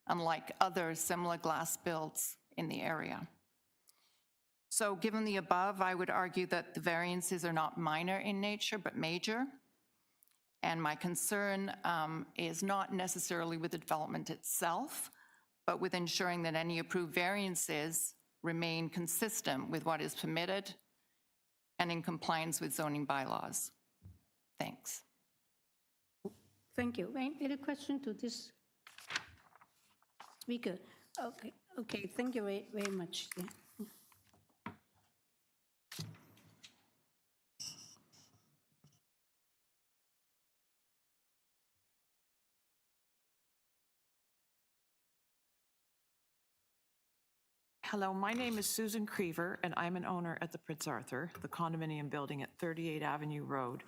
unlike other similar glass builds in the area. So given the above, I would argue that the variances are not minor in nature, but major. And my concern is not necessarily with the development itself, but with ensuring that any approved variances remain consistent with what is permitted and in compliance with zoning bylaws. Thanks. Thank you. Any question to this speaker? Okay, thank you very much. Yeah. Hello, my name is Susan Creever, and I'm an owner at the Prince Arthur, the condominium building at 38 Avenue Road,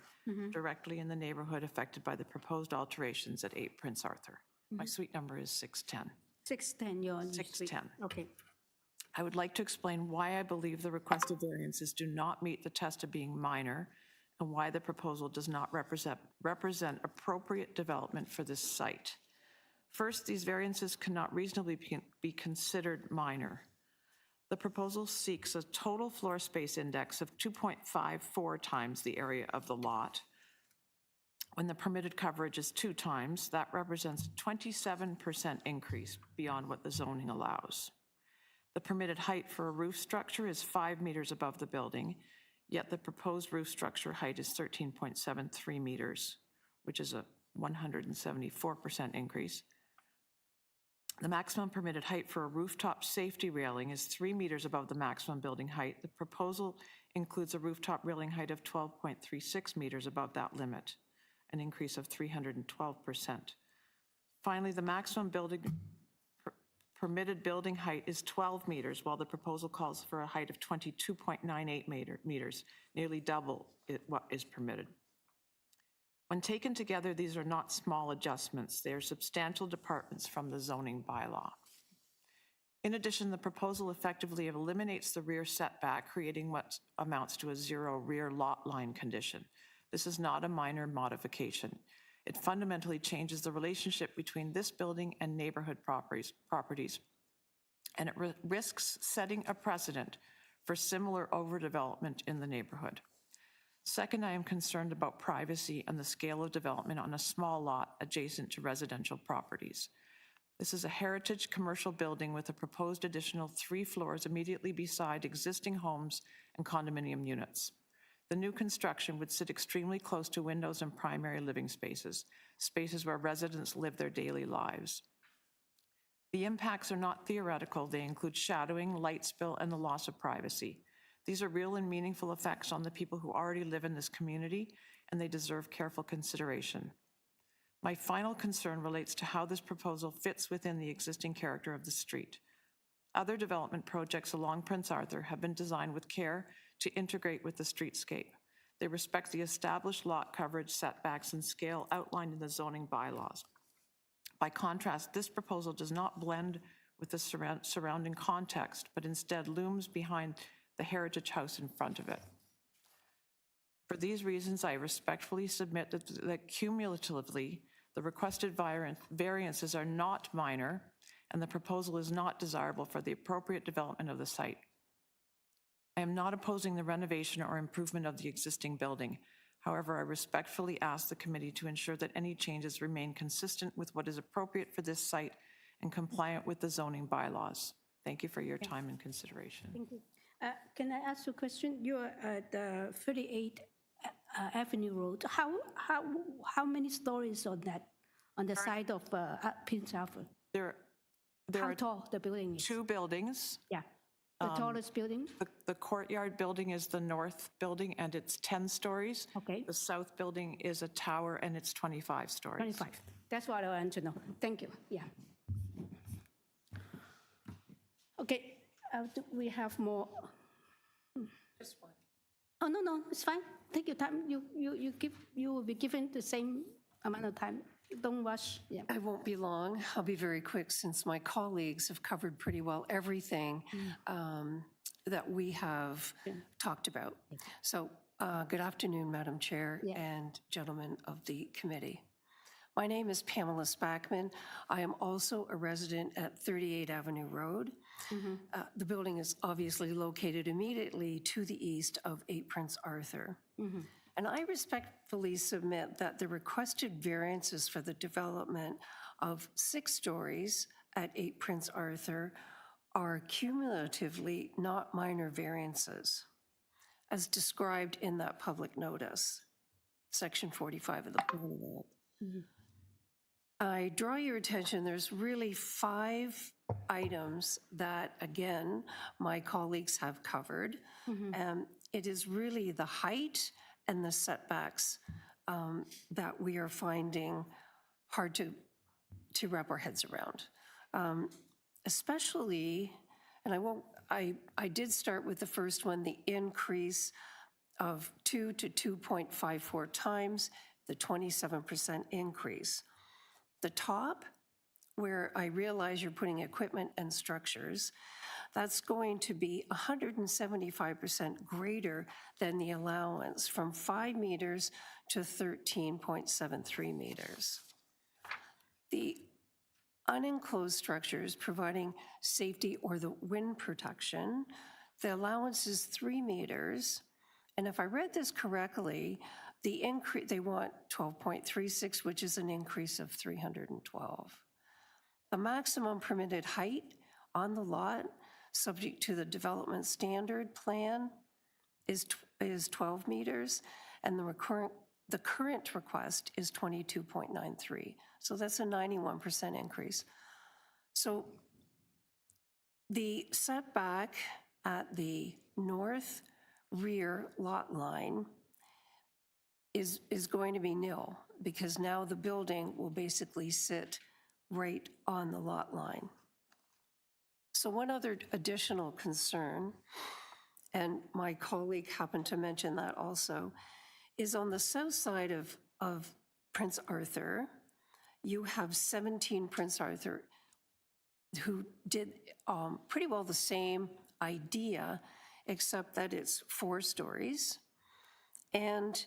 directly in the neighborhood affected by the proposed alterations at 8 Prince Arthur. My suite number is 610. 610, you're on 610. Okay. I would like to explain why I believe the requested variances do not meet the test of being minor and why the proposal does not represent appropriate development for this site. First, these variances cannot reasonably be considered minor. The proposal seeks a total floor space index of 2.54 times the area of the lot. When the permitted coverage is 2 times, that represents a 27% increase beyond what the zoning allows. The permitted height for a roof structure is 5 meters above the building, yet the proposed roof structure height is 13.73 meters, which is a 174% increase. The maximum permitted height for a rooftop safety railing is 3 meters above the maximum building height. The proposal includes a rooftop railing height of 12.36 meters above that limit, an increase of 312%. Finally, the maximum permitted building height is 12 meters, while the proposal calls for a height of 22.98 meters, nearly double what is permitted. When taken together, these are not small adjustments. They are substantial departments from the zoning bylaw. In addition, the proposal effectively eliminates the rear setback, creating what amounts to a zero rear lot line condition. This is not a minor modification. It fundamentally changes the relationship between this building and neighborhood properties, and it risks setting a precedent for similar overdevelopment in the neighborhood. Second, I am concerned about privacy and the scale of development on a small lot adjacent to residential properties. This is a heritage commercial building with a proposed additional 3 floors immediately beside existing homes and condominium units. The new construction would sit extremely close to windows and primary living spaces, spaces where residents live their daily lives. The impacts are not theoretical. They include shadowing, light spill, and the loss of privacy. These are real and meaningful effects on the people who already live in this community, and they deserve careful consideration. My final concern relates to how this proposal fits within the existing character of the street. Other development projects along Prince Arthur have been designed with care to integrate with the streetscape. They respect the established lot coverage, setbacks, and scale outlined in the zoning bylaws. By contrast, this proposal does not blend with the surrounding context, but instead looms behind the heritage house in front of it. For these reasons, I respectfully submit that cumulatively, the requested variances are not minor, and the proposal is not desirable for the appropriate development of the site. I am not opposing the renovation or improvement of the existing building. However, I respectfully ask the committee to ensure that any changes remain consistent with what is appropriate for this site and compliant with the zoning bylaws. Thank you for your time and consideration. Thank you. Can I ask you a question? You're at 38 Avenue Road. How many stories on that, on the side of Prince Arthur? There How are tall the building is? 2 buildings. Yeah, the tallest building? The courtyard building is the north building, and it's 10 stories. Okay. The south building is a tower, and it's 25 stories. 25. That's what I want to know. Thank you. Yeah. Okay, we have more. Just one. Oh, no, it's fine. Take your time. You will be given the same amount of time. Don't rush. Yeah. I won't be long. I'll be very quick since my colleagues have covered pretty well everything that we have talked about. So good afternoon, Madam Chair and gentlemen of the committee. My name is Pamela Spackman. I am also a resident at 38 Avenue Road. The building is obviously located immediately to the east of 8 Prince Arthur. And I respectfully submit that the requested variances for the development of 6 stories at 8 Prince Arthur are cumulatively not minor variances, as described in that public notice, Section 45 of the Plan Act. I draw your attention, there's really 5 items that, again, my colleagues have covered. It is really the height and the setbacks that we are finding hard to wrap our heads around. Especially, and I did start with the first one, the increase of 2 to 2.54 times the 27% increase. The top, where I realize you're putting equipment and structures, that's going to be 175% greater than the allowance, from 5 meters to 13.73 meters. The unenclosed structures providing safety or the wind protection, the allowance is 3 meters. And if I read this correctly, the increase, they want 12.36, which is an increase of 312. The maximum permitted height on the lot, subject to the development standard plan, is 12 meters, and the current request is 22.93. So that's a 91% increase. So the setback at the north rear lot line is going to be nil, because now the building will basically sit right on the lot line. So one other additional concern, and my colleague happened to mention that also, is on the south side of Prince Arthur, you have 17 Prince Arthur who did pretty well the same idea, except that it's 4 stories. And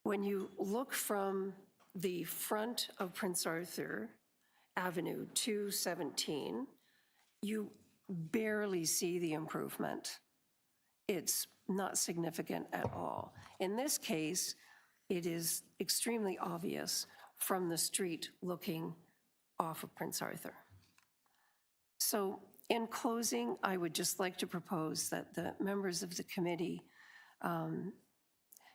when you look from the front of Prince Arthur Avenue to 17, you barely see the improvement. It's not significant at all. In this case, it is extremely obvious from the street looking off of Prince Arthur. So in closing, I would just like to propose that the members of the committee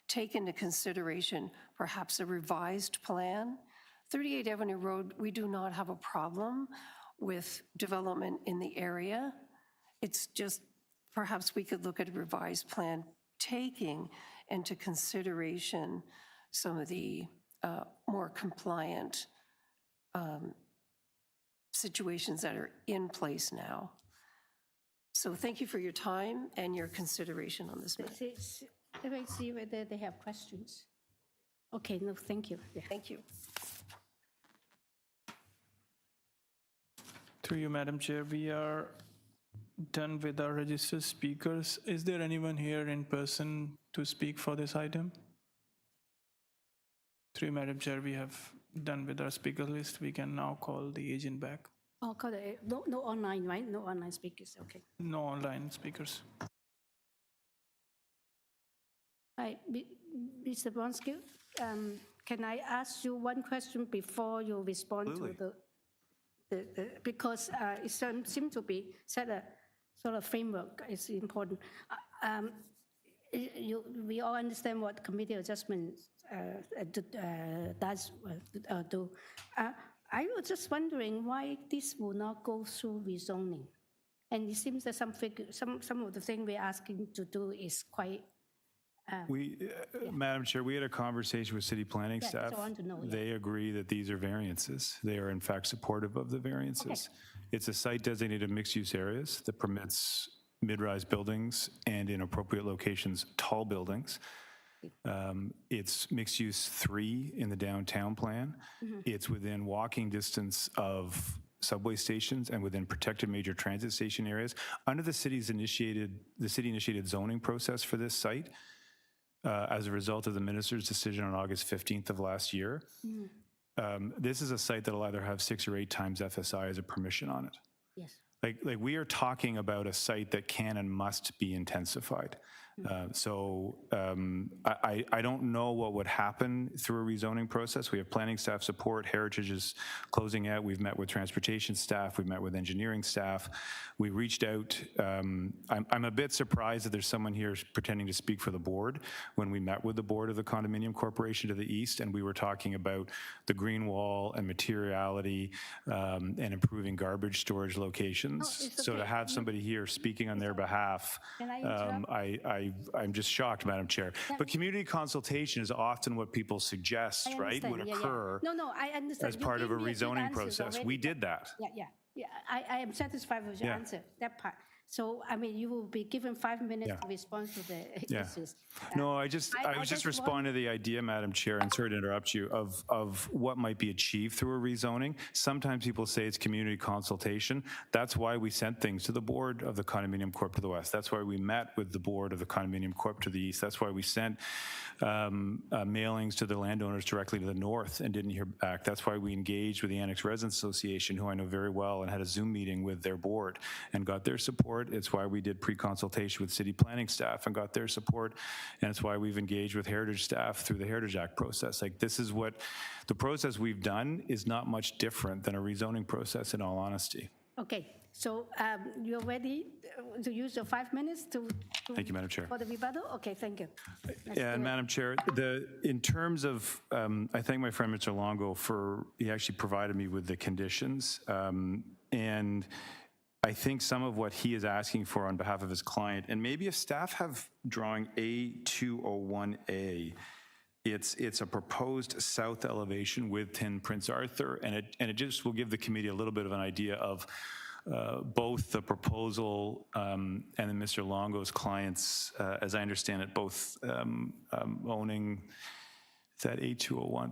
take into consideration perhaps a revised plan. 38 Avenue Road, we do not have a problem with development in the area. It's just perhaps we could look at a revised plan taking into consideration some of the more compliant situations that are in place now. So thank you for your time and your consideration on this matter. Let me see whether they have questions. Okay, no, thank you. Yeah. Thank you. Through you, Madam Chair, we are done with our registered speakers. Is there anyone here in person to speak for this item? Through you, Madam Chair, we have done with our speaker list. We can now call the agent back. Oh, call it, no online, right? No online speakers, okay. No online speakers. Hi, Mr. Bronski, can I ask you one question before you respond to because it seems to be set a sort of framework is important. We all understand what committee adjustment does do. I was just wondering why this will not go through rezoning. And it seems that some of the things we're asking to do is quite Madam Chair, we had a conversation with city planning staff. so I want to know, They agree that these are variances. They are in fact supportive of the variances. It's a site designated mixed-use areas that permits mid-rise buildings and in appropriate locations, tall buildings. It's mixed use 3 in the downtown plan. It's within walking distance of subway stations and within protected major transit station areas. Under the city initiated zoning process for this site, as a result of the minister's decision on August 15th of last year, this is a site that'll either have 6 or 8 times FSI as a permission on it. Yes. Like we are talking about a site that can and must be intensified. I don't know what would happen through a rezoning process. We have planning staff support. Heritage is closing out. We've met with transportation staff. We've met with engineering staff. We reached out. I'm a bit surprised that there's someone here pretending to speak for the board when we met with the board of the condominium corporation to the east, and we were talking about the green wall and materiality and improving garbage storage locations. So to have somebody here speaking on their behalf, I'm just shocked, Madam Chair. But community consultation is often what people suggest, right, would occur I understand. as part of a rezoning process. We did that. Yeah. I am satisfied with your answer, that part. So, I mean, you will be given 5 minutes to respond to the issues. No, I was just responding to the idea, Madam Chair, and sorry to interrupt you, of what might be achieved through a rezoning. Sometimes people say it's community consultation. That's why we sent things to the board of the Condominium Corp to the west. That's why we met with the board of the Condominium Corp to the east. That's why we sent mailings to the landowners directly to the north and didn't hear back. That's why we engaged with the Annex Residents Association, who I know very well, and had a Zoom meeting with their board and got their support. It's why we did pre-consultation with city planning staff and got their support. And it's why we've engaged with Heritage staff through the Heritage Act process. Like, this is what the process we've done is not much different than a rezoning process, in all honesty. Okay, so you're ready to use your 5 minutes to Thank you, Madam Chair. for the rebuttal? Okay, thank you. And Madam Chair, in terms of, I thank my friend Mr. Longo for, he actually provided me with the conditions. And I think some of what he is asking for on behalf of his client, and maybe if staff have drawing A201A, It's a proposed south elevation with 10 Prince Arthur, and it just will give the committee a little bit of an idea of both the proposal and then Mr. Longo's clients, as I understand it, both owning. Is that 8201?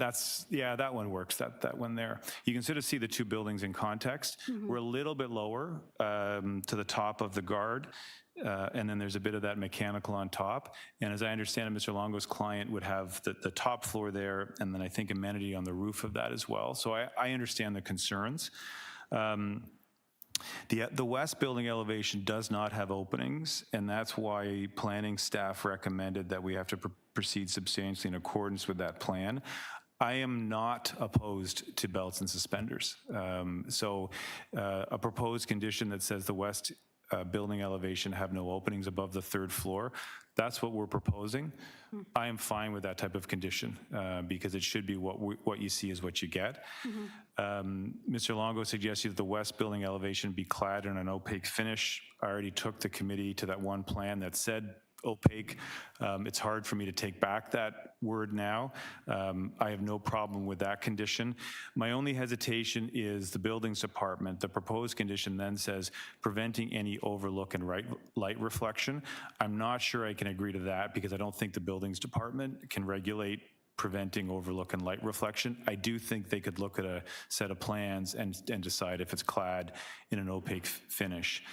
That one works, that one there. You can sort of see the two buildings in context. We're a little bit lower to the top of the guard, and then there's a bit of that mechanical on top. And as I understand it, Mr. Longo's client would have the top floor there, and then I think amenity on the roof of that as well. So I understand the concerns. The west building elevation does not have openings, and that's why planning staff recommended that we have to proceed substantially in accordance with that plan. I am not opposed to belts and suspenders. So a proposed condition that says the west building elevation have no openings above the third floor, that's what we're proposing. I am fine with that type of condition because it should be what you see is what you get. Mr. Longo suggested that the west building elevation be clad in an opaque finish. I already took the committee to that one plan that said opaque. It's hard for me to take back that word now. I have no problem with that condition. My only hesitation is the buildings department. The proposed condition then says preventing any overlook and light reflection. I'm not sure I can agree to that because I don't think the buildings department can regulate preventing overlook and light reflection. I do think they could look at a set of plans and decide if it's clad in an opaque finish.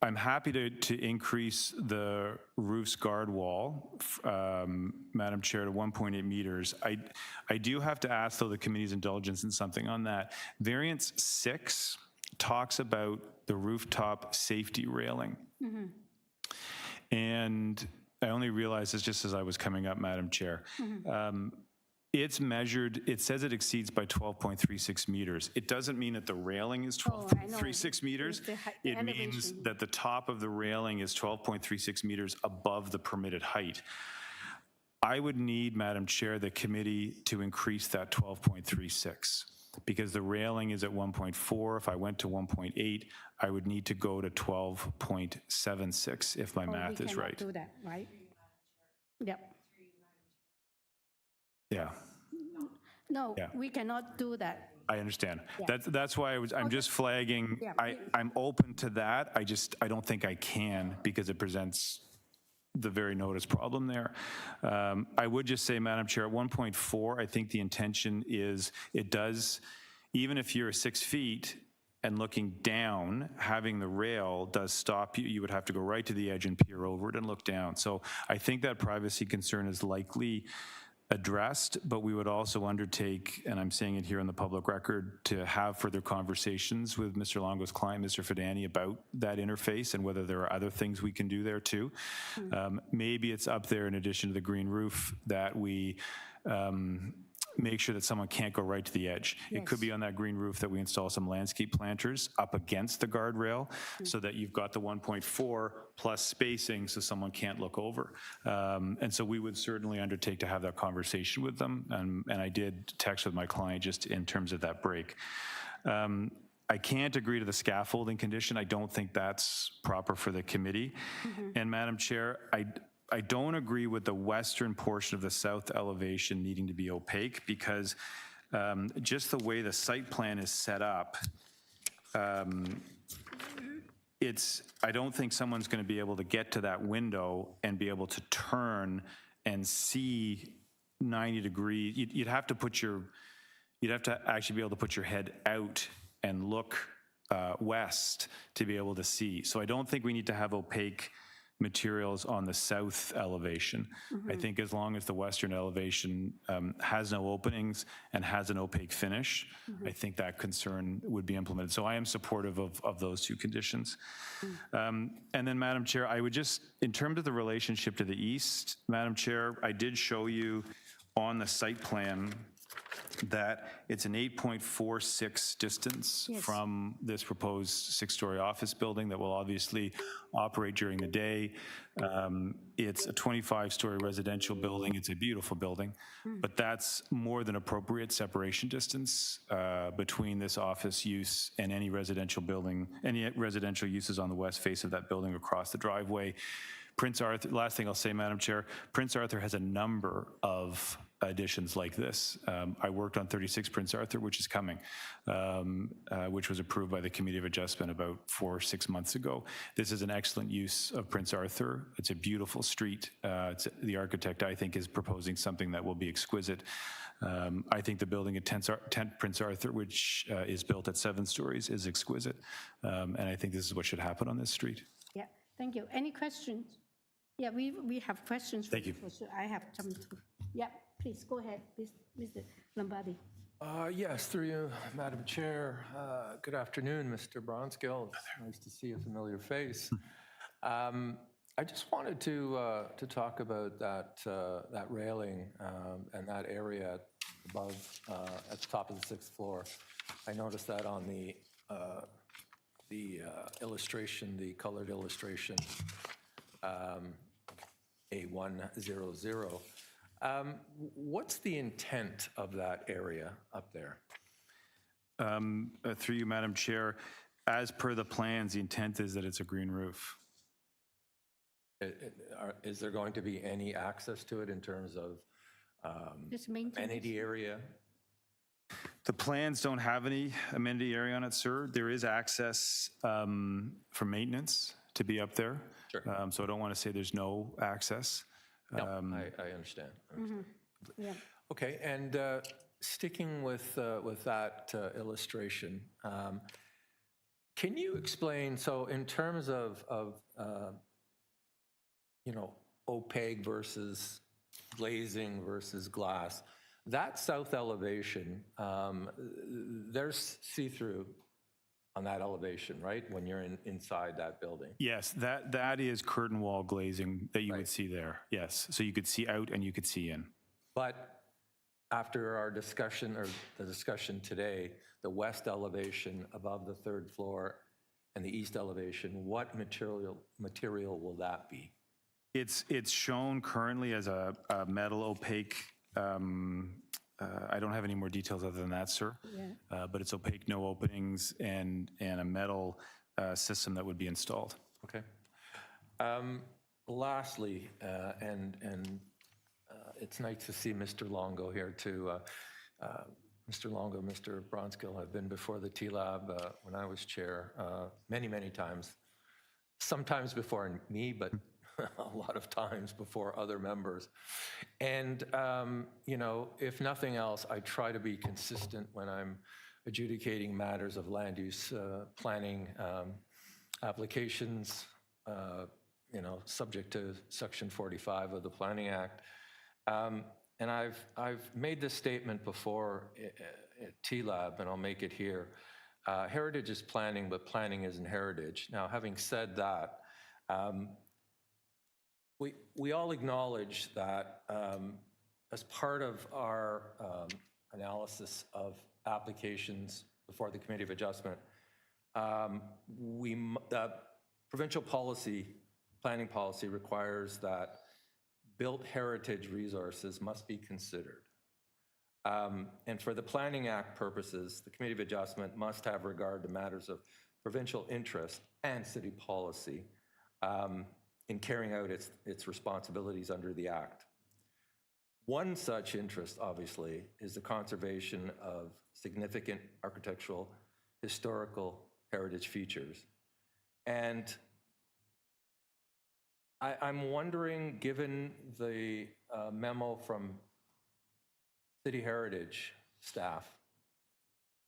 I'm happy to increase the roof's guard wall, Madam Chair, to 1.8 meters. I do have to ask, though, the committee's indulgence in something on that. Variance 6 talks about the rooftop safety railing. And I only realized this just as I was coming up, Madam Chair. It's measured, it says it exceeds by 12.36 meters. It doesn't mean that the railing is 12.36 meters. It means that the top of the railing is 12.36 meters above the permitted height. I would need, Madam Chair, the committee to increase that 12.36 because the railing is at 1.4. If I went to 1.8, I would need to go to 12.76 if my math is right. We cannot do that, right? Yep. Yeah. No, we cannot do that. I understand. Yeah. That's why I'm just flagging. Yeah. I'm open to that. I don't think I can because it presents the very notice problem there. I would just say, Madam Chair, at 1.4, I think the intention is it does, even if you're 6 feet and looking down, having the rail does stop you. You would have to go right to the edge and peer over it and look down. So I think that privacy concern is likely addressed, but we would also undertake, and I'm saying it here on the public record, to have further conversations with Mr. Longo's client, Mr. Fidani, about that interface and whether there are other things we can do there too. Maybe it's up there in addition to the green roof that we make sure that someone can't go right to the edge. Yes. It could be on that green roof that we install some landscape planters up against the guardrail so that you've got the 1.4 plus spacing so someone can't look over. And so we would certainly undertake to have that conversation with them. And I did text with my client just in terms of that break. I can't agree to the scaffolding condition. I don't think that's proper for the committee. And Madam Chair, I don't agree with the western portion of the south elevation needing to be opaque because just the way the site plan is set up, I don't think someone's going to be able to get to that window and be able to turn and see 90 degrees. You'd have to actually be able to put your head out and look west to be able to see. So I don't think we need to have opaque materials on the south elevation. I think as long as the western elevation has no openings and has an opaque finish, I think that concern would be implemented. So I am supportive of those two conditions. And then, Madam Chair, I would just, in terms of the relationship to the east, Madam Chair, I did show you on the site plan that it's an 8.46 distance from this proposed six-story office building that will obviously operate during the day. It's a 25-story residential building. It's a beautiful building, but that's more than appropriate separation distance between this office use and any residential building, any residential uses on the west face of that building across the driveway. Prince Arthur, last thing I'll say, Madam Chair, Prince Arthur has a number of additions like this. I worked on 36 Prince Arthur, which is coming, which was approved by the Committee of Adjustment about 4 or 6 months ago. This is an excellent use of Prince Arthur. It's a beautiful street. The architect, I think, is proposing something that will be exquisite. I think the building at 10 Prince Arthur, which is built at 7 stories, is exquisite. And I think this is what should happen on this street. Yeah, thank you. Any questions? Yeah, we have questions. Thank you. I have some. Yeah, please go ahead, Mr. Lombardi. Yes, through you, Madam Chair. Good afternoon, Mr. Bronskill. It's nice to see a familiar face. I just wanted to talk about that railing and that area above at the top of the 6th floor. I noticed that on the illustration, the colored illustration. A100. What's the intent of that area up there? Through you, Madam Chair, as per the plans, the intent is that it's a green roof. Is there going to be any access to it in terms of amenity area? The plans don't have any amenity area on it, sir. There is access for maintenance to be up there. Sure. So I don't want to say there's no access. No, I understand. Yeah. Okay, and sticking with that illustration, can you explain, so in terms of opaque versus glazing versus glass, that south elevation, there's see-through on that elevation, right? When you're inside that building. Yes, that is curtain wall glazing that you would see there. Yes, so you could see out and you could see in. But after our discussion, or the discussion today, the west elevation above the 3rd floor and the east elevation, what material will that be? It's shown currently as a metal opaque. I don't have any more details other than that, sir. Yeah. But it's opaque, no openings, and a metal system that would be installed. Okay. Lastly, and it's nice to see Mr. Longo here too. Mr. Longo, Mr. Bronskill have been before the T-Lab when I was chair many, many times. Sometimes before me, but a lot of times before other members. And, if nothing else, I try to be consistent when I'm adjudicating matters of land use planning applications, subject to Section 45 of the Planning Act. And I've made this statement before at T-Lab, and I'll make it here. Heritage is planning, but planning isn't heritage. Now, having said that, we all acknowledge that as part of our analysis of applications before the Committee of Adjustment, provincial policy, planning policy requires that built heritage resources must be considered. And for the Planning Act purposes, the Committee of Adjustment must have regard to matters of provincial interest and city policy in carrying out its responsibilities under the Act. One such interest, obviously, is the conservation of significant architectural, historical heritage features. And I'm wondering, given the memo from City Heritage staff,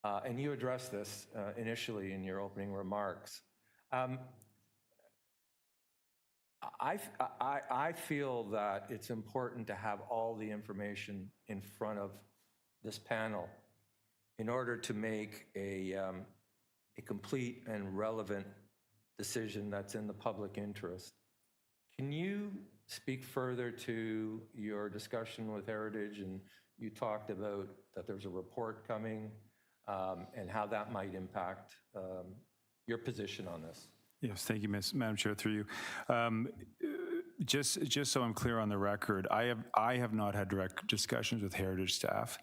and you addressed this initially in your opening remarks, I feel that it's important to have all the information in front of this panel in order to make a complete and relevant decision that's in the public interest. Can you speak further to your discussion with Heritage and you talked about that there's a report coming and how that might impact your position on this. Yes, thank you, Madam Chair, through you. Just so I'm clear on the record, I have not had direct discussions with Heritage staff.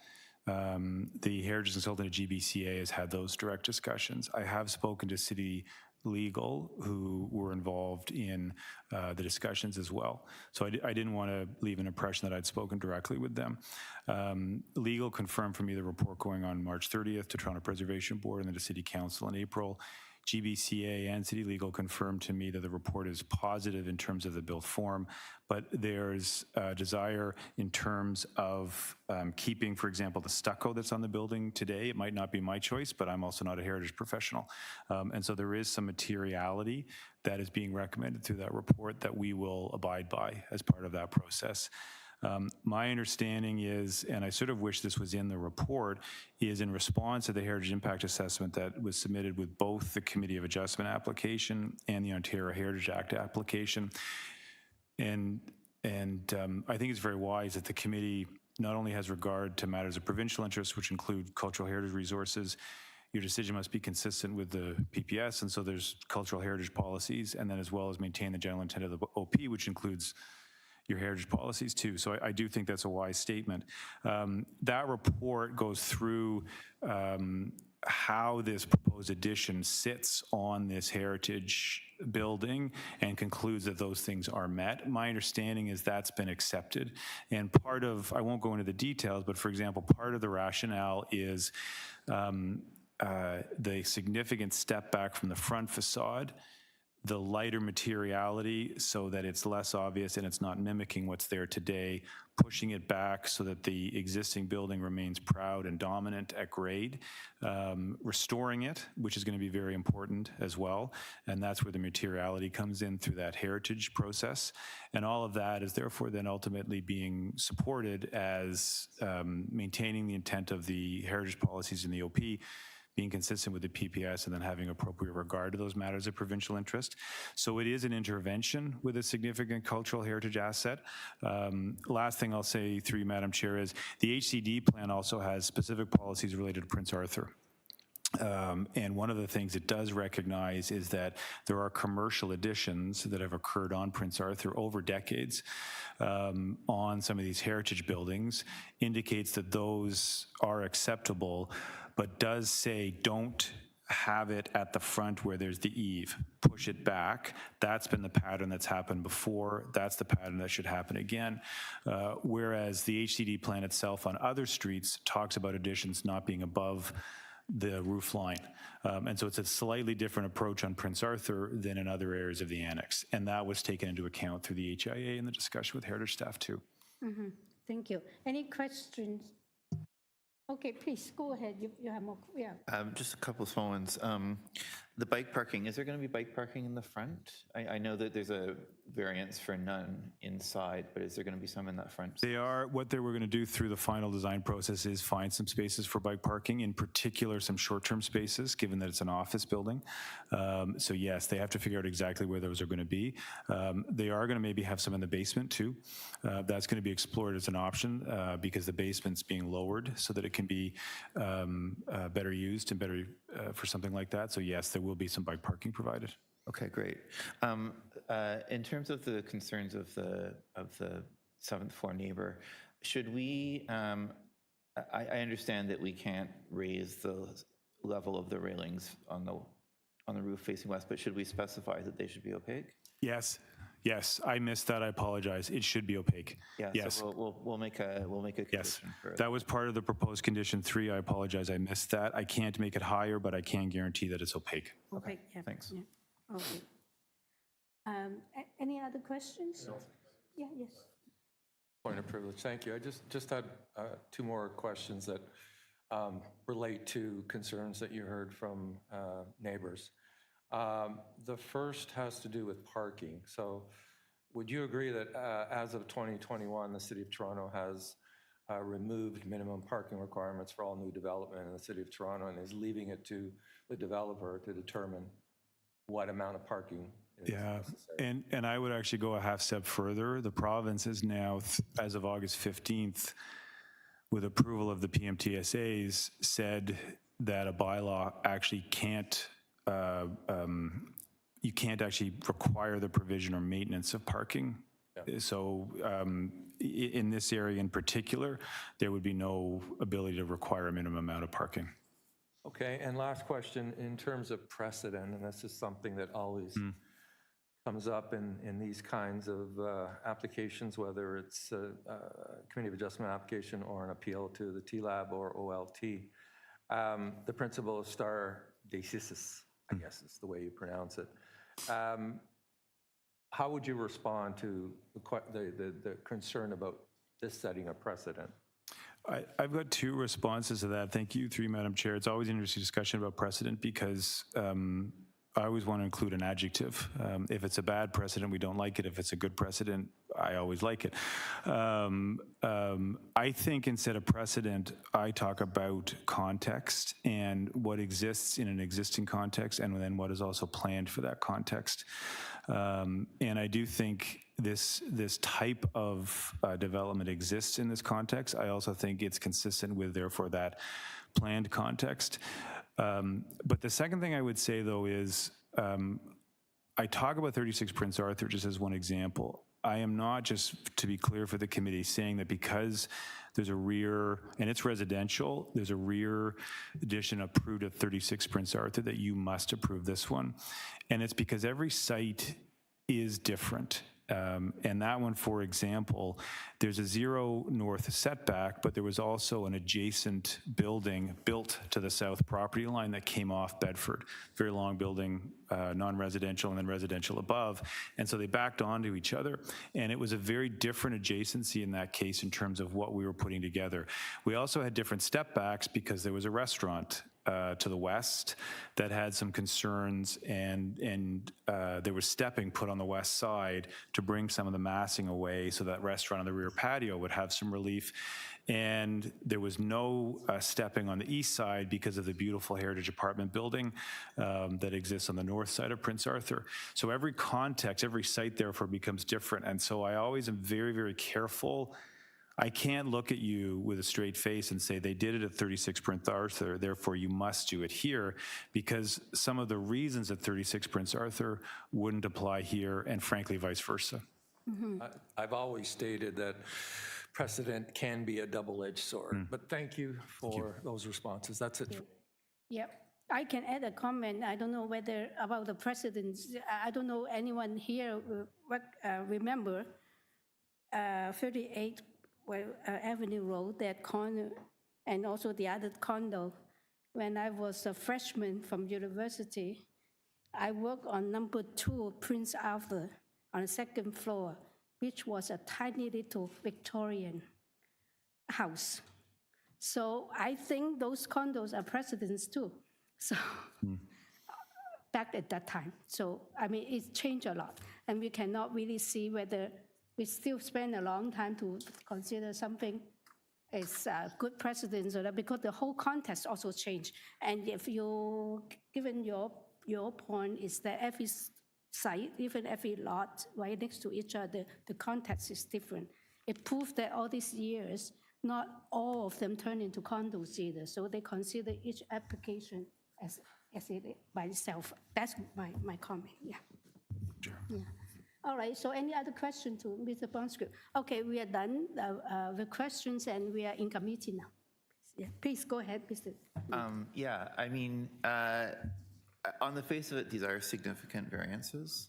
The Heritage consultant at GBCA has had those direct discussions. I have spoken to City Legal, who were involved in the discussions as well. So I didn't want to leave an impression that I'd spoken directly with them. Legal confirmed for me the report going on March 30th to Toronto Preservation Board and then to City Council in April. GBCA and City Legal confirmed to me that the report is positive in terms of the built form, but there's a desire in terms of keeping, for example, the stucco that's on the building today. It might not be my choice, but I'm also not a heritage professional. And so there is some materiality that is being recommended through that report that we will abide by as part of that process. My understanding is, and I sort of wish this was in the report, is in response to the Heritage Impact Assessment that was submitted with both the Committee of Adjustment application and the Ontario Heritage Act application. And I think it's very wise that the committee not only has regard to matters of provincial interest, which include cultural heritage resources. Your decision must be consistent with the PPS, and so there's cultural heritage policies, and then as well as maintain the general intent of the OP, which includes your heritage policies too. So I do think that's a wise statement. That report goes through how this proposed addition sits on this heritage building and concludes that those things are met. My understanding is that's been accepted. And part of, I won't go into the details, but for example, part of the rationale is the significant step back from the front facade, the lighter materiality so that it's less obvious and it's not mimicking what's there today, pushing it back so that the existing building remains proud and dominant at grade, restoring it, which is going to be very important as well. And that's where the materiality comes in through that heritage process. And all of that is therefore then ultimately being supported as maintaining the intent of the heritage policies in the OP, being consistent with the PPS, and then having appropriate regard to those matters of provincial interest. So it is an intervention with a significant cultural heritage asset. Last thing I'll say through you, Madam Chair, is the HCD plan also has specific policies related to Prince Arthur. And one of the things it does recognize is that there are commercial additions that have occurred on Prince Arthur over decades on some of these heritage buildings, indicates that those are acceptable, but does say don't have it at the front where there's the eave. Push it back. That's been the pattern that's happened before. That's the pattern that should happen again. Whereas the HCD plan itself on other streets talks about additions not being above the roof line. And so it's a slightly different approach on Prince Arthur than in other areas of the annex. And that was taken into account through the HIA and the discussion with heritage staff too. Mm-hmm. Thank you. Any questions? Okay, please go ahead. You have more. Yeah. Just a couple of small ones. The bike parking, is there going to be bike parking in the front? I know that there's a variance for none inside, but is there going to be some in that front? They are. What they were going to do through the final design process is find some spaces for bike parking, in particular some short-term spaces, given that it's an office building. So yes, they have to figure out exactly where those are going to be. They are going to maybe have some in the basement too. That's going to be explored as an option because the basement's being lowered so that it can be better used and better for something like that. So yes, there will be some bike parking provided. Okay, great. In terms of the concerns of the 7th floor neighbor, should we, I understand that we can't raise the level of the railings on the roof facing west, but should we specify that they should be opaque? Yes. Yes, I missed that. I apologize. It should be opaque. Yeah, yes. So we'll make a condition yes. for That was part of the proposed condition 3. I apologize. I missed that. I can't make it higher, but I can guarantee that it's opaque. Okay. Yeah. Thanks. Yeah. Okay. Any other questions? No. Yeah. Yes. Point of privilege. Thank you. I just had 2 more questions that relate to concerns that you heard from neighbors. The first has to do with parking. So would you agree that as of 2021, the City of Toronto has removed minimum parking requirements for all new development in the City of Toronto and is leaving it to the developer to determine what amount of parking is necessary? And I would actually go a half step further. The province is now, as of August 15th, with approval of the PMTSAs, said that a bylaw actually can't, you can't actually require the provision or maintenance of parking. So in this area in particular, there would be no ability to require a minimum amount of parking. Okay, and last question, in terms of precedent, and this is something that always comes up in these kinds of applications, whether it's a Committee of Adjustment application or an appeal to the TLAB or OLT. The principle of stare decisis, I guess is the way you pronounce it. How would you respond to the concern about this setting a precedent? I've got two responses to that. Thank you, through you, Madam Chair. It's always an interesting discussion about precedent because I always want to include an adjective. If it's a bad precedent, we don't like it. If it's a good precedent, I always like it. I think instead of precedent, I talk about context and what exists in an existing context and then what is also planned for that context. And I do think this type of development exists in this context. I also think it's consistent with, therefore, that planned context. But the second thing I would say, though, is I talk about 36 Prince Arthur just as one example. I am not, just to be clear for the committee, saying that because there's a rear, and it's residential, there's a rear addition approved at 36 Prince Arthur that you must approve this one. And it's because every site is different. And that one, for example, there's a 0 north setback, but there was also an adjacent building built to the south property line that came off Bedford. Very long building, non-residential and then residential above. And so they backed onto each other. And it was a very different adjacency in that case in terms of what we were putting together. We also had different step backs because there was a restaurant to the west that had some concerns, and there was stepping put on the west side to bring some of the massing away so that restaurant on the rear patio would have some relief. And there was no stepping on the east side because of the beautiful heritage apartment building that exists on the north side of Prince Arthur. So every context, every site therefore becomes different. And so I always am very, very careful. I can't look at you with a straight face and say they did it at 36 Prince Arthur, therefore you must do it here, because some of the reasons at 36 Prince Arthur wouldn't apply here, and frankly, vice versa. I've always stated that precedent can be a double-edged sword, but thank you for those responses. That's it. Yep. I can add a comment. I don't know whether about the precedents. I don't know anyone here remember 38 Avenue Road, that corner, and also the other condo. When I was a freshman from university, I worked on number 2 Prince Arthur on the 2nd floor, which was a tiny little Victorian house. So I think those condos are precedents too. So back at that time. So I mean, it's changed a lot, and we cannot really see whether we still spend a long time to consider something as good precedents, or that, because the whole context also changed. And if you, given your point is that every site, even every lot right next to each other, the context is different. It proves that all these years, not all of them turn into condos either. So they consider each application as it by itself. That's my comment, yeah. Sure. Yeah. All right, so any other question to Mr. Bonscript? Okay, we are done with questions, and we are in committee now. Yeah, please go ahead, Mr. Yeah, I mean, on the face of it, these are significant variances,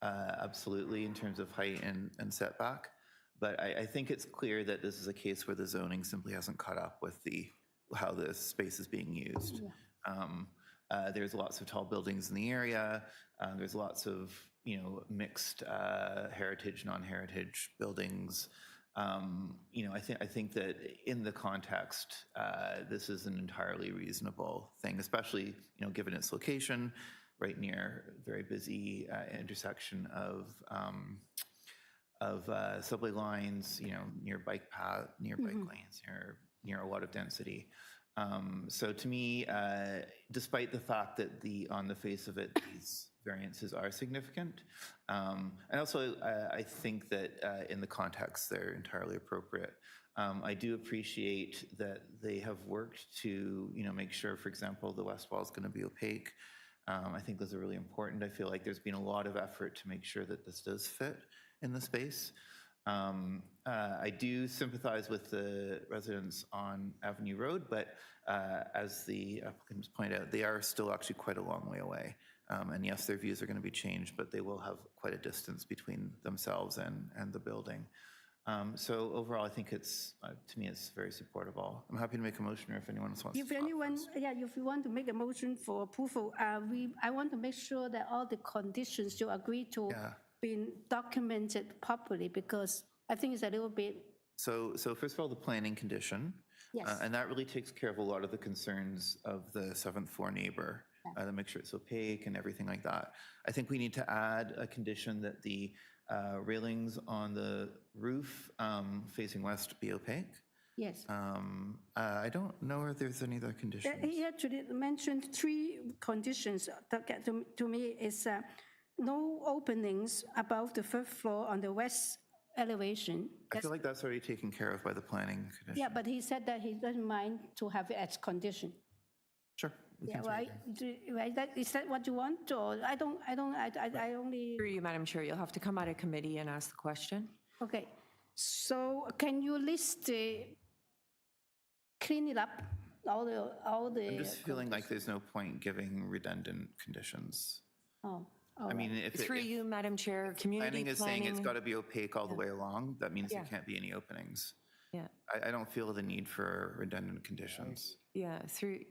absolutely, in terms of height and setback. But I think it's clear that this is a case where the zoning simply hasn't caught up with how the space is being used. Yeah. There's lots of tall buildings in the area. There's lots of mixed heritage, non-heritage buildings. I think that in the context, this is an entirely reasonable thing, especially given its location, right near a very busy intersection of subway lines, near bike path, near bike lanes, near a lot of density. So to me, despite the fact that on the face of it, these variances are significant, and also I think that in the context they're entirely appropriate. I do appreciate that they have worked to, make sure, for example, the west wall is going to be opaque. I think those are really important. I feel like there's been a lot of effort to make sure that this does fit in the space. I do sympathize with the residents on Avenue Road, but as the applicants point out, they are still actually quite a long way away. And yes, their views are going to be changed, but they will have quite a distance between themselves and the building. So overall, I think it's, to me, it's very supportable. I'm happy to make a motion, or if anyone else wants If to. anyone, if you want to make a motion for approval, I want to make sure that all the conditions you agree to be documented properly, because I think it's a little bit. So first of all, the planning condition, and that really takes care of a lot of the concerns of the 7th floor neighbor, to make sure it's opaque and everything like that. I think we need to add a condition that the railings on the roof facing west be opaque. Yes. I don't know if there's any other conditions. He actually mentioned 3 conditions that get to me is no openings above the 3rd floor on the west elevation. I feel like that's already taken care of by the planning condition. Yeah, but he said that he doesn't mind to have it as condition. Sure. Yeah, right. Is that what you want, or I only. Through you, Madam Chair, you'll have to come out of committee and ask the question. Okay, so can you list clean it up, all the. I'm just feeling like there's no point giving redundant conditions. Oh. I mean, if Through you, Madam Chair, community planning is saying it's got to be opaque all the way along, that means there can't be any openings. Yeah. I don't feel the need for redundant conditions. Through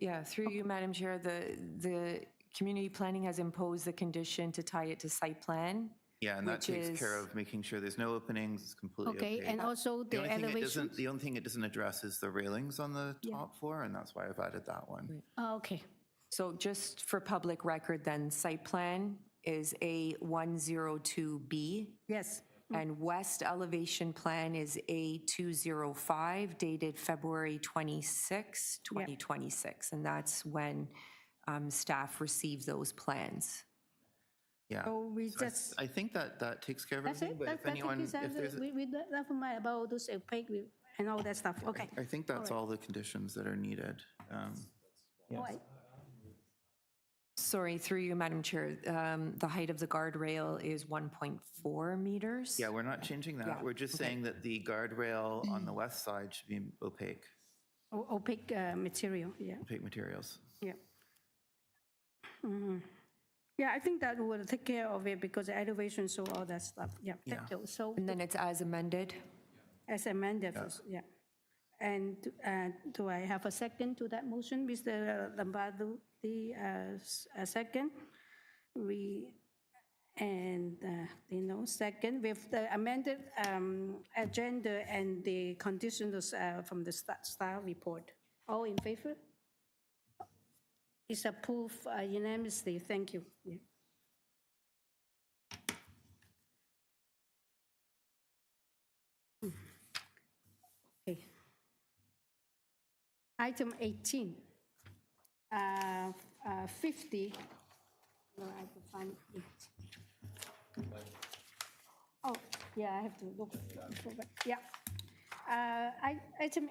you, Madam Chair, the community planning has imposed the condition to tie it to site plan. Yeah, and that takes care of making sure there's no openings, it's completely opaque. Okay, and also the elevations. The only thing it doesn't address is the railings on the top floor, and that's why I've added that one. Oh, okay. So just for public record then, site plan is A102B. Yes. And west elevation plan is A205, dated February 26, 2026. And that's when staff received those plans. Yeah. So we just. I think that takes care of That's everything, it. but if anyone, if there's. We never mind about those opaque and all that stuff. Okay. I think that's all the conditions that are needed. Yes. All right. Sorry, through you, Madam Chair, the height of the guardrail is 1.4 meters. Yeah, we're not changing that. We're just saying that the guardrail on the west side should be opaque. Opaque material, yeah. Opaque materials. Yeah. Yeah, I think that will take care of it because the elevation, so all that stuff. Yeah, thank you. So. And then it's as amended? As amended, yeah. And do I have a second to that motion, Mr. Lombardo? A second. Second with the amended agenda and the conditions from the staff report. All in favor? It's approved unanimously. Thank you. Yeah. Okay. Item 18. 50. No, I have to find it. Oh, yeah, I have to look. Yeah. Item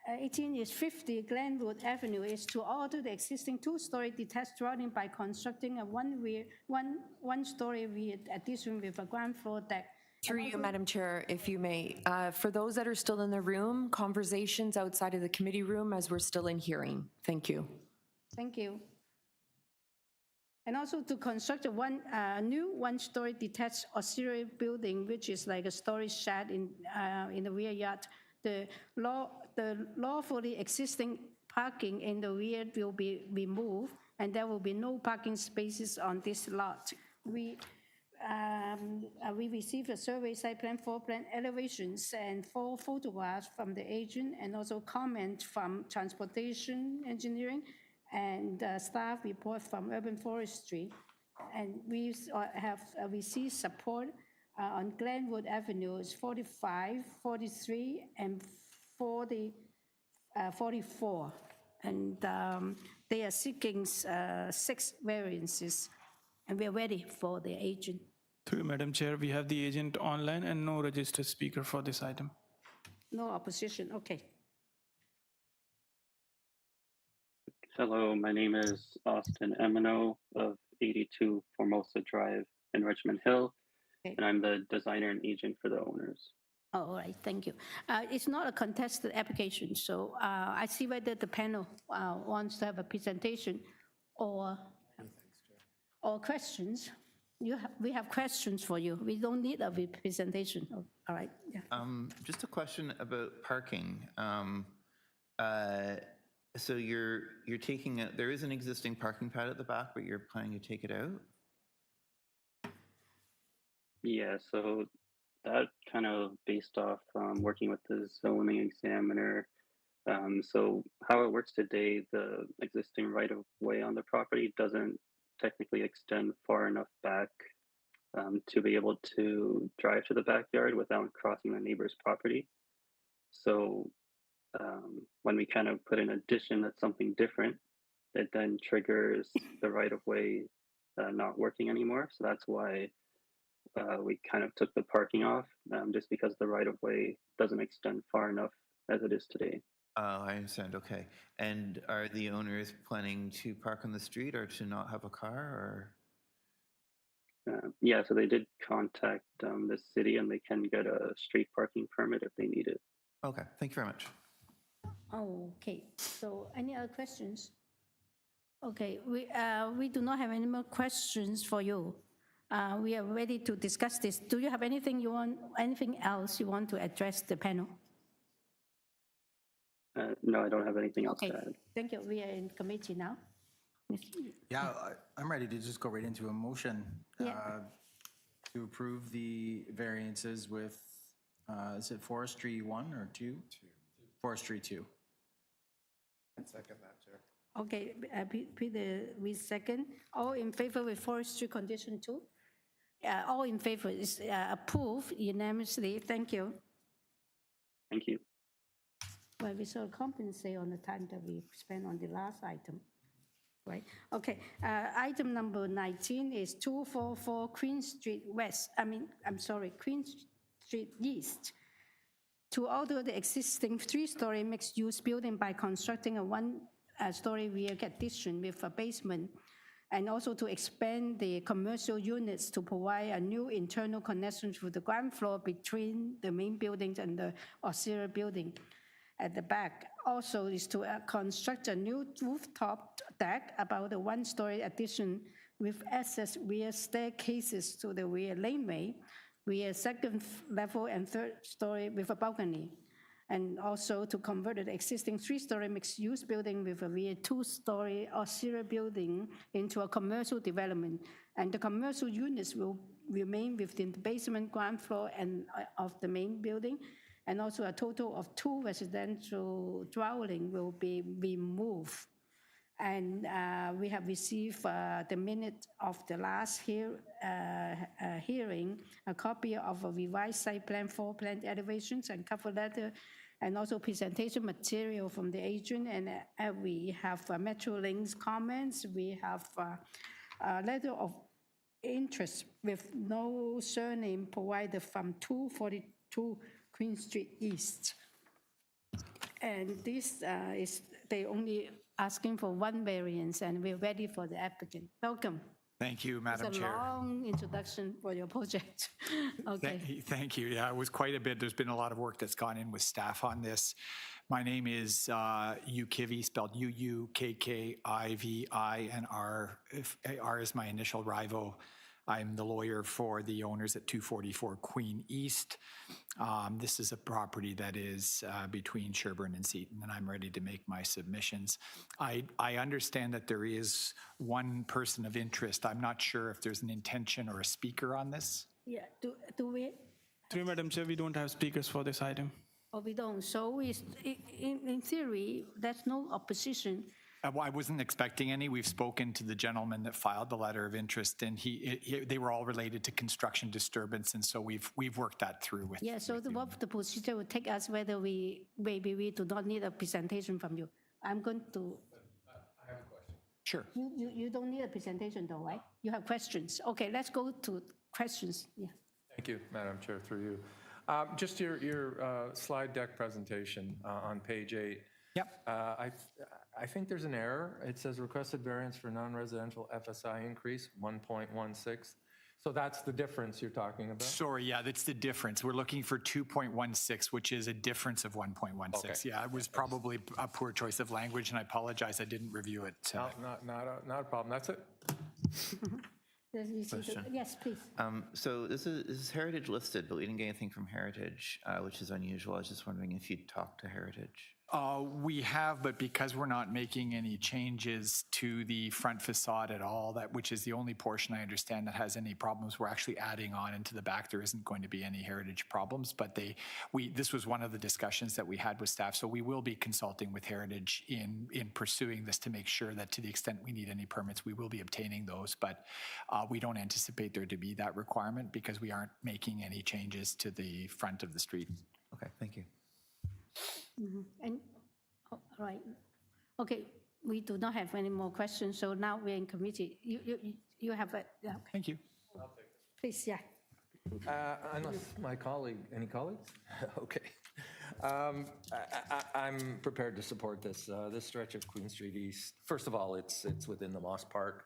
18 is 50 Glenwood Avenue is to alter the existing 2-story detached dwelling by constructing a one-story rear addition with a ground floor deck. Through you, Madam Chair, if you may. For those that are still in the room, conversations outside of the committee room as we're still in hearing. Thank you. Thank you. And also to construct a new 1-story detached auxiliary building, which is like a storage shed in the rear yard. The lawfully existing parking in the rear will be removed, and there will be no parking spaces on this lot. We received a survey site plan, floor plan elevations, and 4 photographs from the agent, and also comment from transportation engineering, and staff report from urban forestry. And we have received support on Glenwood Avenue is 45, 43, and 44. And they are seeking 6 variances, and we're ready for the agent. Through Madam Chair, we have the agent online and no registered speaker for this item. No opposition, okay. Hello, my name is Austin Emino of 82 Formosa Drive in Richmond Hill, Okay. and I'm the designer and agent for the owners. Oh, all right, thank you. It's not a contested application, so I see whether the panel wants to have a presentation or questions. We have questions for you. We don't need a presentation. Oh, all right, yeah. Just a question about parking. So you're taking it, there is an existing parking pad at the back, but you're planning to take it out? Yeah, so that kind of based off working with the zoning examiner. So how it works today, the existing right-of-way on the property doesn't technically extend far enough back to be able to drive to the backyard without crossing the neighbor's property. So when we kind of put an addition that's something different, it then triggers the right-of-way not working anymore. So that's why we kind of took the parking off, just because the right-of-way doesn't extend far enough as it is today. I understand, okay. And are the owners planning to park on the street or to not have a car, or? Yeah, so they did contact the city and they can get a street parking permit if they need it. Okay, thank you very much. Okay, so any other questions? Okay, we do not have any more questions for you. We are ready to discuss this. Do you have anything else you want to address the panel? No, I don't have anything else Okay, to add. thank you. We are in committee now. Yeah, I'm ready to just go right into a motion to approve the variances with, is it Forestry 1 or 2? Forestry 2. Second that, Chair. Okay, Peter, we second. All in favor with forestry condition 2? All in favor is approved unanimously. Thank you. Thank you. Well, we shall compensate on the time that we spent on the last item, right? Okay, item number 19 is 244 Queen Street West. Queen Street East. To alter the existing 3-story mixed-use building by constructing a 1-story rear addition with a basement, and also to expand the commercial units to provide a new internal connection to the ground floor between the main buildings and the auxiliary building at the back. Also is to construct a new rooftop deck about a 1-story addition with access rear staircases to the rear laneway, rear second level and 3rd story with a balcony. And also to convert the existing 3-story mixed-use building with a rear 2-story auxiliary building into a commercial development. And the commercial units will remain within the basement, ground floor, and of the main building. And also a total of 2 residential dwellings will be removed. And we have received the minute of the last hearing, a copy of a revised site plan, floor plan elevations and cover letter, and also presentation material from the agent. And we have Metrolinx comments. We have a letter of interest with no surname provided from 242 Queen Street East. And this is, they only asking for 1 variance, and we're ready for the applicant. Welcome. Thank you, Madam It's a Chair. long introduction for your project. Okay. Thank you. Yeah, it was quite a bit. There's been a lot of work that's gone in with staff on this. My name is Ukkivi, spelled U-U-K-K-I-V-I, and R is my initial rival. I'm the lawyer for the owners at 244 Queen East. This is a property that is between Sherbourne and Seton, and I'm ready to make my submissions. I understand that there is one person of interest. I'm not sure if there's an intention or a speaker on this. Yeah, do we? Through Madam Chair, we don't have speakers for this item. Oh, we don't. So in theory, there's no opposition. I wasn't expecting any. We've spoken to the gentleman that filed the letter of interest, and they were all related to construction disturbance, and so we've worked that through with. Yeah. So what the procedure will take us whether maybe we do not need a presentation from you. I'm going to. I have a question. Sure. You don't need a presentation though, right? You have questions. Okay, let's go to questions. Yeah. Thank you, Madam Chair, through you. Just your slide deck presentation on page 8. Yep. I think there's an error. It says requested variance for non-residential FSI increase, 1.16. So that's the difference you're talking about? Sorry, yeah, that's the difference. We're looking for 2.16, which is a difference of 1.16. Okay. Yeah, it was probably a poor choice of language, and I apologize, I didn't review it. No, not a problem. That's it. Yes, please. So this is Heritage listed, but we didn't get anything from Heritage, which is unusual. I was just wondering if you'd talked to Heritage. We have, but because we're not making any changes to the front facade at all, which is the only portion I understand that has any problems, we're actually adding on into the back. There isn't going to be any Heritage problems, but this was one of the discussions that we had with staff. So we will be consulting with Heritage in pursuing this to make sure that to the extent we need any permits, we will be obtaining those. But we don't anticipate there to be that requirement because we aren't making any changes to the front of the street. Okay, thank you. And, all right. Okay, we do not have any more questions, so now we're in committee. You have a, yeah. Thank you. Please, yeah. Unless my colleague, any colleagues? Okay. I'm prepared to support this. This stretch of Queen Street East, first of all, it's within the Moss Park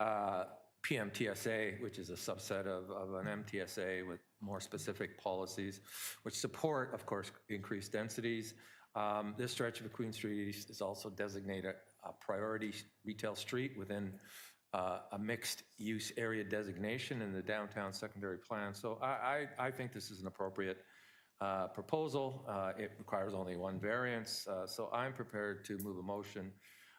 PMTSA, which is a subset of an MTSA with more specific policies, which support, of course, increased densities. This stretch of Queen Street East is also designated a priority retail street within a mixed-use area designation in the downtown secondary plan. So I think this is an appropriate proposal. It requires only one variance. So I'm prepared to move a motion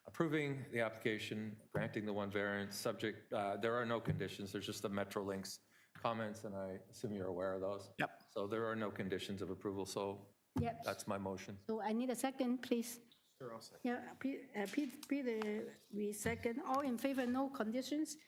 approving the application, granting the one variance, subject, there are no conditions, there's just the Metrolinx comments, and I assume you're aware of those. Yep. So there are no conditions of approval, so Yep. that's my motion. So I need a second, please. Sure, I'll second. Yeah, Peter, we second. All in favor, no conditions?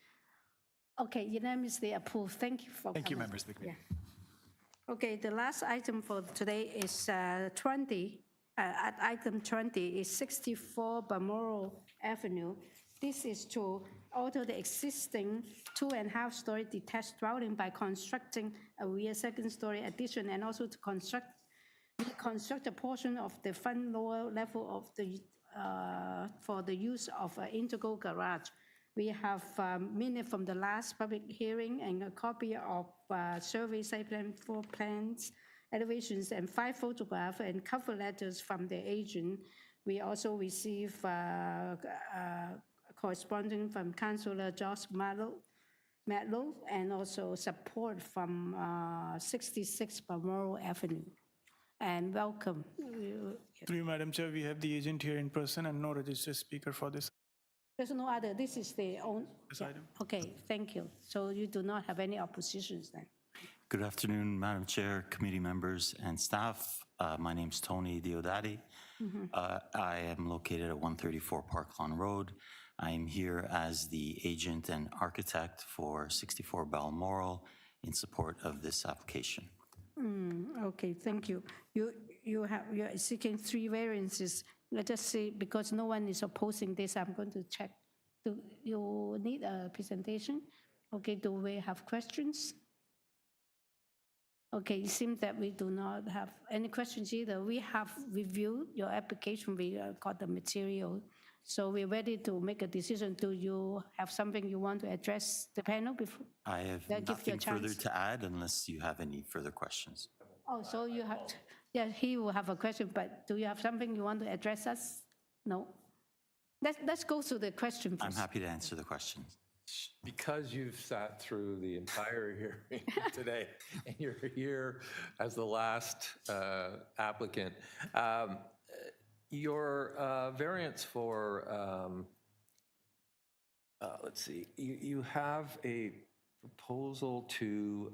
Okay, unanimously approved. Thank you for Thank you, coming. members of the committee. Yeah. Okay, the last item for today is 20. Item 20 is 64 BALMORAL Avenue. This is to alter the existing 2.5-story detached dwelling by constructing a rear second-story addition and also to reconstruct a portion of the front lower level of the for the use of an integral garage. We have minutes from the last public hearing and a copy of survey site plan, floor plans, elevations, and 5 photographs and cover letters from the agent. We also receive correspondence from Councillor Josh Matlow and also support from 66 BALMORAL Avenue. And welcome. Through you, Madam Chair, we have the agent here in person and no registered speaker for this. There's no other, this is the only. Item. Okay, thank you. So you do not have any oppositions then? Good afternoon, Madam Chair, committee members, and staff. My name's Tony Diodati. I am located at 134 Park Lawn Road. I am here as the agent and architect for 64 BALMORAL in support of this application. Okay, thank you. You're seeking 3 variances. Let us see, because no one is opposing this, I'm going to check. Do you need a presentation? Okay, do we have questions? Okay, it seems that we do not have any questions either. We have reviewed your application, we got the material. So we're ready to make a decision. Do you have something you want to address the panel before? I have nothing further to add unless you have any further questions. Oh, so you have, yeah, he will have a question, but do you have something you want to address us? No? Let's go through the question first. I'm happy to answer the questions. Because you've sat through the entire hearing today and you're here as the last applicant, your variance for, let's see, you have a proposal to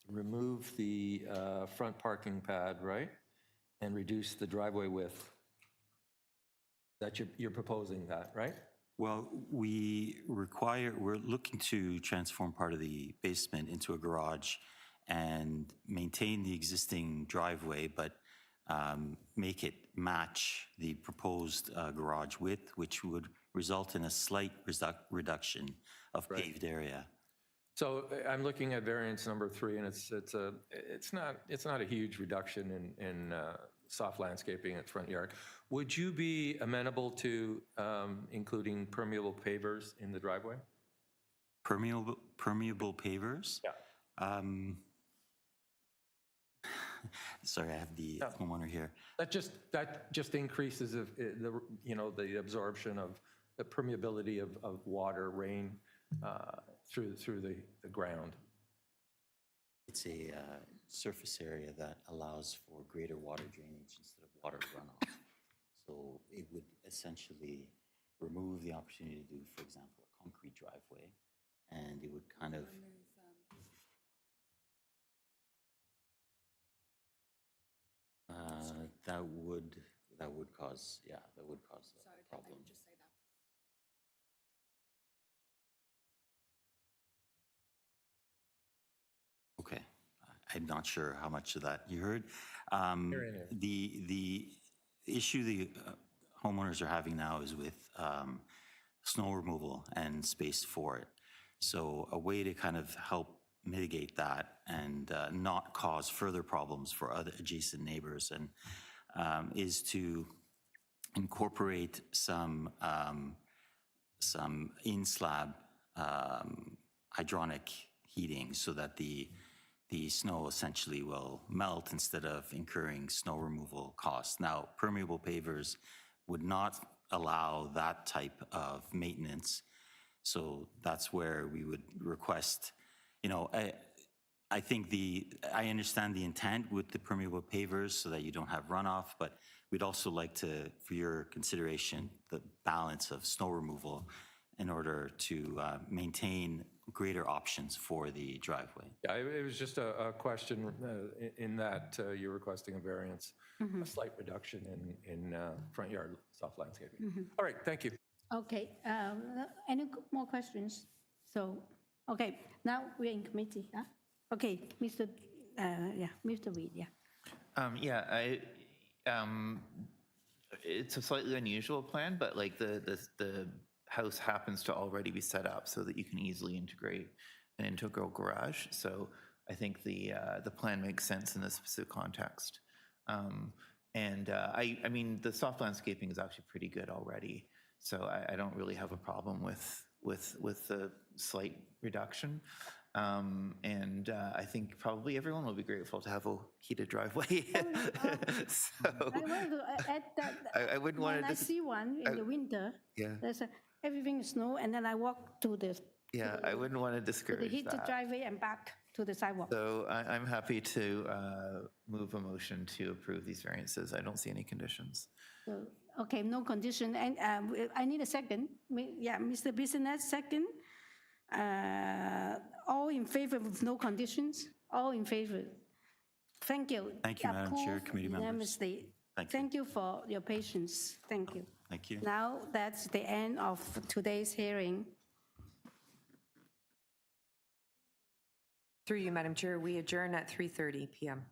remove the front parking pad, right? And reduce the driveway width. That you're proposing that, right? Well, we're looking to transform part of the basement into a garage and maintain the existing driveway, but make it match the proposed garage width, which would result in a slight reduction of paved area. So I'm looking at variance number 3, and it's not a huge reduction in soft landscaping at front yard. Would you be amenable to including permeable pavers in the driveway? Permeable pavers? Yeah. Sorry, I have the homeowner here. That just increases the absorption of the permeability of water, rain through the ground. It's a surface area that allows for greater water drainage instead of water runoff. So it would essentially remove the opportunity to do, for example, a concrete driveway, and it would kind of that would cause a problem. Okay, I'm not sure how much of that you heard. The issue the homeowners are having now is with snow removal and space for it. So a way to kind of help mitigate that and not cause further problems for other adjacent neighbors and is to incorporate some in-slab hydronic heating so that the snow essentially will melt instead of incurring snow removal costs. Now, permeable pavers would not allow that type of maintenance. So that's where we would request, I think I understand the intent with the permeable pavers so that you don't have runoff, but we'd also like to, for your consideration, the balance of snow removal in order to maintain greater options for the driveway. Yeah, it was just a question in that you're requesting a variance, a slight reduction in front yard soft landscaping. All right, thank you. Okay, any more questions? So, okay, now we're in committee. Huh? Okay, Mr. Reed, yeah. It's a slightly unusual plan, but like the house happens to already be set up so that you can easily integrate an integral garage. So I think the plan makes sense in this specific context. I mean, the soft landscaping is actually pretty good already. So I don't really have a problem with the slight reduction. I think probably everyone will be grateful to have a heated driveway. So I want to add that I wouldn't want to. When I see one in the winter, there's everything is snow, and then I walk to the I wouldn't want to discourage the heated that. driveway and back to the sidewalk. So I'm happy to move a motion to approve these variances. I don't see any conditions. So, okay, no condition, and I need a second. Yeah, Mr. Bissonnette, second. All in favor with no conditions? All in favor? Thank you. Thank you, Madam Chair, committee members. Unanimously. Thank you. Thank you for your patience. Thank you. Thank you. Now, that's the end of today's hearing. Through you, Madam Chair, we adjourn at 3:30 p.m.